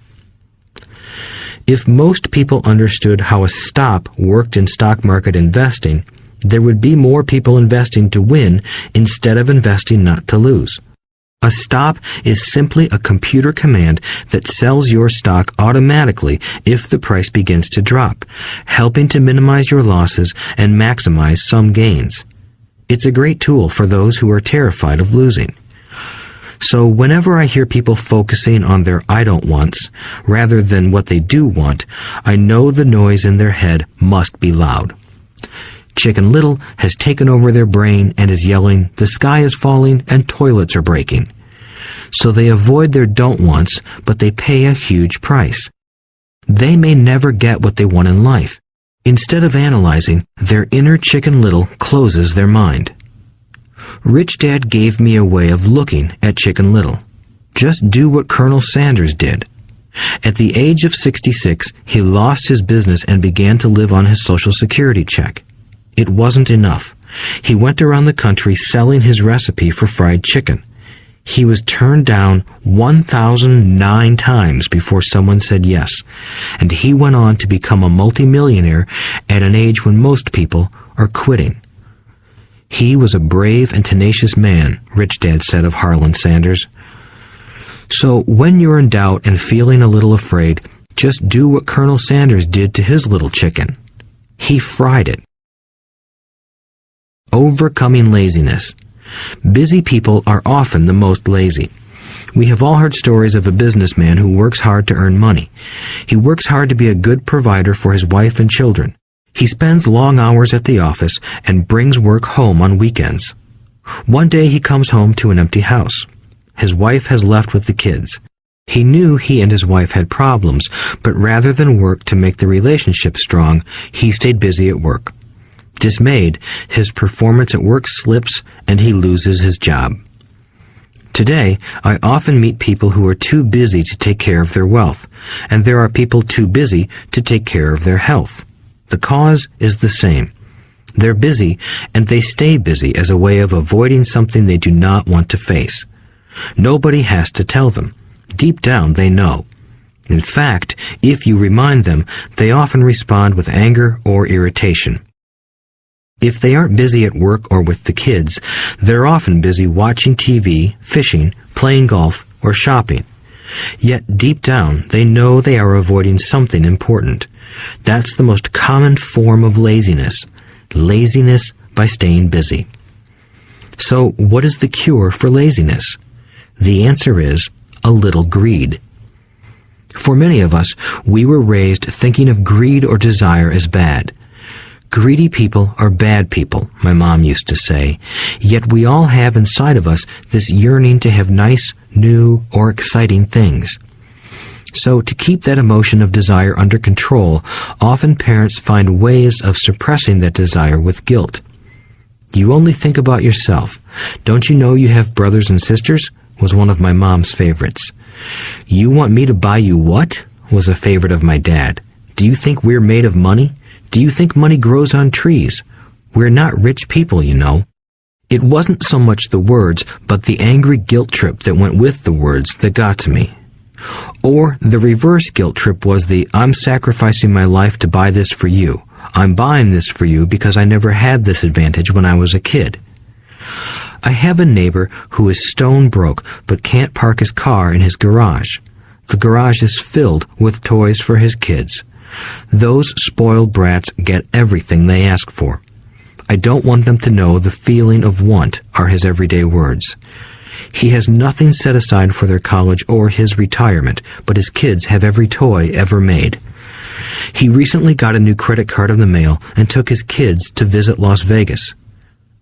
If most people understood how a stop worked in stock market investing, there would be more people investing to win instead of investing not to lose. A stop is simply a computer command that sells your stock automatically if the price begins to drop, helping to minimize your losses and maximize some gains. It's a great tool for those who are terrified of losing. So whenever I hear people focusing on their I don't wants rather than what they do want, I know the noise in their head must be loud. Chicken Little has taken over their brain and is yelling, the sky is falling and toilets are breaking. So they avoid their don't wants, but they pay a huge price. They may never get what they want in life. Instead of analyzing, their inner Chicken Little closes their mind. Rich Dad gave me a way of looking at Chicken Little. Just do what Colonel Sanders did. At the age of 66, he lost his business and began to live on his Social Security check. It wasn't enough. He went around the country selling his recipe for fried chicken. He was turned down 1,009 times before someone said yes, and he went on to become a multimillionaire at an age when most people are quitting. He was a brave and tenacious man, Rich Dad said of Harlan Sanders. So when you're in doubt and feeling a little afraid, just do what Colonel Sanders did to his little chicken. He fried it. Overcoming laziness. Busy people are often the most lazy. We have all heard stories of a businessman who works hard to earn money. He works hard to be a good provider for his wife and children. He spends long hours at the office and brings work home on weekends. One day he comes home to an empty house. His wife has left with the kids. He knew he and his wife had problems, but rather than work to make the relationship strong, he stayed busy at work. Dismayed, his performance at work slips and he loses his job. Today, I often meet people who are too busy to take care of their wealth, and there are people too busy to take care of their health. The cause is the same. They're busy, and they stay busy as a way of avoiding something they do not want to face. Nobody has to tell them. Deep down, they know. In fact, if you remind them, they often respond with anger or irritation. If they aren't busy at work or with the kids, they're often busy watching TV, fishing, playing golf, or shopping. Yet deep down, they know they are avoiding something important. That's the most common form of laziness. Laziness by staying busy. So, what is the cure for laziness? The answer is a little greed. For many of us, we were raised thinking of greed or desire as bad. Greedy people are bad people, my mom used to say, yet we all have inside of us this yearning to have nice, new, or exciting things. So, to keep that emotion of desire under control, often parents find ways of suppressing that desire with guilt. You only think about yourself. Don't you know you have brothers and sisters? Was one of my mom's favorites. You want me to buy you what? Was a favorite of my dad. Do you think we're made of money? Do you think money grows on trees? We're not rich people, you know. It wasn't so much the words, but the angry guilt trip that went with the words that got to me. Or the reverse guilt trip was the, I'm sacrificing my life to buy this for you. I'm buying this for you because I never had this advantage when I was a kid. I have a neighbor who is stone broke but can't park his car in his garage. The garage is filled with toys for his kids. Those spoiled brats get everything they ask for. I don't want them to know the feeling of want are his everyday words. He has nothing set aside for their college or his retirement, but his kids have every toy ever made. He recently got a new credit card in the mail and took his kids to visit Las Vegas.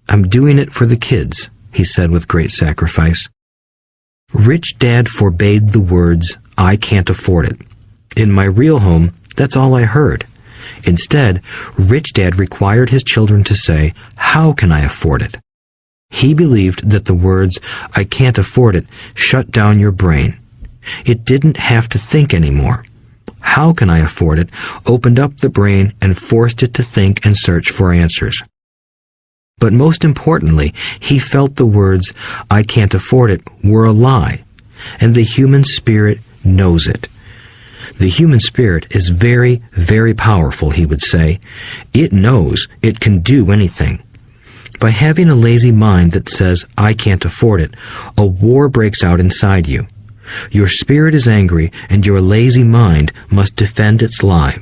I'm doing it for the kids, he said with great sacrifice. Rich Dad forbade the words, I can't afford it. In my real home, that's all I heard. Instead, Rich Dad required his children to say, how can I afford it? He believed that the words, I can't afford it, shut down your brain. It didn't have to think anymore. How can I afford it opened up the brain and forced it to think and search for answers. But most importantly, he felt the words, I can't afford it, were a lie, and the human spirit knows it. The human spirit is very, very powerful, he would say. It knows it can do anything. By having a lazy mind that says, I can't afford it, a war breaks out inside you. Your spirit is angry, and your lazy mind must defend its lie.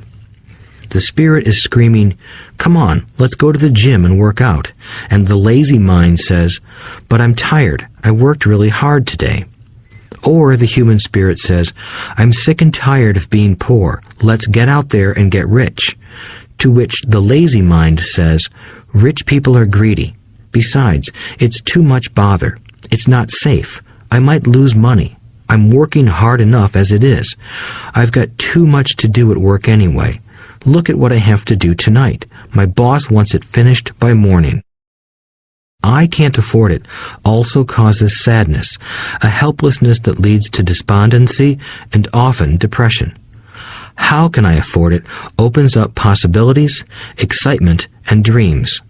The spirit is screaming, come on, let's go to the gym and work out. And the lazy mind says, but I'm tired, I worked really hard today. Or the human spirit says, I'm sick and tired of being poor, let's get out there and get rich. To which the lazy mind says, rich people are greedy. Besides, it's too much bother. It's not safe. I might lose money. I'm working hard enough as it is. I've got too much to do at work anyway. Look at what I have to do tonight. My boss wants it finished by morning. I can't afford it also causes sadness, a helplessness that leads to despondency and often depression. How can I afford it opens up possibilities, excitement, and dreams.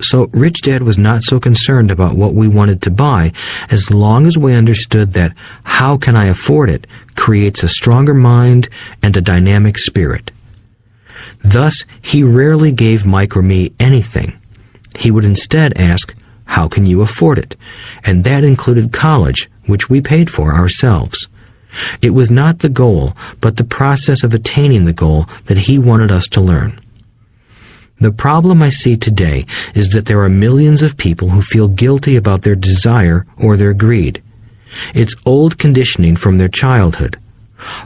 So Rich Dad was not so concerned about what we wanted to buy as long as we understood that how can I afford it creates a stronger mind and a dynamic spirit. Thus, he rarely gave Mike or me anything. He would instead ask, how can you afford it? And that included college, which we paid for ourselves. It was not the goal, but the process of attaining the goal that he wanted us to learn. The problem I see today is that there are millions of people who feel guilty about their desire or their greed. It's old conditioning from their childhood.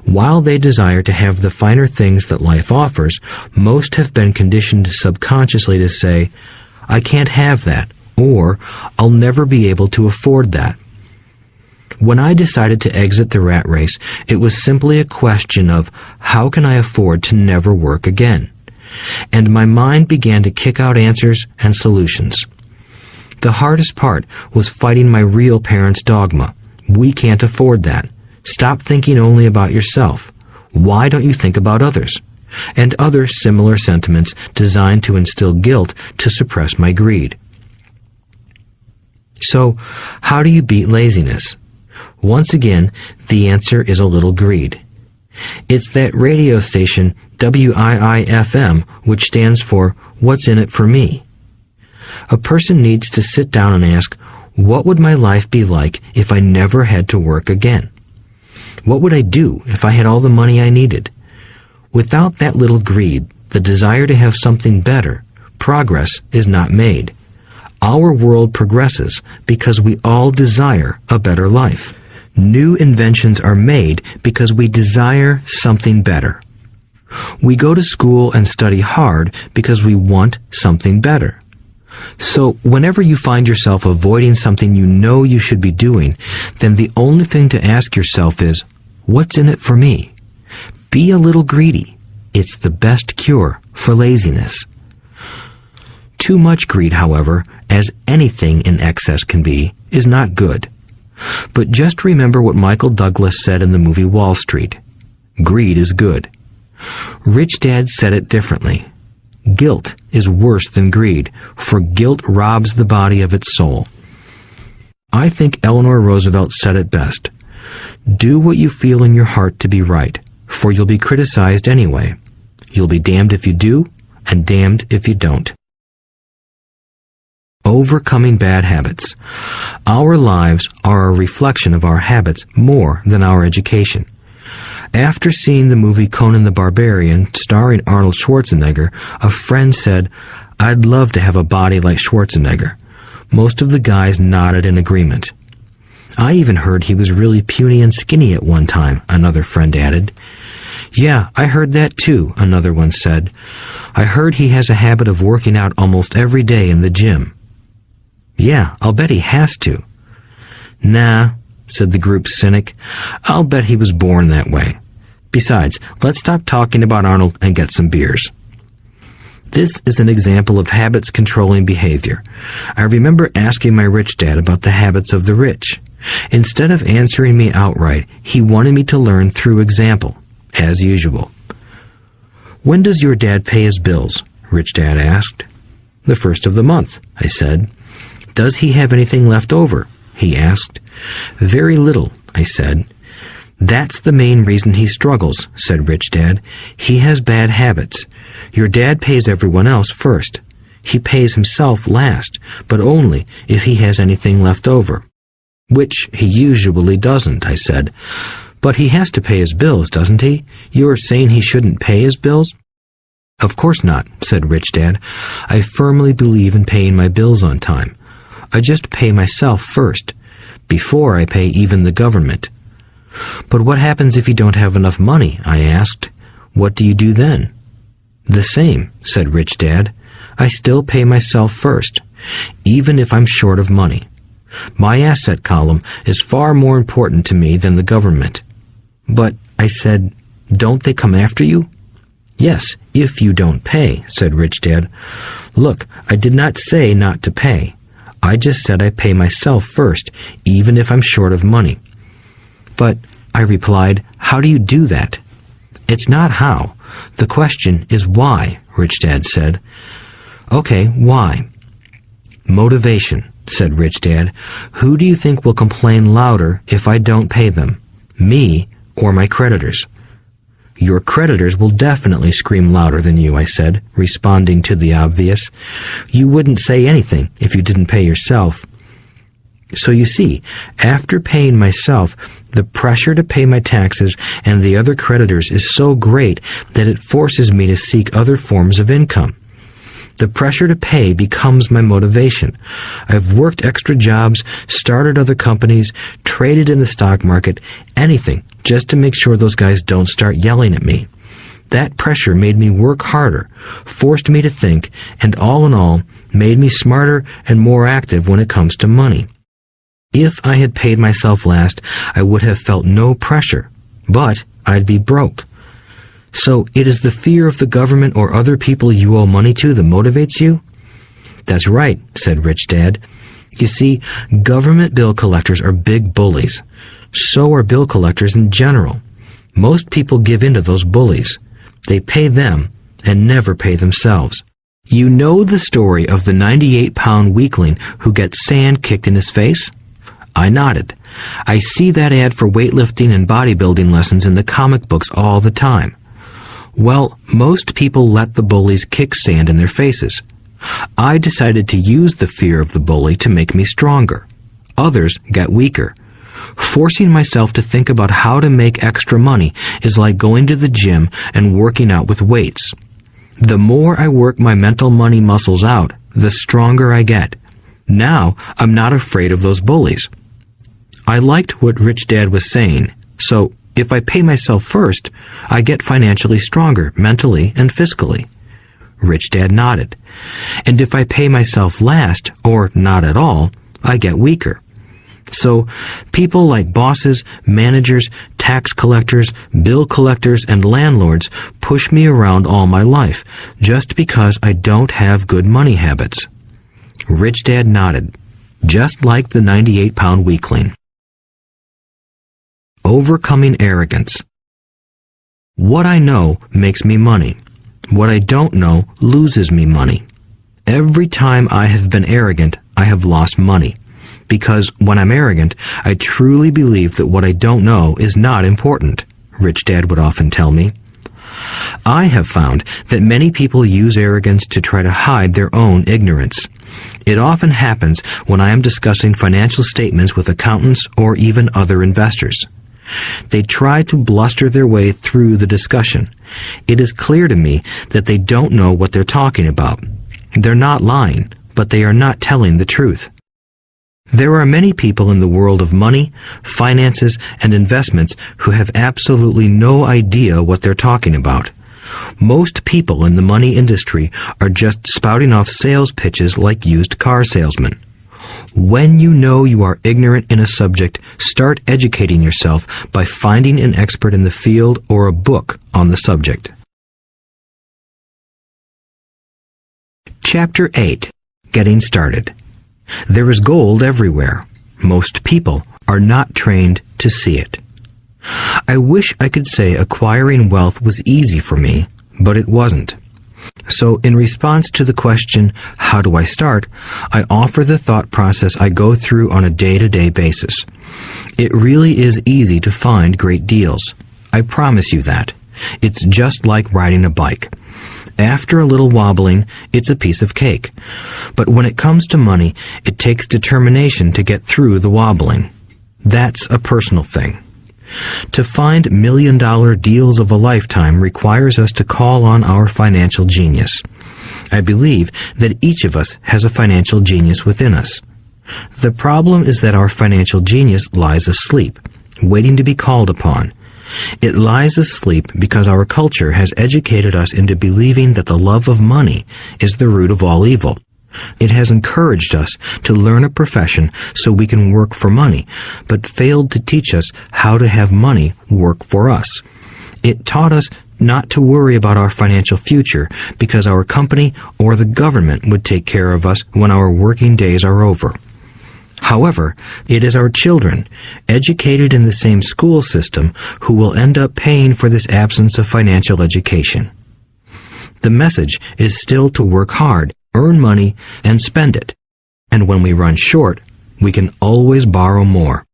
While they desire to have the finer things that life offers, most have been conditioned subconsciously to say, I can't have that, or I'll never be able to afford that. When I decided to exit the rat race, it was simply a question of how can I afford to never work again? And my mind began to kick out answers and solutions. The hardest part was fighting my real parents' dogma. We can't afford that. Stop thinking only about yourself. Why don't you think about others? And other similar sentiments designed to instill guilt to suppress my greed. So, how do you beat laziness? Once again, the answer is a little greed. It's that radio station WIIFM, which stands for What's in it for me? A person needs to sit down and ask, what would my life be like if I never had to work again? What would I do if I had all the money I needed? Without that little greed, the desire to have something better, progress is not made. Our world progresses because we all desire a better life. New inventions are made because we desire something better. We go to school and study hard because we want something better. So whenever you find yourself avoiding something you know you should be doing, then the only thing to ask yourself is, what's in it for me? Be a little greedy. It's the best cure for laziness. Too much greed, however, as anything in excess can be, is not good. But just remember what Michael Douglas said in the movie Wall Street. Greed is good. Rich Dad said it differently. Guilt is worse than greed, for guilt robs the body of its soul. I think Eleanor Roosevelt said it best. Do what you feel in your heart to be right, for you'll be criticized anyway. You'll be damned if you do, and damned if you don't. Overcoming bad habits. Our lives are a reflection of our habits more than our education. After seeing the movie Conan the Barbarian, starring Arnold Schwarzenegger, a friend said, "I'd love to have a body like Schwarzenegger." Most of the guys nodded in agreement. "I even heard he was really puny and skinny at one time," another friend added. "Yeah, I heard that too," another one said. "I heard he has a habit of working out almost every day in the gym." "Yeah, I'll bet he has to." "Nah," said the group's cynic. "I'll bet he was born that way. Besides, let's stop talking about Arnold and get some beers." This is an example of habits controlling behavior. I remember asking my rich dad about the habits of the rich. Instead of answering me outright, he wanted me to learn through example, as usual. "When does your dad pay his bills?" Rich Dad asked. "The first of the month," I said. "Does he have anything left over?" he asked. "Very little," I said. "That's the main reason he struggles," said Rich Dad. "He has bad habits. Your dad pays everyone else first. He pays himself last, but only if he has anything left over." "Which he usually doesn't," I said. "But he has to pay his bills, doesn't he? You're saying he shouldn't pay his bills?" "Of course not," said Rich Dad. "I firmly believe in paying my bills on time. I just pay myself first, before I pay even the government." "But what happens if you don't have enough money?" I asked. "What do you do then?" "The same," said Rich Dad. "I still pay myself first, even if I'm short of money. My asset column is far more important to me than the government." "But," I said, "don't they come after you?" "Yes, if you don't pay," said Rich Dad. "Look, I did not say not to pay. I just said I pay myself first, even if I'm short of money." "But," I replied, "how do you do that?" "It's not how. The question is why," Rich Dad said. "Okay, why?" "Motivation," said Rich Dad. "Who do you think will complain louder if I don't pay them? Me or my creditors?" "Your creditors will definitely scream louder than you," I said, responding to the obvious. "You wouldn't say anything if you didn't pay yourself." So you see, after paying myself, the pressure to pay my taxes and the other creditors is so great that it forces me to seek other forms of income. The pressure to pay becomes my motivation. I've worked extra jobs, started other companies, traded in the stock market, anything, just to make sure those guys don't start yelling at me. That pressure made me work harder, forced me to think, and all in all, made me smarter and more active when it comes to money. If I had paid myself last, I would have felt no pressure, but I'd be broke. So it is the fear of the government or other people you owe money to that motivates you? "That's right," said Rich Dad. You see, government bill collectors are big bullies. So are bill collectors in general. Most people give in to those bullies. They pay them and never pay themselves. You know the story of the 98-pound weakling who gets sand kicked in his face? I nodded. I see that ad for weightlifting and bodybuilding lessons in the comic books all the time. Well, most people let the bullies kick sand in their faces. I decided to use the fear of the bully to make me stronger. Others got weaker. Forcing myself to think about how to make extra money is like going to the gym and working out with weights. The more I work my mental money muscles out, the stronger I get. Now, I'm not afraid of those bullies. I liked what Rich Dad was saying, so if I pay myself first, I get financially stronger mentally and fiscally. Rich Dad nodded. And if I pay myself last, or not at all, I get weaker. So, people like bosses, managers, tax collectors, bill collectors, and landlords push me around all my life, just because I don't have good money habits. Rich Dad nodded, just like the 98-pound weakling. Overcoming arrogance. What I know makes me money. What I don't know loses me money. Every time I have been arrogant, I have lost money. Because when I'm arrogant, I truly believe that what I don't know is not important, Rich Dad would often tell me. I have found that many people use arrogance to try to hide their own ignorance. It often happens when I am discussing financial statements with accountants or even other investors. They try to bluster their way through the discussion. It is clear to me that they don't know what they're talking about. They're not lying, but they are not telling the truth. There are many people in the world of money, finances, and investments who have absolutely no idea what they're talking about. Most people in the money industry are just spouting off sales pitches like used car salesmen. When you know you are ignorant in a subject, start educating yourself by finding an expert in the field or a book on the subject. Chapter 8. Getting Started. There is gold everywhere. Most people are not trained to see it. I wish I could say acquiring wealth was easy for me, but it wasn't. So in response to the question, how do I start, I offer the thought process I go through on a day-to-day basis. It really is easy to find great deals. I promise you that. It's just like riding a bike. After a little wobbling, it's a piece of cake. But when it comes to money, it takes determination to get through the wobbling. That's a personal thing. To find million-dollar deals of a lifetime requires us to call on our financial genius. I believe that each of us has a financial genius within us. The problem is that our financial genius lies asleep, waiting to be called upon. It lies asleep because our culture has educated us into believing that the love of money is the root of all evil. It has encouraged us to learn a profession so we can work for money, but failed to teach us how to have money work for us. It taught us not to worry about our financial future because our company or the government would take care of us when our working days are over. However, it is our children, educated in the same school system, who will end up paying for this absence of financial education. The message is still to work hard, earn money, and spend it. And when we run short, we can always borrow more.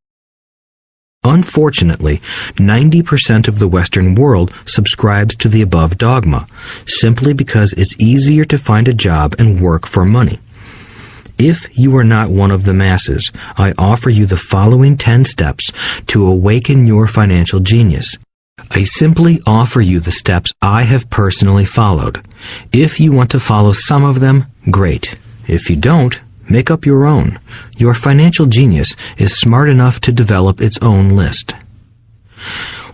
Unfortunately, 90% of the Western world subscribes to the above dogma, simply because it's easier to find a job and work for money. If you are not one of the masses, I offer you the following 10 steps to awaken your financial genius. I simply offer you the steps I have personally followed. If you want to follow some of them, great. If you don't, make up your own. Your financial genius is smart enough to develop its own list.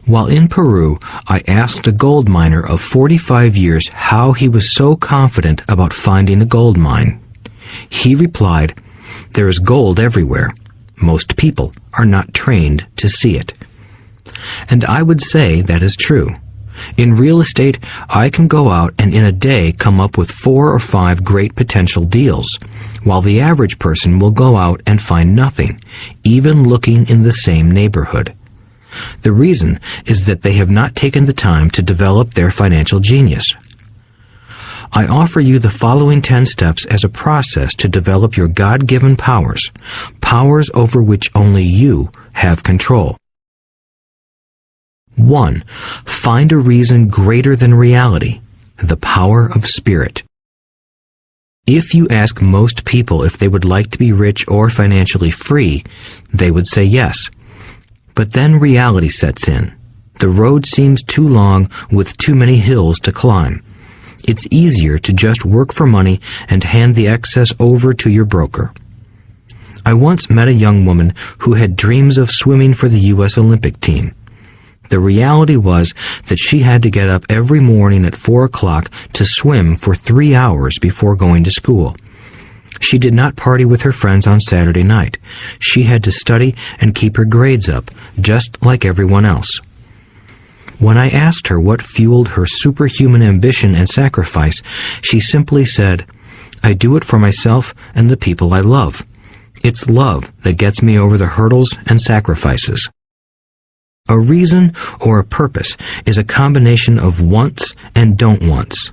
While in Peru, I asked a gold miner of 45 years how he was so confident about finding a gold mine. He replied, "There is gold everywhere. Most people are not trained to see it." And I would say that is true. In real estate, I can go out and in a day come up with 4 or 5 great potential deals, while the average person will go out and find nothing, even looking in the same neighborhood. The reason is that they have not taken the time to develop their financial genius. I offer you the following 10 steps as a process to develop your God-given powers, powers over which only you have control. 1. Find a reason greater than reality, the power of spirit. If you ask most people if they would like to be rich or financially free, they would say yes. But then reality sets in. The road seems too long with too many hills to climb. It's easier to just work for money and hand the excess over to your broker. I once met a young woman who had dreams of swimming for the U.S. Olympic team. The reality was that she had to get up every morning at 4 o'clock to swim for 3 hours before going to school. She did not party with her friends on Saturday night. She had to study and keep her grades up, just like everyone else. When I asked her what fueled her superhuman ambition and sacrifice, she simply said, "I do it for myself and the people I love. It's love that gets me over the hurdles and sacrifices." A reason or a purpose is a combination of wants and don't wants.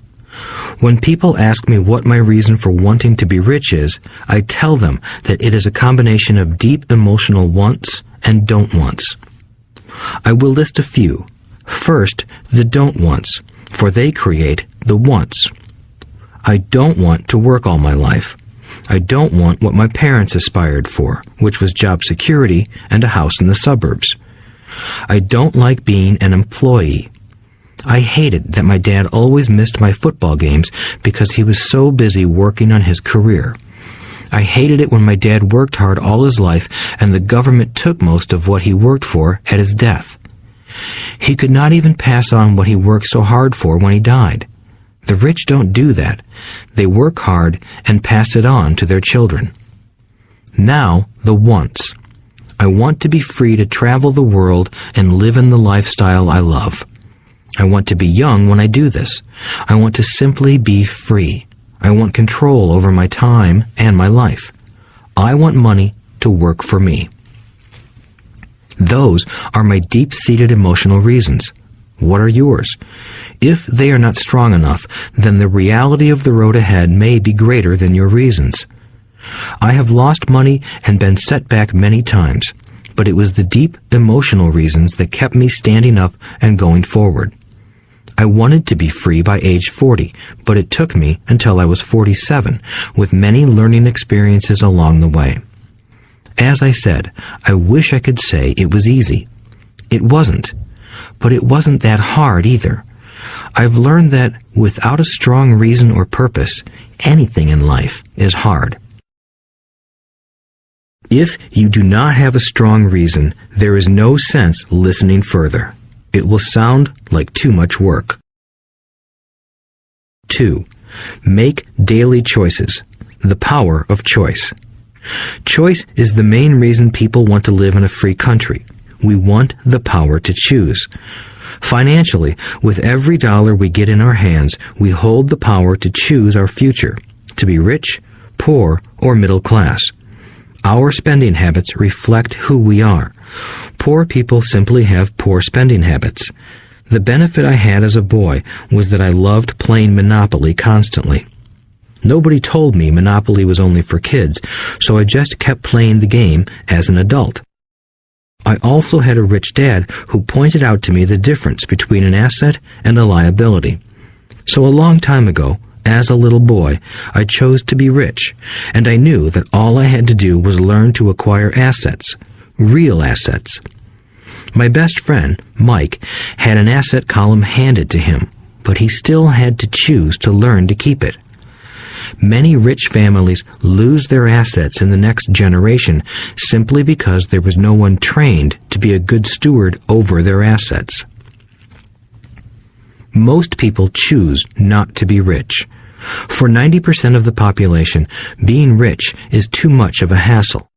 When people ask me what my reason for wanting to be rich is, I tell them that it is a combination of deep emotional wants and don't wants. I will list a few. First, the don't wants, for they create the wants. I don't want to work all my life. I don't want what my parents aspired for, which was job security and a house in the suburbs. I don't like being an employee. I hated that my dad always missed my football games because he was so busy working on his career. I hated it when my dad worked hard all his life and the government took most of what he worked for at his death. He could not even pass on what he worked so hard for when he died. The rich don't do that. They work hard and pass it on to their children. Now, the wants. I want to be free to travel the world and live in the lifestyle I love. I want to be young when I do this. I want to simply be free. I want control over my time and my life. I want money to work for me. Those are my deep-seated emotional reasons. What are yours? If they are not strong enough, then the reality of the road ahead may be greater than your reasons. I have lost money and been set back many times, but it was the deep emotional reasons that kept me standing up and going forward. I wanted to be free by age 40, but it took me until I was 47, with many learning experiences along the way. As I said, I wish I could say it was easy. It wasn't, but it wasn't that hard either. I've learned that without a strong reason or purpose, anything in life is hard. If you do not have a strong reason, there is no sense listening further. It will sound like too much work. 2. Make daily choices. The power of choice. Choice is the main reason people want to live in a free country. We want the power to choose. Financially, with every dollar we get in our hands, we hold the power to choose our future, to be rich, poor, or middle class. Our spending habits reflect who we are. Poor people simply have poor spending habits. The benefit I had as a boy was that I loved playing Monopoly constantly. Nobody told me Monopoly was only for kids, so I just kept playing the game as an adult. I also had a rich dad who pointed out to me the difference between an asset and a liability. So a long time ago, as a little boy, I chose to be rich, and I knew that all I had to do was learn to acquire assets, real assets. My best friend, Mike, had an asset column handed to him, but he still had to choose to learn to keep it. Many rich families lose their assets in the next generation simply because there was no one trained to be a good steward over their assets. Most people choose not to be rich. For 90% of the population, being rich is too much of a hassle.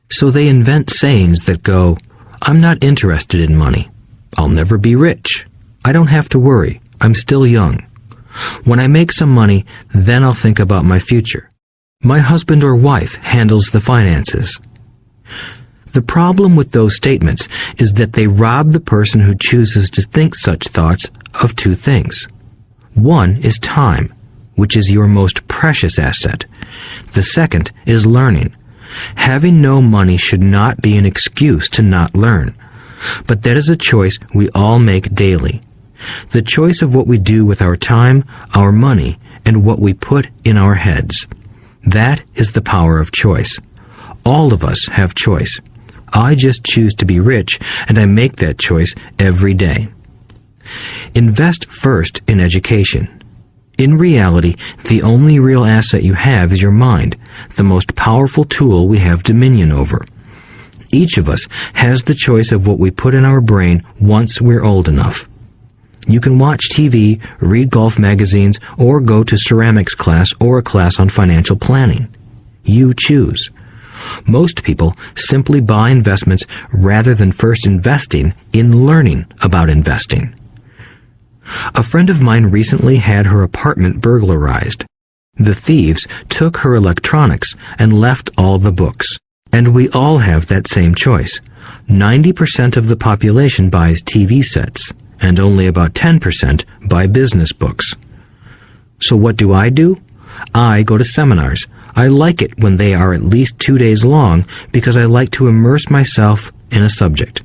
So they invent sayings that go, "I'm not interested in money. I'll never be rich. I don't have to worry. I'm still young. When I make some money, then I'll think about my future. My husband or wife handles the finances. The problem with those statements is that they rob the person who chooses to think such thoughts of two things. One is time, which is your most precious asset. The second is learning. Having no money should not be an excuse to not learn, but that is a choice we all make daily. The choice of what we do with our time, our money, and what we put in our heads. That is the power of choice. All of us have choice. I just choose to be rich, and I make that choice every day. Invest first in education. In reality, the only real asset you have is your mind, the most powerful tool we have dominion over. Each of us has the choice of what we put in our brain once we're old enough. You can watch TV, read golf magazines, or go to ceramics class or a class on financial planning. You choose. Most people simply buy investments rather than first investing in learning about investing. A friend of mine recently had her apartment burglarized. The thieves took her electronics and left all the books. And we all have that same choice. 90% of the population buys TV sets, and only about 10% buy business books. So what do? I go to seminars. I like it when they are at least 2 days long because I like to immerse myself in a subject.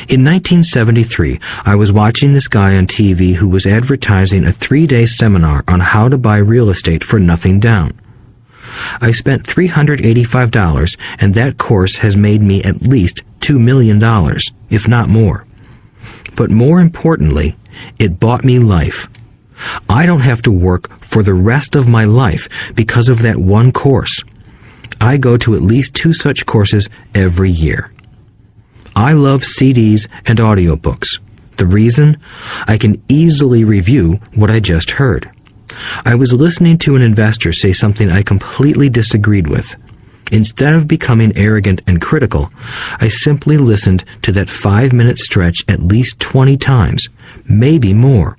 In 1973, I was watching this guy on TV who was advertising a 3-day seminar on how to buy real estate for nothing down. I spent $385, and that course has made me at least $2 million, if not more. But more importantly, it bought me life. I don't have to work for the rest of my life because of that one course. I go to at least 2 such courses every year. I love CDs and audiobooks. The reason? I can easily review what I just heard. I was listening to an investor say something I completely disagreed with. Instead of becoming arrogant and critical, I simply listened to that 5-minute stretch at least 20 times, maybe more.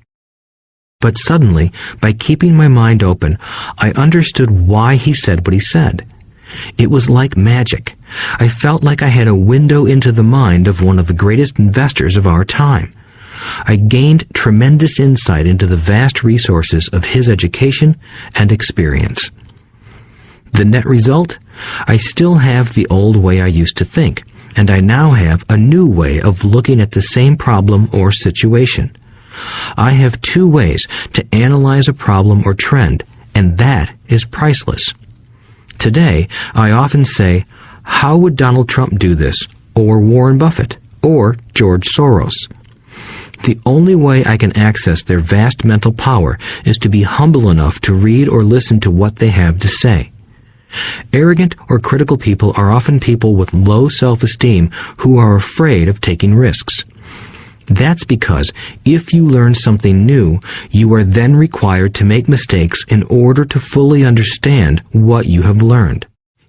But suddenly, by keeping my mind open, I understood why he said what he said. It was like magic. I felt like I had a window into the mind of one of the greatest investors of our time. I gained tremendous insight into the vast resources of his education and experience. The net result? I still have the old way I used to think, and I now have a new way of looking at the same problem or situation. I have 2 ways to analyze a problem or trend, and that is priceless. Today, I often say, how would Donald Trump do this, or Warren Buffett, or George Soros? The only way I can access their vast mental power is to be humble enough to read or listen to what they have to say. Arrogant or critical people are often people with low self-esteem who are afraid of taking risks. That's because if you learn something new, you are then required to make mistakes in order to fully understand what you have learned.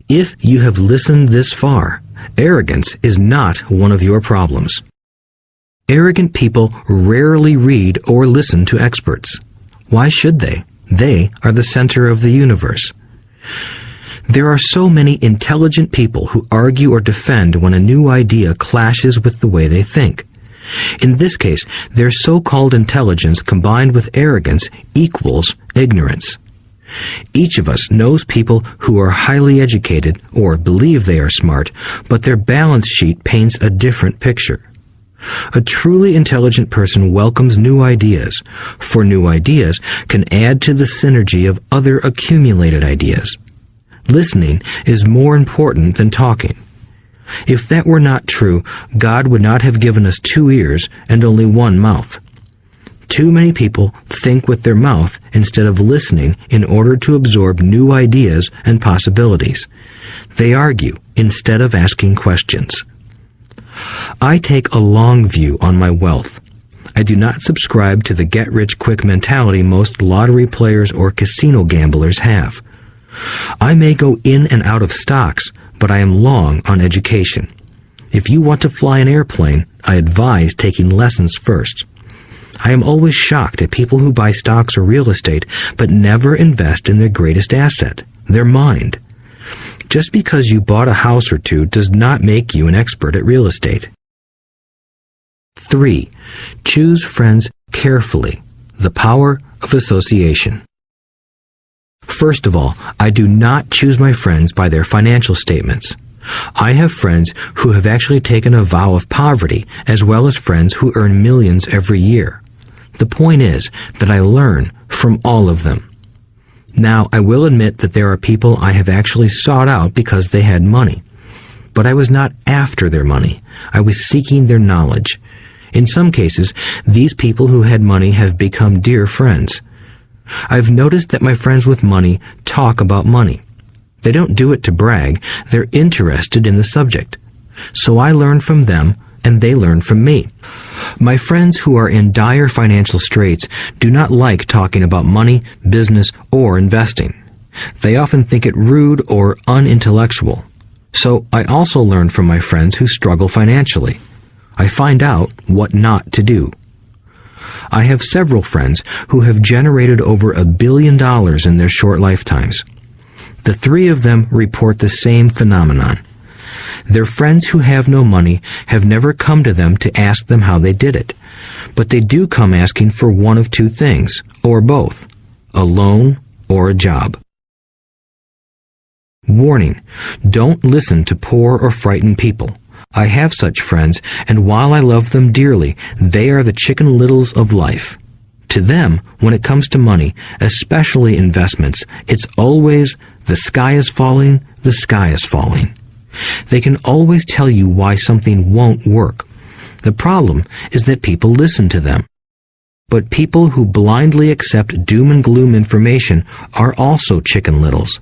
If you have listened this far, arrogance is not one of your problems. Arrogant people rarely read or listen to experts. Why should they? They are the center of the universe. There are so many intelligent people who argue or defend when a new idea clashes with the way they think. In this case, their so-called intelligence combined with arrogance equals ignorance. Each of us knows people who are highly educated or believe they are smart, but their balance sheet paints a different picture. A truly intelligent person welcomes new ideas, for new ideas can add to the synergy of other accumulated ideas. Listening is more important than talking. If that were not true, God would not have given us 2 ears and only 1 mouth. Too many people think with their mouth instead of listening in order to absorb new ideas and possibilities. They argue instead of asking questions. I take a long view on my wealth. I do not subscribe to the get-rich-quick mentality most lottery players or casino gamblers have. I may go in and out of stocks, but I am long on education. If you want to fly an airplane, I advise taking lessons first. I am always shocked at people who buy stocks or real estate but never invest in their greatest asset, their mind. Just because you bought a house or two does not make you an expert at real estate. 3. Choose friends carefully. The power of association. First of all, I do not choose my friends by their financial statements. I have friends who have actually taken a vow of poverty, as well as friends who earn millions every year. The point is that I learn from all of them. Now, I will admit that there are people I have actually sought out because they had money. But I was not after their money. I was seeking their knowledge. In some cases, these people who had money have become dear friends. I've noticed that my friends with money talk about money. They don't do it to brag. They're interested in the subject. So I learn from them, and they learn from me. My friends who are in dire financial straits do not like talking about money, business, or investing. They often think it rude or unintellectual. So I also learn from my friends who struggle financially. I find out what not to do. I have several friends who have generated over $1 billion in their short lifetimes. The 3 of them report the same phenomenon. Their friends who have no money have never come to them to ask them how they did it, but they do come asking for one of 2 things, or both, a loan or a job. Warning: don't listen to poor or frightened people. I have such friends, and while I love them dearly, they are the Chicken Littles of life. To them, when it comes to money, especially investments, it's always, the sky is falling, the sky is falling. They can always tell you why something won't work. The problem is that people listen to them. But people who blindly accept doom and gloom information are also Chicken Littles.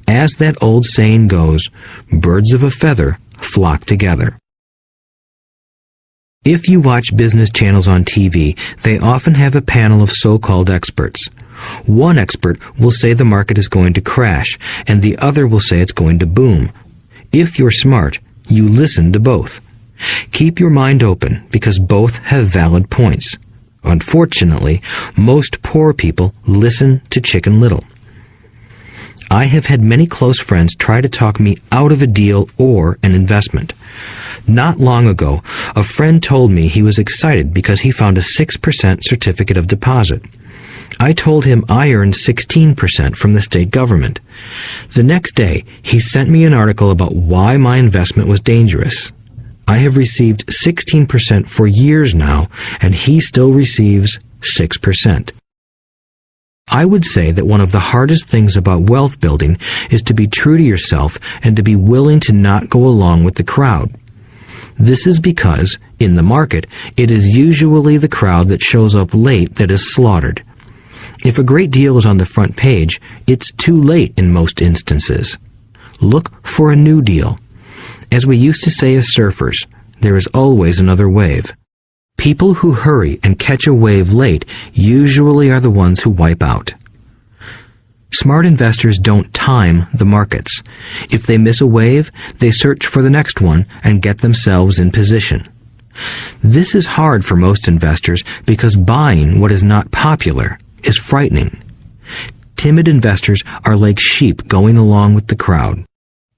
As that old saying goes, birds of a feather flock together. If you watch business channels on TV, they often have a panel of so-called experts. One expert will say the market is going to crash, and the other will say it's going to boom. If you're smart, you listen to both. Keep your mind open, because both have valid points. Unfortunately, most poor people listen to Chicken Little. I have had many close friends try to talk me out of a deal or an investment. Not long ago, a friend told me he was excited because he found a 6% certificate of deposit. I told him I earned 16% from the state government. The next day, he sent me an article about why my investment was dangerous. I have received 16% for years now, and he still receives 6%. I would say that one of the hardest things about wealth building is to be true to yourself and to be willing to not go along with the crowd. This is because, in the market, it is usually the crowd that shows up late that is slaughtered. If a great deal is on the front page, it's too late in most instances. Look for a new deal. As we used to say as surfers, there is always another wave. People who hurry and catch a wave late usually are the ones who wipe out. Smart investors don't time the markets. If they miss a wave, they search for the next one and get themselves in position. This is hard for most investors because buying what is not popular is frightening. Timid investors are like sheep going along with the crowd.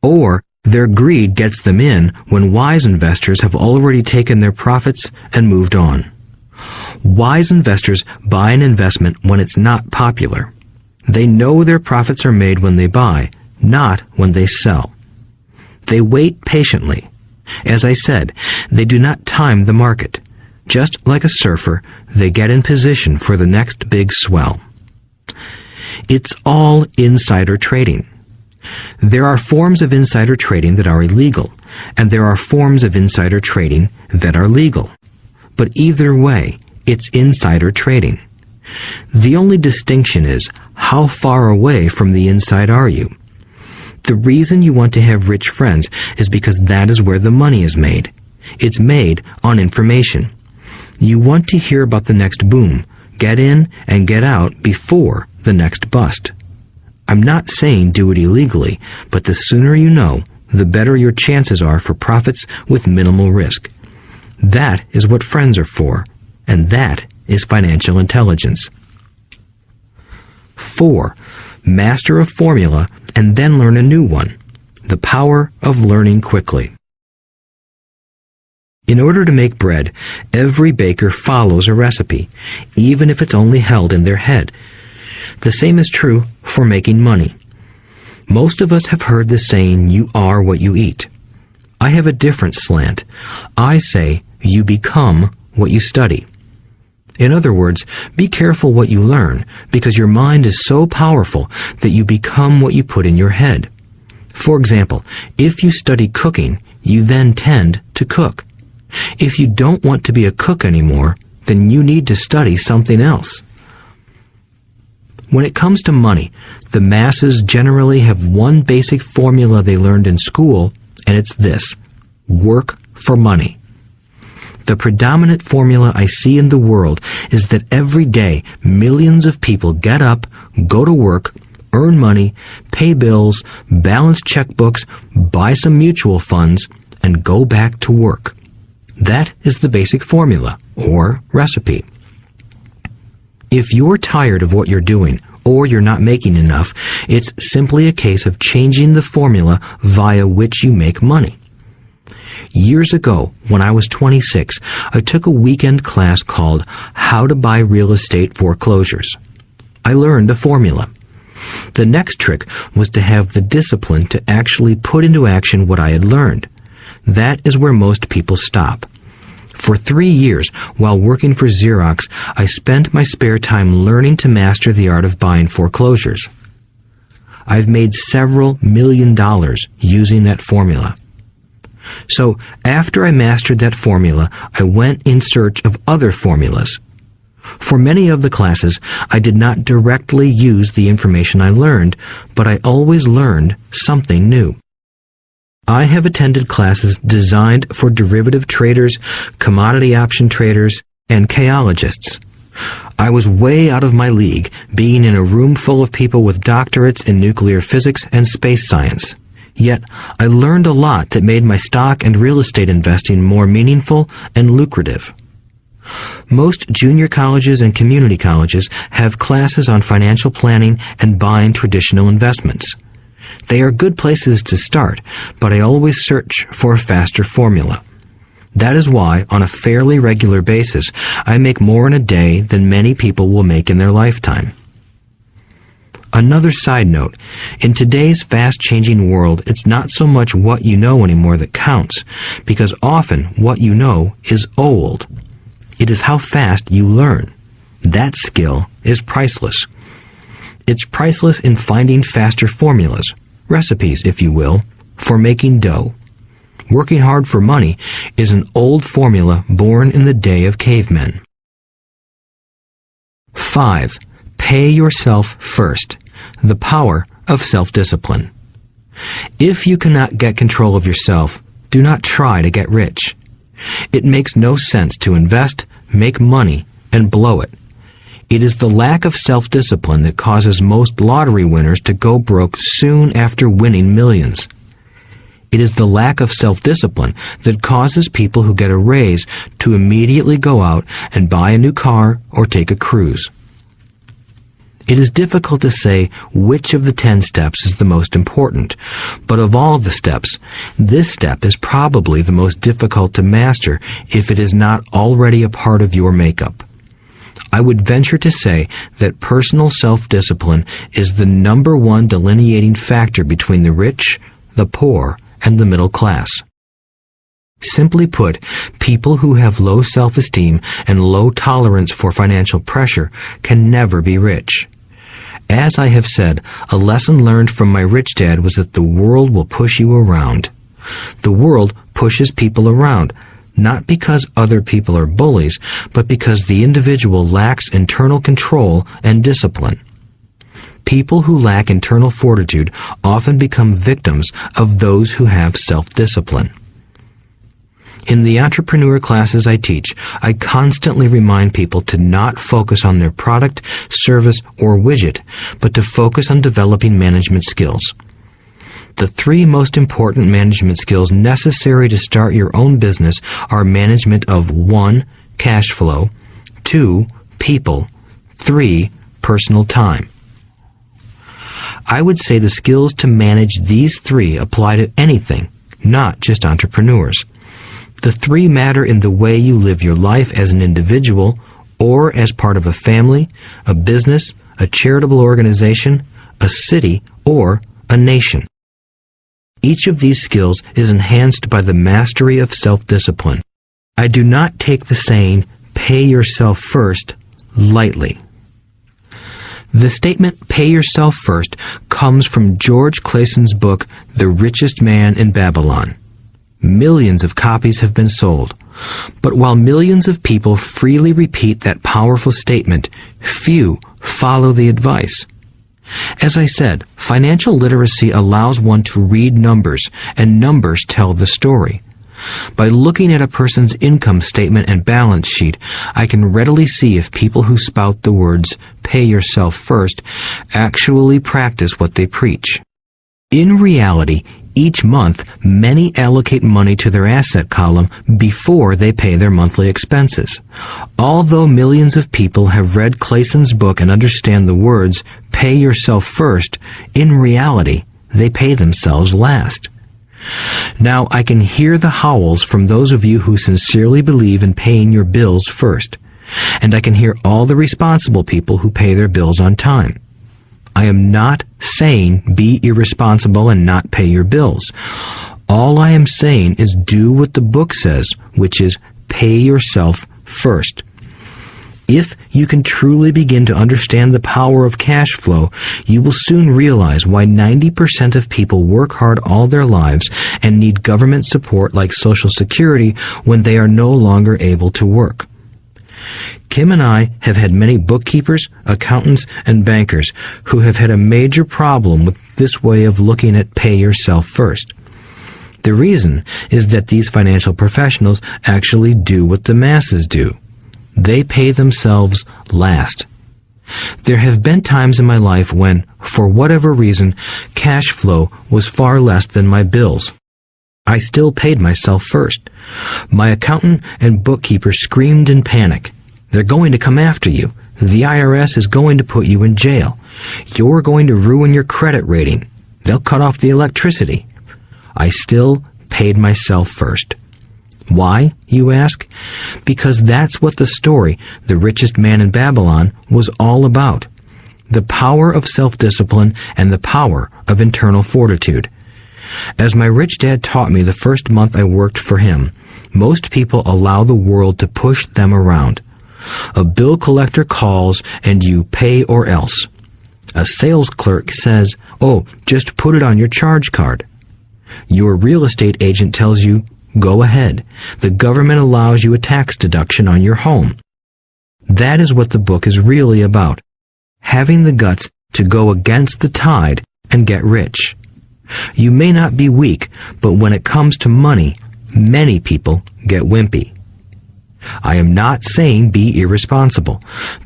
Or their greed gets them in when wise investors have already taken their profits and moved on. Wise investors buy an investment when it's not popular. They know their profits are made when they buy, not when they sell. They wait patiently. As I said, they do not time the market. Just like a surfer, they get in position for the next big swell. It's all insider trading. There are forms of insider trading that are illegal, and there are forms of insider trading that are legal. But either way, it's insider trading. The only distinction is, how far away from the inside are you? The reason you want to have rich friends is because that is where the money is made. It's made on information. You want to hear about the next boom, get in and get out before the next bust. I'm not saying do it illegally, but the sooner you know, the better your chances are for profits with minimal risk. That is what friends are for, and that is financial intelligence. 4. Master a formula and then learn a new one. The power of learning quickly. In order to make bread, every baker follows a recipe, even if it's only held in their head. The same is true for making money. Most of us have heard the saying, "You are what you eat." I have a different slant. I say, "You become what you study." In other words, be careful what you learn, because your mind is so powerful that you become what you put in your head. For example, if you study cooking, you then tend to cook. If you don't want to be a cook anymore, then you need to study something else. When it comes to money, the masses generally have one basic formula they learned in school, and it's this: work for money. The predominant formula I see in the world is that every day millions of people get up, go to work, earn money, pay bills, balance checkbooks, buy some mutual funds, and go back to work. That is the basic formula, or recipe. If you're tired of what you're doing, or you're not making enough, it's simply a case of changing the formula via which you make money. Years ago, when I was 26, I took a weekend class called How to Buy Real Estate Foreclosures. I learned a formula. The next trick was to have the discipline to actually put into action what I had learned. That is where most people stop. For 3 years, while working for Xerox, I spent my spare time learning to master the art of buying foreclosures. I've made several $1 million using that formula. So, after I mastered that formula, I went in search of other formulas. For many of the classes, I did not directly use the information I learned, but I always learned something new. I have attended classes designed for derivative traders, commodity option traders, and chaologists. I was way out of my league, being in a room full of people with doctorates in nuclear physics and space science. Yet, I learned a lot that made my stock and real estate investing more meaningful and lucrative. Most junior colleges and community colleges have classes on financial planning and buying traditional investments. They are good places to start, but I always search for a faster formula. That is why, on a fairly regular basis, I make more in a day than many people will make in their lifetime. Another side note, in today's fast-changing world, it's not so much what you know anymore that counts, because often what you know is old. It is how fast you learn. That skill is priceless. It's priceless in finding faster formulas, recipes, if you will, for making dough. Working hard for money is an old formula born in the day of cavemen. 5. Pay yourself first. The power of self-discipline. If you cannot get control of yourself, do not try to get rich. It makes no sense to invest, make money, and blow it. It is the lack of self-discipline that causes most lottery winners to go broke soon after winning millions. It is the lack of self-discipline that causes people who get a raise to immediately go out and buy a new car or take a cruise. It is difficult to say which of the 10 steps is the most important, but of all the steps, this step is probably the most difficult to master if it is not already a part of your makeup. I would venture to say that personal self-discipline is the number one delineating factor between the rich, the poor, and the middle class. Simply put, people who have low self-esteem and low tolerance for financial pressure can never be rich. As I have said, a lesson learned from my rich dad was that the world will push you around. The world pushes people around, not because other people are bullies, but because the individual lacks internal control and discipline. People who lack internal fortitude often become victims of those who have self-discipline. In the entrepreneur classes I teach, I constantly remind people to not focus on their product, service, or widget, but to focus on developing management skills. The 3 most important management skills necessary to start your own business are management of 1. Cash flow, 2. people. 3, personal time. I would say the skills to manage these 3 apply to anything, not just entrepreneurs. The 3 matter in the way you live your life as an individual or as part of a family, a business, a charitable organization, a city, or a nation. Each of these skills is enhanced by the mastery of self-discipline. I do not take the saying, "pay yourself first," lightly. The statement, "pay yourself first," comes from George Clayson's book, The Richest Man in Babylon. Millions of copies have been sold. But while millions of people freely repeat that powerful statement, few follow the advice. As I said, financial literacy allows one to read numbers, and numbers tell the story. By looking at a person's income statement and balance sheet, I can readily see if people who spout the words, "pay yourself first," actually practice what they preach. In reality, each month, many allocate money to their asset column before they pay their monthly expenses. Although millions of people have read Clayson's book and understand the words, "pay yourself first," in reality, they pay themselves last. Now, I can hear the howls from those of you who sincerely believe in paying your bills first, and I can hear all the responsible people who pay their bills on time. I am not saying be irresponsible and not pay your bills. All I am saying is do what the book says, which is pay yourself first. If you can truly begin to understand the power of cash flow, you will soon realize why 90% of people work hard all their lives and need government support like Social Security when they are no longer able to work. Kim and I have had many bookkeepers, accountants, and bankers who have had a major problem with this way of looking at pay yourself first. The reason is that these financial professionals actually do what the masses do. They pay themselves last. There have been times in my life when, for whatever reason, cash flow was far less than my bills. I still paid myself first. My accountant and bookkeeper screamed in panic. "They're going to come after you. The IRS is going to put you in jail. You're going to ruin your credit rating. They'll cut off the electricity." I still paid myself first. Why, you ask? Because that's what the story, The Richest Man in Babylon, was all about. The power of self-discipline and the power of internal fortitude. As my rich dad taught me the first month I worked for him, most people allow the world to push them around. A bill collector calls and you pay or else. A sales clerk says, "Oh, just put it on your charge card." Your real estate agent tells you, "Go ahead. The government allows you a tax deduction on your home." That is what the book is really about. Having the guts to go against the tide and get rich. You may not be weak, but when it comes to money, many people get wimpy. I am not saying be irresponsible.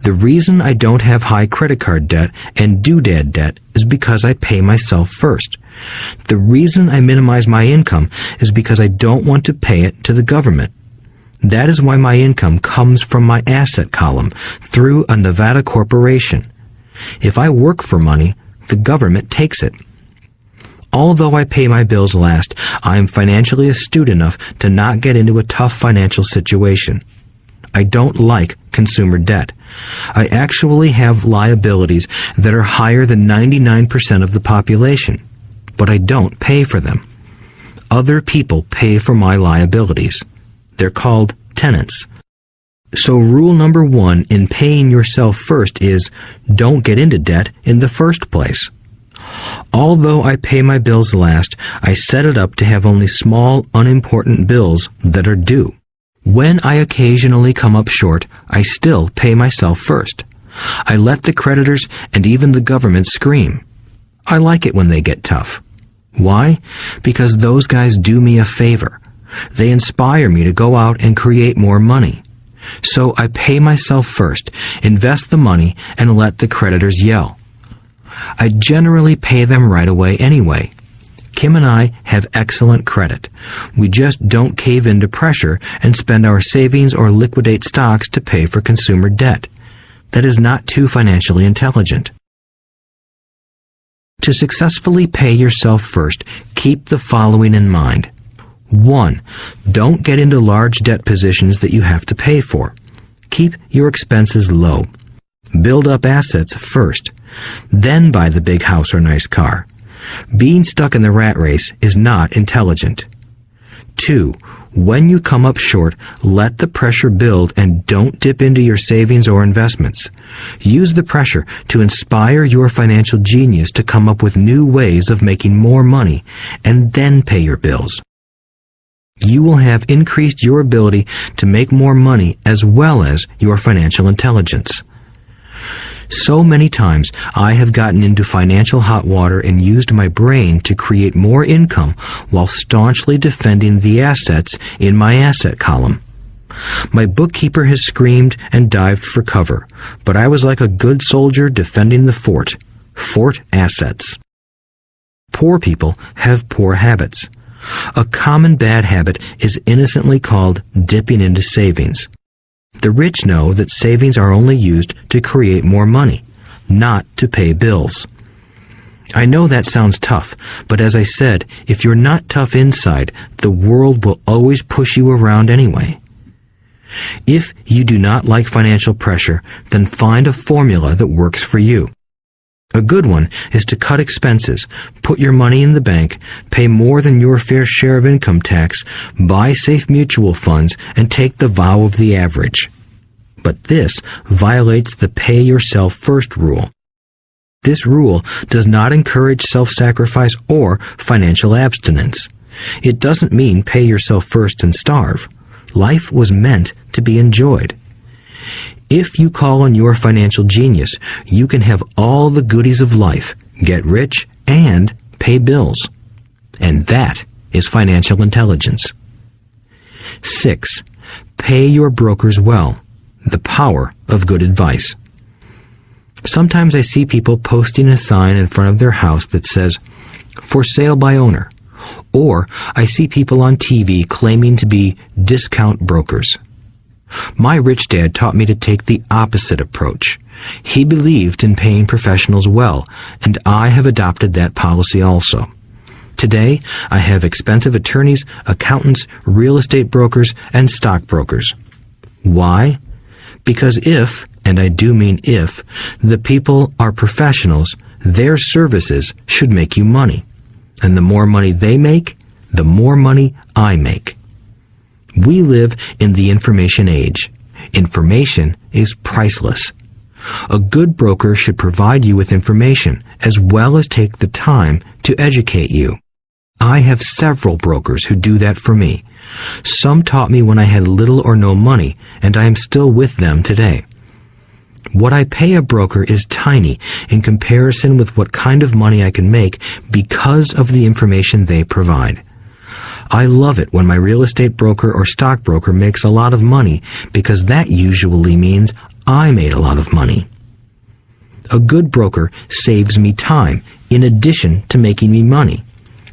The reason I don't have high credit card debt and doodad debt is because I pay myself first. The reason I minimize my income is because I don't want to pay it to the government. That is why my income comes from my asset column through a Nevada corporation. If I work for money, the government takes it. Although I pay my bills last, I am financially astute enough to not get into a tough financial situation. I don't like consumer debt. I actually have liabilities that are higher than 99% of the population, but I don't pay for them. Other people pay for my liabilities. They're called tenants. So rule number 1 in paying yourself first is don't get into debt in the first place. Although I pay my bills last, I set it up to have only small, unimportant bills that are due. When I occasionally come up short, I still pay myself first. I let the creditors and even the government scream. I like it when they get tough. Why? Because those guys do me a favor. They inspire me to go out and create more money. So I pay myself first, invest the money, and let the creditors yell. I generally pay them right away anyway. Kim and I have excellent credit. We just don't cave into pressure and spend our savings or liquidate stocks to pay for consumer debt. that is not too financially intelligent. To successfully pay yourself first, keep the following in mind. 1. Don't get into large debt positions that you have to pay for. Keep your expenses low. Build up assets first. Then buy the big house or nice car. Being stuck in the rat race is not intelligent. 2. When you come up short, let the pressure build and don't dip into your savings or investments. Use the pressure to inspire your financial genius to come up with new ways of making more money and then pay your bills. You will have increased your ability to make more money as well as your financial intelligence. So many times I have gotten into financial hot water and used my brain to create more income while staunchly defending the assets in my asset column. My bookkeeper has screamed and dived for cover, but I was like a good soldier defending the fort. Fort assets. Poor people have poor habits. A common bad habit is innocently called dipping into savings. The rich know that savings are only used to create more money, not to pay bills. I know that sounds tough, but as I said, if you're not tough inside, the world will always push you around anyway. If you do not like financial pressure, then find a formula that works for you. A good one is to cut expenses, put your money in the bank, pay more than your fair share of income tax, buy safe mutual funds, and take the vow of the average. But this violates the pay yourself first rule. This rule does not encourage self-sacrifice or financial abstinence. It doesn't mean pay yourself first and starve. Life was meant to be enjoyed. If you call on your financial genius, you can have all the goodies of life, get rich, and pay bills. And that is financial intelligence. 6. Pay your brokers well. The power of good advice. Sometimes I see people posting a sign in front of their house that says, "For sale by owner." Or I see people on TV claiming to be discount brokers. My rich dad taught me to take the opposite approach. He believed in paying professionals well, and I have adopted that policy also. Today, I have expensive attorneys, accountants, real estate brokers, and stockbrokers. Why? Because if, and I do mean if, the people are professionals, their services should make you money. And the more money they make, the more money I make. We live in the information age. Information is priceless. A good broker should provide you with information as well as take the time to educate you. I have several brokers who do that for me. Some taught me when I had little or no money, and I am still with them today. What I pay a broker is tiny in comparison with what kind of money I can make because of the information they provide. I love it when my real estate broker or stockbroker makes a lot of money because that usually means I made a lot of money. A good broker saves me time in addition to making me money.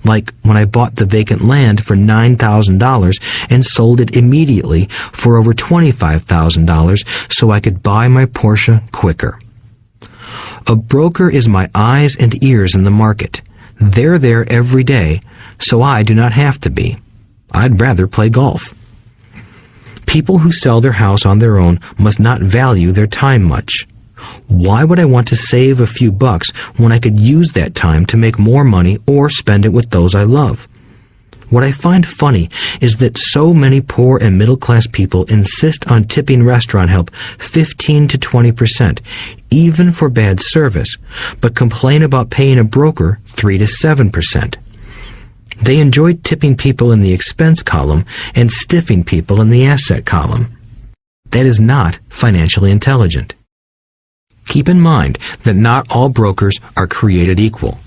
Like when I bought the vacant land for $9,000 and sold it immediately for over $25,000 so I could buy my Porsche quicker. A broker is my eyes and ears in the market. They're there every day, so I do not have to be. I'd rather play golf. People who sell their house on their own must not value their time much. Why would I want to save a few bucks when I could use that time to make more money or spend it with those I love? What I find funny is that so many poor and middle-class people insist on tipping restaurant help 15 to 20%, even for bad service, but complain about paying a broker 3 to 7%. They enjoy tipping people in the expense column and stiffing people in the asset column. That is not financially intelligent. Keep in mind that not all brokers are created equal.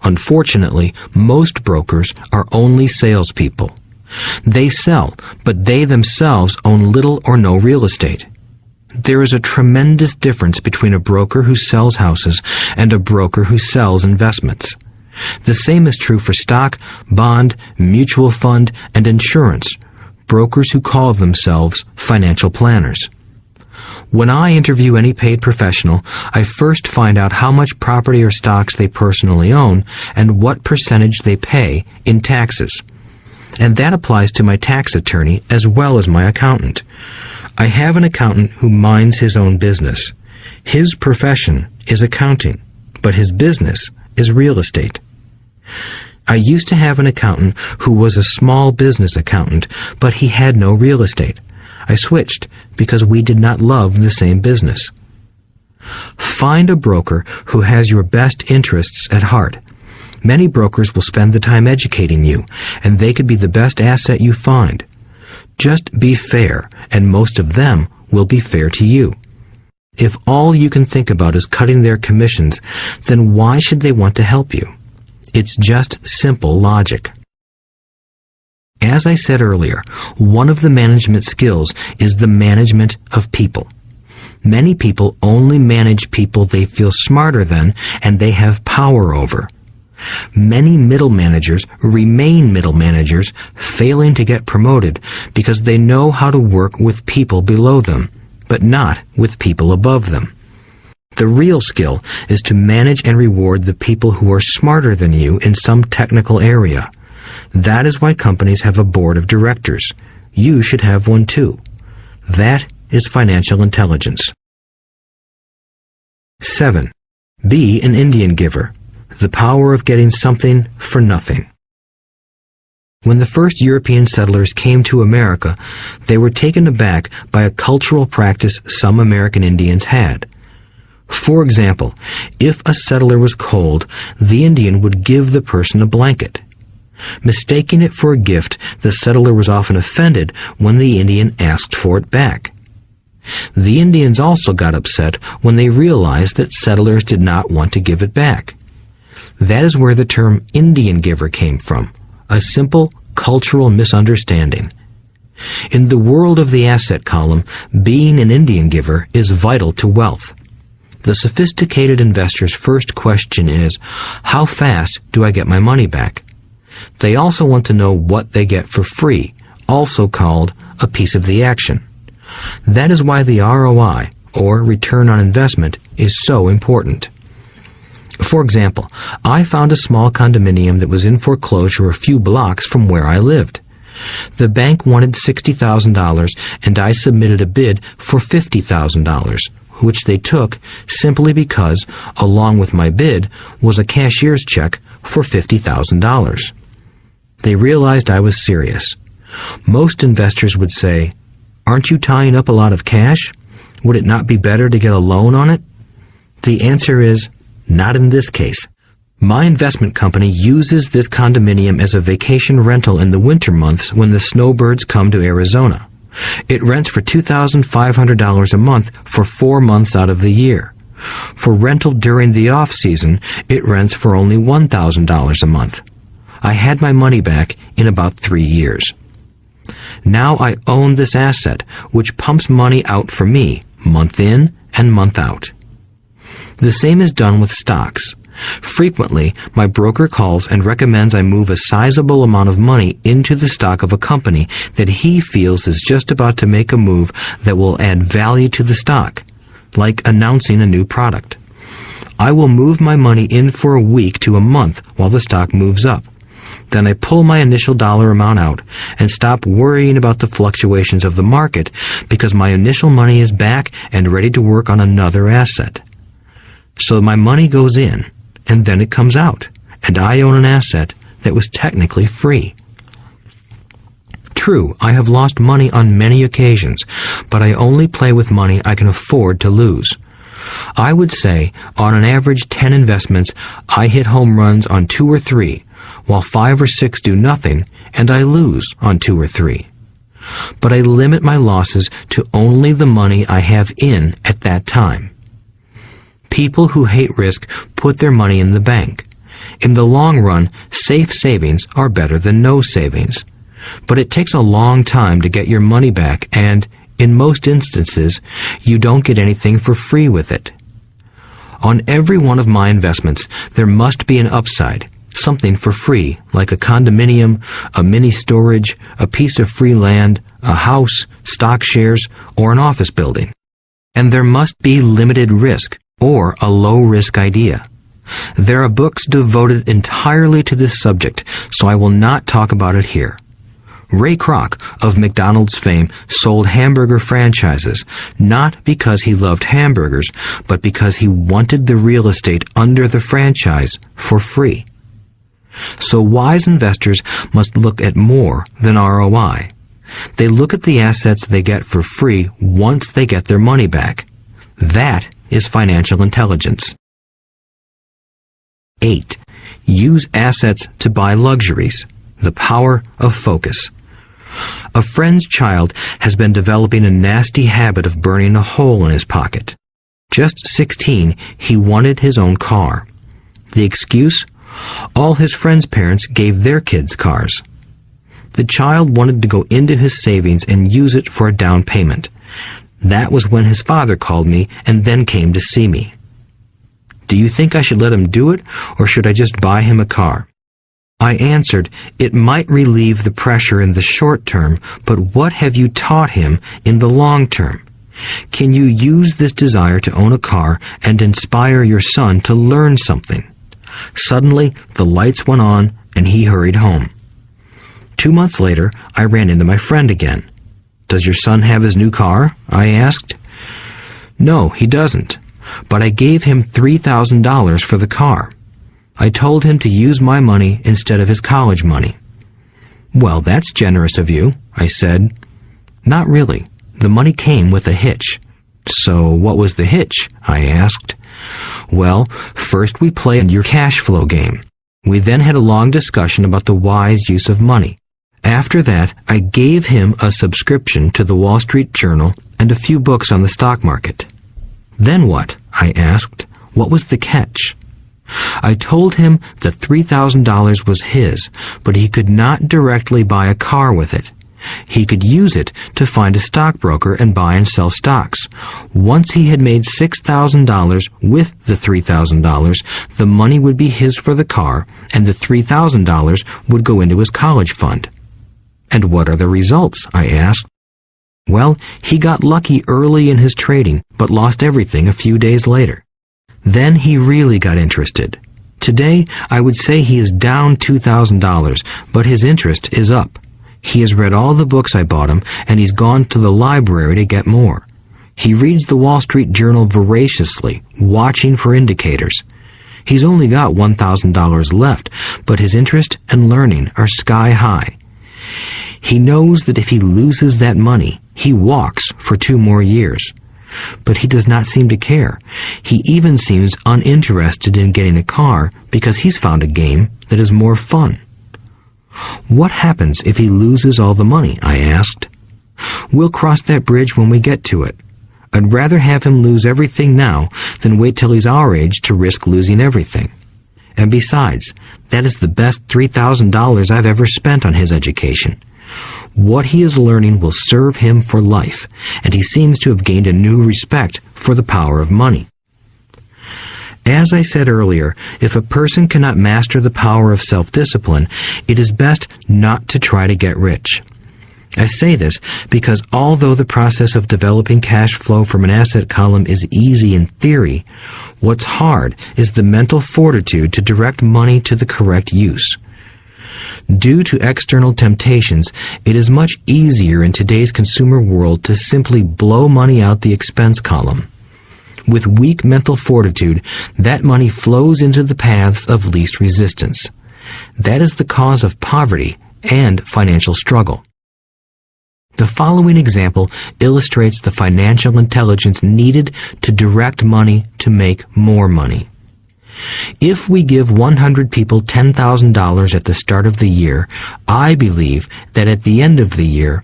Unfortunately, most brokers are only salespeople. They sell, but they themselves own little or no real estate. There is a tremendous difference between a broker who sells houses and a broker who sells investments. The same is true for stock, bond, mutual fund, and insurance, brokers who call themselves financial planners. When I interview any paid professional, I first find out how much property or stocks they personally own and what percentage they pay in taxes. And that applies to my tax attorney as well as my accountant. I have an accountant who minds his own business. His profession is accounting, but his business is real estate. I used to have an accountant who was a small business accountant, but he had no real estate. I switched because we did not love the same business. Find a broker who has your best interests at heart. Many brokers will spend the time educating you, and they could be the best asset you find. Just be fair, and most of them will be fair to you. If all you can think about is cutting their commissions, then why should they want to help you? It's just simple logic. As I said earlier, one of the management skills is the management of people. Many people only manage people they feel smarter than and they have power over. Many middle managers remain middle managers, failing to get promoted because they know how to work with people below them, but not with people above them. The real skill is to manage and reward the people who are smarter than you in some technical area. That is why companies have a board of directors. You should have one too. That is financial intelligence. 7. Be an Indian giver. The power of getting something for nothing. When the first European settlers came to America, they were taken aback by a cultural practice some American Indians had. For example, if a settler was cold, the Indian would give the person a blanket. Mistaking it for a gift, the settler was often offended when the Indian asked for it back. The Indians also got upset when they realized that settlers did not want to give it back. That is where the term Indian giver came from, a simple cultural misunderstanding. In the world of the asset column, being an Indian giver is vital to wealth. The sophisticated investor's first question is, how fast do I get my money back? They also want to know what they get for free, also called a piece of the action. That is why the ROI, or return on investment, is so important. For example, I found a small condominium that was in foreclosure a few blocks from where I lived. The bank wanted $60,000 and I submitted a bid for $50,000, which they took simply because, along with my bid, was a cashier's check for $50,000. They realized I was serious. Most investors would say, "Aren't you tying up a lot of cash? Would it not be better to get a loan on it?" The answer is, not in this case. My investment company uses this condominium as a vacation rental in the winter months when the snowbirds come to Arizona. It rents for $2,500 a month for 4 months out of the year. For rental during the off-season, it rents for only $1,000 a month. I had my money back in about 3 years. Now I own this asset, which pumps money out for me, month in and month out. The same is done with stocks. Frequently, my broker calls and recommends I move a sizable amount of money into the stock of a company that he feels is just about to make a move that will add value to the stock, like announcing a new product. I will move my money in for a week to a month while the stock moves up. Then I pull my initial dollar amount out and stop worrying about the fluctuations of the market because my initial money is back and ready to work on another asset. So my money goes in, and then it comes out, and I own an asset that was technically free. True, I have lost money on many occasions, but I only play with money I can afford to lose. I would say, on an average 10 investments, I hit home runs on 2 or 3, while 5 or 6 do nothing, and I lose on 2 or 3. But I limit my losses to only the money I have in at that time. People who hate risk put their money in the bank. In the long run, safe savings are better than no savings. But it takes a long time to get your money back, and, in most instances, you don't get anything for free with it. On every one of my investments, there must be an upside, something for free, like a condominium, a mini storage, a piece of free land, a house, stock shares, or an office building. and there must be limited risk or a low-risk idea. There are books devoted entirely to this subject, so I will not talk about it here. Ray Kroc of McDonald's fame sold hamburger franchises, not because he loved hamburgers, but because he wanted the real estate under the franchise for free. So wise investors must look at more than ROI. They look at the assets they get for free once they get their money back. That is financial intelligence. 8. Use assets to buy luxuries. The power of focus. A friend's child has been developing a nasty habit of burning a hole in his pocket. Just 16, he wanted his own car. The excuse? All his friends' parents gave their kids cars. The child wanted to go into his savings and use it for a down payment. That was when his father called me and then came to see me. Do you think I should let him do it, or should I just buy him a car? I answered, it might relieve the pressure in the short term, but what have you taught him in the long term? Can you use this desire to own a car and inspire your son to learn something? Suddenly, the lights went on and he hurried home. 2 months later, I ran into my friend again. Does your son have his new car? I asked. No, he doesn't, but I gave him $3,000 for the car. I told him to use my money instead of his college money. Well, that's generous of you, I said. Not really. The money came with a hitch. So what was the hitch? I asked. Well, first we played your cash flow game. We then had a long discussion about the wise use of money. After that, I gave him a subscription to the Wall Street Journal and a few books on the stock market. Then what? I asked. What was the catch? I told him that $3,000 was his, but he could not directly buy a car with it. He could use it to find a stockbroker and buy and sell stocks. Once he had made $6,000 with the $3,000, the money would be his for the car, and the $3,000 would go into his college fund. And what are the results? I asked. Well, he got lucky early in his trading, but lost everything a few days later. Then he really got interested. Today, I would say he is down $2,000, but his interest is up. He has read all the books I bought him, and he's gone to the library to get more. He reads the Wall Street Journal voraciously, watching for indicators. He's only got $1,000 left, but his interest and learning are sky high. He knows that if he loses that money, he walks for 2 more years. But he does not seem to care. He even seems uninterested in getting a car because he's found a game that is more fun. What happens if he loses all the money? I asked. We'll cross that bridge when we get to it. I'd rather have him lose everything now than wait till he's our age to risk losing everything. And besides, that is the best $3,000 I've ever spent on his education. What he is learning will serve him for life, and he seems to have gained a new respect for the power of money. As I said earlier, if a person cannot master the power of self-discipline, it is best not to try to get rich. I say this because although the process of developing cash flow from an asset column is easy in theory, what's hard is the mental fortitude to direct money to the correct use. Due to external temptations, it is much easier in today's consumer world to simply blow money out the expense column. With weak mental fortitude, that money flows into the paths of least resistance. That is the cause of poverty and financial struggle. The following example illustrates the financial intelligence needed to direct money to make more money. If we give 100 people $10,000 at the start of the year, I believe that at the end of the year,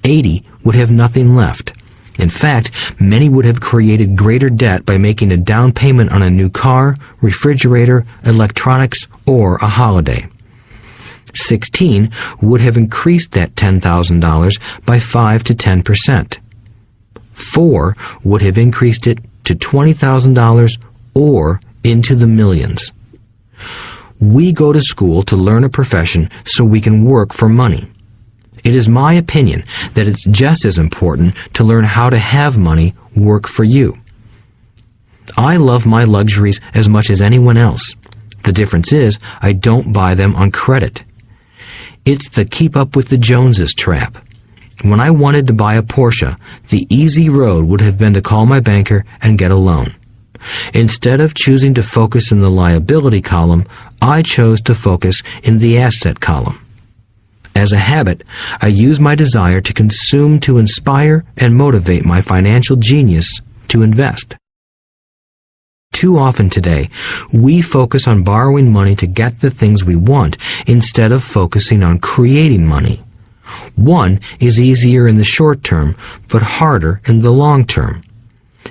80 would have nothing left. In fact, many would have created greater debt by making a down payment on a new car, refrigerator, electronics, or a holiday. 16 would have increased that $10,000 by 5 to 10%. 4 would have increased it to $20,000 or into the millions. We go to school to learn a profession so we can work for money. It is my opinion that it's just as important to learn how to have money work for you. I love my luxuries as much as anyone else. The difference is I don't buy them on credit. It's the keep up with the Joneses trap. When I wanted to buy a Porsche, the easy road would have been to call my banker and get a loan. Instead of choosing to focus in the liability column, I chose to focus in the asset column. As a habit, I use my desire to consume to inspire and motivate my financial genius to invest. Too often today, we focus on borrowing money to get the things we want instead of focusing on creating money. One is easier in the short term, but harder in the long term.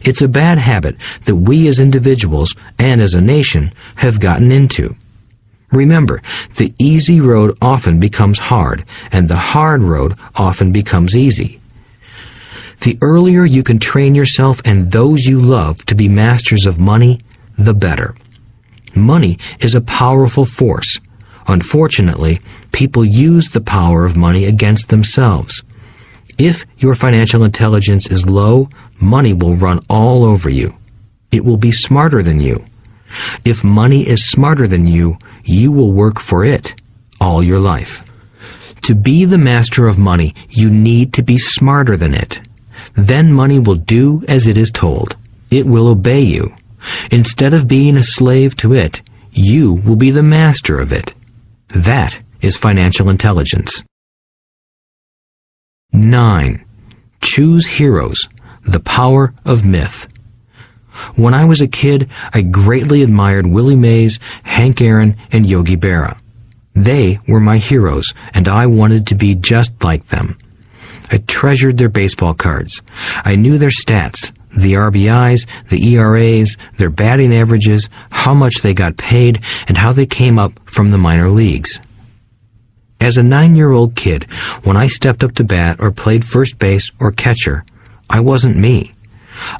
It's a bad habit that we as individuals and as a nation have gotten into. Remember, the easy road often becomes hard, and the hard road often becomes easy. The earlier you can train yourself and those you love to be masters of money, the better. Money is a powerful force. Unfortunately, people use the power of money against themselves. If your financial intelligence is low, money will run all over you. It will be smarter than you. If money is smarter than you, you will work for it all your life. To be the master of money, you need to be smarter than it. Then money will do as it is told. It will obey you. Instead of being a slave to it, you will be the master of it. That is financial intelligence. 9. Choose heroes. The power of myth. When I was a kid, I greatly admired Willie Mays, Hank Aaron, and Yogi Berra. They were my heroes, and I wanted to be just like them. I treasured their baseball cards. I knew their stats, the RBIs, the ERAs, their batting averages, how much they got paid, and how they came up from the minor leagues. As a 9-year-old kid, when I stepped up to bat or played first base or catcher, I wasn't me.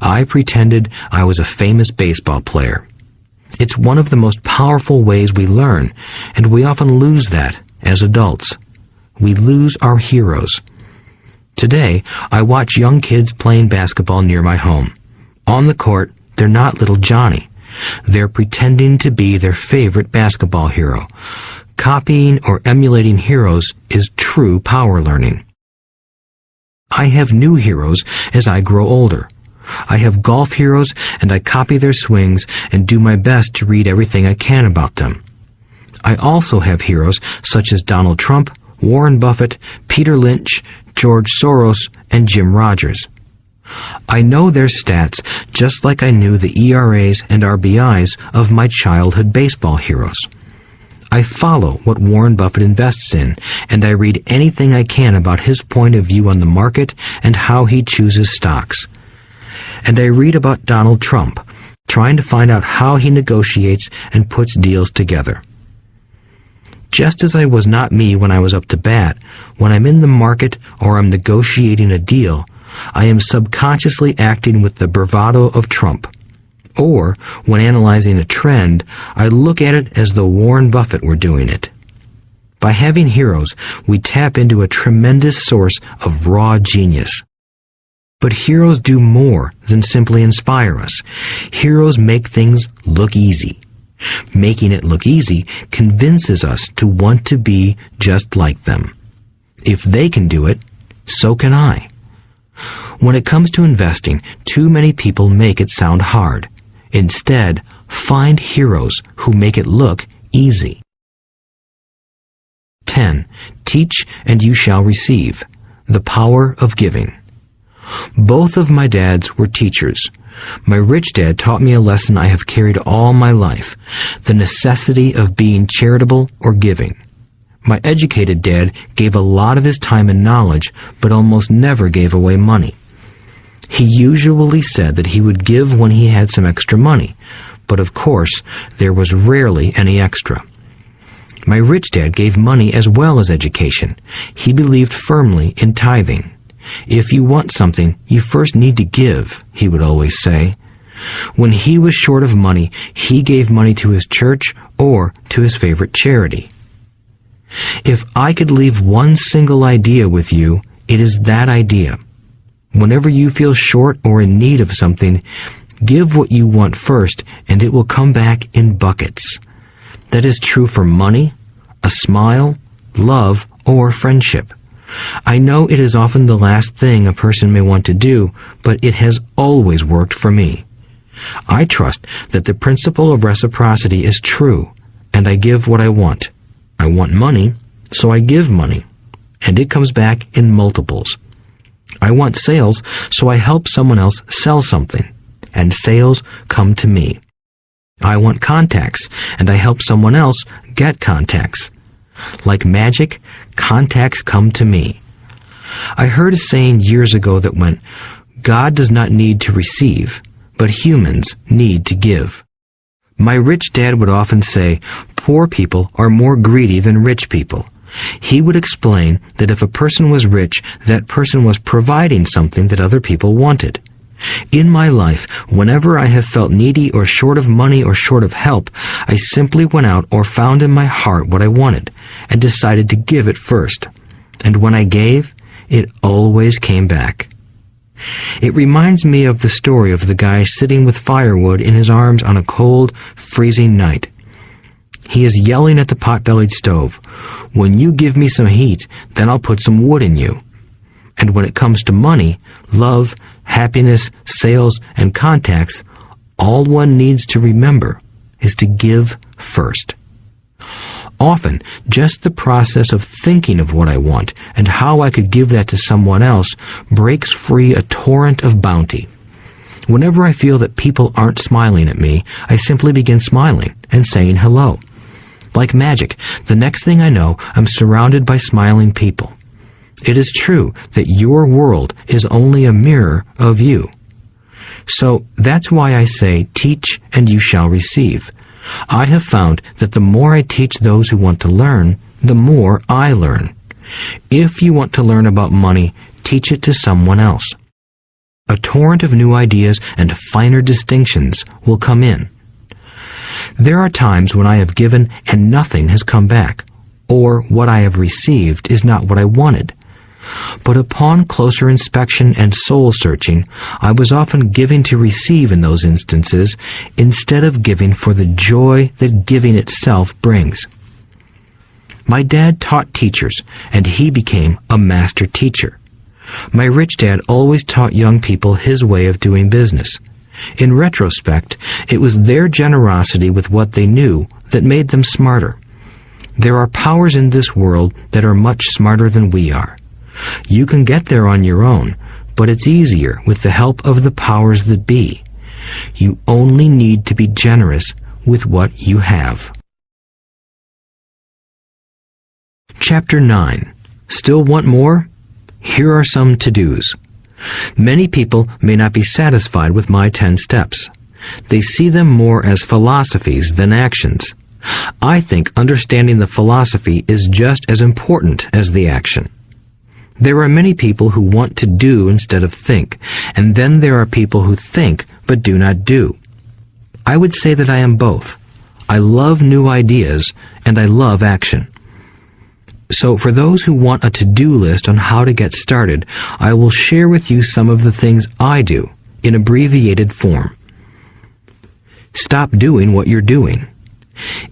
I pretended I was a famous baseball player. It's one of the most powerful ways we learn, and we often lose that as adults. We lose our heroes. Today, I watch young kids playing basketball near my home. On the court, they're not little Johnny. They're pretending to be their favorite basketball hero. Copying or emulating heroes is true power learning. I have new heroes as I grow older. I have golf heroes, and I copy their swings and do my best to read everything I can about them. I also have heroes such as Donald Trump, Warren Buffett, Peter Lynch, George Soros, and Jim Rogers. I know their stats just like I knew the ERAs and RBIs of my childhood baseball heroes. I follow what Warren Buffett invests in, and I read anything I can about his point of view on the market and how he chooses stocks. And I read about Donald Trump, trying to find out how he negotiates and puts deals together. Just as I was not me when I was up to bat, when I'm in the market or I'm negotiating a deal, I am subconsciously acting with the bravado of Trump. Or, when analyzing a trend, I look at it as though Warren Buffett were doing it. By having heroes, we tap into a tremendous source of raw genius. But heroes do more than simply inspire us. Heroes make things look easy. Making it look easy convinces us to want to be just like them. If they can do it, so can I. When it comes to investing, too many people make it sound hard. Instead, find heroes who make it look easy. 10. Teach and you shall receive. The power of giving. Both of my dads were teachers. My rich dad taught me a lesson I have carried all my life, the necessity of being charitable or giving. My educated dad gave a lot of his time and knowledge, but almost never gave away money. He usually said that he would give when he had some extra money, but of course, there was rarely any extra. My rich dad gave money as well as education. He believed firmly in tithing. If you want something, you first need to give, he would always say. When he was short of money, he gave money to his church or to his favorite charity. If I could leave one single idea with you, it is that idea. Whenever you feel short or in need of something, give what you want first, and it will come back in buckets. That is true for money, a smile, love, or friendship. I know it is often the last thing a person may want to do, but it has always worked for me. I trust that the principle of reciprocity is true, and I give what I want. I want money, so I give money, and it comes back in multiples. I want sales, so I help someone else sell something, and sales come to me. I want contacts, and I help someone else get contacts. Like magic, contacts come to me. I heard a saying years ago that went, "God does not need to receive, but humans need to give." My rich dad would often say, poor people are more greedy than rich people. He would explain that if a person was rich, that person was providing something that other people wanted. In my life, whenever I have felt needy or short of money or short of help, I simply went out or found in my heart what I wanted and decided to give it first. And when I gave, it always came back. It reminds me of the story of the guy sitting with firewood in his arms on a cold, freezing night. He is yelling at the pot-bellied stove, "When you give me some heat, then I'll put some wood in you." And when it comes to money, love, happiness, sales, and contacts, all one needs to remember is to give first. Often, just the process of thinking of what I want and how I could give that to someone else breaks free a torrent of bounty. Whenever I feel that people aren't smiling at me, I simply begin smiling and saying hello. Like magic, the next thing I know, I'm surrounded by smiling people. It is true that your world is only a mirror of you. So that's why I say, teach and you shall receive. I have found that the more I teach those who want to learn, the more I learn. If you want to learn about money, teach it to someone else. A torrent of new ideas and finer distinctions will come in. There are times when I have given and nothing has come back, or what I have received is not what I wanted. But upon closer inspection and soul-searching, I was often giving to receive in those instances, instead of giving for the joy that giving itself brings. My dad taught teachers, and he became a master teacher. My rich dad always taught young people his way of doing business. In retrospect, it was their generosity with what they knew that made them smarter. There are powers in this world that are much smarter than we are. You can get there on your own, but it's easier with the help of the powers that be. You only need to be generous with what you have. Chapter 9. Still want more? Here are some to-dos. Many people may not be satisfied with my 10 steps. They see them more as philosophies than actions. I think understanding the philosophy is just as important as the action. There are many people who want to do instead of think, and then there are people who think but do not do. I would say that I am both. I love new ideas, and I love action. So for those who want a to-do list on how to get started, I will share with you some of the things I do in abbreviated form. Stop doing what you're doing.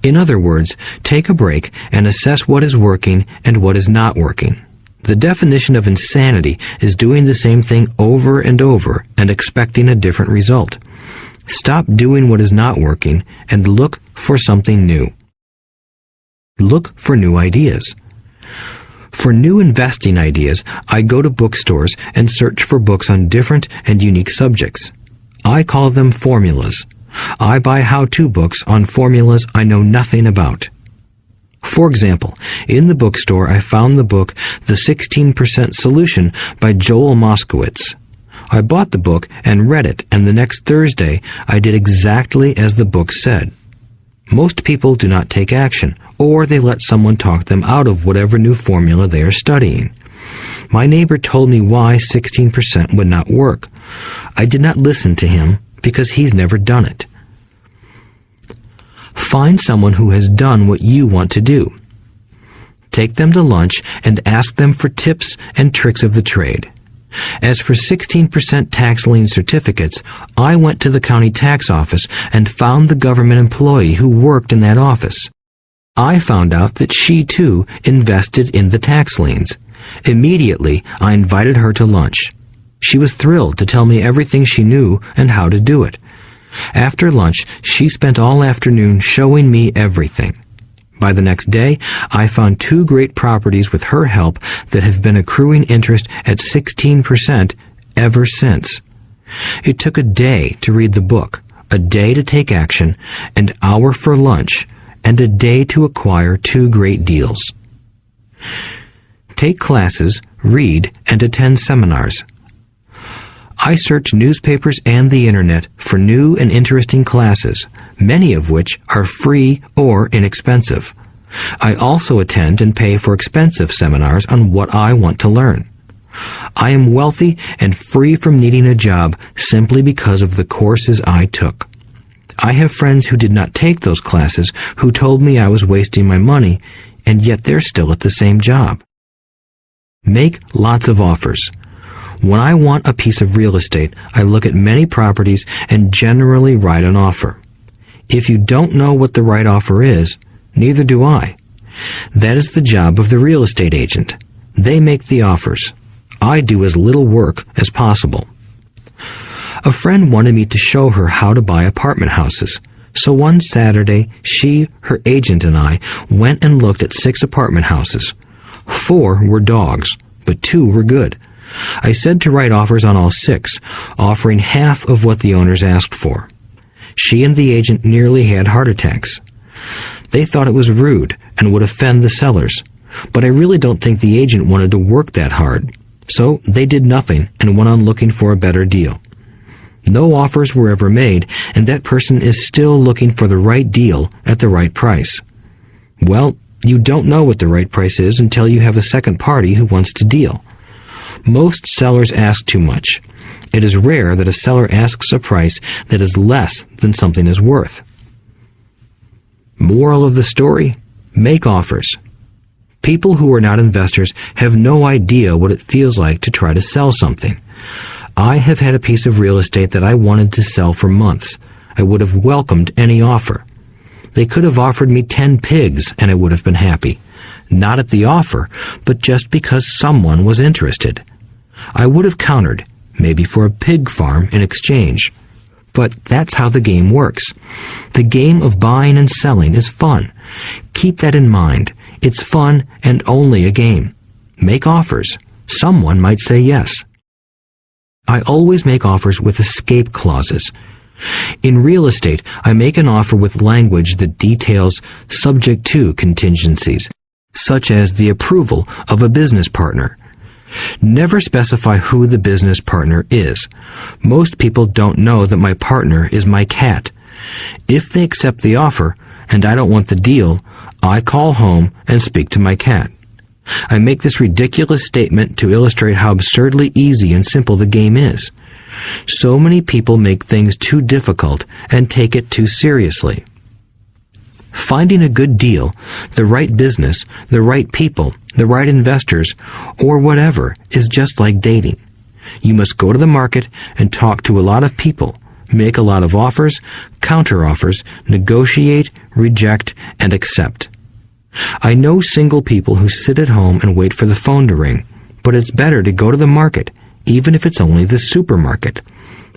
In other words, take a break and assess what is working and what is not working. The definition of insanity is doing the same thing over and over and expecting a different result. Stop doing what is not working and look for something new. Look for new ideas. For new investing ideas, I go to bookstores and search for books on different and unique subjects. I call them formulas. I buy how-to books on formulas I know nothing about. For example, in the bookstore I found the book The 16% Solution by Joel Moskowitz. I bought the book and read it, and the next Thursday I did exactly as the book said. Most people do not take action, or they let someone talk them out of whatever new formula they are studying. My neighbor told me why 16% would not work. I did not listen to him because he's never done it. Find someone who has done what you want to do. take them to lunch, and ask them for tips and tricks of the trade. As for 16% tax lien certificates, I went to the county tax office and found the government employee who worked in that office. I found out that she, too, invested in the tax liens. Immediately, I invited her to lunch. She was thrilled to tell me everything she knew and how to do it. After lunch, she spent all afternoon showing me everything. By the next day, I found 2 great properties with her help that have been accruing interest at 16% ever since. It took a day to read the book, a day to take action, an hour for lunch, and a day to acquire 2 great deals. Take classes, read, and attend seminars. I search newspapers and the Internet for new and interesting classes, many of which are free or inexpensive. I also attend and pay for expensive seminars on what I want to learn. I am wealthy and free from needing a job simply because of the courses I took. I have friends who did not take those classes who told me I was wasting my money, and yet they're still at the same job. Make lots of offers. When I want a piece of real estate, I look at many properties and generally write an offer. If you don't know what the right offer is, neither do I. That is the job of the real estate agent. They make the offers. I do as little work as possible. A friend wanted me to show her how to buy apartment houses. So one Saturday, she, her agent, and I went and looked at 6 apartment houses. 4 were dogs, but 2 were good. I said to write offers on all 6, offering half of what the owners asked for. She and the agent nearly had heart attacks. They thought it was rude and would offend the sellers, but I really don't think the agent wanted to work that hard. So they did nothing and went on looking for a better deal. No offers were ever made, and that person is still looking for the right deal at the right price. Well, you don't know what the right price is until you have a second party who wants to deal. Most sellers ask too much. It is rare that a seller asks a price that is less than something is worth. Moral of the story: make offers. People who are not investors have no idea what it feels like to try to sell something. I have had a piece of real estate that I wanted to sell for months. I would have welcomed any offer. They could have offered me 10 pigs and I would have been happy. Not at the offer, but just because someone was interested. I would have countered, maybe for a pig farm in exchange. But that's how the game works. The game of buying and selling is fun. Keep that in mind. It's fun and only a game. Make offers. Someone might say yes. I always make offers with escape clauses. In real estate, I make an offer with language that details subject to contingencies, such as the approval of a business partner. Never specify who the business partner is. Most people don't know that my partner is my cat. If they accept the offer, and I don't want the deal, I call home and speak to my cat. I make this ridiculous statement to illustrate how absurdly easy and simple the game is. So many people make things too difficult and take it too seriously. Finding a good deal, the right business, the right people, the right investors, or whatever is just like dating. You must go to the market and talk to a lot of people, make a lot of offers, counter-offers, negotiate, reject, and accept. I know single people who sit at home and wait for the phone to ring, but it's better to go to the market, even if it's only the supermarket.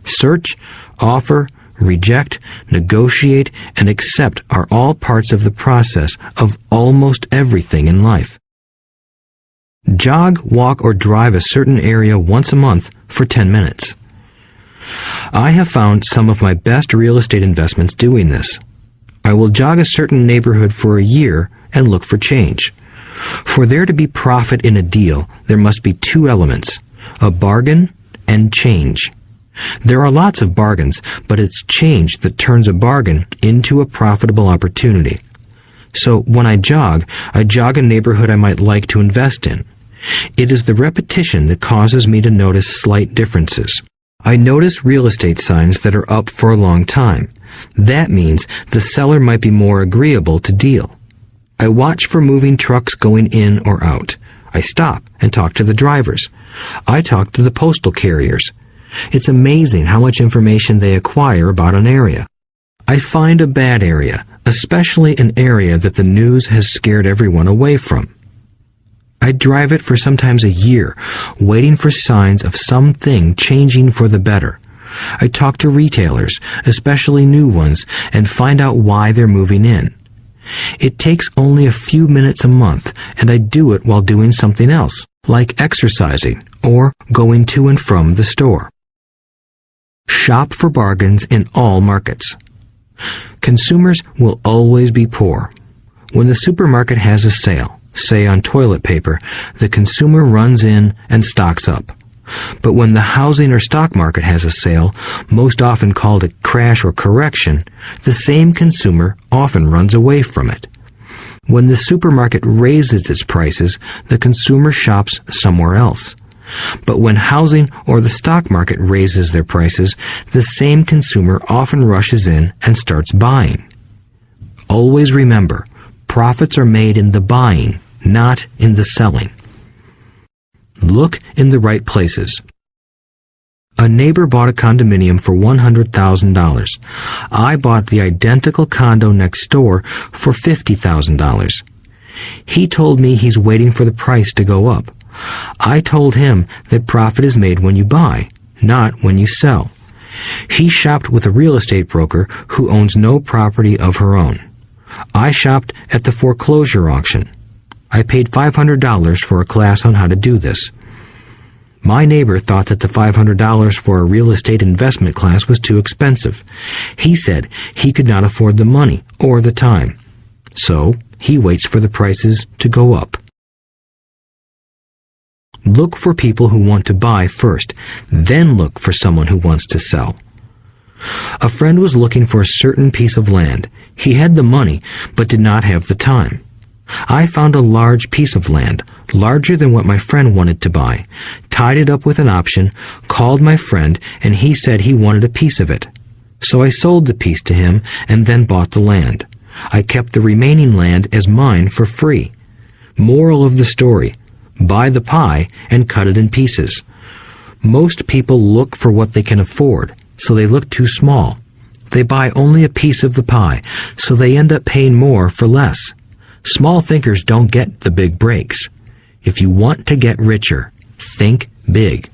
Search, offer, reject, negotiate, and accept are all parts of the process of almost everything in life. Jog, walk, or drive a certain area once a month for 10 minutes. I have found some of my best real estate investments doing this. I will jog a certain neighborhood for a year and look for change. For there to be profit in a deal, there must be 2 elements, a bargain and change. There are lots of bargains, but it's change that turns a bargain into a profitable opportunity. So when I jog a neighborhood I might like to invest in. It is the repetition that causes me to notice slight differences. I notice real estate signs that are up for a long time. That means the seller might be more agreeable to deal. I watch for moving trucks going in or out. I stop and talk to the drivers. I talk to the postal carriers. It's amazing how much information they acquire about an area. I find a bad area, especially an area that the news has scared everyone away from. I drive it for sometimes a year, waiting for signs of something changing for the better. I talk to retailers, especially new ones, and find out why they're moving in. It takes only a few minutes a month, and I do it while doing something else, like exercising or going to and from the store. Shop for bargains in all markets. Consumers will always be poor. When the supermarket has a sale, say on toilet paper, the consumer runs in and stocks up. But when the housing or stock market has a sale, most often called a crash or correction, the same consumer often runs away from it. When the supermarket raises its prices, the consumer shops somewhere else. But when housing or the stock market raises their prices, the same consumer often rushes in and starts buying. Always remember, profits are made in the buying, not in the selling. Look in the right places. A neighbor bought a condominium for $100,000. I bought the identical condo next door for $50,000. He told me he's waiting for the price to go up. I told him that profit is made when you buy, not when you sell. He shopped with a real estate broker who owns no property of her own. I shopped at the foreclosure auction. I paid $500 for a class on how to do this. My neighbor thought that the $500 for a real estate investment class was too expensive. He said he could not afford the money or the time. So he waits for the prices to go up. Look for people who want to buy first, then look for someone who wants to sell. A friend was looking for a certain piece of land. He had the money, but did not have the time. I found a large piece of land, larger than what my friend wanted to buy, tied it up with an option, called my friend, and he said he wanted a piece of it. So I sold the piece to him and then bought the land. I kept the remaining land as mine for free. Moral of the story: buy the pie and cut it in pieces. Most people look for what they can afford, so they look too small. They buy only a piece of the pie, so they end up paying more for less. Small thinkers don't get the big breaks. If you want to get richer, think big.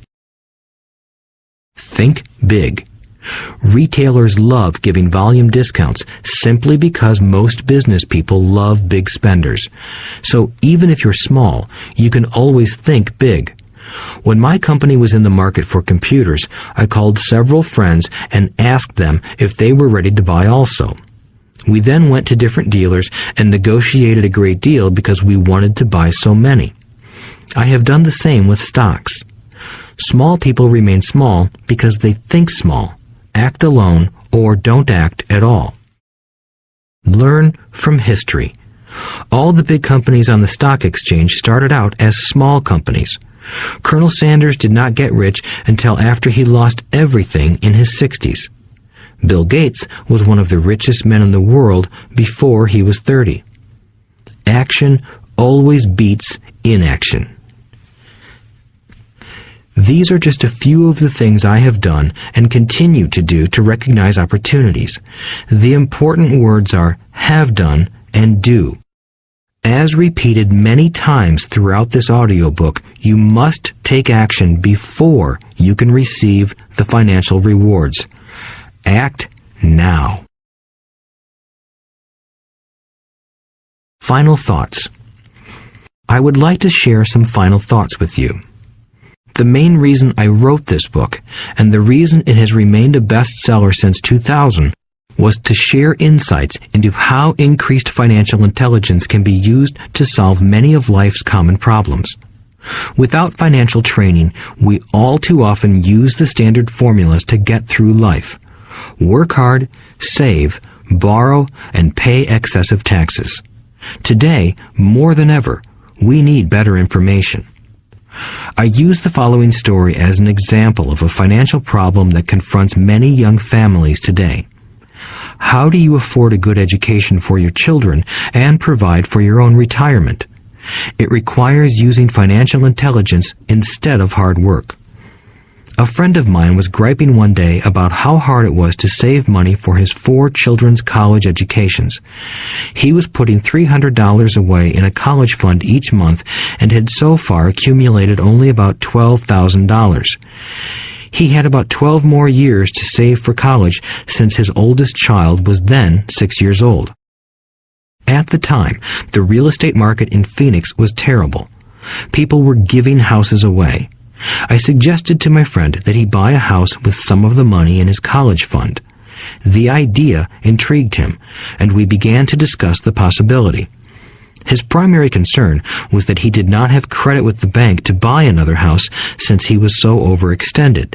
Think big. Retailers love giving volume discounts simply because most business people love big spenders. So even if you're small, you can always think big. When my company was in the market for computers, I called several friends and asked them if they were ready to buy also. We then went to different dealers and negotiated a great deal because we wanted to buy so many. I have done the same with stocks. Small people remain small because they think small, act alone, or don't act at all. Learn from history. All the big companies on the stock exchange started out as small companies. Colonel Sanders did not get rich until after he lost everything in his 60s. Bill Gates was one of the richest men in the world before he was 30. Action always beats inaction. These are just a few of the things I have done and continue to do to recognize opportunities. The important words are have done and do. As repeated many times throughout this audiobook, you must take action before you can receive the financial rewards. Act now. Final thoughts. I would like to share some final thoughts with you. The main reason I wrote this book, and the reason it has remained a bestseller since 2000, was to share insights into how increased financial intelligence can be used to solve many of life's common problems. Without financial training, we all too often use the standard formulas to get through life. Work hard, save, borrow, and pay excessive taxes. Today, more than ever, we need better information. I use the following story as an example of a financial problem that confronts many young families today. How do you afford a good education for your children and provide for your own retirement? It requires using financial intelligence instead of hard work. A friend of mine was griping one day about how hard it was to save money for his 4 children's college educations. He was putting $300 away in a college fund each month and had so far accumulated only about $12,000. He had about 12 more years to save for college since his oldest child was then 6 years old. At the time, the real estate market in Phoenix was terrible. People were giving houses away. I suggested to my friend that he buy a house with some of the money in his college fund. The idea intrigued him, and we began to discuss the possibility. His primary concern was that he did not have credit with the bank to buy another house since he was so overextended.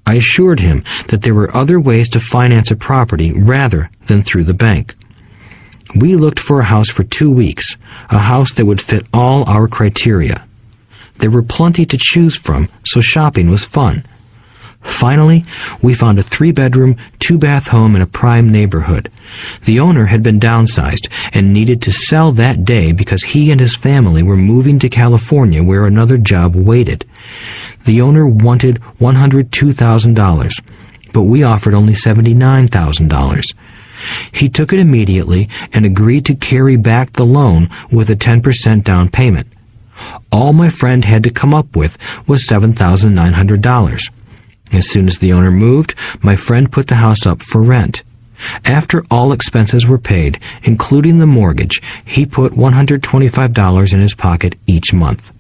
I assured him that there were other ways to finance a property rather than through the bank. We looked for a house for 2 weeks, a house that would fit all our criteria. There were plenty to choose from, so shopping was fun. Finally, we found a 3-bedroom, 2-bath home in a prime neighborhood. The owner had been downsized and needed to sell that day because he and his family were moving to California where another job waited. The owner wanted $102,000, but we offered only $79,000. He took it immediately and agreed to carry back the loan with a 10% down payment. All my friend had to come up with was $7,900. As soon as the owner moved, my friend put the house up for rent. After all expenses were paid, including the mortgage, he put $125 in his pocket each month.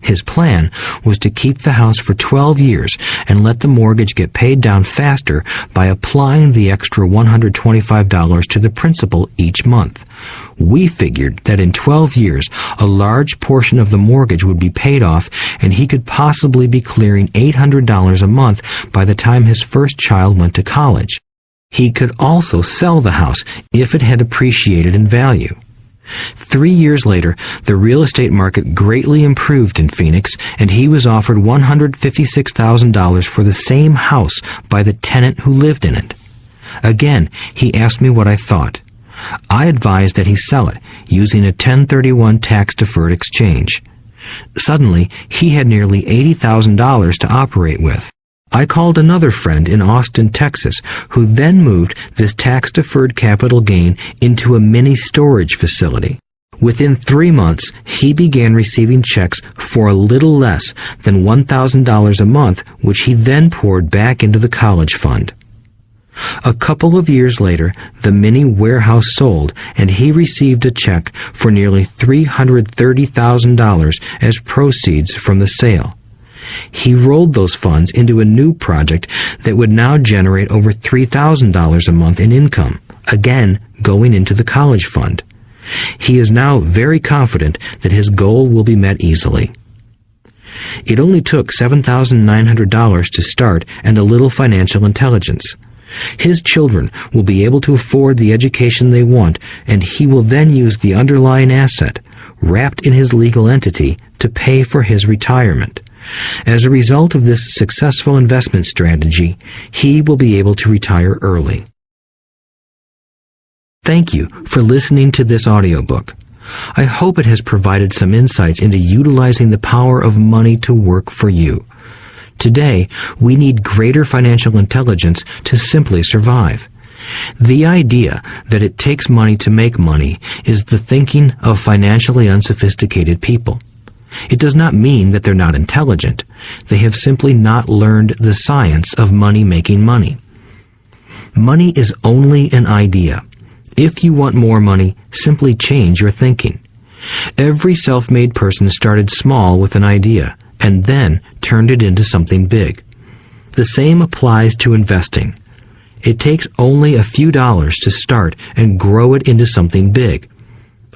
His plan was to keep the house for 12 years and let the mortgage get paid down faster by applying the extra $125 to the principal each month. We figured that in 12 years, a large portion of the mortgage would be paid off and he could possibly be clearing $800 a month by the time his first child went to college. He could also sell the house if it had appreciated in value. 3 years later, the real estate market greatly improved in Phoenix, and he was offered $156,000 for the same house by the tenant who lived in it. Again, he asked me what I thought. I advised that he sell it, using a 1031 tax-deferred exchange. Suddenly, he had nearly $80,000 to operate with. I called another friend in Austin, Texas, who then moved this tax-deferred capital gain into a mini storage facility. Within 3 months, he began receiving checks for a little less than $1,000 a month, which he then poured back into the college fund. A couple of years later, the mini warehouse sold, and he received a check for nearly $330,000 as proceeds from the sale. He rolled those funds into a new project that would now generate over $3,000 a month in income, again going into the college fund. He is now very confident that his goal will be met easily. It only took $7,900 to start and a little financial intelligence. His children will be able to afford the education they want, and he will then use the underlying asset, wrapped in his legal entity, to pay for his retirement. As a result of this successful investment strategy, he will be able to retire early. Thank you for listening to this audiobook. I hope it has provided some insights into utilizing the power of money to work for you. Today, we need greater financial intelligence to simply survive. The idea that it takes money to make money is the thinking of financially unsophisticated people. It does not mean that they're not intelligent. They have simply not learned the science of making money. Money is only an idea. If you want more money, simply change your thinking. Every self-made person started small with an idea and then turned it into something big. The same applies to investing. It takes only a few dollars to start and grow it into something big.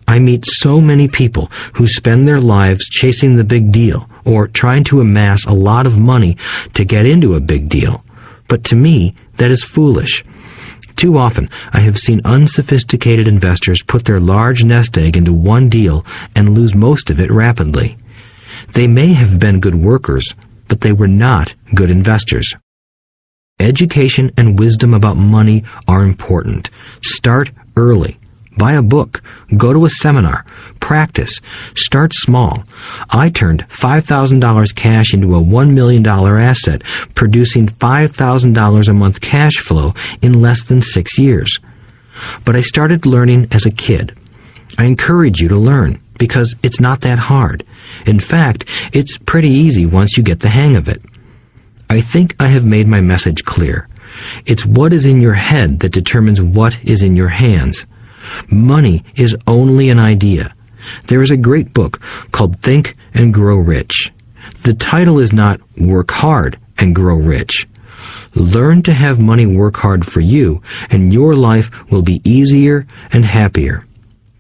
I meet so many people who spend their lives chasing the big deal or trying to amass a lot of money to get into a big deal. But to me, that is foolish. Too often, I have seen unsophisticated investors put their large nest egg into one deal and lose most of it rapidly. They may have been good workers, but they were not good investors. Education and wisdom about money are important. Start early. Buy a book. Go to a seminar. Practice. Start small. I turned $5,000 cash into a $1 million asset, producing $5,000 a month cash flow in less than 6 years. But I started learning as a kid. I encourage you to learn, because it's not that hard. In fact, it's pretty easy once you get the hang of it. I think I have made my message clear. It's what is in your head that determines what is in your hands. Money is only an idea. There is a great book called Think and Grow Rich. The title is not Work Hard and Grow Rich. Learn to have money work hard for you, and your life will be easier and happier.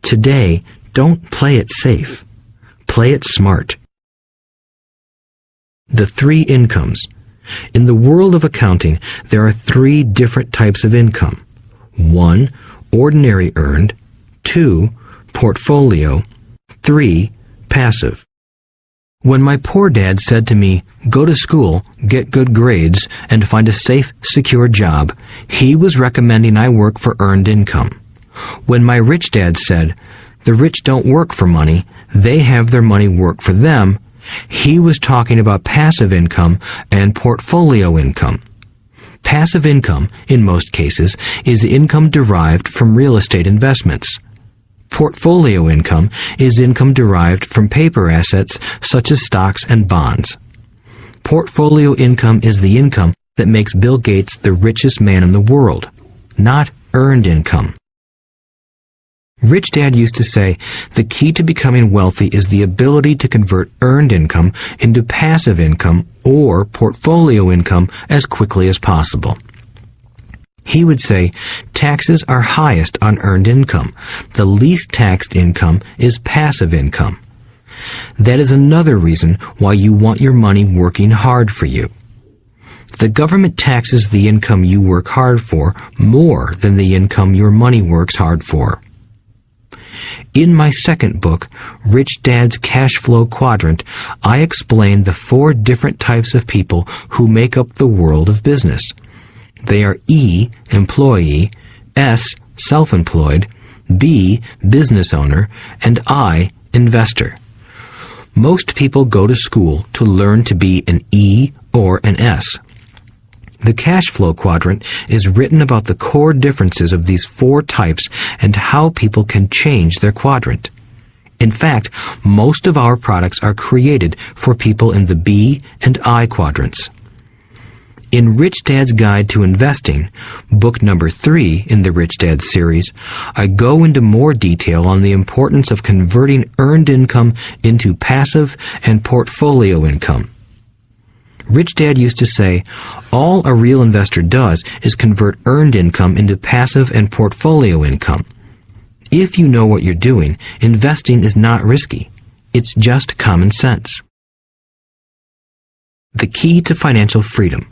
Today, don't play it safe. Play it smart. The 3 incomes. In the world of accounting, there are 3 different types of income. 1. Ordinary earned. 2. Portfolio. 3. Passive. When my poor dad said to me, "Go to school, get good grades, and find a safe, secure job," he was recommending I work for earned income. When my rich dad said, "The rich don't work for money, they have their money work for them," he was talking about passive income and portfolio income. Passive income, in most cases, is income derived from real estate investments. Portfolio income is income derived from paper assets such as stocks and bonds. Portfolio income is the income that makes Bill Gates the richest man in the world, not earned income. Rich Dad used to say, the key to becoming wealthy is the ability to convert earned income into passive income or portfolio income as quickly as possible. He would say, taxes are highest on earned income. The least taxed income is passive income. That is another reason why you want your money working hard for you. The government taxes the income you work hard for more than the income your money works hard for. In my second book, Rich Dad's Cash Flow Quadrant, I explain the 4 different types of people who make up the world of business. They are E, employee, S, self-employed, B, business owner, and I, investor. Most people go to school to learn to be an E or an S. The cash flow quadrant is written about the core differences of these 4 types and how people can change their quadrant. In fact, most of our products are created for people in the B and I quadrants. In Rich Dad's Guide to Investing, book number 3 in the Rich Dad series, I go into more detail on the importance of converting earned income into passive and portfolio income. Rich Dad used to say, all a real investor does is convert earned income into passive and portfolio income. If you know what you're doing, investing is not risky. It's just common sense. The key to financial freedom.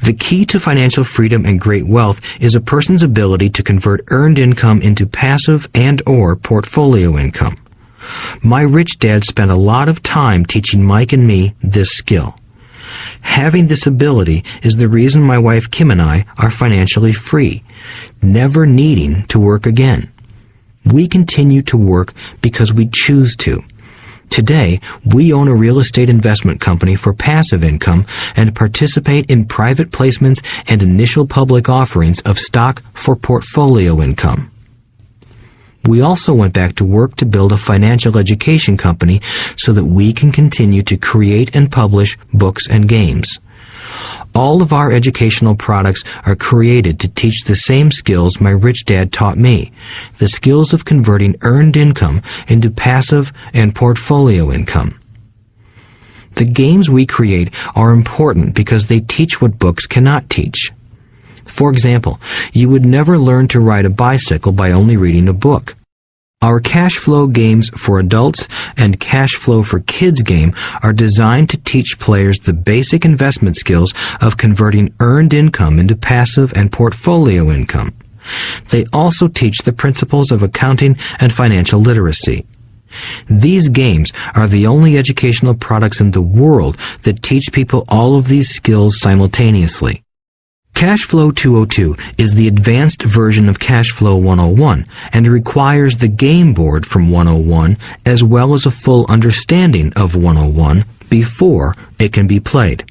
The key to financial freedom and great wealth is a person's ability to convert earned income into passive and/or portfolio income. My rich dad spent a lot of time teaching Mike and me this skill. Having this ability is the reason my wife Kim and I are financially free, never needing to work again. We continue to work because we choose to. Today, we own a real estate investment company for passive income and participate in private placements and initial public offerings of stock for portfolio income. We also went back to work to build a financial education company so that we can continue to create and publish books and games. All of our educational products are created to teach the same skills my rich dad taught me, the skills of converting earned income into passive and portfolio income. The games we create are important because they teach what books cannot teach. For example, you would never learn to ride a bicycle by only reading a book. Our cash flow games for adults and cash flow for kids game are designed to teach players the basic investment skills of converting earned income into passive and portfolio income. They also teach the principles of accounting and financial literacy. These games are the only educational products in the world that teach people all of these skills simultaneously. Cash Flow 202 is the advanced version of Cash Flow 101 and requires the game board from 101 as well as a full understanding of 101 before it can be played.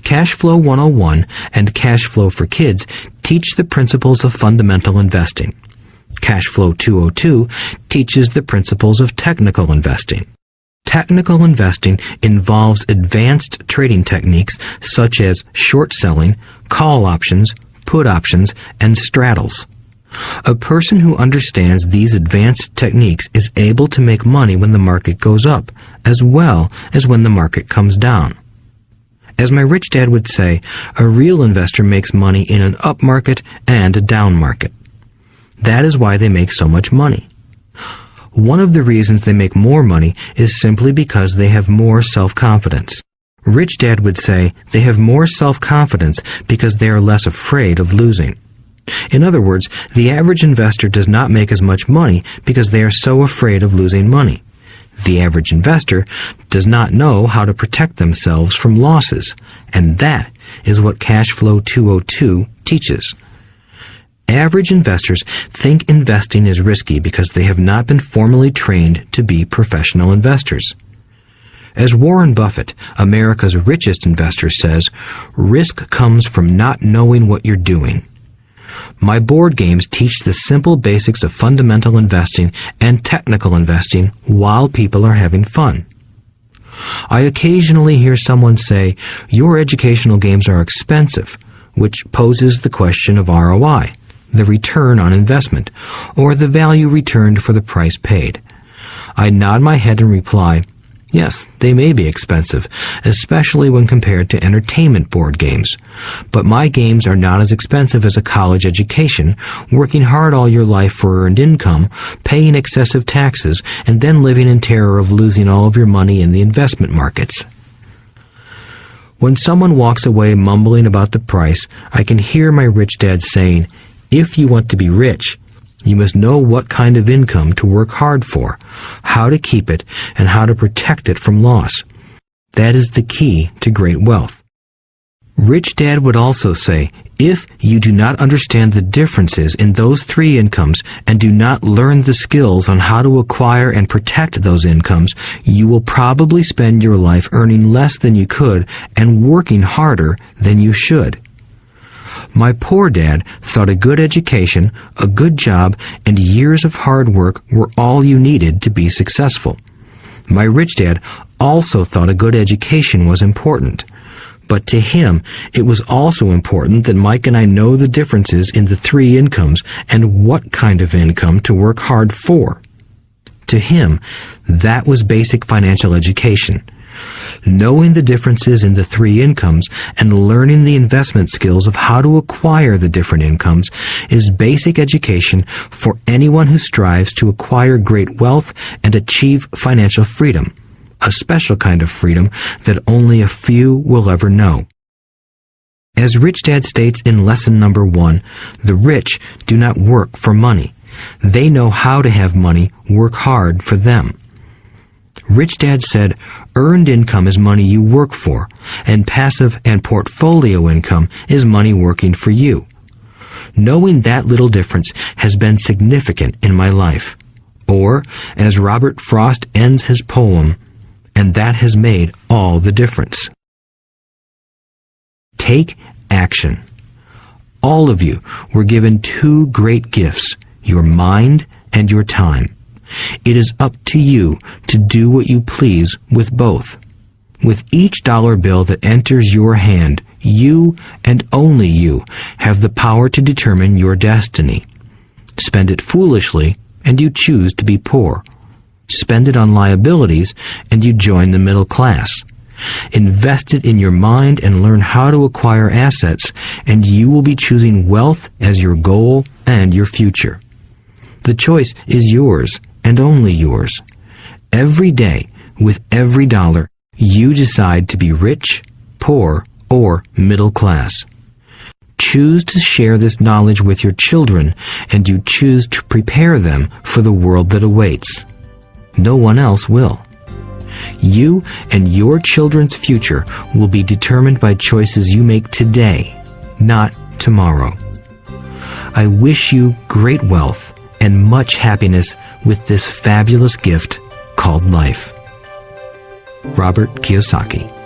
Cash Flow 101 and Cash Flow for Kids teach the principles of fundamental investing. Cash Flow 202 teaches the principles of technical investing. Technical investing involves advanced trading techniques such as short selling, call options, put options, and straddles. A person who understands these advanced techniques is able to make money when the market goes up, as well as when the market comes down. As my rich dad would say, a real investor makes money in an up market and a down market. That is why they make so much money. One of the reasons they make more money is simply because they have more self-confidence. Rich Dad would say they have more self-confidence because they are less afraid of losing. In other words, the average investor does not make as much money because they are so afraid of losing money. The average investor does not know how to protect themselves from losses, and that is what Cash Flow 202 teaches. Average investors think investing is risky because they have not been formally trained to be professional investors. As Warren Buffett, America's richest investor, says, risk comes from not knowing what you're doing. My board games teach the simple basics of fundamental investing and technical investing while people are having fun. I occasionally hear someone say, your educational games are expensive, which poses the question of ROI. The return on investment, or the value returned for the price paid. I nod my head and reply, yes, they may be expensive, especially when compared to entertainment board games. But my games are not as expensive as a college education, working hard all your life for earned income, paying excessive taxes, and then living in terror of losing all of your money in the investment markets. When someone walks away mumbling about the price, I can hear my rich dad saying, if you want to be rich, you must know what kind of income to work hard for, how to keep it, and how to protect it from loss. That is the key to great wealth. Rich Dad would also say, if you do not understand the differences in those three incomes and do not learn the skills on how to acquire and protect those incomes, you will probably spend your life earning less than you could and working harder than you should. My poor dad thought a good education, a good job, and years of hard work were all you needed to be successful. My rich dad also thought a good education was important. But to him, it was also important that Mike and I know the differences in the three incomes and what kind of income to work hard for. To him, that was basic financial education. Knowing the differences in the three incomes and learning the investment skills of how to acquire the different incomes is basic education for anyone who strives to acquire great wealth and achieve financial freedom, a special kind of freedom that only a few will ever know. As Rich Dad states in lesson number 1, the rich do not work for money. They know how to have money work hard for them. Rich Dad said, earned income is money you work for, and passive and portfolio income is money working for you. Knowing that little difference has been significant in my life. Or, as Robert Frost ends his poem, and that has made all the difference. Take action. All of you were given two great gifts, your mind and your time. It is up to you to do what you please with both. With each dollar bill that enters your hand, you and only you have the power to determine your destiny. Spend it foolishly, and you choose to be poor. Spend it on liabilities, and you join the middle class. Invest it in your mind and learn how to acquire assets, and you will be choosing wealth as your goal and your future. The choice is yours, and only yours. Every day, with every dollar, you decide to be rich, poor, or middle class. Choose to share this knowledge with your children, and you choose to prepare them for the world that awaits. No one else will. You and your children's future will be determined by choices you make today, not tomorrow. I wish you great wealth and much happiness with this fabulous gift called life. Robert Kiyosaki.